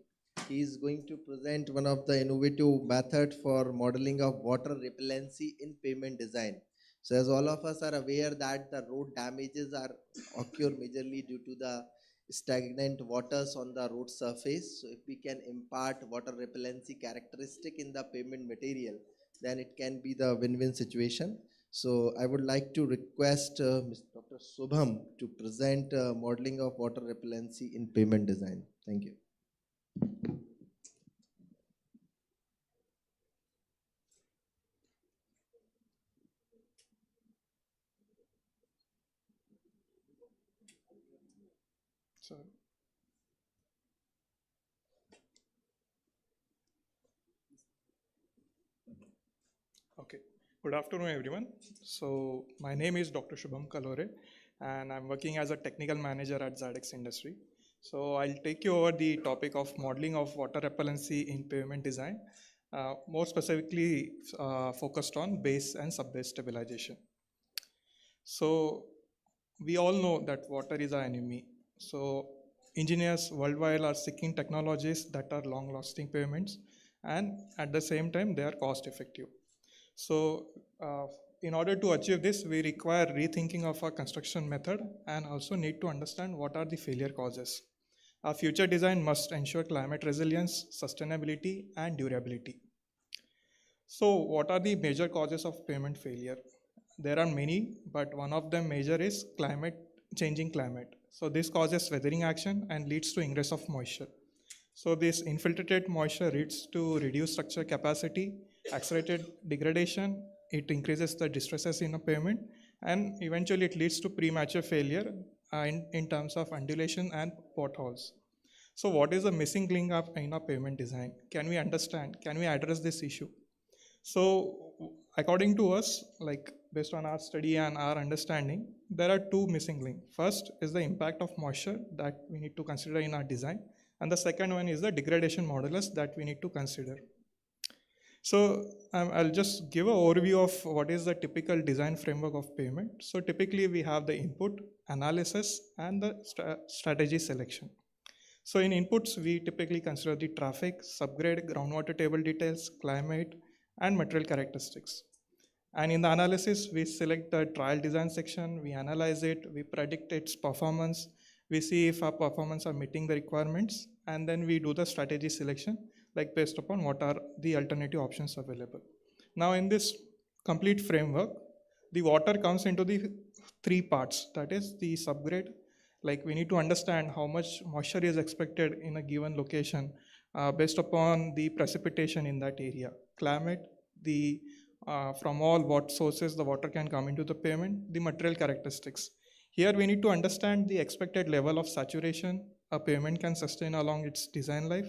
Speaker 4: He is going to present one of the innovative method for modeling of water repellency in pavement design. So as all of us are aware that the road damages occur majorly due to the stagnant waters on the road surface. So if we can impart water repellency characteristic in the pavement material, then it can be the win-win situation. So I would like to request Dr. Shubham to present modeling of water repellency in pavement design. Thank you.
Speaker 22: Sorry. Okay. Good afternoon, everyone. So my name is Dr. Shubham Kalore, and I'm working as a technical manager at Zydex Industry. So I'll take you over the topic of modeling of water repellency in pavement design, more specifically focused on base and sub-base stabilization. So we all know that water is our enemy. So engineers worldwide are seeking technologies that are long-lasting pavements, and at the same time, they are cost-effective. So in order to achieve this, we require rethinking of our construction method and also need to understand what are the failure causes. Our future design must ensure climate resilience, sustainability, and durability. So what are the major causes of pavement failure? There are many, but one of them major is changing climate. So this causes weathering action and leads to ingress of moisture. So this infiltrated moisture leads to reduced structure capacity, accelerated degradation, it increases the distresses in a pavement, and eventually it leads to premature failure in terms of undulation and potholes. So what is the missing link in our pavement design? Can we address this issue? So according to us, like based on our study and our understanding, there are 2 missing links. First is the impact of moisture that we need to consider in our design. And the second one is the degradation modulus that we need to consider. So I'll just give an overview of what is the typical design framework of pavement. So typically we have the input, analysis, and the strategy selection. So in inputs, we typically consider the traffic, subgrade, groundwater table details, climate, and material characteristics. And in the analysis, we select the trial design section, we analyze it, we predict its performance, we see if our performance are meeting the requirements, and then we do the strategy selection, like based upon what are the alternative options available. Now in this complete framework, the water comes into the 3 parts, that is the subgrade, like we need to understand how much moisture is expected in a given location based upon the precipitation in that area, climate, from all what sources the water can come into the pavement, the material characteristics. Here we need to understand the expected level of saturation a pavement can sustain along its design life.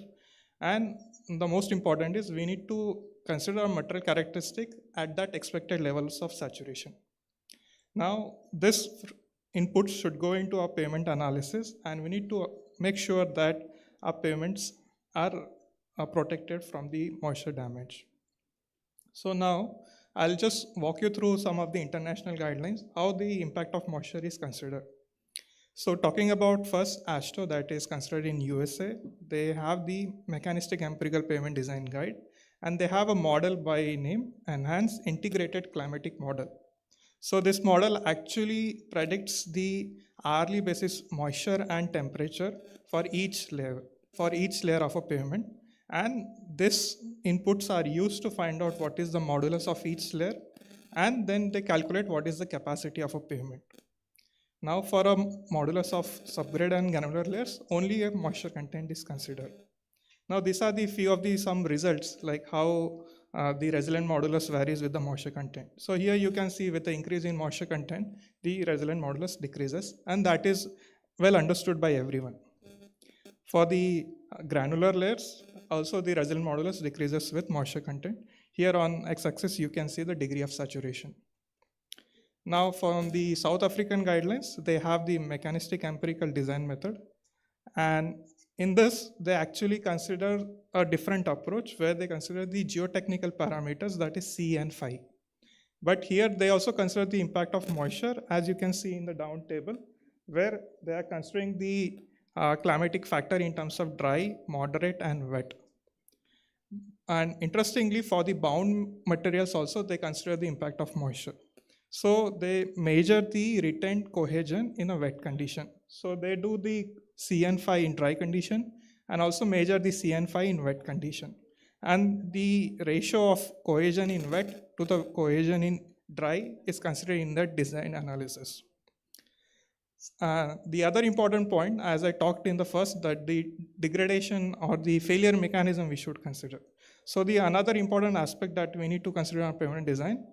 Speaker 22: And the most important is we need to consider a material characteristic at that expected levels of saturation. Now this input should go into our pavement analysis, and we need to make sure that our pavements are protected from the moisture damage. So now I'll just walk you through some of the international guidelines, how the impact of moisture is considered. So talking about first ASHTO, that is considered in USA, they have the Mechanistic Empirical Pavement Design Guide, and they have a model by name Enhanced Integrated Climatic Model. So this model actually predicts the hourly basis moisture and temperature for each layer of a pavement. And these inputs are used to find out what is the modulus of each layer, and then they calculate what is the capacity of a pavement. Now for a modulus of subgrade and granular layers, only a moisture content is considered. Now these are the few of the some results, like how the resilient modulus varies with the moisture content. So here you can see with the increase in moisture content, the resilient modulus decreases, and that is well understood by everyone. For the granular layers, also the resilient modulus decreases with moisture content. Here on x-axis, you can see the degree of saturation. Now from the South African guidelines, they have the mechanistic empirical design method. And in this, they actually consider a different approach where they consider the geotechnical parameters, that is C and phi. But here they also consider the impact of moisture, as you can see in the down table, where they are considering the climatic factor in terms of dry, moderate, and wet. And interestingly, for the bound materials also, they consider the impact of moisture. So they measure the retained cohesion in a wet condition. So they do the C and phi in dry condition and also measure the C and phi in wet condition. And the ratio of cohesion in wet to the cohesion in dry is considered in that design analysis. The other important point, as I talked in the first, that the degradation or the failure mechanism we should consider. So the another important aspect that we need to consider in our pavement design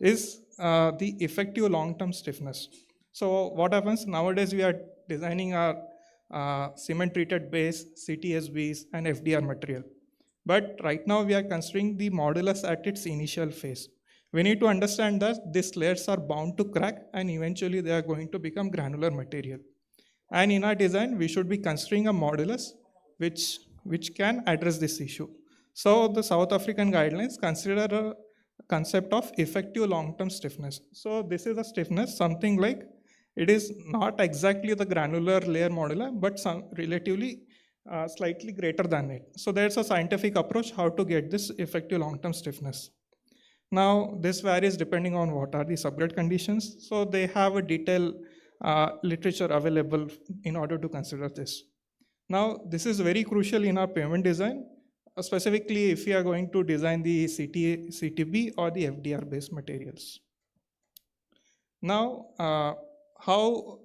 Speaker 22: is the effective long-term stiffness. So what happens nowadays, we are designing our cement-treated base, CTSBs, and FDR material. But right now we are considering the modulus at its initial phase. We need to understand that these layers are bound to crack and eventually they are going to become granular material. And in our design, we should be considering a modulus which can address this issue. So the South African guidelines consider a concept of effective long-term stiffness. So this is a stiffness, something like it is not exactly the granular layer moduli, but some relatively slightly greater than it. So there's a scientific approach how to get this effective long-term stiffness. Now this varies depending on what are the subgrade conditions. So they have a detailed literature available in order to consider this. Now this is very crucial in our pavement design, specifically if we are going to design the CTB or the FDR based materials. Now how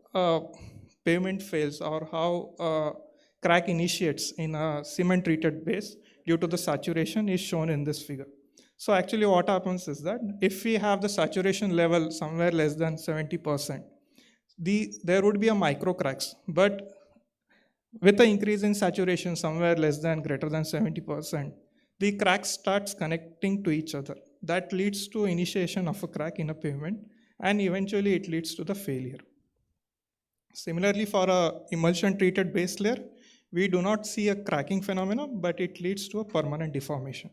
Speaker 22: pavement fails or how crack initiates in a cement treated base due to the saturation is shown in this figure. So actually what happens is that if we have the saturation level somewhere less than 70%, there would be a micro cracks, but with the increase in saturation somewhere less than greater than 70%, the crack starts connecting to each other. That leads to initiation of a crack in a pavement and eventually it leads to the failure. Similarly, for a emulsion treated base layer, we do not see a cracking phenomenon, but it leads to a permanent deformation.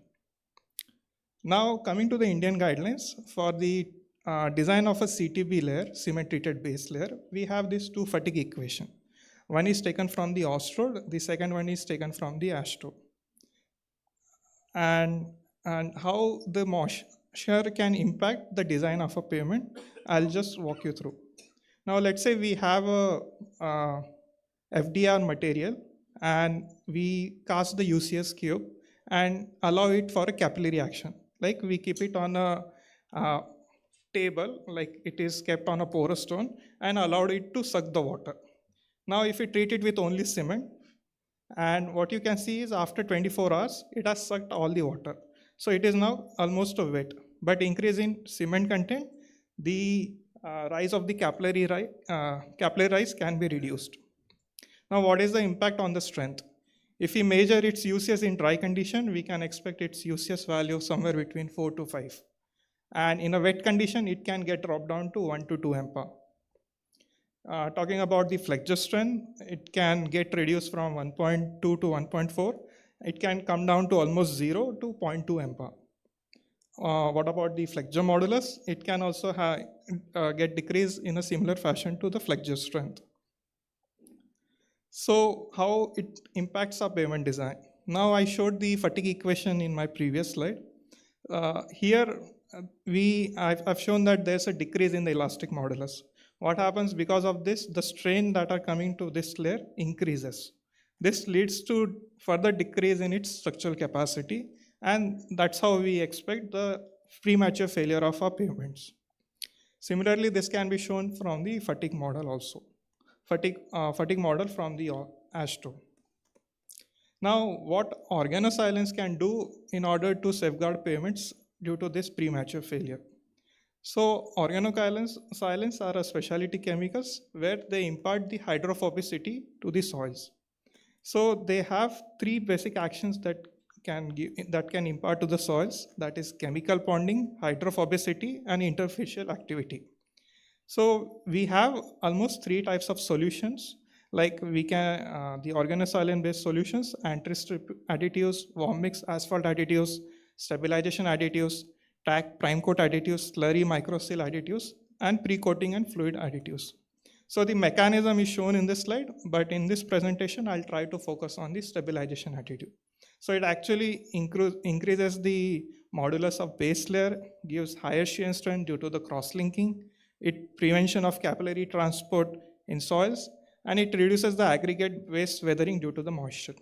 Speaker 22: Now coming to the Indian guidelines, for the design of a CTB layer, cement treated base layer, we have these two fatigue equation. One is taken from the Ostrode, the second one is taken from the ASHTO. And how the moisture can impact the design of a pavement, I'll just walk you through. Now let's say we have a FDR material and we cast the UCS cube and allow it for a capillary action. Like we keep it on a table, like it is kept on a porous stone and allowed it to suck the water. Now if you treat it with only cement, and what you can see is after 24 hours, it has sucked all the water. So it is now almost a wet, but increase in cement content, the rise of the capillary rise can be reduced. Now what is the impact on the strength? If we measure its UCS in dry condition, we can expect its UCS value somewhere between 4 to 5. And in a wet condition, it can get dropped down to 1 to 2 MPa. Talking about the flexure strength, it can get reduced from 1.2 to 1.4. It can come down to almost 0 to 0.2 MPa. what about the flexure modulus? It can also get decreased in a similar fashion to the flexure strength. So how it impacts our pavement design? Now I showed the fatigue equation in my previous slide. Here I've shown that there's a decrease in the elastic modulus. What happens because of this? The strain that are coming to this layer increases. This leads to further decrease in its structural capacity, and that's how we expect the premature failure of our pavements. Similarly, this can be shown from the fatigue model also. Fatigue model from the ASTO. Now, what organosilence can do in order to safeguard pavements due to this premature failure? So, organosilence are a specialty chemicals where they impart the hydrophobicity to the soils. So, they have three basic actions that can impart to the soils, that is chemical bonding, hydrophobicity, and interfacial activity. So we have almost three types of solutions, like we can, the organosilane-based solutions, anti-strip additives, warm mix asphalt additives, stabilization additives, tack prime coat additives, slurry microseal additives, and pre-coating and fluid additives. So the mechanism is shown in this slide, but in this presentation, I'll try to focus on the stabilization additive. So it actually increases the modulus of base layer, gives higher shear strength due to the cross-linking, it prevention of capillary transport in soils, and it reduces the aggregate waste weathering due to the moisture.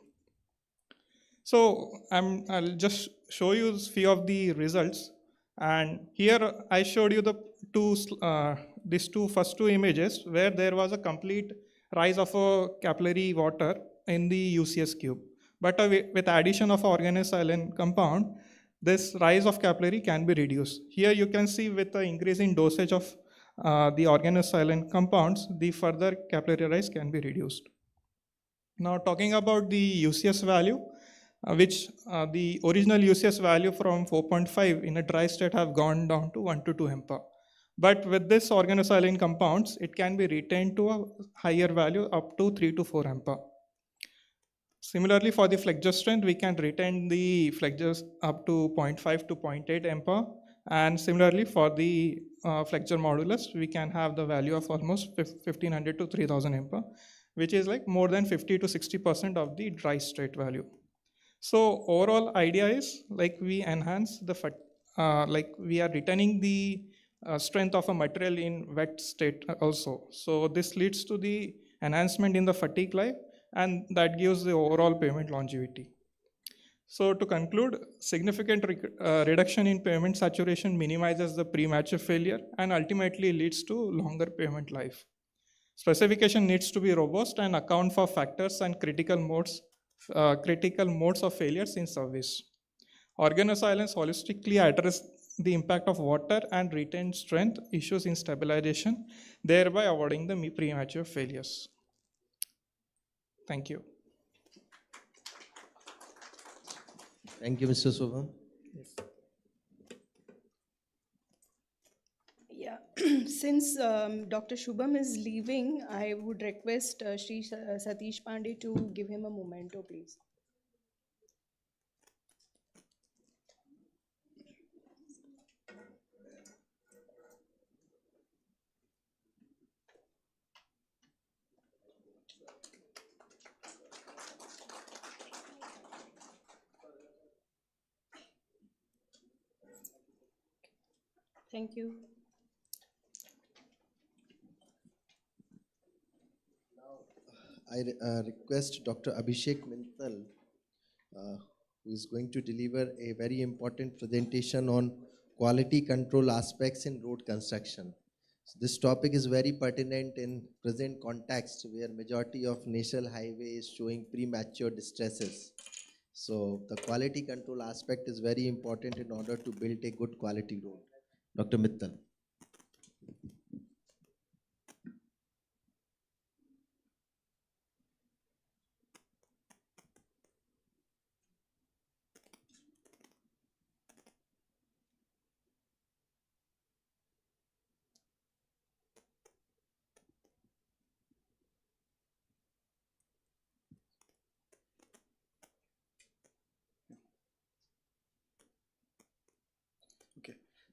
Speaker 22: So I'll just show you a few of the results. And here I showed you the first two images where there was a complete rise of a capillary water in the UCS cube. But with addition of organosilane compound, this rise of capillary can be reduced. Here you can see with the increasing dosage of the organosilane compounds, the further capillary rise can be reduced. Now talking about the UCS value, which the original UCS value from 4.5 in a dry state have gone down to 1 to 2 MPa. But with this organosilane compounds, it can be retained to a higher value up to 3 to 4 MPa. Similarly, for the flexure strength, we can retain the flexures up to 0.5 to 0.8 MPa. And similarly, for the flexure modulus, we can have the value of almost 1500 to 3000 MPa, which is like more than 50 to 60% of the dry state value. So overall idea is like we enhance the, like we are retaining the strength of a material in wet state also. So this leads to the enhancement in the fatigue life, and that gives the overall pavement longevity. So to conclude, significant reduction in pavement saturation minimizes the premature failure and ultimately leads to longer pavement life. Specification needs to be robust and account for factors and critical modes of failures in service. Organosilane holistically address the impact of water and retained strength issues in stabilization, thereby avoiding the premature failures. Thank you.
Speaker 4: Thank you, Mr. Shubham.
Speaker 16: Yeah, since Dr. Shubham is leaving, I would request Sri Satish Pandey to give him a memento, please. Thank you.
Speaker 4: I request Dr. Abhishek Mintal, who is going to deliver a very important presentation on quality control aspects in road construction. So this topic is very pertinent in present context where majority of national highway is showing premature distresses. So the quality control aspect is very important in order to build a good quality road. Dr. Mittal.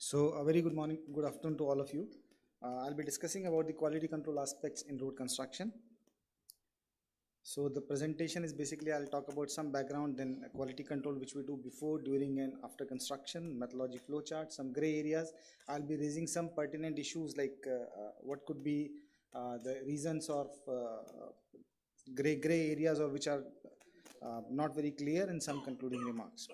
Speaker 2: So a very good morning, good afternoon to all of you. I'll be discussing about the quality control aspects in road construction. So the presentation is basically, I'll talk about some background, then quality control which we do before, during and after construction, methodology flowchart, some gray areas. I'll be raising some pertinent issues like what could be the reasons of gray areas or which are not very clear, and some concluding remarks.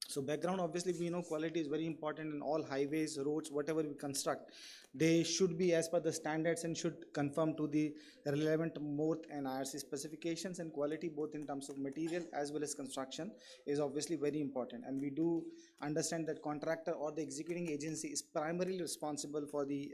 Speaker 2: So background, obviously we know quality is very important in all highways, roads, whatever we construct. They should be as per the standards and should conform to the relevant MORTH and IRC specifications, and quality both in terms of material as well as construction is obviously very important. And we do understand that contractor or the executing agency is primarily responsible for the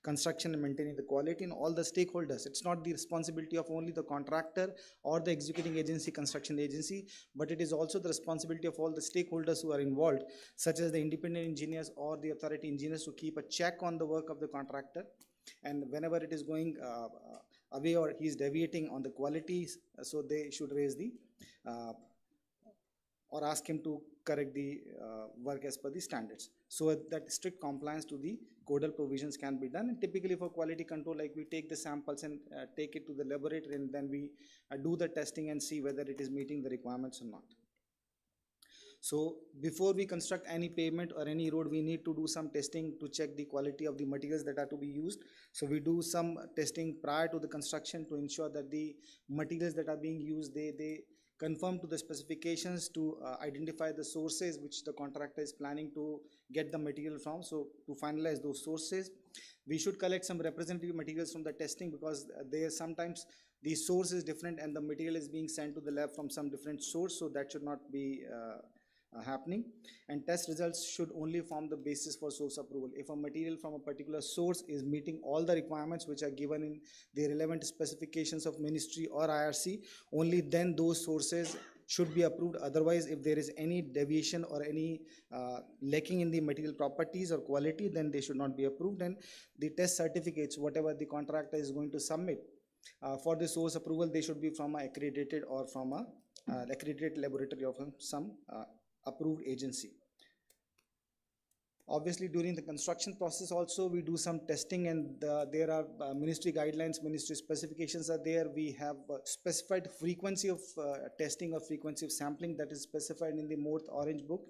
Speaker 2: construction and maintaining the quality in all the stakeholders. It's not the responsibility of only the contractor or the executing agency, construction agency, but it is also the responsibility of all the stakeholders who are involved, such as the independent engineers or the authority engineers, to keep a check on the work of the contractor. And whenever it is going away or he is deviating on the quality, so they should raise the or ask him to correct the work as per the standards, so that strict compliance to the codal provisions can be done. And typically for quality control, like we take the samples and take it to the laboratory, and then we do the testing and see whether it is meeting the requirements or not. So before we construct any pavement or any road, we need to do some testing to check the quality of the materials that are to be used. So we do some testing prior to the construction to ensure that the materials that are being used, they conform to the specifications, to identify the sources which the contractor is planning to get the material from. So to finalize those sources, we should collect some representative materials from the testing, because there sometimes the source is different and the material is being sent to the lab from some different source, so that should not be happening. And test results should only form the basis for source approval. If a material from a particular source is meeting all the requirements which are given in the relevant specifications of ministry or IRC, only then those sources should be approved. Otherwise, if there is any deviation or any lacking in the material properties or quality, then they should not be approved. And the test certificates, whatever the contractor is going to submit for the source approval, they should be from an accredited or from a accredited laboratory of some approved agency. Obviously, during the construction process also, we do some testing, and there are ministry guidelines, ministry specifications are there. We have specified frequency of testing or frequency of sampling that is specified in the MORTH Orange Book.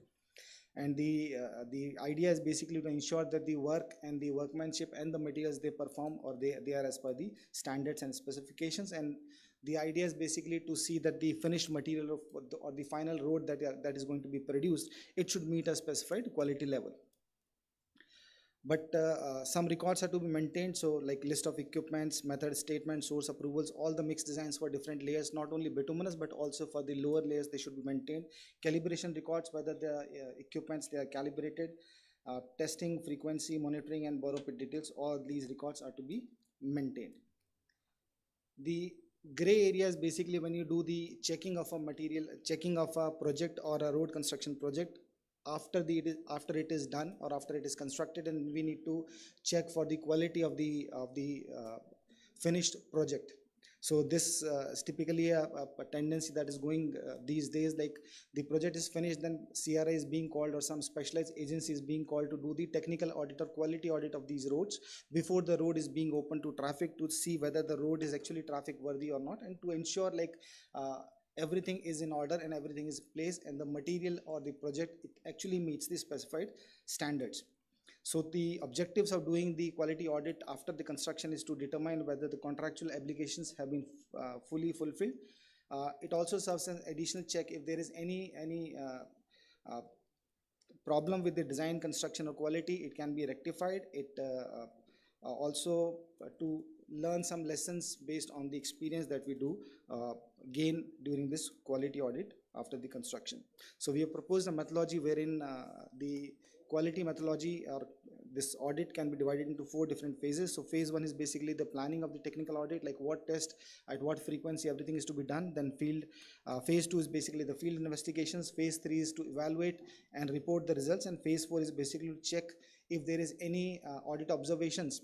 Speaker 2: And the idea is basically to ensure that the work and the workmanship and the materials they perform, or they are as per the standards and specifications. And the idea is basically to see that the finished material of or the final road that is going to be produced, it should meet a specified quality level. But some records are to be maintained, so like list of equipments, method statements, source approvals, all the mixed designs for different layers, not only bituminous but also for the lower layers, they should be maintained. Calibration records, whether the equipments they are calibrated, testing, frequency, monitoring, and borrow pit details, all these records are to be maintained. The gray areas, basically when you do the checking of a material, checking of a project or a road construction project, after it is done or after it is constructed, and we need to check for the quality of the finished project. So this is typically a tendency that is going these days, like the project is finished, then CRI is being called or some specialized agency is being called to do the technical audit or quality audit of these roads before the road is being open to traffic, to see whether the road is actually traffic worthy or not, and to ensure like everything is in order and everything is placed, and the material or the project, it actually meets the specified standards. So the objectives of doing the quality audit after the construction is to determine whether the contractual obligations have been fully fulfilled. It also serves as an additional check if there is any problem with the design, construction, or quality, it can be rectified. It also to learn some lessons based on the experience that we do gain during this quality audit after the construction. So we have proposed a methodology wherein the quality methodology or this audit can be divided into 4 different phases. So phase 1 is basically the planning of the technical audit, like what test, at what frequency, everything is to be done. Then phase 2 is basically the field investigations. Phase 3 is to evaluate and report the results. And phase 4 is basically to check if there is any audit observations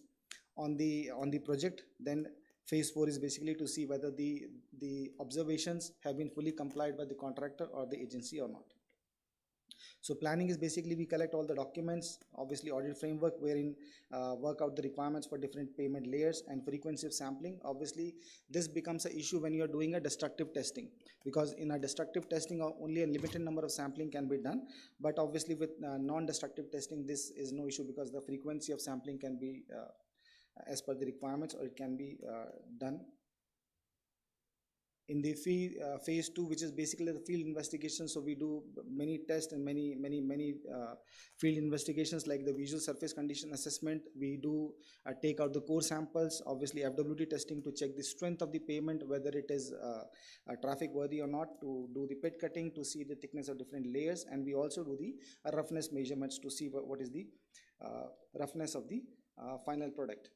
Speaker 2: on the project. Then phase 4 is basically to see whether the observations have been fully complied by the contractor or the agency or not. So planning is basically we collect all the documents, obviously audit framework wherein work out the requirements for different payment layers and frequency of sampling. Obviously this becomes an issue when you are doing a destructive testing, because in a destructive testing only a limited number of sampling can be done, but obviously with non-destructive testing this is no issue because the frequency of sampling can be as per the requirements, or it can be done. In the phase 2, which is basically the field investigation, so we do many tests and many field investigations like the visual surface condition assessment. We do take out the core samples, obviously FWT testing to check the strength of the pavement, whether it is traffic worthy or not, to do the pit cutting to see the thickness of different layers, and we also do the roughness measurements to see what is the roughness of the final product.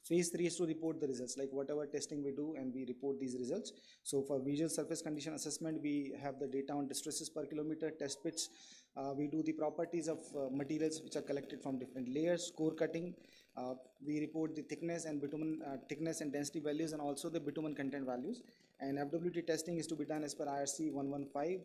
Speaker 2: Phase 3 is to report the results, like whatever testing we do, and we report these results. So for visual surface condition assessment, we have the data on distresses per kilometer, test pits. We do the properties of materials which are collected from different layers, core cutting. We report the thickness and bitumen thickness and density values, and also the bitumen content values. And FWT testing is to be done as per IRC 115.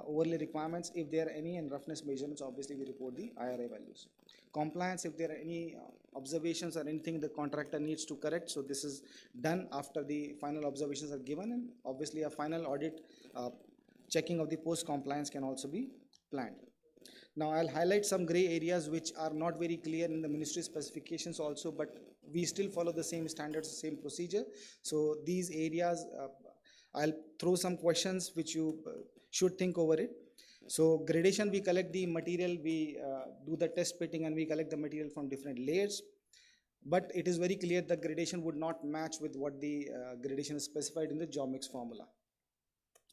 Speaker 2: Overlay requirements, if there are any, and roughness measurements, obviously we report the IRA values. Compliance, if there are any observations or anything the contractor needs to correct, so this is done after the final observations are given, and obviously a final audit checking of the post compliance can also be planned. Now I'll highlight some gray areas which are not very clear in the ministry specifications also, but we still follow the same standards, same procedure. So these areas, I'll throw some questions which you should think over it. So gradation, we collect the material, we do the test pitting, and we collect the material from different layers. But it is very clear the gradation would not match with what the gradation is specified in the Genomics formula.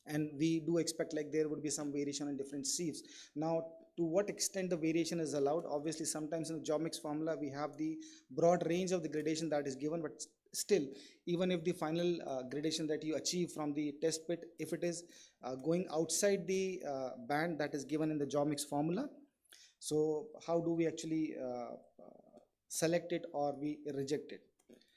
Speaker 2: And we do expect like there would be some variation in different sieves. Now, to what extent the variation is allowed? Obviously, sometimes in the Genomics formula, we have the broad range of the gradation that is given, but still, even if the final gradation that you achieve from the test pit, if it is going outside the band that is given in the Genomics formula, so how do we actually select it or we reject it?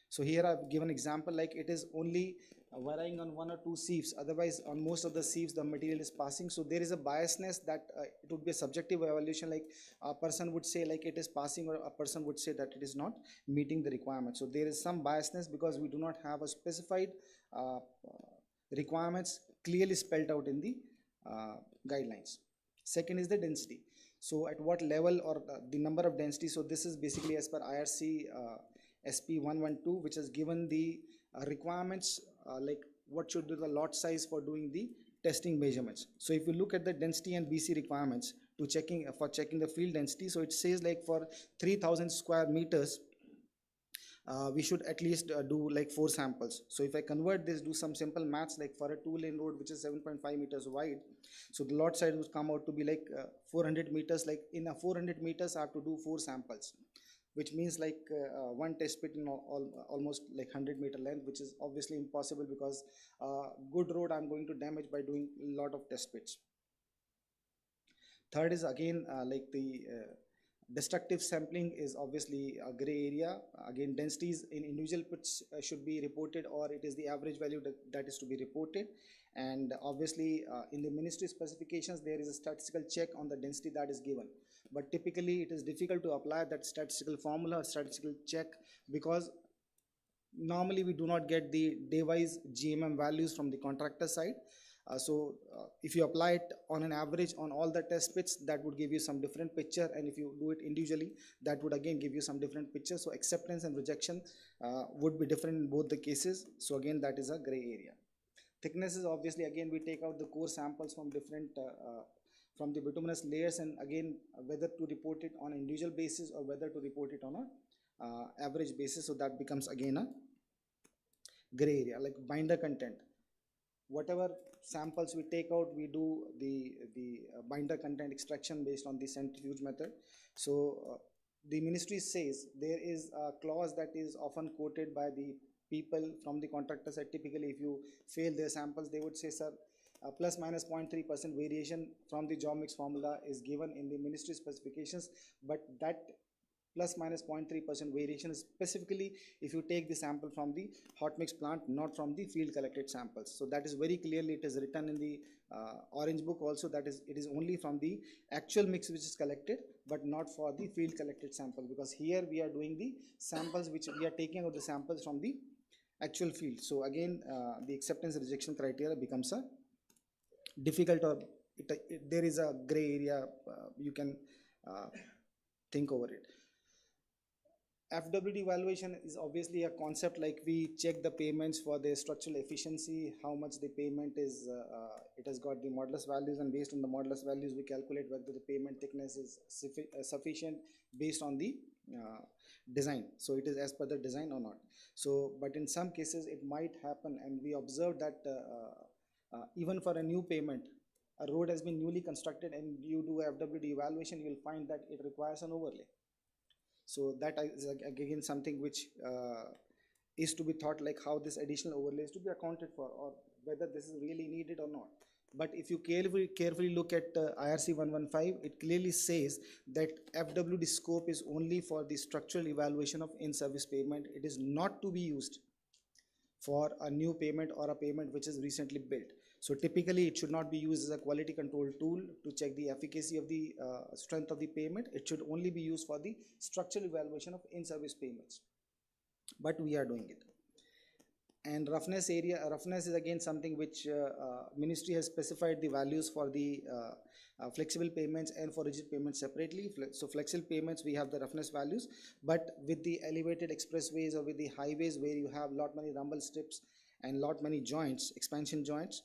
Speaker 2: So here I've given example, like it is only varying on 1 or 2 sieves, otherwise on most of the sieves the material is passing. So there is a biasness that it would be a subjective evaluation, like a person would say like it is passing, or a person would say that it is not meeting the requirement. So there is some biasness because we do not have a specified requirements clearly spelled out in the guidelines. Second is the density. So at what level or the number of density, so this is basically as per IRC SP 112, which has given the requirements like what should be the lot size for doing the testing measurements. So if you look at the density and BC requirements to checking the field density, so it says like for 3000 square meters we should at least do like 4 samples. So if I convert this, do some simple maths, like for a 2-lane road which is 7.5 meters wide, so the lot size would come out to be like 400 meters. Like in a 400 meters I have to do 4 samples, which means like one test pit in almost like 100-meter length, which is obviously impossible because good road I'm going to damage by doing a lot of test pits. Third is again like the destructive sampling is obviously a gray area. Again, densities in individual pits should be reported, or it is the average value that is to be reported. And obviously in the ministry specifications there is a statistical check on the density that is given, but typically it is difficult to apply that statistical formula or statistical check because normally we do not get the day-wise GMM values from the contractor side. So if you apply it on an average on all the test pits, that would give you some different picture, and if you do it individually, that would again give you some different picture. So acceptance and rejection would be different in both the cases. So again, that is a gray area. Thickness is obviously, again, we take out the core samples from different from the bituminous layers, and again whether to report it on an individual basis or whether to report it on a average basis. So that becomes again a gray area. Like binder content, whatever samples we take out, we do the binder content extraction based on the centrifuge method. So the ministry says there is a clause that is often quoted by the people from the contractor side. Typically if you fail their samples, they would say, sir, plus minus 0.3% variation from the Genomics formula is given in the ministry specifications, but that plus minus 0.3% variation, specifically if you take the sample from the hot mix plant, not from the field collected samples. So that is very clearly, it is written in the orange book also, that is, it is only from the actual mix which is collected, but not for the field collected sample, because here we are doing the samples which we are taking out the samples from the actual field. So again, the acceptance rejection criteria becomes a difficult, or there is a gray area, you can think over it. FWD evaluation is obviously a concept, like we check the payments for the structural efficiency, how much the payment is, it has got the modulus values, and based on the modulus values we calculate whether the payment thickness is sufficient based on the design. So it is as per the design or not. So, but in some cases it might happen, and we observe that even for a new payment, a road has been newly constructed and you do FWD evaluation, you will find that it requires an overlay. So that is again something which is to be thought, like how this additional overlay is to be accounted for, or whether this is really needed or not. But if you carefully look at IRC 115, it clearly says that FWD scope is only for the structural evaluation of in-service payment. It is not to be used for a new payment or a payment which is recently built. So typically it should not be used as a quality control tool to check the efficacy of the strength of the payment. It should only be used for the structural evaluation of in-service payments. But we are doing it. And roughness is again something which ministry has specified the values for the flexible payments and for rigid payments separately. So flexible payments, we have the roughness values, but with the elevated expressways or with the highways where you have lot many rumble strips and lot many joints, expansion joints,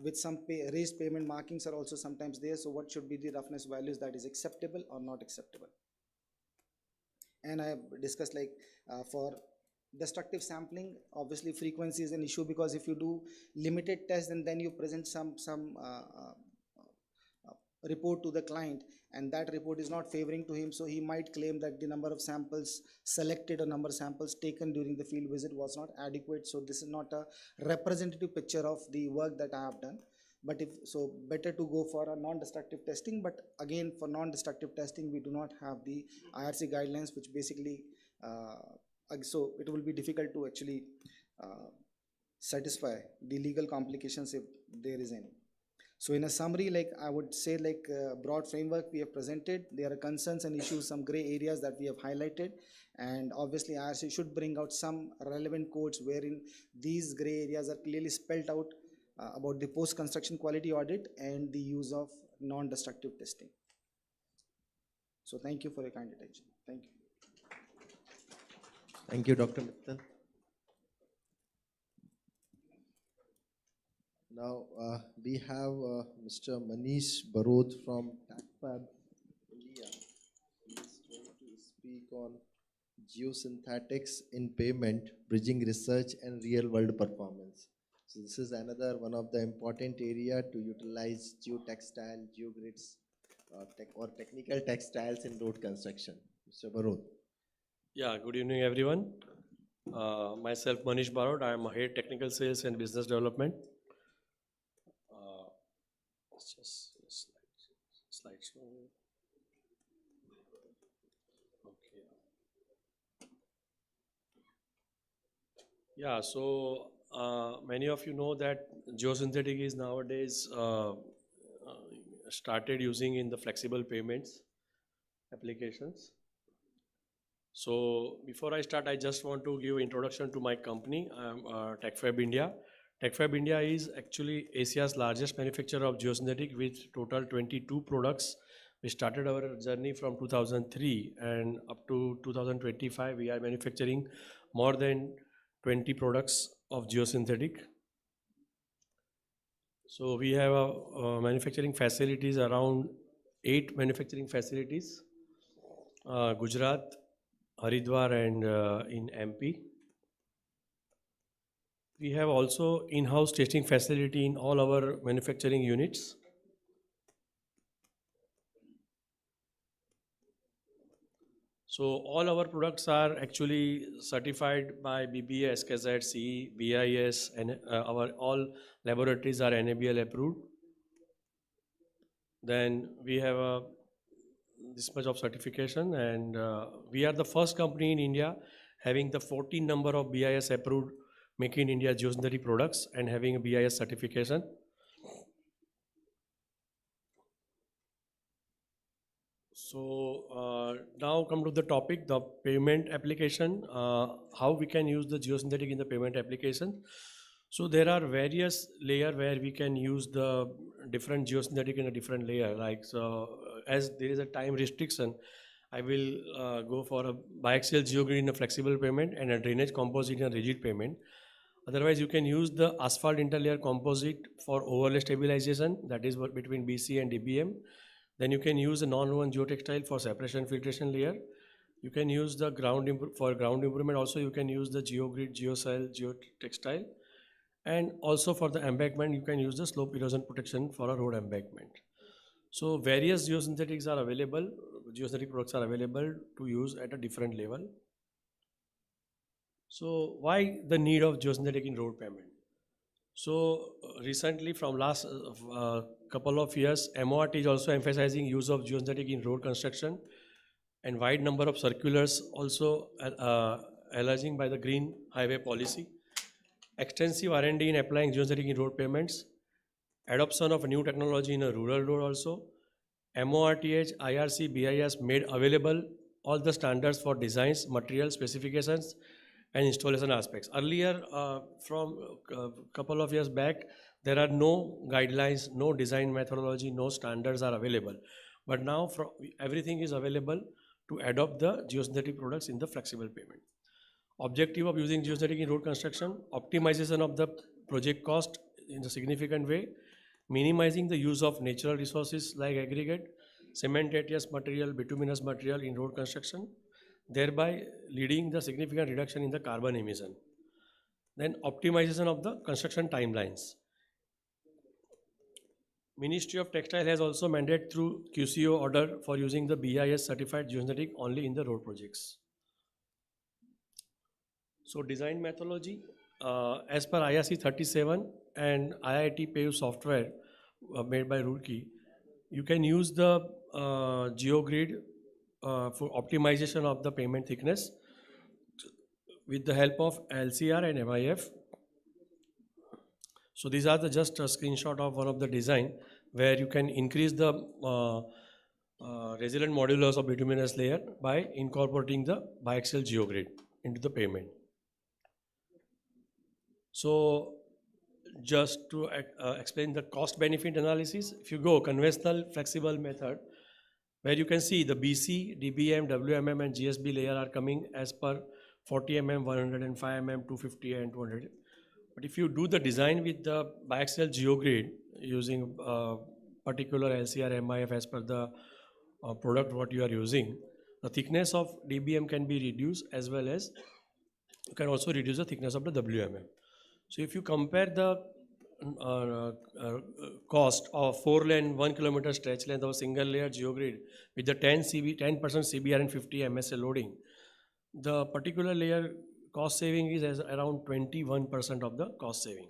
Speaker 2: with some raised payment markings are also sometimes there. So what should be the roughness values that is acceptable or not acceptable? And I have discussed, like for destructive sampling, obviously frequency is an issue, because if you do limited tests and then you present some report to the client, and that report is not favoring to him, so he might claim that the number of samples selected or number of samples taken during the field visit was not adequate. So this is not a representative picture of the work that I have done. But if so, better to go for a non-destructive testing. But again, for non-destructive testing, we do not have the IRC guidelines, which basically so it will be difficult to actually satisfy the legal complications if there is any. So in a summary, like I would say, like broad framework we have presented, there are concerns and issues, some gray areas that we have highlighted, and obviously IRC should bring out some relevant codes wherein these gray areas are clearly spelled out about the post-construction quality audit and the use of non-destructive testing. So thank you for your kind attention. Thank you.
Speaker 4: Thank you, Dr. Mittal. Now we have Mr. Manish Barod from TACFAB India. He is going to speak on geosynthetics in payment, bridging research and real-world performance. So this is another one of the important area to utilize geotextile, geogrids, or technical textiles in road construction. Mr. Barod.
Speaker 5: Yeah, good evening, everyone. Myself, Manish Barod. I am Head Technical Sales and Business Development. Just slideshow. Okay. Yeah, so many of you know that geosynthetic is nowadays started using in the flexible payments applications. So before I start, I just want to give introduction to my company. I am TACFAB India. TACFAB India is actually Asia's largest manufacturer of geosynthetic with total 22 products. We started our journey from 2003 and up to 2025 we are manufacturing more than 20 products of geosynthetic. So we have manufacturing facilities, around 8 manufacturing facilities, Gujarat, Haridwar and in MP. We have also in-house testing facility in all our manufacturing units. So all our products are actually certified by BBA, SKZ, CE, BIS, and our all laboratories are NABL approved. Then we have this much of certification, and we are the first company in India having the 14 number of BIS approved Make in India geosynthetic products and having a BIS certification. So now come to the topic, the payment application, how we can use the geosynthetic in the payment application. So there are various layers where we can use the different geosynthetic in a different layer. Like, so as there is a time restriction, I will go for a biaxial geogrid in a flexible payment and a drainage composite in a rigid payment. Otherwise, you can use the asphalt interlayer composite for overlay stabilization, that is what between BC and DBM. Then you can use a non-woven geotextile for separation filtration layer. You can use the for ground improvement also. You can use the geogrid, geosoil, geotextile. And also for the embankment, you can use the slope erosion protection for a road embankment. So various geosynthetics are available, geosynthetic products are available to use at a different level. So why the need of geosynthetic in road pavement? So recently from last couple of years, MORT is also emphasizing use of geosynthetic in road construction, and wide number of circulars also alleging by the Green Highway Policy. Extensive R&D in applying geosynthetic in road pavements, adoption of a new technology in a rural road also, MORTH, IRC, BIS made available all the standards for designs, material specifications, and installation aspects. Earlier, from a couple of years back, there are no guidelines, no design methodology, no standards are available. But now everything is available to adopt the geosynthetic products in the flexible payment. Objective of using geosynthetic in road construction, optimization of the project cost in a significant way, minimizing the use of natural resources like aggregate, cementitious material, bituminous material in road construction, thereby leading the significant reduction in the carbon emission. Then optimization of the construction timelines. Ministry of Textile has also mandated through QCO order for using the BIS certified geosynthetic only in the road projects. So design methodology, as per IRC 37 and IIT PAU software made by Roorkee, you can use the GeoGrid for optimization of the payment thickness with the help of LCR and MIF. So these are just a screenshot of one of the design where you can increase the resilient modulus of bituminous layer by incorporating the biaxial GeoGrid into the payment. So just to explain the cost benefit analysis, if you go conventional flexible method, where you can see the BC, DBM, WMM and GSB layer are coming as per 40 mm, 105 mm, 250 and 200. But if you do the design with the biaxial GeoGrid using particular LCR MIF as per the product what you are using, the thickness of DBM can be reduced as well as you can also reduce the thickness of the WMM. So if you compare the cost of 4-lane 1 kilometer stretch length of single layer GeoGrid with the 10% CBR and 50 MSA loading, the particular layer cost saving is around 21% of the cost saving.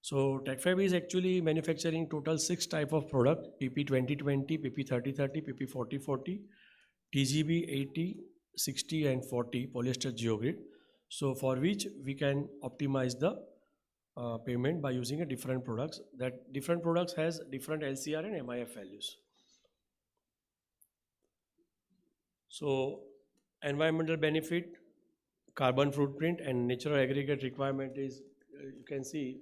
Speaker 5: So TechFab is actually manufacturing total 6 type of product: PP 2020, PP 3030, PP 4040, TGB 80, 60 and 40 polyester GeoGrid. So for which we can optimize the payment by using a different products. That different products has different LCR and MIF values. So environmental benefit, carbon footprint and natural aggregate requirement is, you can see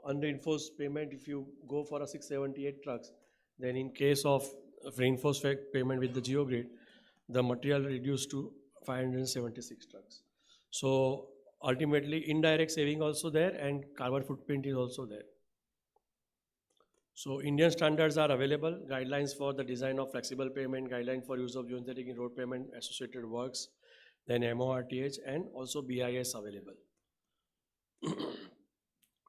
Speaker 5: unreinforced payment. If you go for a 678 trucks, then in case of reinforced payment with the GeoGrid, the material reduced to 576 trucks. So ultimately indirect saving also there and carbon footprint is also there. So Indian standards are available, guidelines for the design of flexible payment, guideline for use of geosynthetic in road payment, associated works, then MORTH and also BIS available.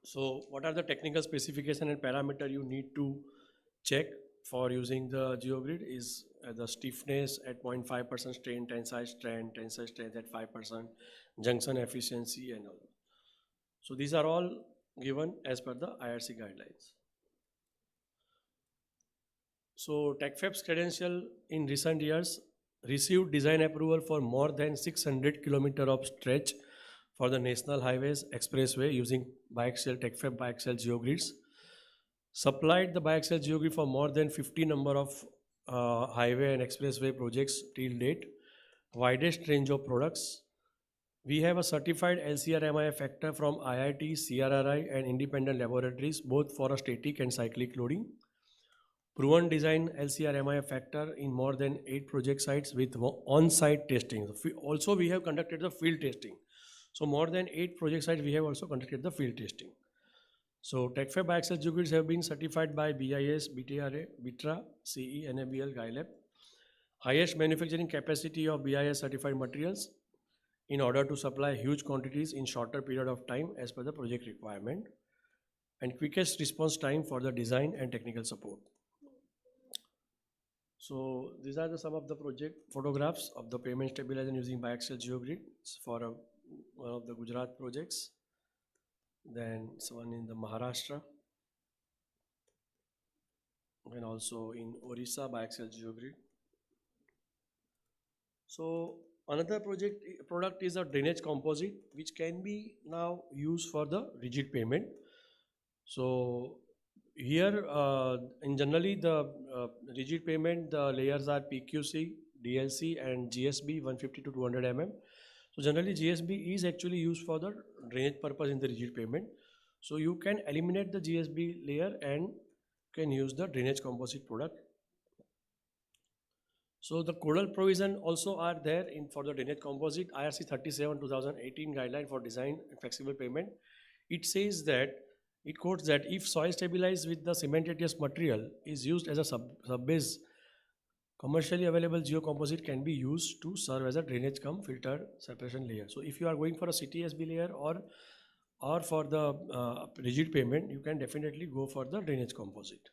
Speaker 5: So what are the technical specification and parameter you need to check for using the GeoGrid is the stiffness at 0.5% strain, tensile strength at 5%, junction efficiency and all. So these are all given as per the IRC guidelines. So TechFab's credential in recent years received design approval for more than 600 kilometers of stretch for the national highways expressway using biaxial TechFab biaxial geogrids. Supplied the biaxial geogrid for more than 50 number of highway and expressway projects till date. Widest range of products. We have a certified LCR-MIF factor from IIT, CRRI and independent laboratories both for a static and cyclic loading. Proven design LCR-MIF factor in more than 8 project sites with on-site testing. Also we have conducted the field testing. So more than 8 project sites we have also conducted the field testing. So TechFab biaxial geogrids have been certified by BIS, BTRA, BITRA, CE, NABL, GuiLab. Highest manufacturing capacity of BIS certified materials in order to supply huge quantities in shorter period of time as per the project requirement, and quickest response time for the design and technical support. So these are some of the project photographs of the payment stabilization using biaxial geogrids for one of the Gujarat projects. Then one in the Maharashtra, and also in Orissa biaxial geogrid. So another product is a drainage composite which can be now used for the rigid payment. So here in generally the rigid payment, the layers are PQC, DLC and GSB 150 to 200 mm. So generally GSB is actually used for the drainage purpose in the rigid payment. So you can eliminate the GSB layer and can use the drainage composite product. So the codal provision also are there for the drainage composite. IRC 37 2018 guideline for design and flexible payment. It says that, it quotes that if soil stabilized with the cementitious material is used as a sub-base, commercially available geocomposite can be used to serve as a drainage cum filter separation layer. So if you are going for a CTSB layer or for the rigid payment, you can definitely go for the drainage composite.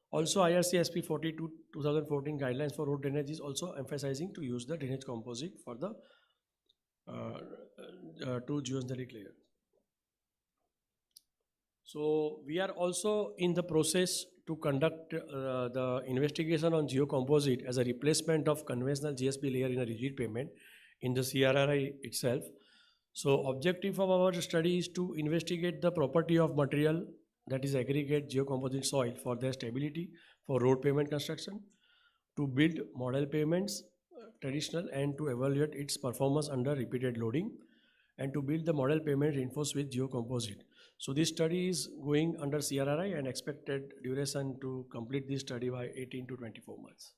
Speaker 5: Also IRC SP 42 2014 guidelines for road drainage is also emphasizing to use the drainage composite for the two geocentric layer. So we are also in the process to conduct the investigation on geocomposite as a replacement of conventional GSB layer in a rigid payment in the CRRI itself. So objective of our study is to investigate the property of material, that is aggregate geocomposite soil, for their stability for road pavement construction, to build model pavements traditional and to evaluate its performance under repeated loading, and to build the model pavement reinforced with geocomposite. So this study is going under CRRI and expected duration to complete this study by 18 to 24 months.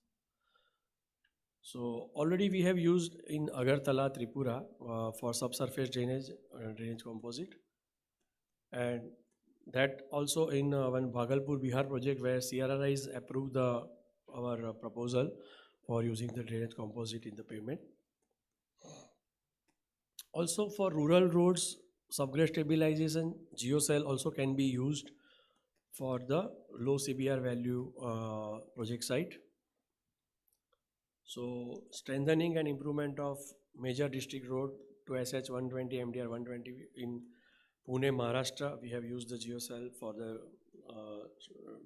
Speaker 5: So already we have used in Agartala, Tripura for subsurface drainage composite, and that also in one Bhagalpur, Bihar project where CRRI has approved our proposal for using the drainage composite in the pavement. Also for rural roads, subgrade stabilization, geocell also can be used for the low CBR value project site. So strengthening and improvement of major district road to SH 120, MDR 120 in Pune, Maharashtra, we have used the geocell for the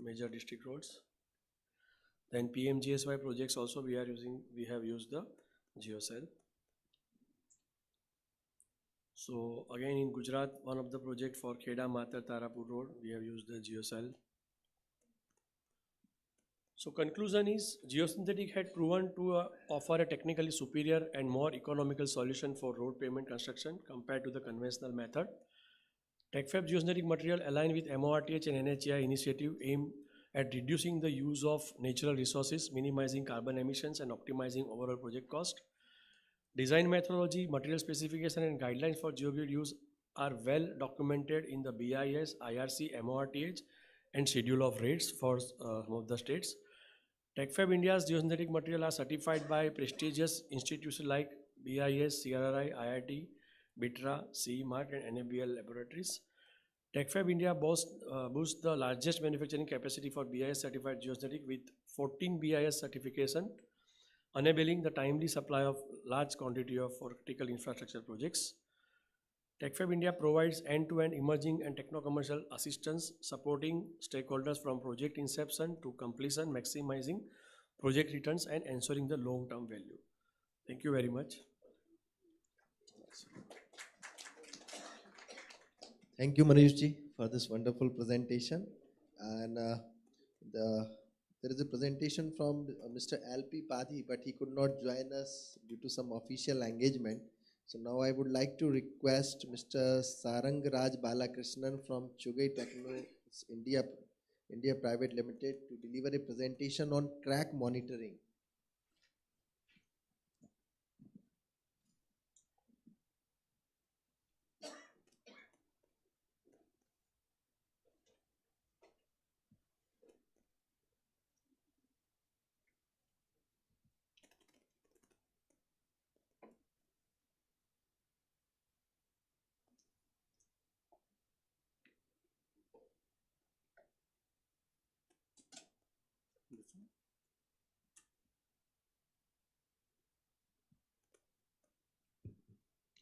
Speaker 5: major district roads. Then PMGSY projects also we have used the geocell. So again in Gujarat, one of the project for Kheda Mathur Tarapur road, we have used the geocell. So conclusion is, geosynthetic had proven to offer a technically superior and more economical solution for road pavement construction compared to the conventional method. TechFab geosynthetic material aligned with MORTH and NHAI initiative aim at reducing the use of natural resources, minimizing carbon emissions and optimizing overall project cost. Design methodology, material specification and guidelines for geogrid use are well documented in the BIS, IRC, MORTH and schedule of rates for some of the states. TechFab India's geosynthetic material are certified by prestigious institutions like BIS, CRRI, IIT, BITRA, CE Mark and NABL laboratories. TechFab India boasts the largest manufacturing capacity for BIS certified geosynthetic with 14 BIS certification, enabling the timely supply of large quantity of for critical infrastructure projects. TechFab India provides end-to-end emerging and techno-commercial assistance, supporting stakeholders from project inception to completion, maximizing project returns and ensuring the long-term value. Thank you very much.
Speaker 4: Thank you, Manishji, for this wonderful presentation. And there is a presentation from Mr. L.P. Padhi, but he could not join us due to some official engagement. So now I would like to request Mr. Sarang Raj Balakrishnan from Chugai Techno India Private Limited to deliver a presentation on crack monitoring.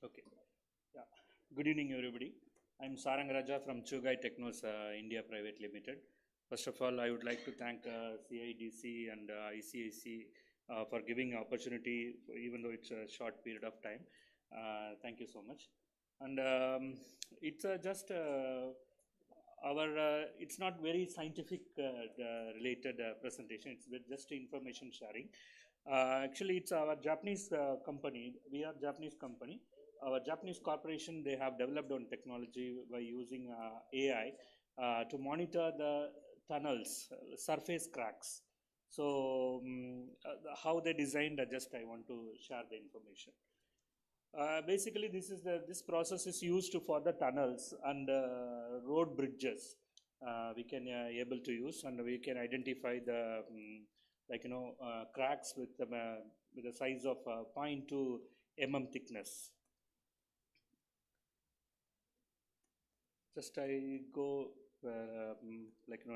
Speaker 6: Okay. Yeah. Good evening, everybody. I'm Sarang Raja from Chugai Technos India Private Limited. First of all, I would like to thank CIDC and ICIC for giving opportunity, even though it's a short period of time. Thank you so much. And it's just it's not very scientific related presentation. It's just information sharing. Actually, it's our Japanese company. We are Japanese company. Our Japanese corporation, they have developed on technology by using AI to monitor the tunnels, surface cracks. So how they designed, just I want to share the information. Basically, this process is used for the tunnels and road bridges. We can able to use, and we can identify the cracks with the size of 0.2 mm thickness. Just I go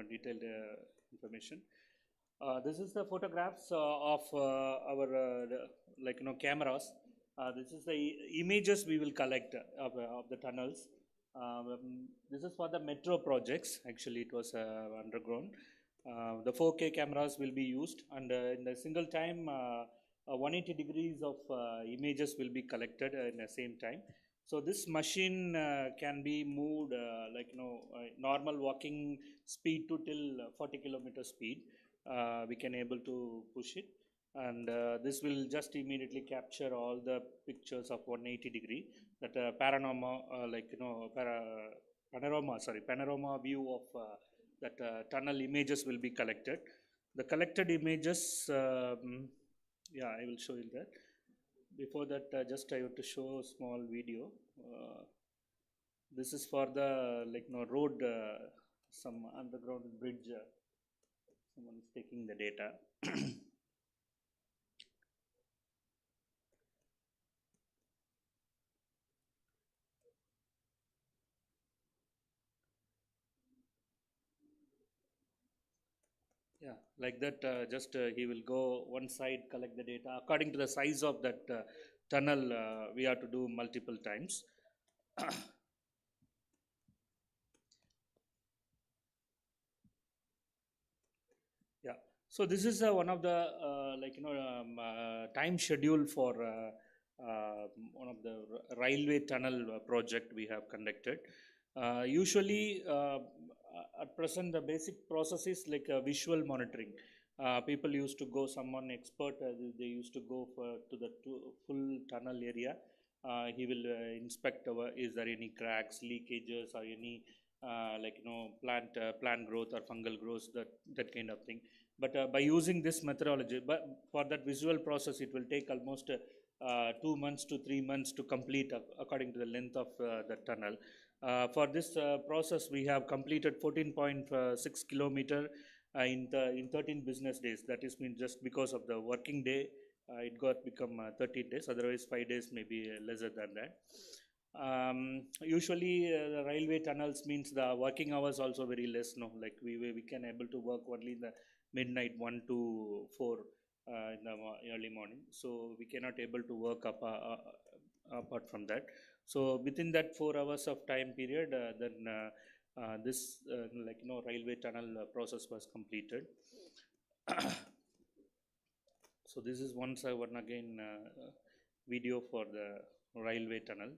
Speaker 6: detailed information. This is the photographs of our cameras. This is the images we will collect of the tunnels. This is for the metro projects. Actually, it was underground. The 4K cameras will be used, and in the single time, 180 degrees of images will be collected in the same time. So this machine can be moved normal walking speed to till 40 kilometer speed. We can able to push it, and this will just immediately capture all the pictures of 180 degree. That panorama view of that tunnel images will be collected. The collected images, yeah, I will show you that. Before that, just I have to show a small video. This is for the road, some underground bridge. Someone is taking the data. Yeah, like that, he will go one side, collect the data. According to the size of that tunnel, we have to do multiple times. Yeah, so this is one of the time schedule for one of the railway tunnel project we have conducted. Usually, at present, the basic process is like visual monitoring. People used to go, someone expert, they used to go to the full tunnel area. He will inspect is there any cracks, leakages, or any plant growth or fungal growth, that kind of thing. But by using this methodology, but for that visual process, it will take almost 2 months to 3 months to complete according to the length of the tunnel. For this process, we have completed 14.6 kilometer in 13 business days. That is mean just because of the working day, it got become 13 days. Otherwise, 5 days may be lesser than that. Usually, the railway tunnels means the working hours also very less. No, like we can able to work only in the midnight 1 to 4 in the early morning. So we cannot able to work up apart from that. So within that 4 hours of time period, this railway tunnel process was completed. So this is one again video for the railway tunnel.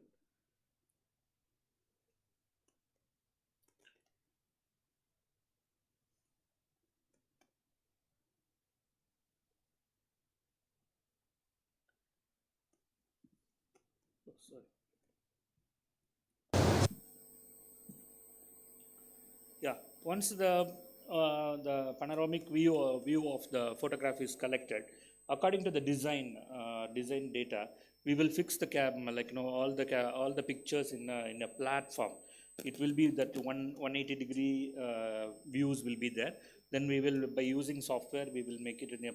Speaker 6: Oh, sorry. Yeah, once the panoramic view of the photograph is collected, according to the design data, we will fix the all the pictures in a platform. It will be that 180-degree views will be there. Then we will, by using software, we will make it in a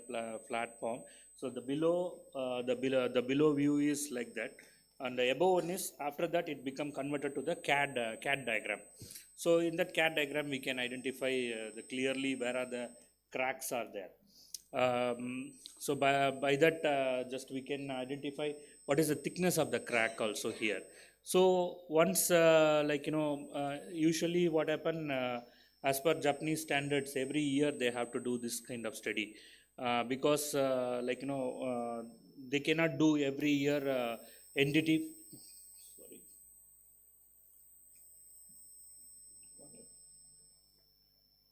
Speaker 6: platform. So the below view is like that, and the above one is, after that it become converted to the CAD diagram. So in that CAD diagram, we can identify clearly where are the cracks are there. So by that, just we can identify what is the thickness of the crack also here. So once usually what happen, as per Japanese standards, every year they have to do this kind of study, because they cannot do every year entity.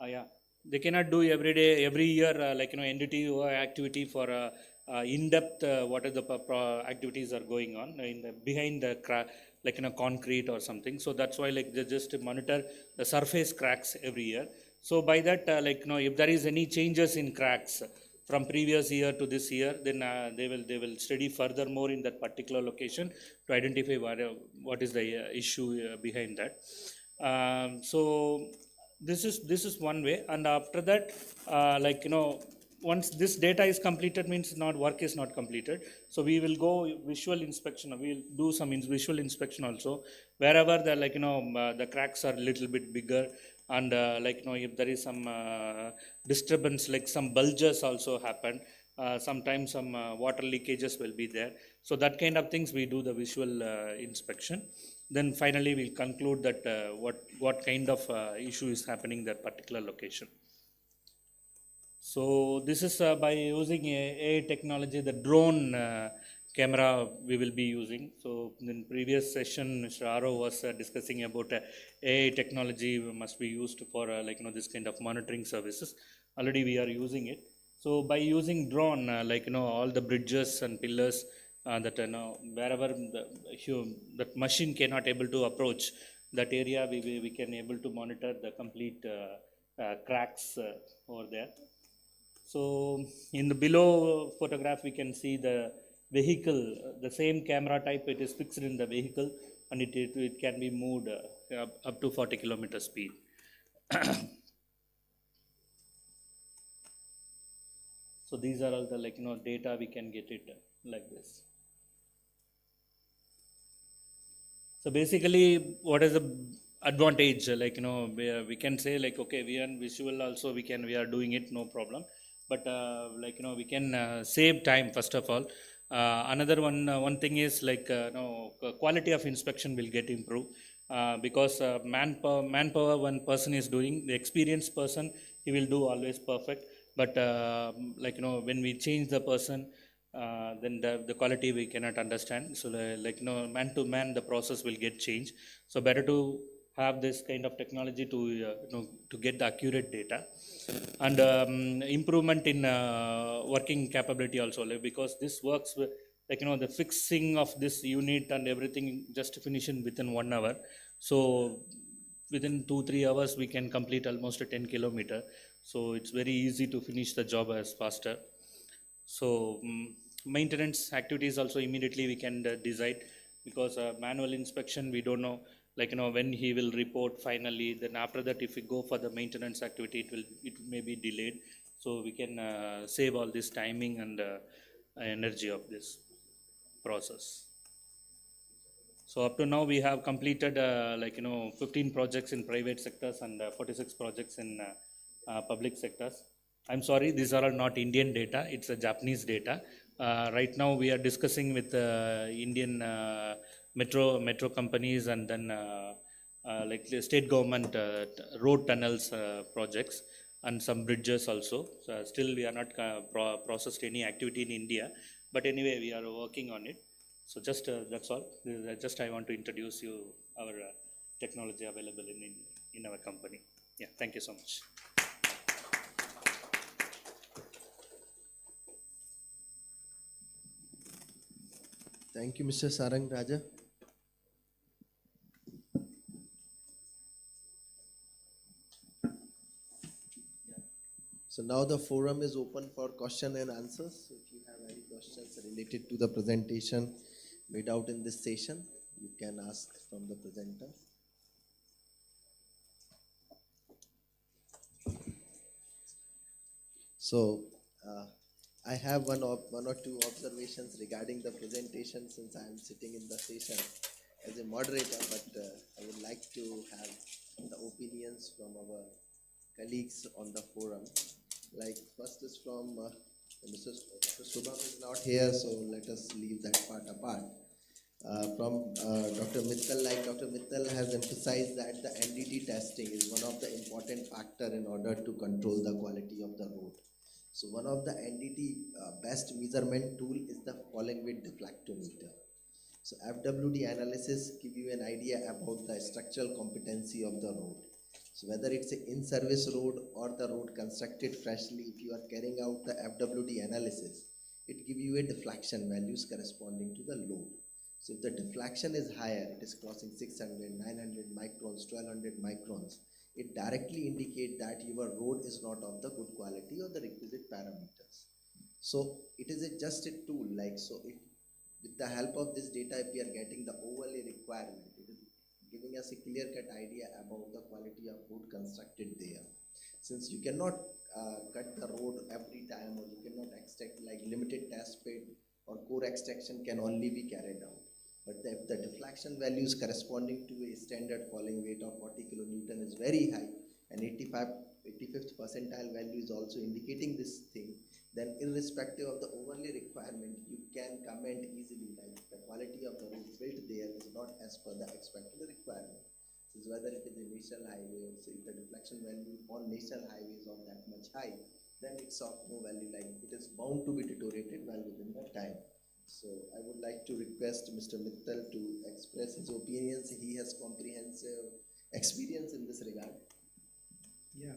Speaker 6: Yeah, they cannot do every year entity or activity for in-depth what are the activities are going on behind the concrete or something. So that's why they just monitor the surface cracks every year. So by that if there is any changes in cracks from previous year to this year, then they will study further more in that particular location to identify what is the issue behind that. So this is one way, and after that, once this data is completed, means work is not completed. So we will go visual inspection. We will do some visual inspection also wherever the the cracks are a little bit bigger, and if there is some disturbance, like some bulges also happen. Sometimes some water leakages will be there. So that kind of things we do the visual inspection. Then finally we'll conclude that what kind of issue is happening in that particular location. So this is by using AI technology, the drone camera we will be using. So in previous session, Mr. Aro was discussing about AI technology must be used for this kind of monitoring services. Already we are using it. So by using drone, all the bridges and pillars that wherever that machine cannot able to approach that area, we can able to monitor the complete cracks over there. So in the below photograph, we can see the vehicle, the same camera type, it is fixed in the vehicle, and it can be moved up to 40 km speed. So these are all the data we can get it like this. So basically, what is the advantage? We can say okay, we are visual also, we are doing it, no problem. But we can save time first of all. Another one thing is quality of inspection will get improved, because manpower one person is doing, the experienced person, he will do always perfect. But when we change the person, then the quality we cannot understand. So man to man, the process will get changed. So better to have this kind of technology to get the accurate data, and improvement in working capability also, because this works with the fixing of this unit and everything just finishing within 1 hour. So within 2-3 hours we can complete almost 10 km. So it's very easy to finish the job as faster. So maintenance activities also immediately we can decide, because manual inspection we don't know when he will report finally. Then after that, if we go for the maintenance activity, it may be delayed. So we can save all this timing and energy of this process. So up to now we have completed 15 projects in private sectors and 46 projects in public sectors. I'm sorry, these are all not Indian data, it's a Japanese data. Right now, we are discussing with Indian metro companies and then like the state government road tunnels projects and some bridges also. So still, we are not processed any activity in India, but anyway, we are working on it. So just that's all. Just I want to introduce you our technology available in our company. Yeah, thank you so much.
Speaker 4: Thank you, Mr. Sarang Raja. So now the forum is open for question and answers. If you have any questions related to the presentation made out in this session, you can ask from the presenter. So I have one or two observations regarding the presentation since I am sitting in the session as a moderator, but I would like to have the opinions from our colleagues on the forum. Like first is from Mr. Shubham is not here, so let us leave that part apart. From Dr. Mittal, like Dr. Mittal has emphasized that the NDT testing is one of the important factor in order to control the quality of the road. So one of the NDT best measurement tool is the falling weight deflectometer. So FWD analysis give you an idea about the structural competency of the road. So whether it's an in-service road or the road constructed freshly, if you are carrying out the FWD analysis, it gives you a deflection values corresponding to the load. So if the deflection is higher, it is crossing 600, 900 microns, 1200 microns, it directly indicates that your road is not of the good quality or the requisite parameters. So it is just a tool, like, so it, with the help of this data, if we are getting the overlay requirement, it is giving us a clear-cut idea about the quality of road constructed there. Since you cannot cut the road every time, or you cannot extract, like limited test bed or core extraction can only be carried out. But if the deflection values corresponding to a standard falling weight of 40 kilonewton is very high, and 85th percentile value is also indicating this thing, then irrespective of the overlay requirement, you can comment easily like the quality of the road built there is not as per the expected requirement. Since whether it is a national highway, or say if the deflection value on national highways are that much high, then it's of no value, like it is bound to be deteriorated well within the time. So I would like to request Mr. Mittal to express his opinions. He has comprehensive experience in this regard.
Speaker 2: Yeah,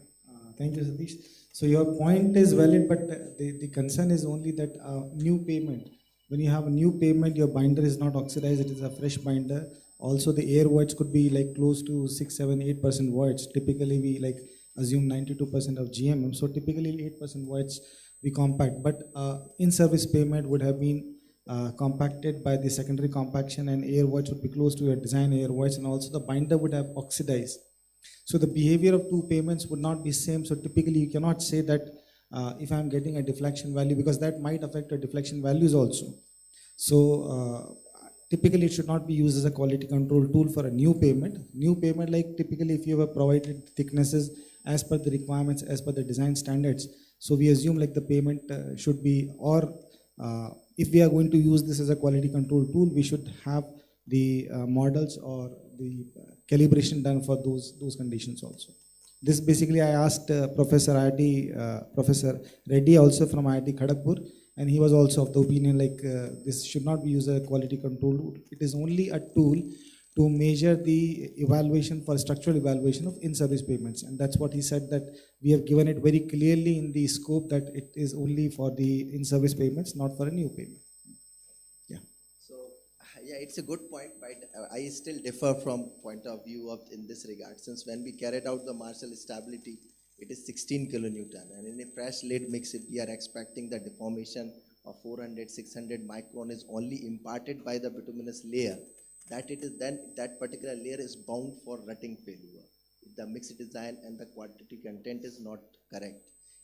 Speaker 2: thank you, Satish. So your point is valid, but the concern is only that new payment. When you have a new payment, your binder is not oxidized, it is a fresh binder. Also, the air voids could be like close to 6, 7, 8% voids. Typically, we like assume 92% of GMM. So typically 8% voids we compact, but in-service payment would have been compacted by the secondary compaction, and air voids would be close to your design air voids, and also the binder would have oxidized. So the behavior of two payments would not be same. So typically you cannot say that if I'm getting a deflection value, because that might affect the deflection values also. So typically it should not be used as a quality control tool for a new payment. New payment, like typically if you have provided thicknesses as per the requirements, as per the design standards, so we assume like the payment should be, or if we are going to use this as a quality control tool, we should have the models or the calibration done for those conditions also. This basically I asked Professor Reddy also from IIT Kharagpur, and he was also of the opinion like this should not be used as a quality control tool. It is only a tool to measure the evaluation for structural evaluation of in-service payments, and that's what he said, that we have given it very clearly in the scope that it is only for the in-service payments, not for a new payment. Yeah.
Speaker 4: So yeah, it's a good point, but I still differ from point of view of in this regard, since when we carried out the Marshall stability, it is 16 kilonewton, and in a fresh lead mix, if we are expecting the deformation of 400, 600 micron is only imparted by the bituminous layer, that it is then that particular layer is bound for rutting failure if the mixed design and the quantity content is not correct.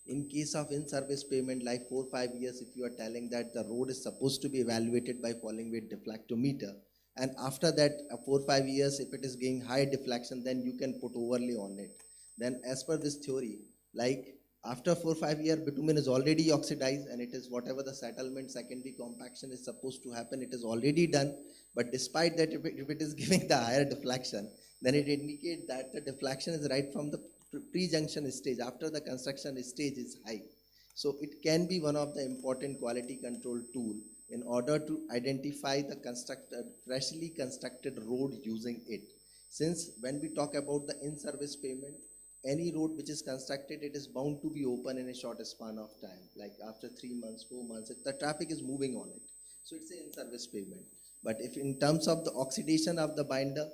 Speaker 4: In case of in-service payment, like 4 or 5 years, if you are telling that the road is supposed to be evaluated by falling weight deflectometer, and after that 4 or 5 years, if it is giving high deflection, then you can put overlay on it. Then as per this theory, like after 4 or 5 years, bitumen is already oxidized, and it is whatever the settlement, secondary compaction is supposed to happen, it is already done. But despite that, if it is giving the higher deflection, then it indicates that the deflection is right from the pre-junction stage, after the construction stage is high. So it can be one of the important quality control tool in order to identify the freshly constructed road using it. Since when we talk about the in-service payment, any road which is constructed, it is bound to be open in a short span of time, like after 3 months, 4 months, if the traffic is moving on it. So it's an in-service payment. But if in terms of the oxidation of the binder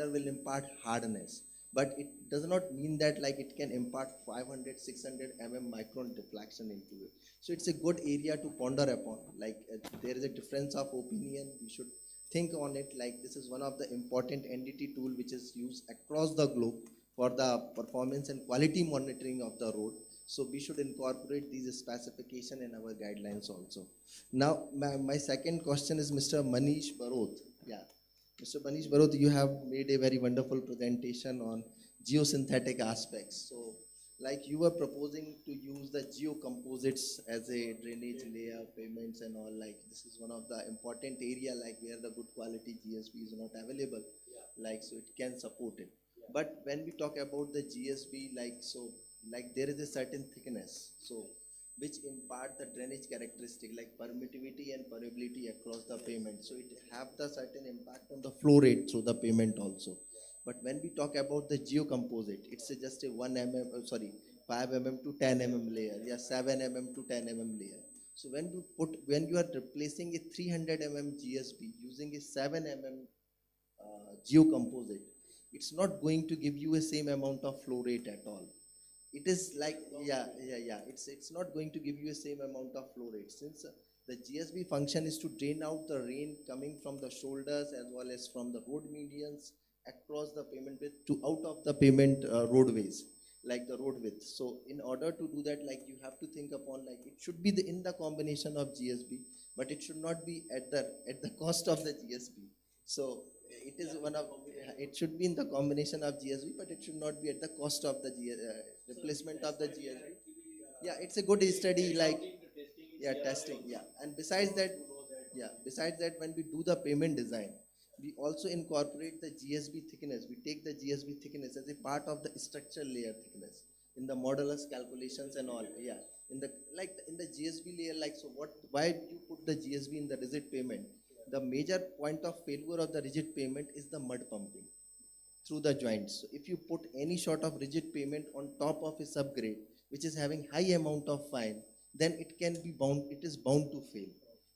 Speaker 4: will impart hardness. But it does not mean that like it can impart 500, 600 micron deflection into it. So it's a good area to ponder upon. Like there is a difference of opinion, we should think on it. Like this is one of the important entity tool which is used across the globe for the performance and quality monitoring of the road. So we should incorporate these specifications in our guidelines also. Now, my second question is Mr. Manish Baroth. Yeah, Mr. Manish Baroth, you have made a very wonderful presentation on geosynthetic aspects. So, like you were proposing to use the geocomposites as a drainage layer, payments and all, like this is one of the important area, like where the good quality GSB is not available, like so it can support it. But when we talk about the GSB, like there is a certain thickness, so which impart the drainage characteristic like permittivity and permeability across the pavement. So it have the certain impact on the flow rate through the pavement also. But when we talk about the geocomposite, it's just a 5 mm to 10 mm layer, 7 mm to 10 mm layer. So when you are replacing a 300 mm GSB using a 7 mm geocomposite, it's not going to give you a same amount of flow rate at all. It is like, it's not going to give you a same amount of flow rate, since the GSB function is to drain out the rain coming from the shoulders as well as from the road medians across the pavement width to out of the pavement roadways, like the road width. So in order to do that, like you have to think upon, like it should be in the combination of GSB, but it should not be at the cost of the GSB. So it is it should be in the combination of GSB, but it should not be at the cost of the replacement of the GSB. Yeah, it's a good study, like testing. Yeah, and besides that, when we do the payment design, we also incorporate the GSB thickness. We take the GSB thickness as a part of the structural layer thickness in the modulus calculations and all. Yeah, in the GSB layer, like so why you put the GSB in the rigid pavement? The major point of failure of the rigid pavement is the mud pumping through the joints. So if you put any sort of rigid pavement on top of a subgrade which is having high amount of fine, then it is bound to fail.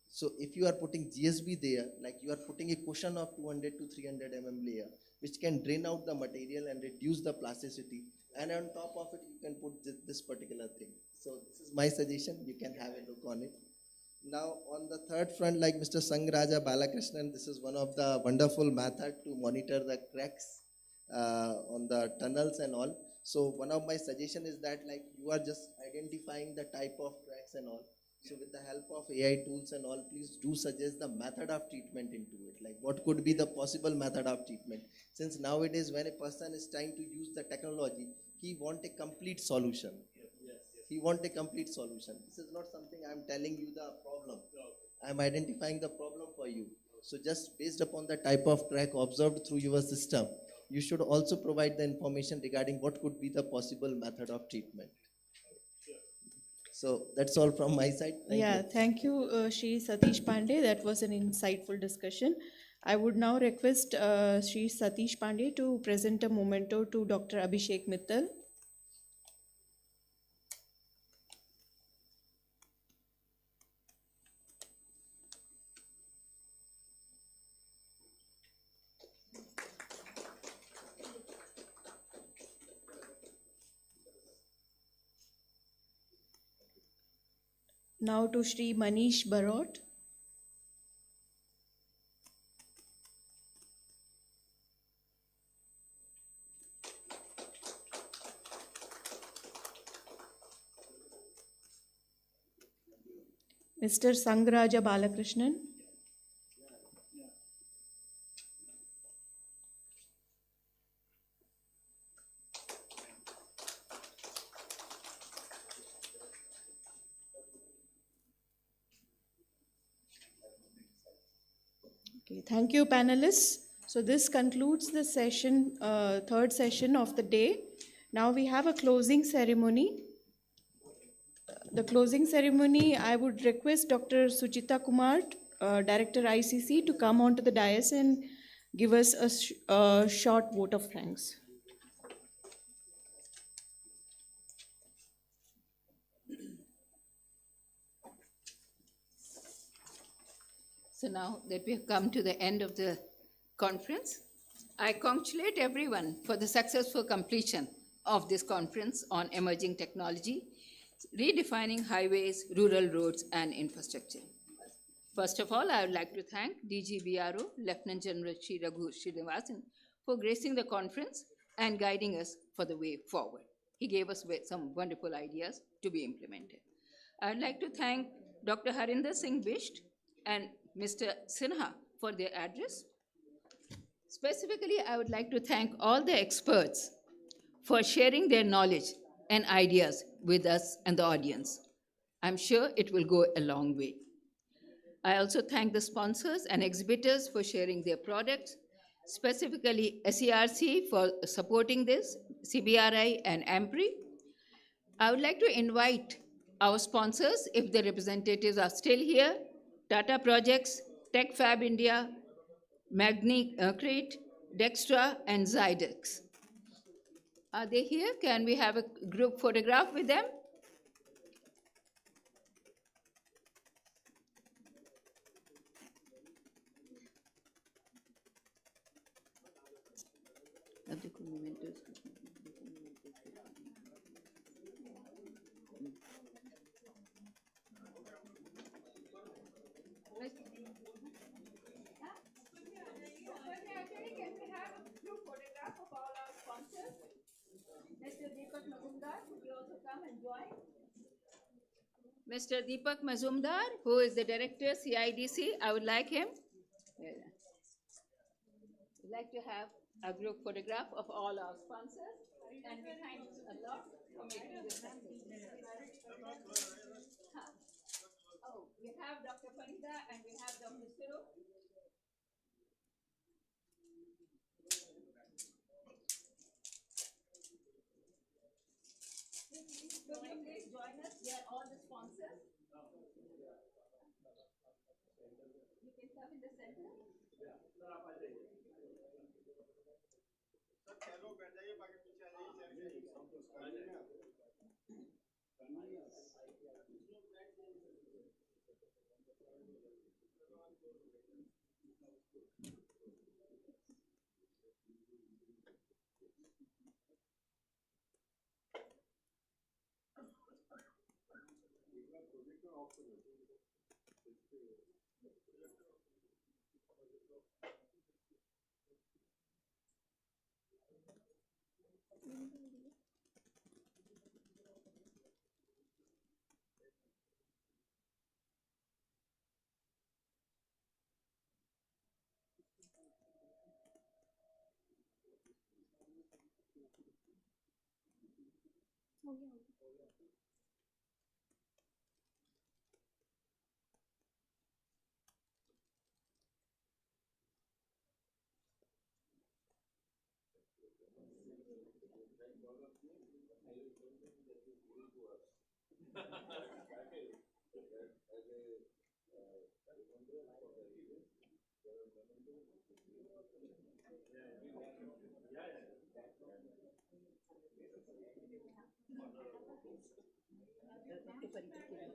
Speaker 4: So if you are putting GSB there, like you are putting a cushion of 200 to 300 mm layer, which can drain out the material and reduce the plasticity, and on top of it you can put this particular thing. So this is my suggestion, you can have a look on it. Now on the third front, like Mr. Sangraja Balakrishnan, this is one of the wonderful method to monitor the cracks on the tunnels and all. So one of my suggestion is that like you are just identifying the type of cracks and all. So with the help of AI tools and all, please do suggest the method of treatment into it. Like what could be the possible method of treatment? Since nowadays when a person is trying to use the technology, he wants a complete solution. He wants a complete solution. This is not something I am telling you the problem. I am identifying the problem for you. So just based upon the type of crack observed through your system, you should also provide the information regarding what could be the possible method of treatment. So that's all from my side. Thank you.
Speaker 16: Thank you, Shri Satish Pandey. That was an insightful discussion. I would now request Shri Satish Pandey to present a memento to Dr. Abhishek Mittal. Now to Shri Manish Baroth. Mr. Sangraja Balakrishnan. Thank you, panelists. So this concludes the session, third session of the day. Now we have a closing ceremony. The closing ceremony, I would request Dr. Suchita Kumar, Director ICC, to come onto the dais and give us a short vote of thanks.
Speaker 10: So now that we have come to the end of the conference, I congratulate everyone for the successful completion of this conference on emerging technology, redefining highways, rural roads, and infrastructure. First of all, I would like to thank DG BRO, Lieutenant General Shri Raghu Srinivasan, for gracing the conference and guiding us for the way forward. He gave us some wonderful ideas to be implemented. I would like to thank Dr. Harinder Singh Bisht and Mr. Sinha for their address. Specifically, I would like to thank all the experts for sharing their knowledge and ideas with us and the audience. I'm sure it will go a long way. I also thank the sponsors and exhibitors for sharing their products, specifically SERC for supporting this, CBRI and AMPRI. I would like to invite our sponsors, if the representatives are still here, Tata Projects, TechFab India, Crete, Dextra, and Zydex. Are they here? Can we have a group photograph with them? Mr. Deepak Mazumdar, could you also come and join? Mr. Deepak Mazumdar, who is the director, CIDC, I would like him. We'd like to have a group photograph of all our sponsors, and we thank you a lot for making this happen. Oh, we have Dr. Farida and we have Dr. Suru. Could you please join us? They are all the sponsors. You can come in the center.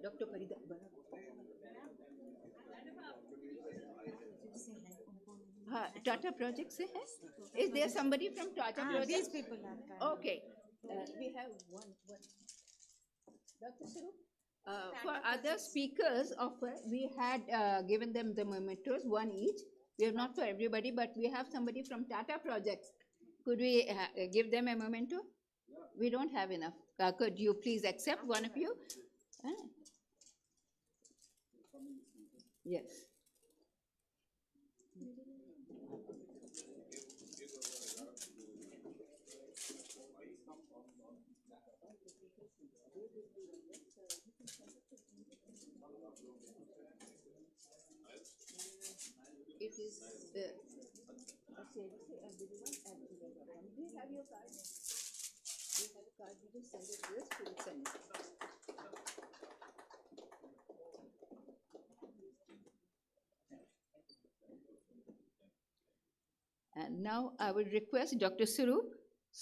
Speaker 10: Dr. Farida. Tata Projects hai? Is there somebody from Tata Projects?
Speaker 13: These people are coming.
Speaker 10: Okay. We have one. Dr. Suru? For other speakers, we had given them the mementos, one each. We have not for everybody, but we have somebody from Tata Projects. Could we give them a memento? We don't have enough. Could you please accept, one of you? Yes. It is is CIDC and the one at Integrative. Do you have your card? Do you have a card? You just send it to us, we will send it. And now I will request Dr. Surup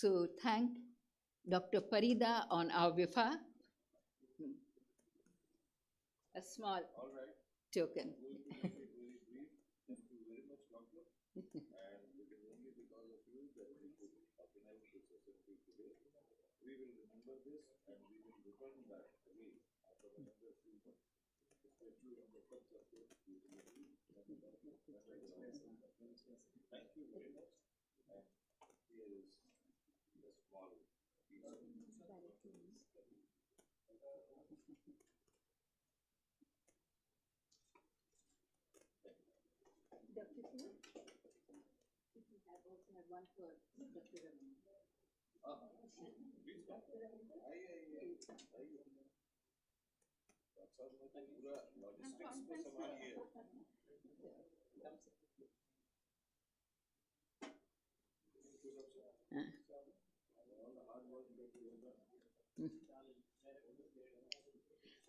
Speaker 10: to thank Dr. Parida on our Vihar. A small token.
Speaker 3: Thank you very much. And here is the small piece of
Speaker 10: Dr. Surup, if you have also have one for Dr. Raman.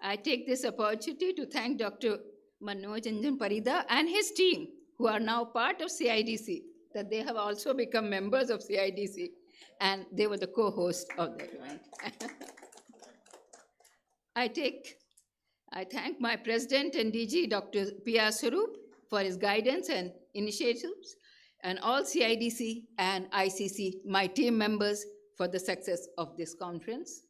Speaker 10: I take this opportunity to thank Dr. Manoj Parida and his team, who are now part of CIDC, that they have also become members of CIDC, and they were the co-host of that event. I thank my president and DG, Dr. P.R. Surup, for his guidance and initiatives, and all CIDC and ICC, my team members, for the success of this conference.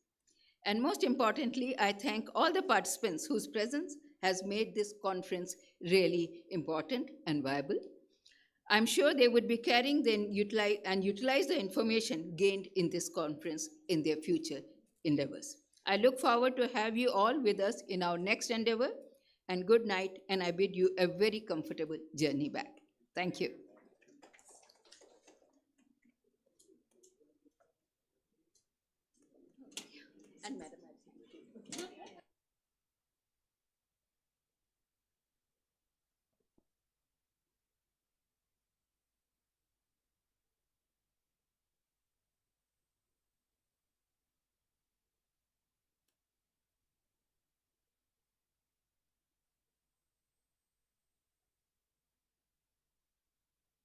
Speaker 10: And most importantly, I thank all the participants whose presence has made this conference really important and viable. I'm sure they would be carrying and utilize the information gained in this conference in their future endeavors. I look forward to have you all with us in our next endeavor, and good night, and I bid you a very comfortable journey back. Thank you.